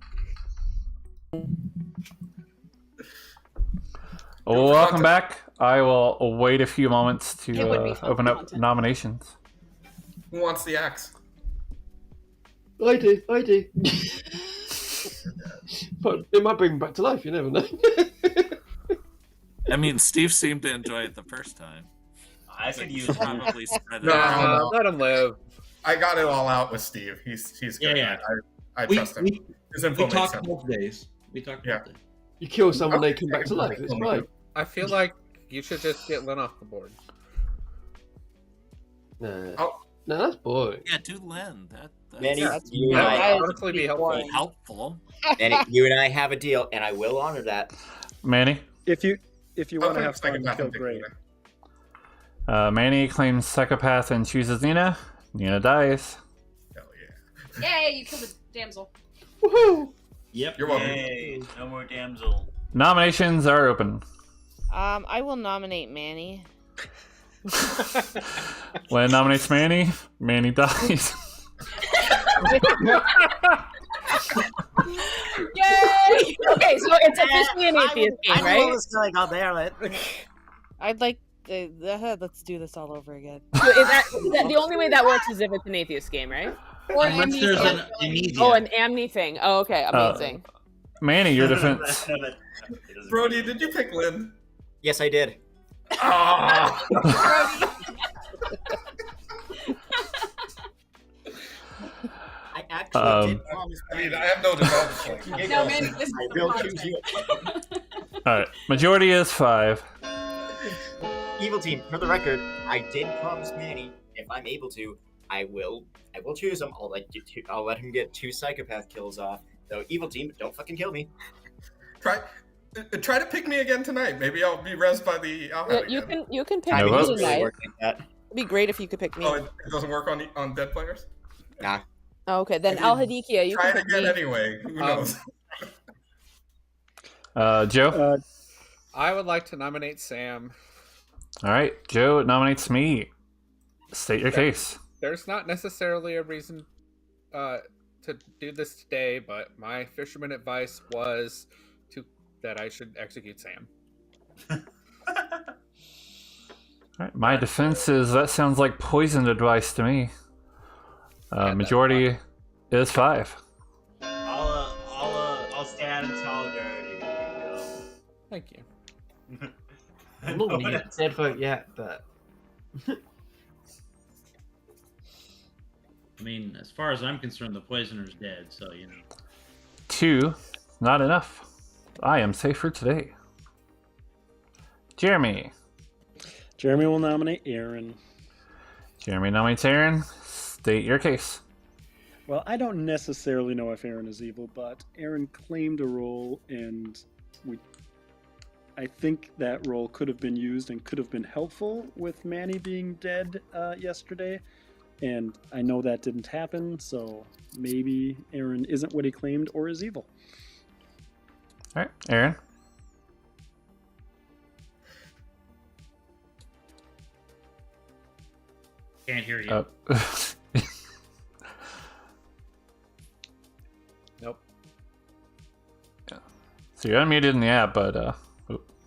Welcome back. I will wait a few moments to It would be fun open up content. nominations. Who wants the axe? I do. But it might bring him back to life. You never know. I mean, Steve seemed to enjoy it the first time. I could use probably spread it No, out. no. Let him live. I got it all out with Steve. He's good. Yeah. I trust him. His info We makes talked sense. both days. We talked both days. You kill someone, they come back to life. It's fine. I feel like you should just get Lynn off the board. No, Oh. no, that's boring. Yeah, do Len. That's Manny, yeah. you and That I, would honestly be helpful. Helpful. Manny, you and I have a deal, and I will honor that. Manny? If you want to Okay, have fun, psychopath kill and pick Gray. Nina. Manny claims psychopath and chooses Nina. Nina dies. Hell yeah. Yay, you killed the damsel. Woohoo! Yep. You're welcome. Yay, no more damsel. Nominations are open. I will nominate Manny. Len nominates Manny. Manny dies. Yay! Okay, so it's officially an atheist game, I know right? what's going on there. I'd like let's do this all over again. So is that the only way that works is if it's an atheist game, right? Or Unless there's an amnesia. Oh, an amni thing. Oh, okay, amazing. Manny, your defense. Brody, did you pick Lynn? Yes, I did. Ah! I actually did promise. I mean, I have no development. No, man, this is I for will content. choose you. All right. Majority is 5. Evil team, for the record, I did promise Manny, if I'm able to, I will choose him. I'll let him get 2 psychopath kills off. So evil team, don't fucking kill me. Try to pick me again tonight. Maybe I'll be rezzed by the. You can pick No, me well, tonight. Work like that. It'd be great if you could pick me. Oh, it doesn't work on dead players. Nah. Oh, okay, then Al Hadikia, you Try can it pick again me. anyway. Who knows? Joe? I would like to nominate Sam. All right. Joe nominates me. State your case. There's not necessarily a reason to do this today, but my fisherman advice was that I should execute Sam. All right. My defense is that sounds like poisoned advice to me. Majority is 5. I'll stand in solidarity. Thank you. I'm not going to use dead vote yet, but I mean, as far as I'm concerned, the poisoner's dead, so you know. 2, not enough. I am safe for today. Jeremy. Jeremy will nominate Aaron. Jeremy nominates Aaron. State your case. Well, I don't necessarily know if Aaron is evil, but Aaron claimed a role, and I think that role could have been used and could have been helpful with Manny being dead yesterday. And I know that didn't happen, so maybe Aaron isn't what he claimed or is evil. All right, Aaron. Can't hear you. Nope. So you're unmuted in the app, but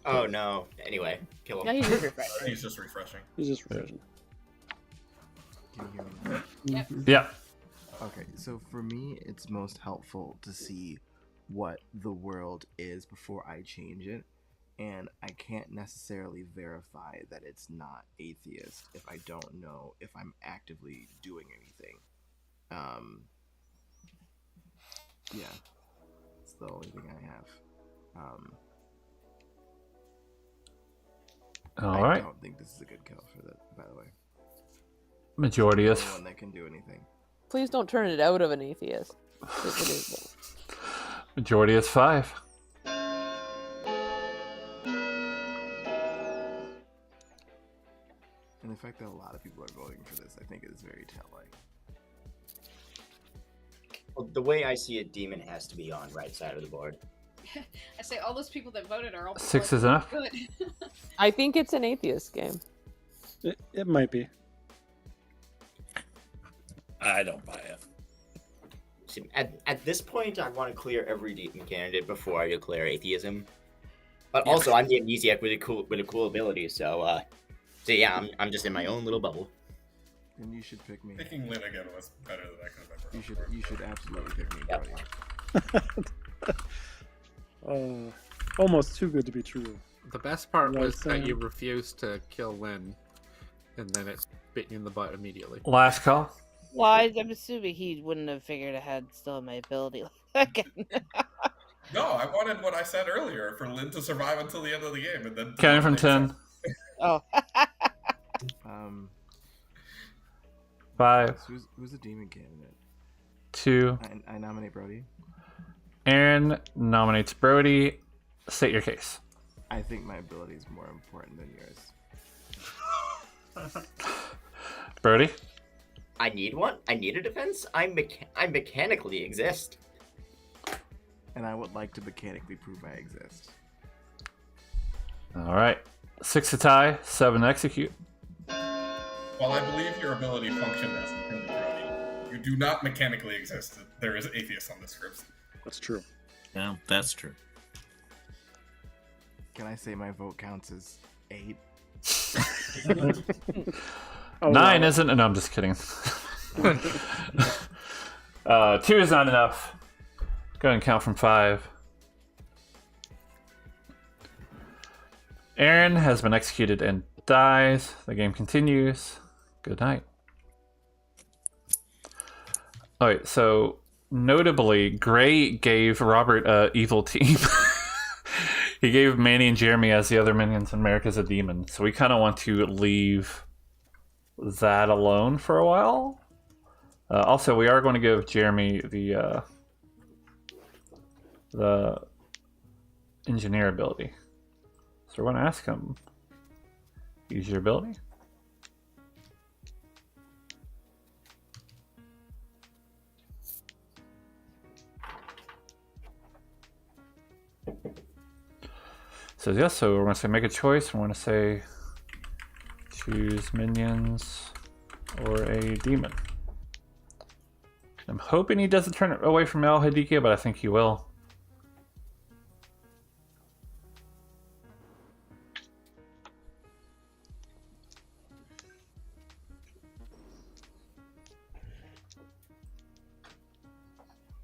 Oh no. Anyway, kill him. Yeah, he's just refreshing. He's just refreshing. He's just refreshing. Can you hear me? Yep. Yeah. Okay, so for me, it's most helpful to see what the world is before I change it, and I can't necessarily verify that it's not atheist if I don't know if I'm actively doing anything. Yeah, it's the only thing I have. All right. I don't think this is a good kill for that, by the way. Majority is. The only one that can do anything. Please don't turn it out of an atheist. Majority is 5. fact that a lot of people are voting for this, I think, is very telling. Well, the way I see it, demon has to be on right side of the board. I say all those people that voted are all 6 is enough. good. I think it's an atheist game. It might be. I don't buy it. See, at this point, I want to clear every demon candidate before I declare atheism. But also, I'm the amnesiac with a cool ability, so yeah, I'm just in my own little bubble. Then you should pick me. Picking Lynn again was better than I could have ever. You should absolutely pick me, Brody. Almost too good to be true. The best part Like was that Sam. you refused to kill Lynn, and then it bit you in the butt immediately. Last call. Well, I'm assuming he wouldn't have figured ahead still my ability again. No, I wanted what I said earlier for Lynn to survive until the end of the game, and then Counting from 10. Oh. 5. Who's the demon candidate? 2. I nominate Brody. Aaron nominates Brody. State your case. I think my ability is more important than yours. Brody? I need one. I need a defense. I mechanically exist. And I would like to mechanically prove I exist. All right. 6 to tie, 7 to execute. While I believe your ability functioned as intended, Brody, you do not mechanically exist. There is atheist on the scripts. That's true. Yeah, that's true. Can I say my vote counts as 8? 9 isn't. No, I'm just kidding. 2 is not enough. Go ahead and count from 5. Aaron has been executed and dies. The game continues. Good night. Alright, so notably, Gray gave Robert a evil team. He gave Manny and Jeremy as the other minions and Merrick as a demon. So we kind of want to leave that alone for a while. Also, we are going to give Jeremy the engineer ability. So we're going to ask him, use your ability. So yes, so we're going to say make a choice. We're going to say choose minions or a demon. I'm hoping he doesn't turn away from Al Hadikia, but I think he will.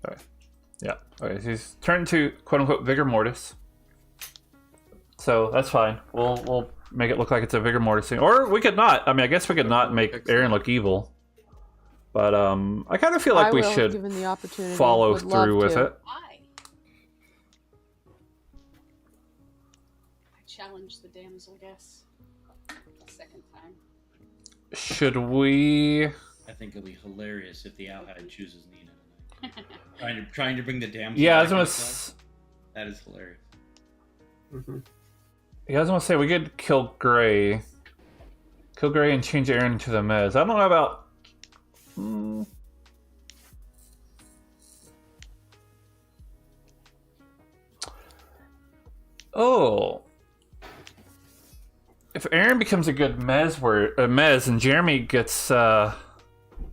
Okay. Yeah. Okay. So he's turned to quote unquote vigor mortis. So that's fine. We'll make it look like it's a vigor mortis thing, or we could not. I mean, I guess we could not make Aaron look evil. But I kind of feel like we should given the opportunity. follow Would love through with to. it. Why? I challenge the damsel, I guess. A second time. Should we? I think it'll be hilarious if the Alhide chooses Nina. trying to bring the damsel. Yeah, I was back gonna. into play. That is hilarious. Yeah, I was gonna say we could kill Gray and change Aaron to the Mez. I don't know about. Oh, if Aaron becomes a good Mez, and Jeremy gets a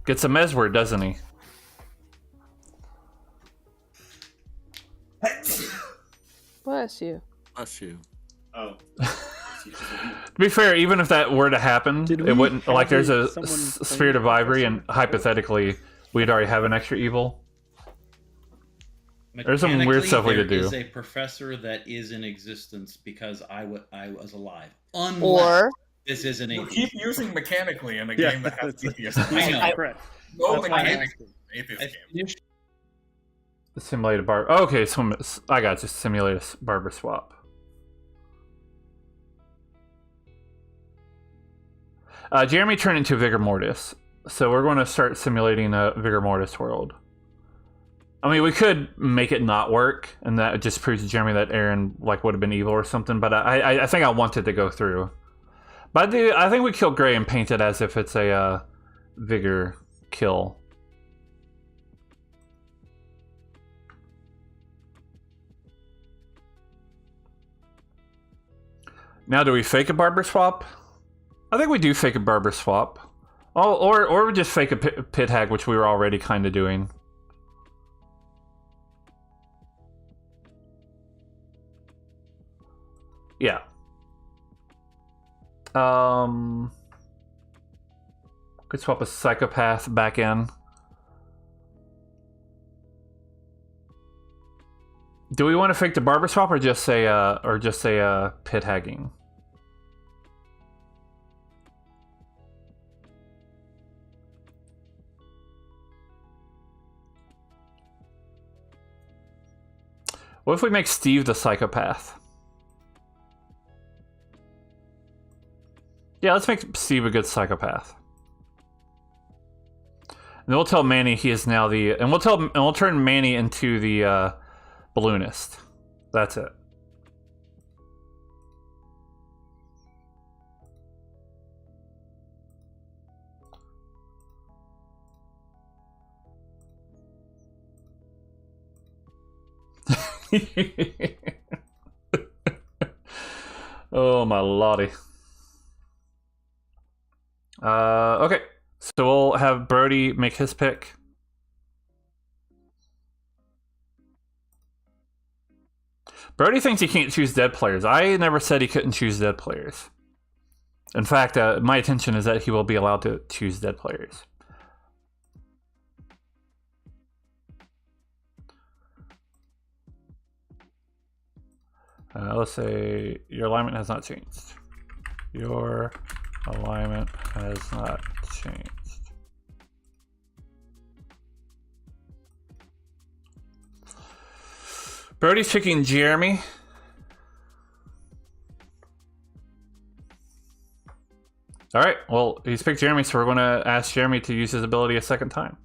Mez word, doesn't he? Bless you. Bless you. Oh. To be fair, even if that were to happen, Did it we wouldn't. Like, there's a someone spirit of ivory, and hypothetically, we'd already have an extra evil. There's some weird Mechanically, stuff we could there do. is a professor that is in existence because I was alive. Unless Or this is an You atheist. keep using mechanically in a Yeah, game that has that's- atheist. I know. Correct. No That's why mechanics in atheist I game. finished The simulated bar. Oh, okay, so I got just simulate a barber swap. Jeremy turned into Vigor Mortis, so we're going to start simulating a Vigor Mortis world. I mean, we could make it not work, and that just proves to Jeremy that Aaron would have been evil or something. But I think I wanted to go through. But I think we kill Gray and paint it as if it's a vigor kill. Now, do we fake a barber swap? I think we do fake a barber swap. Oh, or we just fake a pit hag, which we were already kind of doing. Yeah. Could swap a psychopath back in. Do we want to fake the barber swap or just say pit hagging? What if we make Steve the psychopath? Yeah, let's make Steve a good psychopath. And then we'll tell Manny he is now the, and we'll turn Manny into the balloonist. That's it. Oh my lordy. Okay, so we'll have Brody make his pick. Brody thinks he can't choose dead players. I never said he couldn't choose dead players. In fact, my intention is that he will be allowed to choose dead players. Let's say your alignment has not changed. Your alignment has not changed. Brody's picking Jeremy. All right, well, he's picked Jeremy, so we're going to ask Jeremy to use his ability a second time.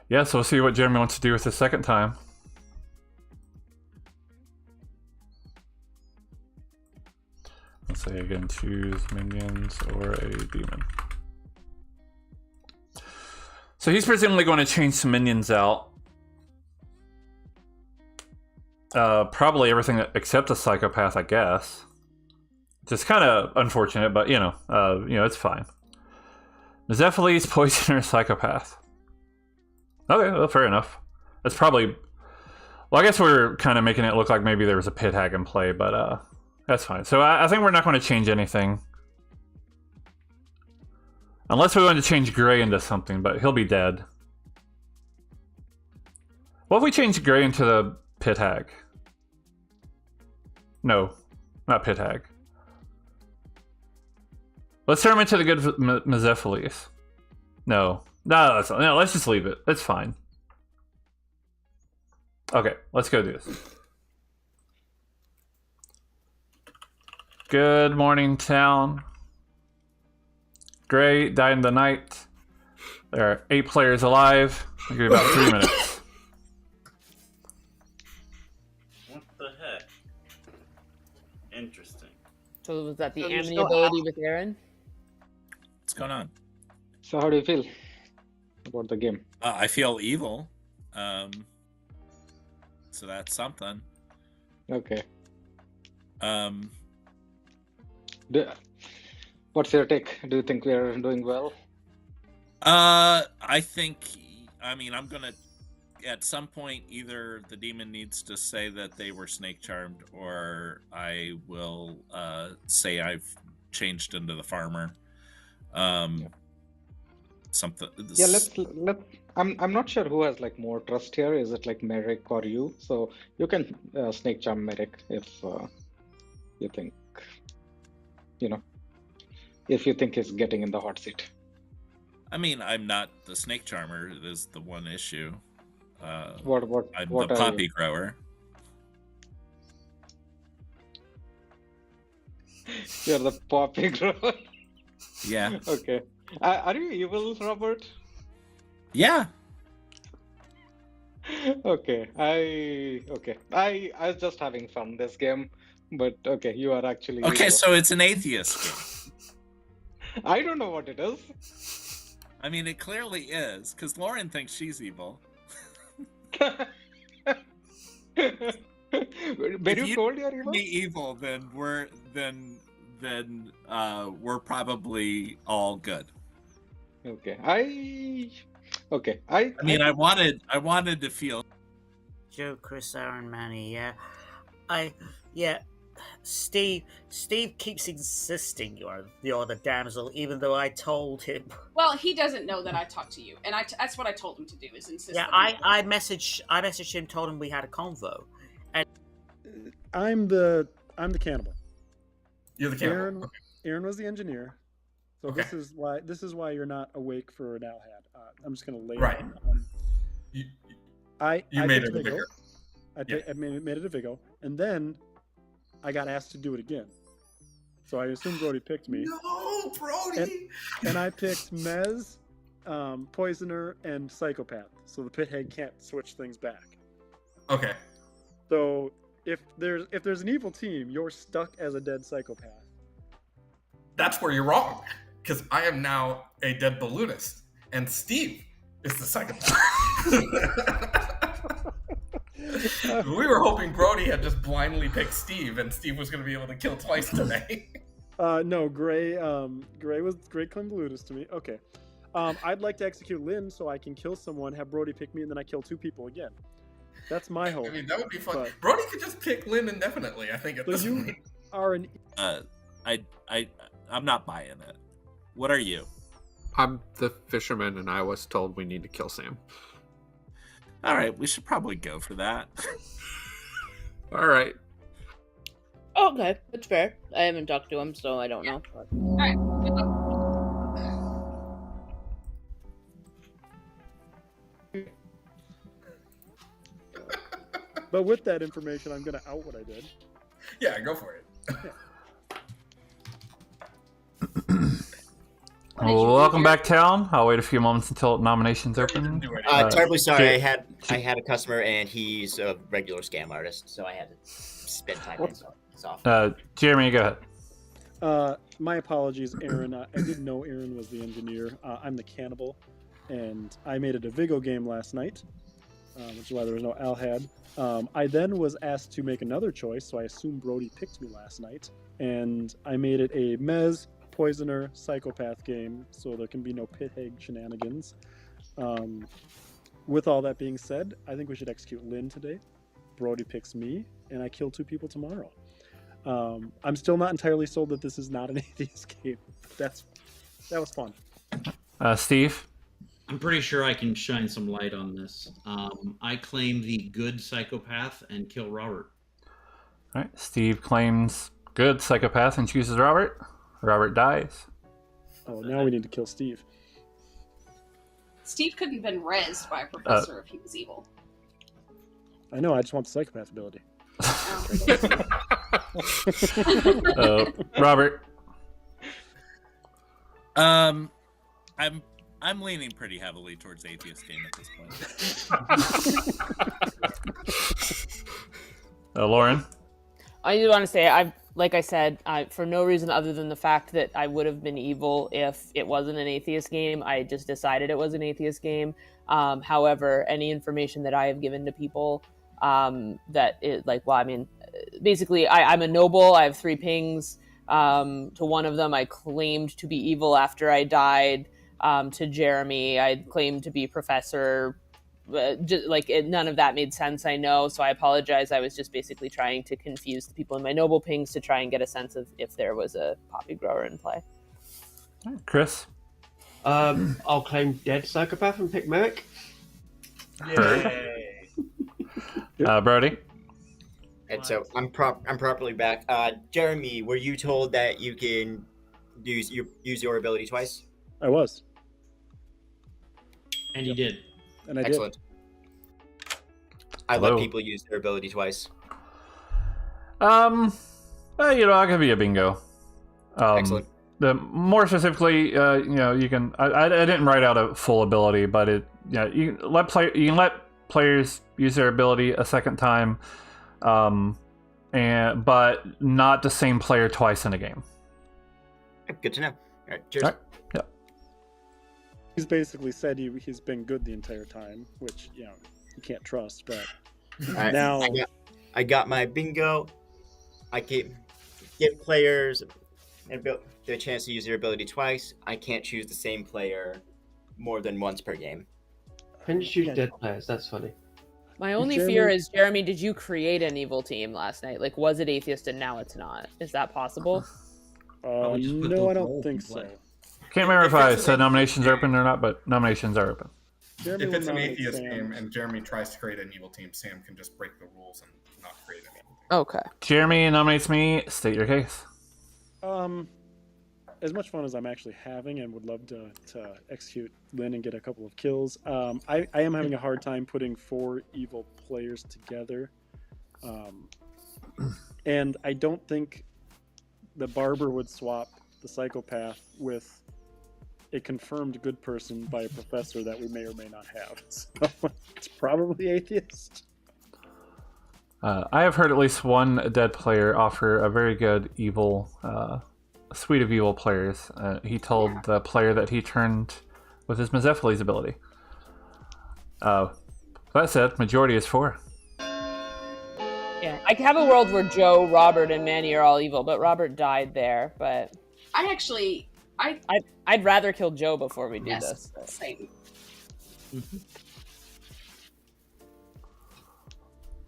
Yeah, so we'll see what Jeremy wants to do with his second time. Let's say again, choose minions or a demon. So he's presumably going to change some minions out. Probably everything except the psychopath, I guess. Just kind of unfortunate, but you know, it's fine. Zephylis, poisoner, psychopath. Okay, well, fair enough. That's probably... Well, I guess we're kind of making it look like maybe there was a pit hag in play, but that's fine. So I think we're not going to change anything. Unless we want to change Gray into something, but he'll be dead. What if we change Gray into the pit hag? No, not pit hag. Let's turn him into the good Mezephiles. No, let's just leave it. It's fine. Okay, let's go do this. Good morning, town. Gray died in the night. There are 8 players alive. I'll give you about 3 minutes. What the heck? Interesting. So was that the So you're Amity still ability out? with Aaron? What's going on? So how do you feel about the game? I feel evil. So that's something. Okay. Do, What's your take? Do you think we are doing well? I think, I mean, I'm gonna, at some point, either the demon needs to say that they were snake charmed, or I will say I've changed into the farmer. Something. Yeah, let. I'm not sure who has like more trust here. Is it like Merrick or you? So you can snake charm Merrick if you think, you know. if you think he's getting in the hot seat. I mean, I'm not the snake charmer. Is the one issue. What I'm what the are poppy you? grower. You're the poppy grower. Yeah. Okay. Are you evil, Robert? Yeah. Okay. I was just having fun this game, but okay, you are actually Okay, evil. so it's an atheist game. I don't know what it is. I mean, it clearly is, because Lauren thinks she's evil. When you told you're evil? Be evil, then we're probably all good. Okay. I mean, I wanted to feel. Joe, Chris, Aaron, Manny, Steve keeps insisting you're the damsel, even though I told him. Well, he doesn't know that I talked to you, and that's what I told him to do, is insist. Yeah, that I messaged him, told him we had a convo, and I'm the cannibal. You're the cannibal. Aaron was the engineer, so Okay. this is why you're not awake for an Alhad. I'm just gonna lay Right. it on. I made picked it a Vigo. Vigo. I made it a Vigo, and then I got asked to do it again. So I assumed Brody picked me. No, Brody! And I picked Mez, Poisoner, and Psychopath. So the Pithead can't switch things back. Okay. So if there's an evil team, you're stuck as a dead Psychopath. That's where you're wrong, because I am now a dead balloonist, and Steve is the psychopath. We were hoping Brody had just blindly picked Steve, and Steve was going to be able to kill twice today. No, Gray claimed Ludus to me. Okay. I'd like to execute Lynn so I can kill someone, have Brody pick me, and then I kill 2 people again. That's my hope. I mean, that would be fun. But- Brody could just pick Lynn indefinitely, I think, at So this you point. are an I'm not buying it. What are you? I'm the fisherman, and I was told we need to kill Sam. All right, we should probably go for that. All right. Okay, that's fair. I haven't talked to him, so I don't know. All right. But with that information, I'm going to out what I did. Yeah, go for it. Welcome back, town. I'll wait a few moments until nominations open. Terribly sorry. J- I had a customer and he's a regular scam artist, so I had to spend time on this off. Jeremy, go ahead. My apologies, Aaron. I didn't know Aaron was the engineer. I'm the cannibal, and I made it a Vigo game last night, which is why there was no Alhad. I then was asked to make another choice, so I assume Brody picked me last night, and I made it a Mez, Poisoner, Psychopath game, so there can be no Pitheg shenanigans. With all that being said, I think we should execute Lynn today. Brody picks me, and I kill 2 people tomorrow. I'm still not entirely sold that this is not an atheist game. That was fun. Steve? I'm pretty sure I can shine some light on this. I claim the good psychopath and kill Robert. All right. Steve claims good psychopath and chooses Robert. Robert dies. Oh, now we need to kill Steve. Steve couldn't have been rezzed by a professor if he was evil. I know, I just want the psychopath ability. Robert? I'm leaning pretty heavily towards atheist game at this point. Lauren? I just want to say, like I said, for no reason other than the fact that I would have been evil if it wasn't an atheist game. I just decided it was an atheist game. However, any information that I have given to people basically, I'm a noble. I have 3 pings. To one of them, I claimed to be evil after I died. To Jeremy, I claimed to be professor. None of that made sense, I know, so I apologize. I was just basically trying to confuse the people in my noble pings to try and get a sense of if there was a poppy grower in play. Chris? I'll claim dead psychopath and pick Merrick. Brody? And so I'm properly back. Jeremy, were you told that you can use your ability twice? I was. And you did. And I Excellent. I Hello. let people use their ability twice. I'll give you a bingo. Excellent. More specifically, you can. I didn't write out a full ability, but you can let players use their ability a second time, but not the same player twice in a game. Good to know. All right, cheers. All right. Yeah. He's basically said he's been good the entire time, which you can't trust. But All right, now I got my bingo. I give players the chance to use their ability twice. I can't choose the same player more than once per game. Can you choose dead players? That's funny. My only fear is, Jeremy, did you create an evil team last night? Like, was it atheist and now it's not? Is that possible? no, I don't think so. Can't remember if I said nominations are open or not, but nominations are open. Jeremy If it's will an nominate atheist Sam. game and Jeremy tries to create an evil team, Sam can just break the rules and not create an evil team. Okay. Jeremy nominates me. State your case. As much fun as I'm actually having and would love to execute Lynn and get a couple of kills, I am having a hard time putting 4 evil players together. And I don't think the barber would swap the psychopath with a confirmed good person by a professor that we may or may not have. So it's probably atheist. I have heard at least one dead player offer a very good evil suite of evil players. He told the player that he turned with his Mezephiles ability. That said, majority is 4. Yeah, I could have a world where Joe, Robert, and Manny are all evil, but Robert died there. But I'd rather kill Joe before we do this. Same.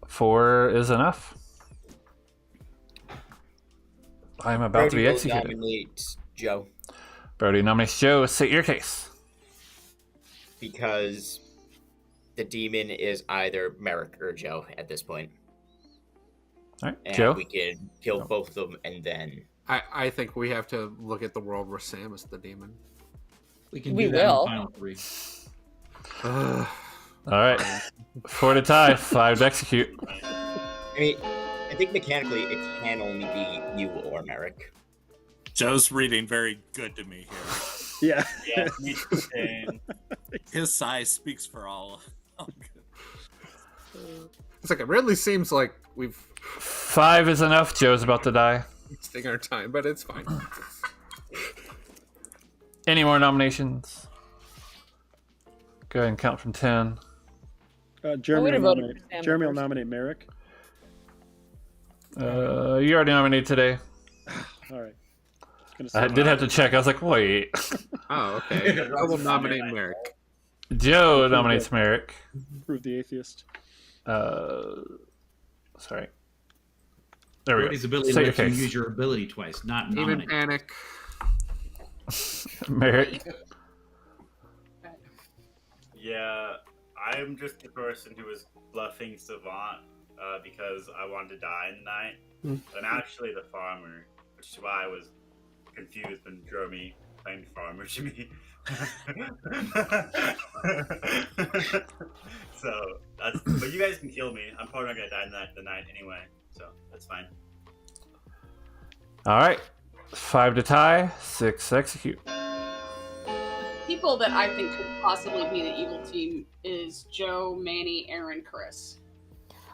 4 is enough. I'm about to be Brody will executed. nominate Joe Brody nominates Joe. State your case. because the demon is either Merrick or Joe at this point. All right, And Joe. we could kill both of them and then. I think we have to look at the world where Sam is the demon. We can We do that in will. Final 3. All right, 4 to tie, 5 to execute. I mean, I think mechanically it can only be you or Merrick. Joe's reading very good to me here. Yeah. Yeah, me too. His size speaks for all. It's like it really seems like we've 5 is enough. Joe's about to die. wasting our time, but it's fine. Any more nominations? Go ahead and count from 10. Jeremy, would've will voted nominate, for Sam Jeremy will first. nominate Merrick. You already nominated today. All right. I did have to check. I was like, wait. Oh, okay. I will nominate Merrick. Joe nominates Merrick. Prove the atheist. Sorry. There we Brody's go. ability State your lets you case. use your ability twice, not Even nominate. panic. Merrick. Yeah, I'm just the person who was bluffing Savant because I wanted to die in the night. I'm actually the farmer, which is why I was confused when Jeremy claimed farmer to me. So that's. But you guys can kill me. I'm probably not gonna die in the night anyway, so that's fine. All right. 5 to tie, 6 to execute. People that I think could possibly be the evil team is Joe, Manny, Aaron, Chris.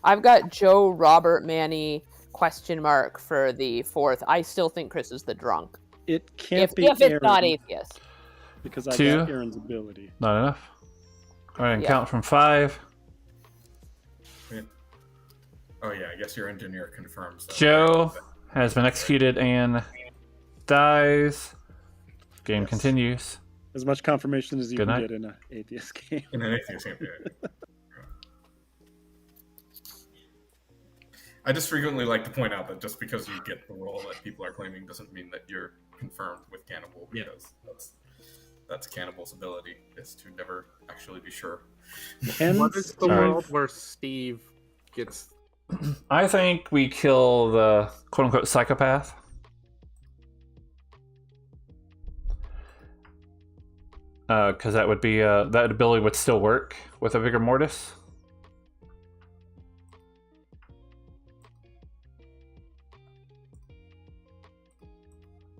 I've got Joe, Robert, Manny, question mark for the 4th. I still think Chris is the drunk. It can't be if it's not Aaron, atheist. because I 2. got Aaron's ability. Not enough. Go ahead and Yeah. count from 5. Oh yeah, I guess your engineer confirms that. Joe has been executed and dies. Game continues. As much confirmation as you Good can night. get in an atheist game. In an atheist game, yeah. I just frequently like to point out that just because you get the role that people are claiming doesn't mean that you're confirmed with Cannibal, because that's Cannibal's ability, is to never actually be sure. What is the Sorry. world where Steve gets? I think we kill the quote-unquote psychopath. because that would be that ability would still work with a vigor mortis.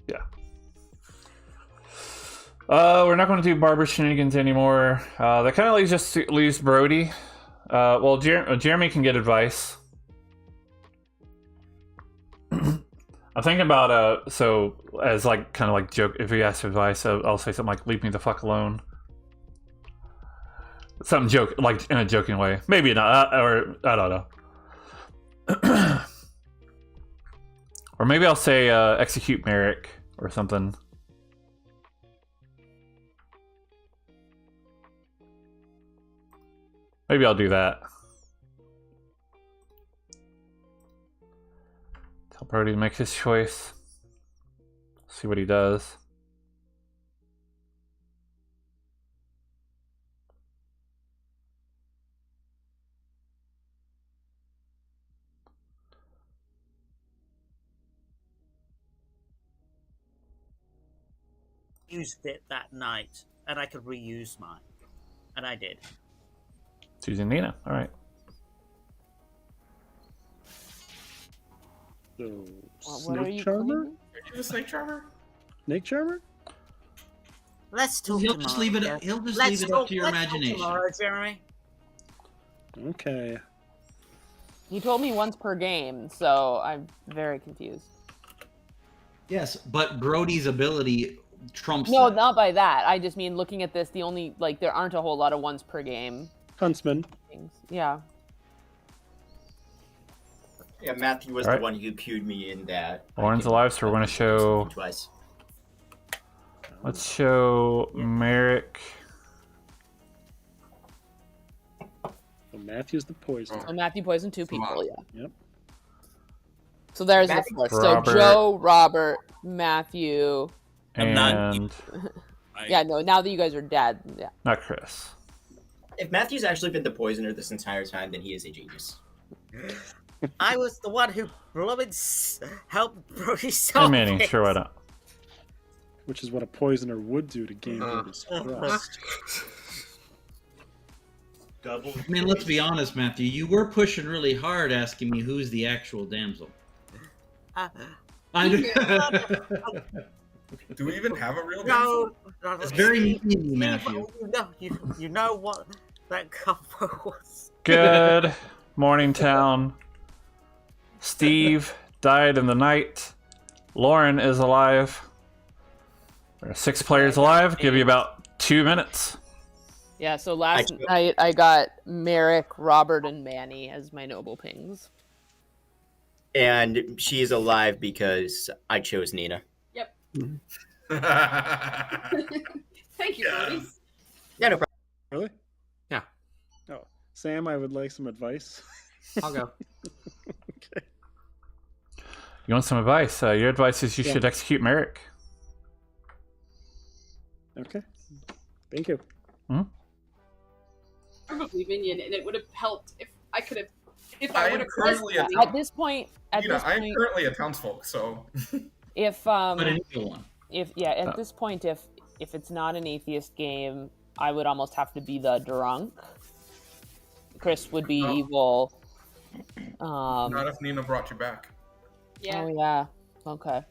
Yeah. We're not going to do barber shenanigans anymore. That kind of leaves Brody. Well, Jeremy can get advice. I'm thinking about so as like kind of like joke. If he asks advice, I'll say something like "Leave me the fuck alone." Something joke like in a joking way. Maybe not, or I don't know. Or maybe I'll say "Execute Merrick" or something. Maybe I'll do that. Tell Brody to make his choice. See what he does. Used it that night, and I could reuse mine, and I did. Choosing Nina. All right. So, What are Snake you Charmer? claiming? Are you the Snake Charmer? Snake Charmer? Let's talk. He'll just leave it. tomorrow, He'll just Let's leave it talk- up to your let's talk imagination. tomorrow, Jeremy. Okay. He told me once per game, so I'm very confused. Yes, but Brody's ability trumps. No, that. not by that. I just mean looking at this, the only there aren't a whole lot of once per game Huntsman. things. Yeah. Yeah, Matthew was All right. the one who cued me in that. Lauren's alive, so we're going to show. Twice. Let's show Merrick. So Matthew's the poison. So Matthew poisoned 2 people. Yeah. Yep. So there's Matthew- the 4. Robert. So Joe, Robert, Matthew. I'm not And Yeah. No. Now that you guys are dead. Yeah. not Chris. If Matthew's actually been the poisoner this entire time, then he is a genius. I was the one who helped Brody Hey, solve Manny, it. sure, why not? Which is what a poisoner would do to gain Brody's trust. Double. I mean, let's be honest, Matthew. You were pushing really hard, asking me who's the actual damsel. I Do we even have a real No, It's very mean of you, Matthew. You know what that combo was. Good morning, town. Steve died in the night. Lauren is alive. There are 6 players alive. Give you about 2 minutes. Yeah. So last night I got Merrick, Robert, and Manny as my noble pings. And she is alive because I chose Nina. Yep. Damsel? Thank you, Brody. Yeah, no problem. Really? Yeah. Oh, Sam, I would like some advice. I'll go. Okay. You want some advice? Your advice is you Yeah. should execute Merrick. Okay. Thank you. Probably minion, and it would have helped if I could have. If I I am would have currently a At this point, I am currently a townsfolk, so if But an evil one. if yeah, at this point, if it's not an atheist game, I would almost have to be the drunk. Chris would be Oh. evil. not if Nina brought you back. Yeah. Oh yeah. Okay.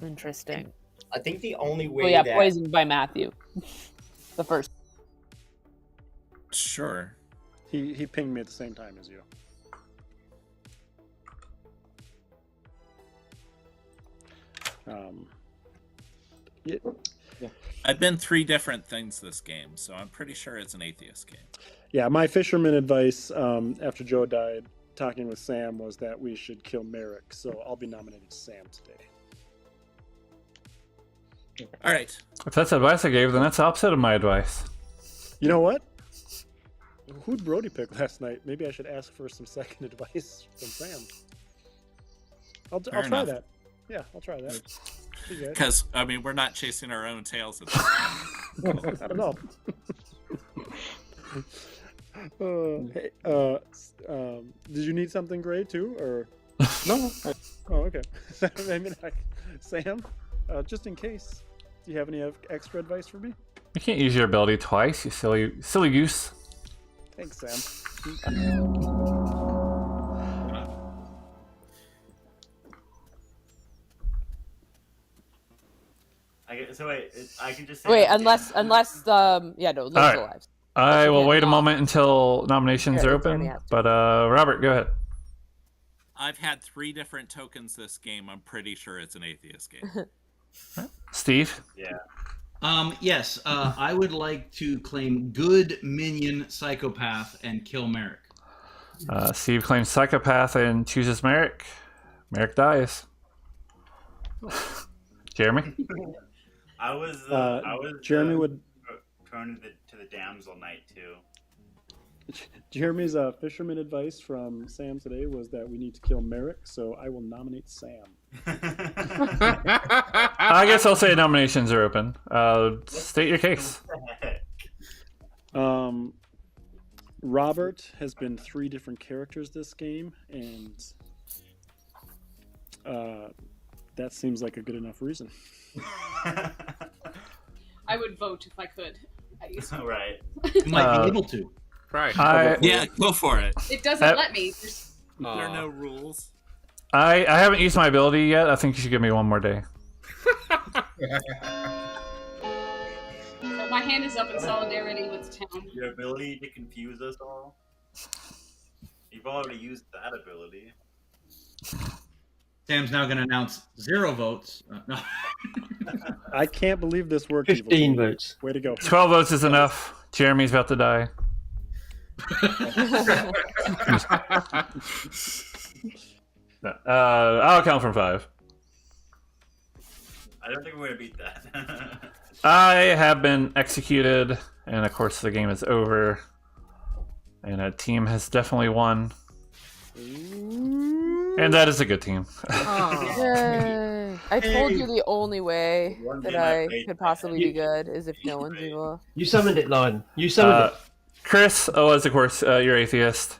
Interesting. I think the only way Oh yeah, that poisoned by Matthew. The first. Sure. He pinged me at the same time as you. Yeah. I've been 3 different things this game, so I'm pretty sure it's an atheist game. Yeah, my fisherman advice after Joe died, talking with Sam, was that we should kill Merrick. So I'll be nominating Sam today. All right. If that's advice I gave, then that's the opposite of my advice. You know what? Who'd Brody pick last night? Maybe I should ask for some second advice from Sam. I'll Fair try enough. that. Yeah, I'll try that. Be good. Because, I mean, we're not chasing our own tails at this point. I don't know. Hey, did you need something, Gray, too, or no? Oh, okay. I mean, Sam, just in case, do you have any extra advice for me? You can't use your ability twice, you silly goose. Thanks, Sam. So wait, I can just say Wait, unless yeah, no, Lynn's All right. alive. I will can't wait a not. moment until nominations Yeah, are it's open. already out. But Robert, go ahead. I've had 3 different tokens this game. I'm pretty sure it's an atheist game. Steve? Yeah. Yes, I would like to claim good minion psychopath and kill Merrick. Steve claims psychopath and chooses Merrick. Merrick dies. Jeremy? I was Jeremy would. turn to the damsel knight too. Jeremy's fisherman advice from Sam today was that we need to kill Merrick, so I will nominate Sam. I guess I'll say nominations are open. State your case. Robert has been 3 different characters this game, and that seems like a good enough reason. I would vote if I could. Right. You might be able to. Right. Yeah, go for it. It doesn't let me. There are no rules. I haven't used my ability yet. I think you should give me one more day. My hand is up in solidarity with the town. Your ability to confuse us all. You've already used that ability. Sam's now going to announce 0 votes. No. I can't believe this worked. 15 votes. Way to go. 12 votes is enough. Jeremy's about to die. I'll count from 5. I don't think we're gonna beat that. I have been executed, and of course the game is over. And a team has definitely won. And that is a good team. Yay. I told you the only way One that game I I played could possibly be good is if no one's evil. You summoned it, Lauren. You summoned it. Chris was, of course, your atheist.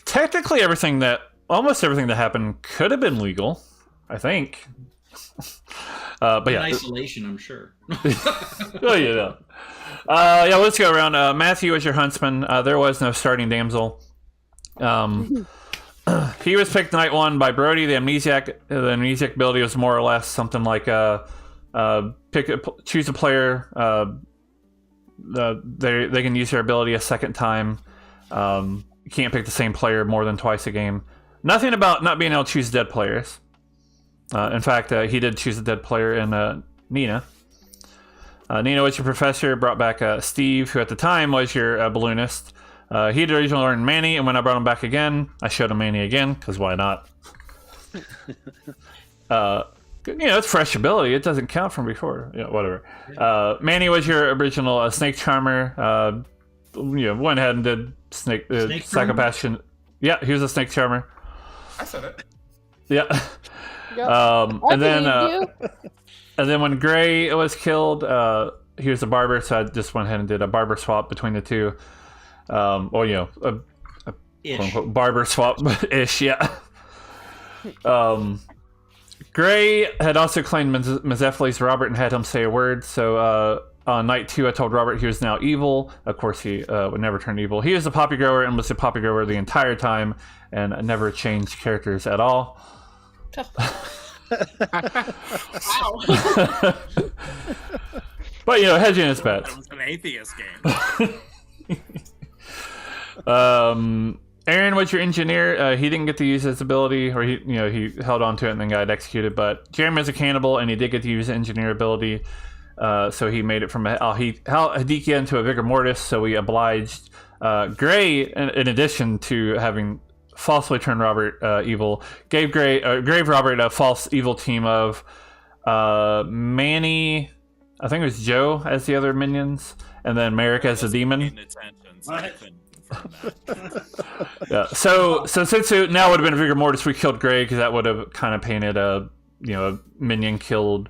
Technically, almost everything that happened could have been legal, I think. But yeah, In isolation, I'm sure. Oh yeah. Yeah, let's go around. Matthew was your huntsman. There was no starting damsel. He was picked night 1 by Brody. The amnesiac ability was more or less something like choose a player. They can use their ability a second time. You can't pick the same player more than twice a game. Nothing about not being able to choose dead players. In fact, he did choose a dead player in Nina. Nina was your professor, brought back Steve, who at the time was your balloonist. He had originally learned Manny, and when I brought him back again, I showed him Manny again, because why not? It's fresh ability. It doesn't count from before. Whatever. Manny was your original snake charmer. Went ahead and did snake psychopath. Yeah, he was a snake charmer. I said it. Yeah. Yep. And then when Gray was killed, he was a barber, so I just went ahead and did a barber swap between the two. A quote unquote barber swap ish, yeah. Gray had also claimed Mezephiles Robert and had him say a word, so on night 2 I told Robert he was now evil. Of course he would never turn evil. He was a poppy grower and was a poppy grower the entire time and never changed characters at all. Wow. But hedging his bets. That was an atheist game. Aaron was your engineer. He didn't get to use his ability, or he held on to it and then got executed. But Jeremy is a cannibal, and he did get to use the engineer ability. So he made it from Hadikia into a vigor mortis. So we obliged Gray, in addition to having falsely turned Robert evil, gave Robert a false evil team of Manny, I think it was Joe as the other minions, and then Merrick as the demon. Yeah. So since it now would have been a vigor mortis, we killed Gray because that would have kind of painted a minion killed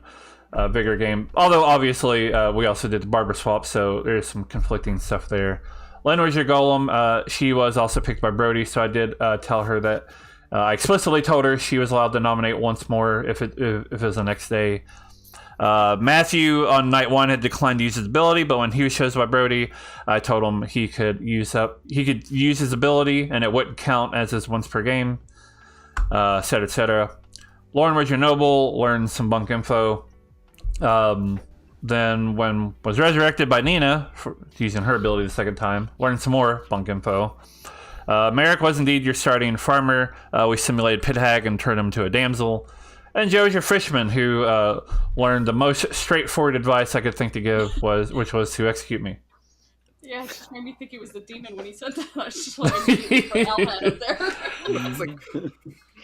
vigor game. Although obviously we also did the barber swap, so there's some conflicting stuff there. Lynn was your golem. She was also picked by Brody, so I did tell her that I explicitly told her she was allowed to nominate once more if it was the next day. Matthew on night 1 had declined to use his ability, but when he was chosen by Brody, I told him he could use his ability and it wouldn't count as his once per game, etc., etc. Lauren was your noble, learned some bunk info. Then when was resurrected by Nina for using her ability the second time, learned some more bunk info. Merrick was indeed your starting farmer. We simulated Pit Hag and turned him to a damsel. And Joe is your fisherman who learned the most straightforward advice I could think to give, which was to execute me. Yeah, it just made me think it was the demon when he said that. I was just like, immediately put Elhead up there. I was like,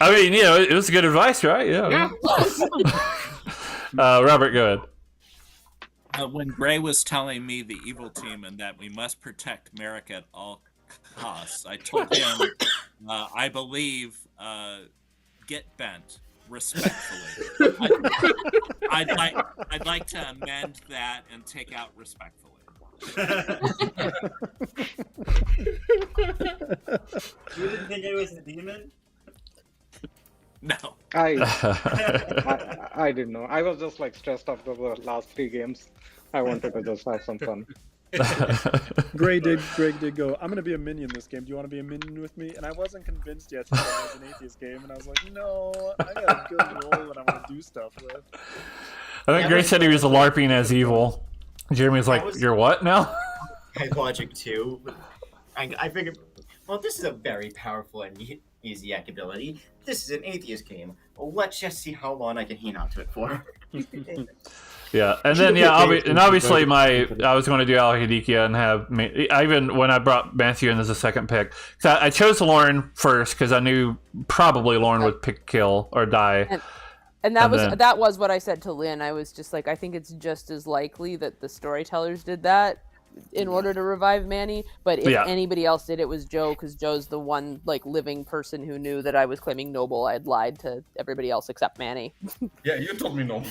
I mean, it was good advice, right? Yeah. Robert, go ahead. When Gray was telling me the evil team and that we must protect Merrick at all costs, I told him, I believe, get bent respectfully. I'd like to amend that and take out respectfully. You didn't think it was a demon? No. I didn't know. I was just like stressed after the last 3 games. I wanted to just have some fun. Greg did go, I'm going to be a minion this game. Do you want to be a minion with me? And I wasn't convinced yet that it was an atheist game. And I was like, no, I got a good role that I want to do stuff with. I think Gray said he was LARPing as evil. Jeremy was like, you're what now? I had logic too. I figured, well, this is a very powerful and easy ability. This is an atheist game. Well, let's just see how long I can hang on to it for. Yeah, and then obviously I was going to do Al-Hadikia and have even when I brought Matthew in as a second pick. So I chose Lauren first because I knew probably Lauren would pick kill or die. And that was what I said to Lynn. I was just like, I think it's just as likely that the storytellers did that in order to revive Manny. But if anybody else did, it was Joe, because Joe's the one living person who knew that I was claiming Noble. I'd lied to everybody else except Manny. Yeah, you told me Noble.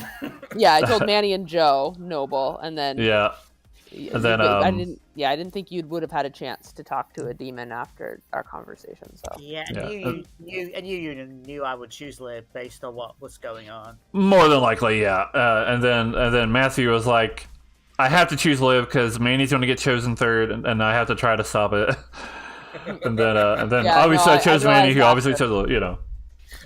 Yeah, I told Manny and Joe Noble, and then I didn't think you would have had a chance to talk to a demon after our conversation. So you knew I would choose Liv based on what was going on. More than likely, yeah. And then Matthew was like, I have to choose Liv because Manny's going to get chosen third, and I have to try to stop it. and then I chose Manny, who obviously chose Liv,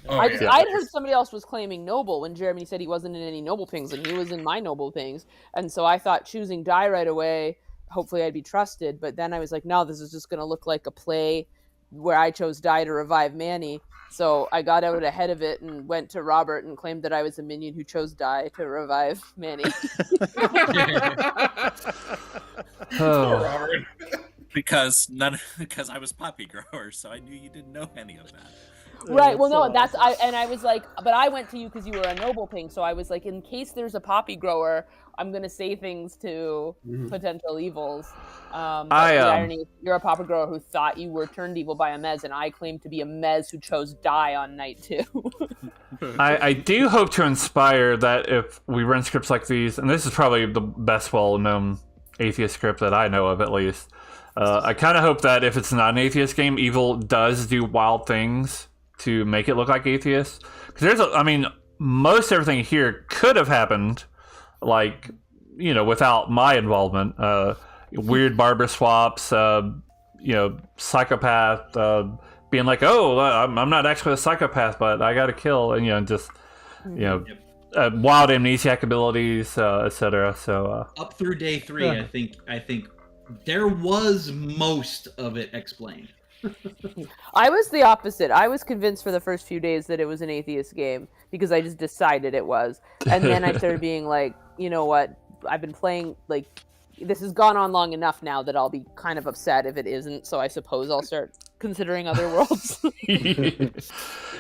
I'd heard somebody else was claiming Noble when Jeremy said he wasn't in any Noble pings, and he was in my Noble pings. And so I thought choosing Die right away, hopefully I'd be trusted. But then I was like, no, this is just going to look like a play where I chose Die to revive Manny. So I got out ahead of it and went to Robert and claimed that I was a minion who chose Die to revive Manny. Robert. Because I was Poppy Grower, so I knew you didn't know any of that. Right. Well, no, I was like, but I went to you because you were a Noble ping, so I was like, in case there's a Poppy Grower, I'm gonna say things to potential evils. The irony is you're a Poppy Grower who thought you were turned evil by a Mez, and I claim to be a Mez who chose Die on night 2. I do hope to inspire that if we run scripts like these, and this is probably the best well-known atheist script that I know of, at least. I kind of hope that if it's not an atheist game, evil does do wild things to make it look like atheists. Because most everything here could have happened, without my involvement. Weird barber swaps, psychopath, being like, oh, I'm not actually a psychopath, but I got to kill, and wild amnesiac abilities, etc. So up through day 3, I think there was most of it explained. I was the opposite. I was convinced for the first few days that it was an atheist game because I just decided it was. And then I started being like, you know what? I've been playing, this has gone on long enough now that I'll be kind of upset if it isn't. So I suppose I'll start considering other worlds.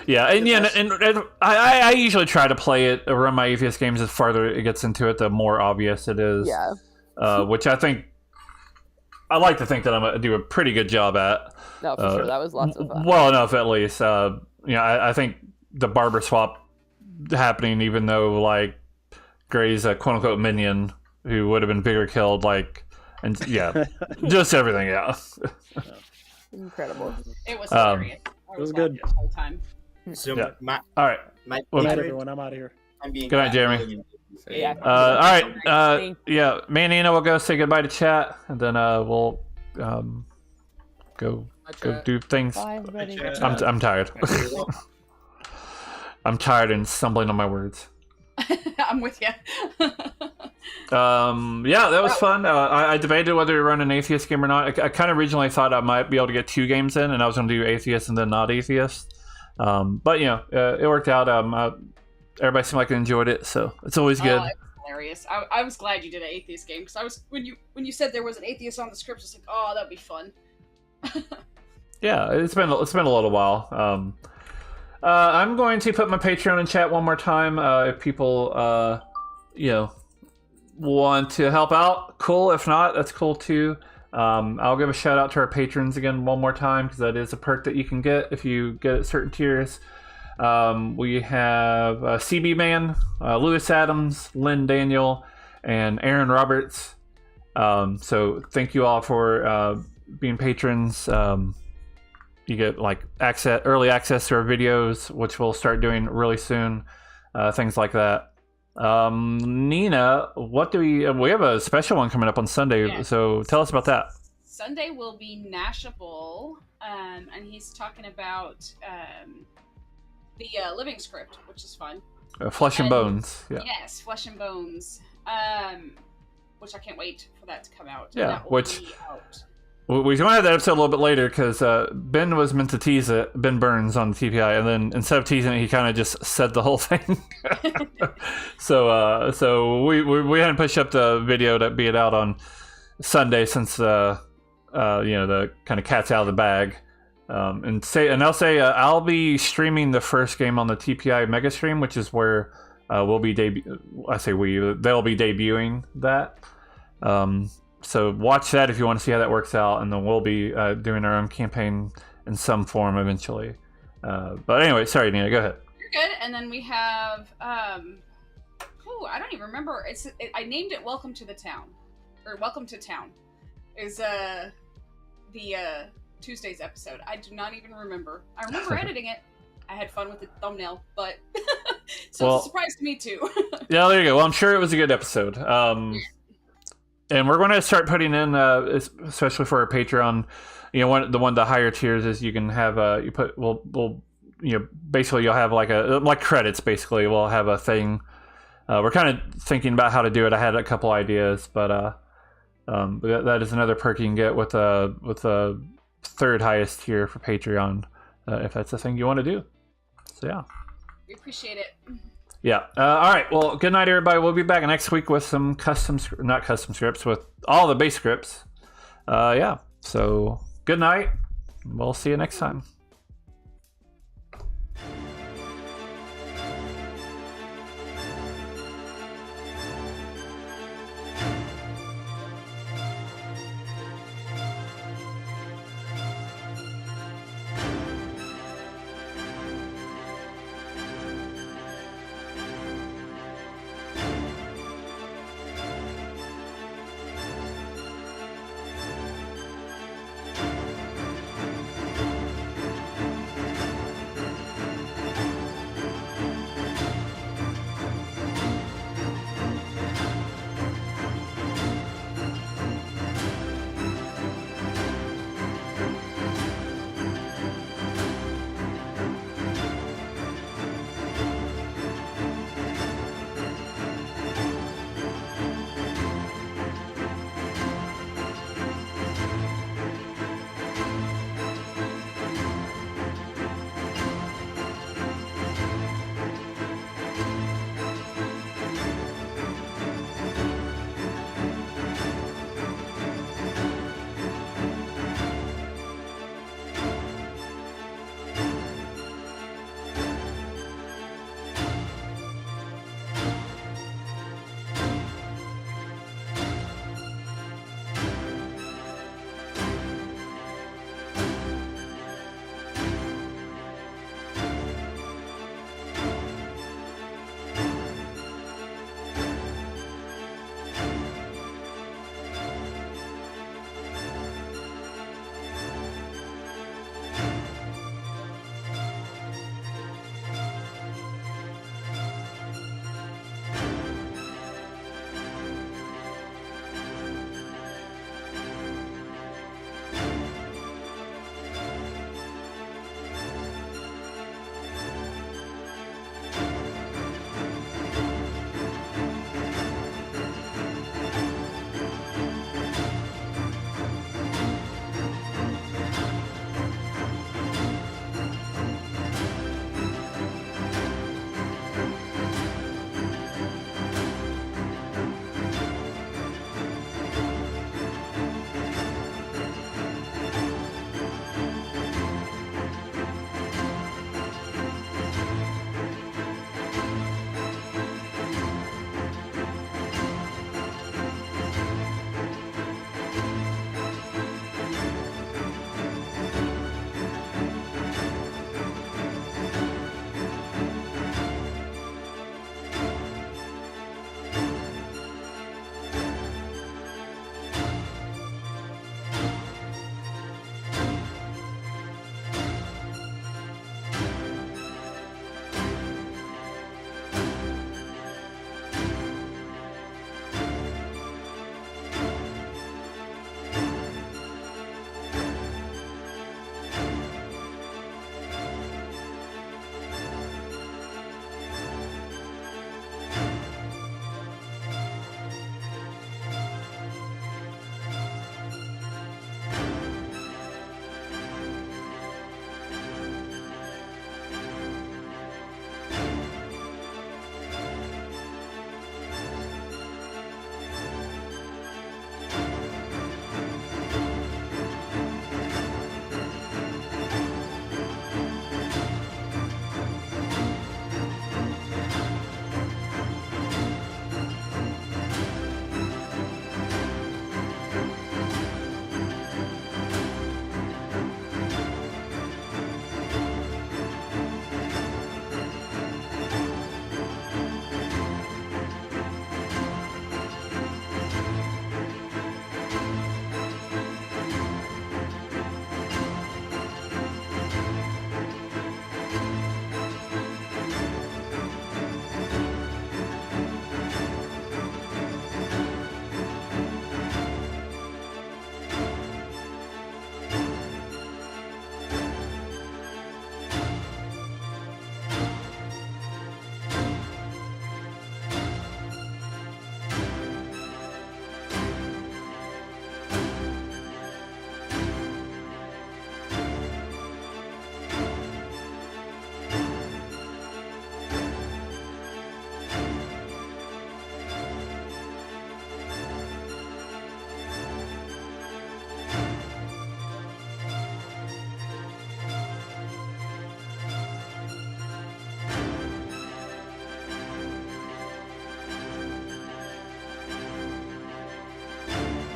Yeah, and I usually try to play it around my atheist games. The farther it gets into it, the more obvious it is. Yeah. Which I like to think that I'm going to do a pretty good job at. No, for sure. That was lots of fun. Well enough, at least. I think the barber swap happening, even though, Gray's a quote-unquote minion who would have been bigger killed, just everything, yeah. Incredible. It was hilarious. It was good. The whole time. So, all right. Good night, everyone. I'm out of here. I'm being good night, Jeremy. Yeah. All right. Yeah, me and Nina will go say goodbye to chat, and then we'll go do things. Bye, everybody. I'm tired. I'm tired and stumbling on my words. I'm with you. Yeah, that was fun. I debated whether to run an atheist game or not. I kind of originally thought I might be able to get 2 games in, and I was going to do atheist and then not atheist. But it worked out. Everybody seemed like they enjoyed it, so it's always good. It's hilarious. I was glad you did an atheist game because I was when you said there was an atheist on the script, I was like, oh, that'd be fun. Yeah, it's been a little while. I'm going to put my Patreon in chat one more time. If people want to help out, cool. If not, that's cool too. I'll give a shout out to our patrons again one more time because that is a perk that you can get if you get certain tiers. We have CB Man, Lewis Adams, Lynn Daniel, and Aaron Roberts. So thank you all for being patrons. You get like early access to our videos, which we'll start doing really soon. Things like that. Nina, what do we have a special one coming up on Sunday? Yes. So tell us about that. Sunday will be Nashable, and he's talking about the living script, which is fun. Flesh and Bones. Yeah. Yes, Flesh and Bones. Which I can't wait for that to come out. Yeah, That will which be out. we're going to have that episode a little bit later because Ben was meant to tease it, Ben Burns on the TPI, and then instead of teasing it, he kind of just said the whole thing. So we hadn't pushed up the video to be it out on Sunday since the kind of cat's out of the bag. I'll be streaming the first game on the TPI Mega Stream, which is where they'll be debuting that. So watch that if you want to see how that works out, and then we'll be doing our own campaign in some form eventually. But anyway, sorry, Nina, go ahead. You're good. And then we have I don't even remember. I named it Welcome to the Town, or Welcome to Town. Is the Tuesday's episode. I do not even remember. I remember editing it. I had fun with the thumbnail, but it's a surprise to me too. Yeah, there you go. Well, I'm sure it was a good episode. And we're going to start putting in, especially for our Patreon, the higher tiers is you can have basically you'll have like credits. Basically, we'll have a thing. We're kind of thinking about how to do it. I had a couple ideas, but that is another perk you can get with a third highest tier for Patreon, if that's the thing you want to do. So yeah, we appreciate it. Yeah. All right. Well, good night, everybody. We'll be back next week with some not custom scripts, with all the base scripts. Yeah. So good night. We'll see you next time.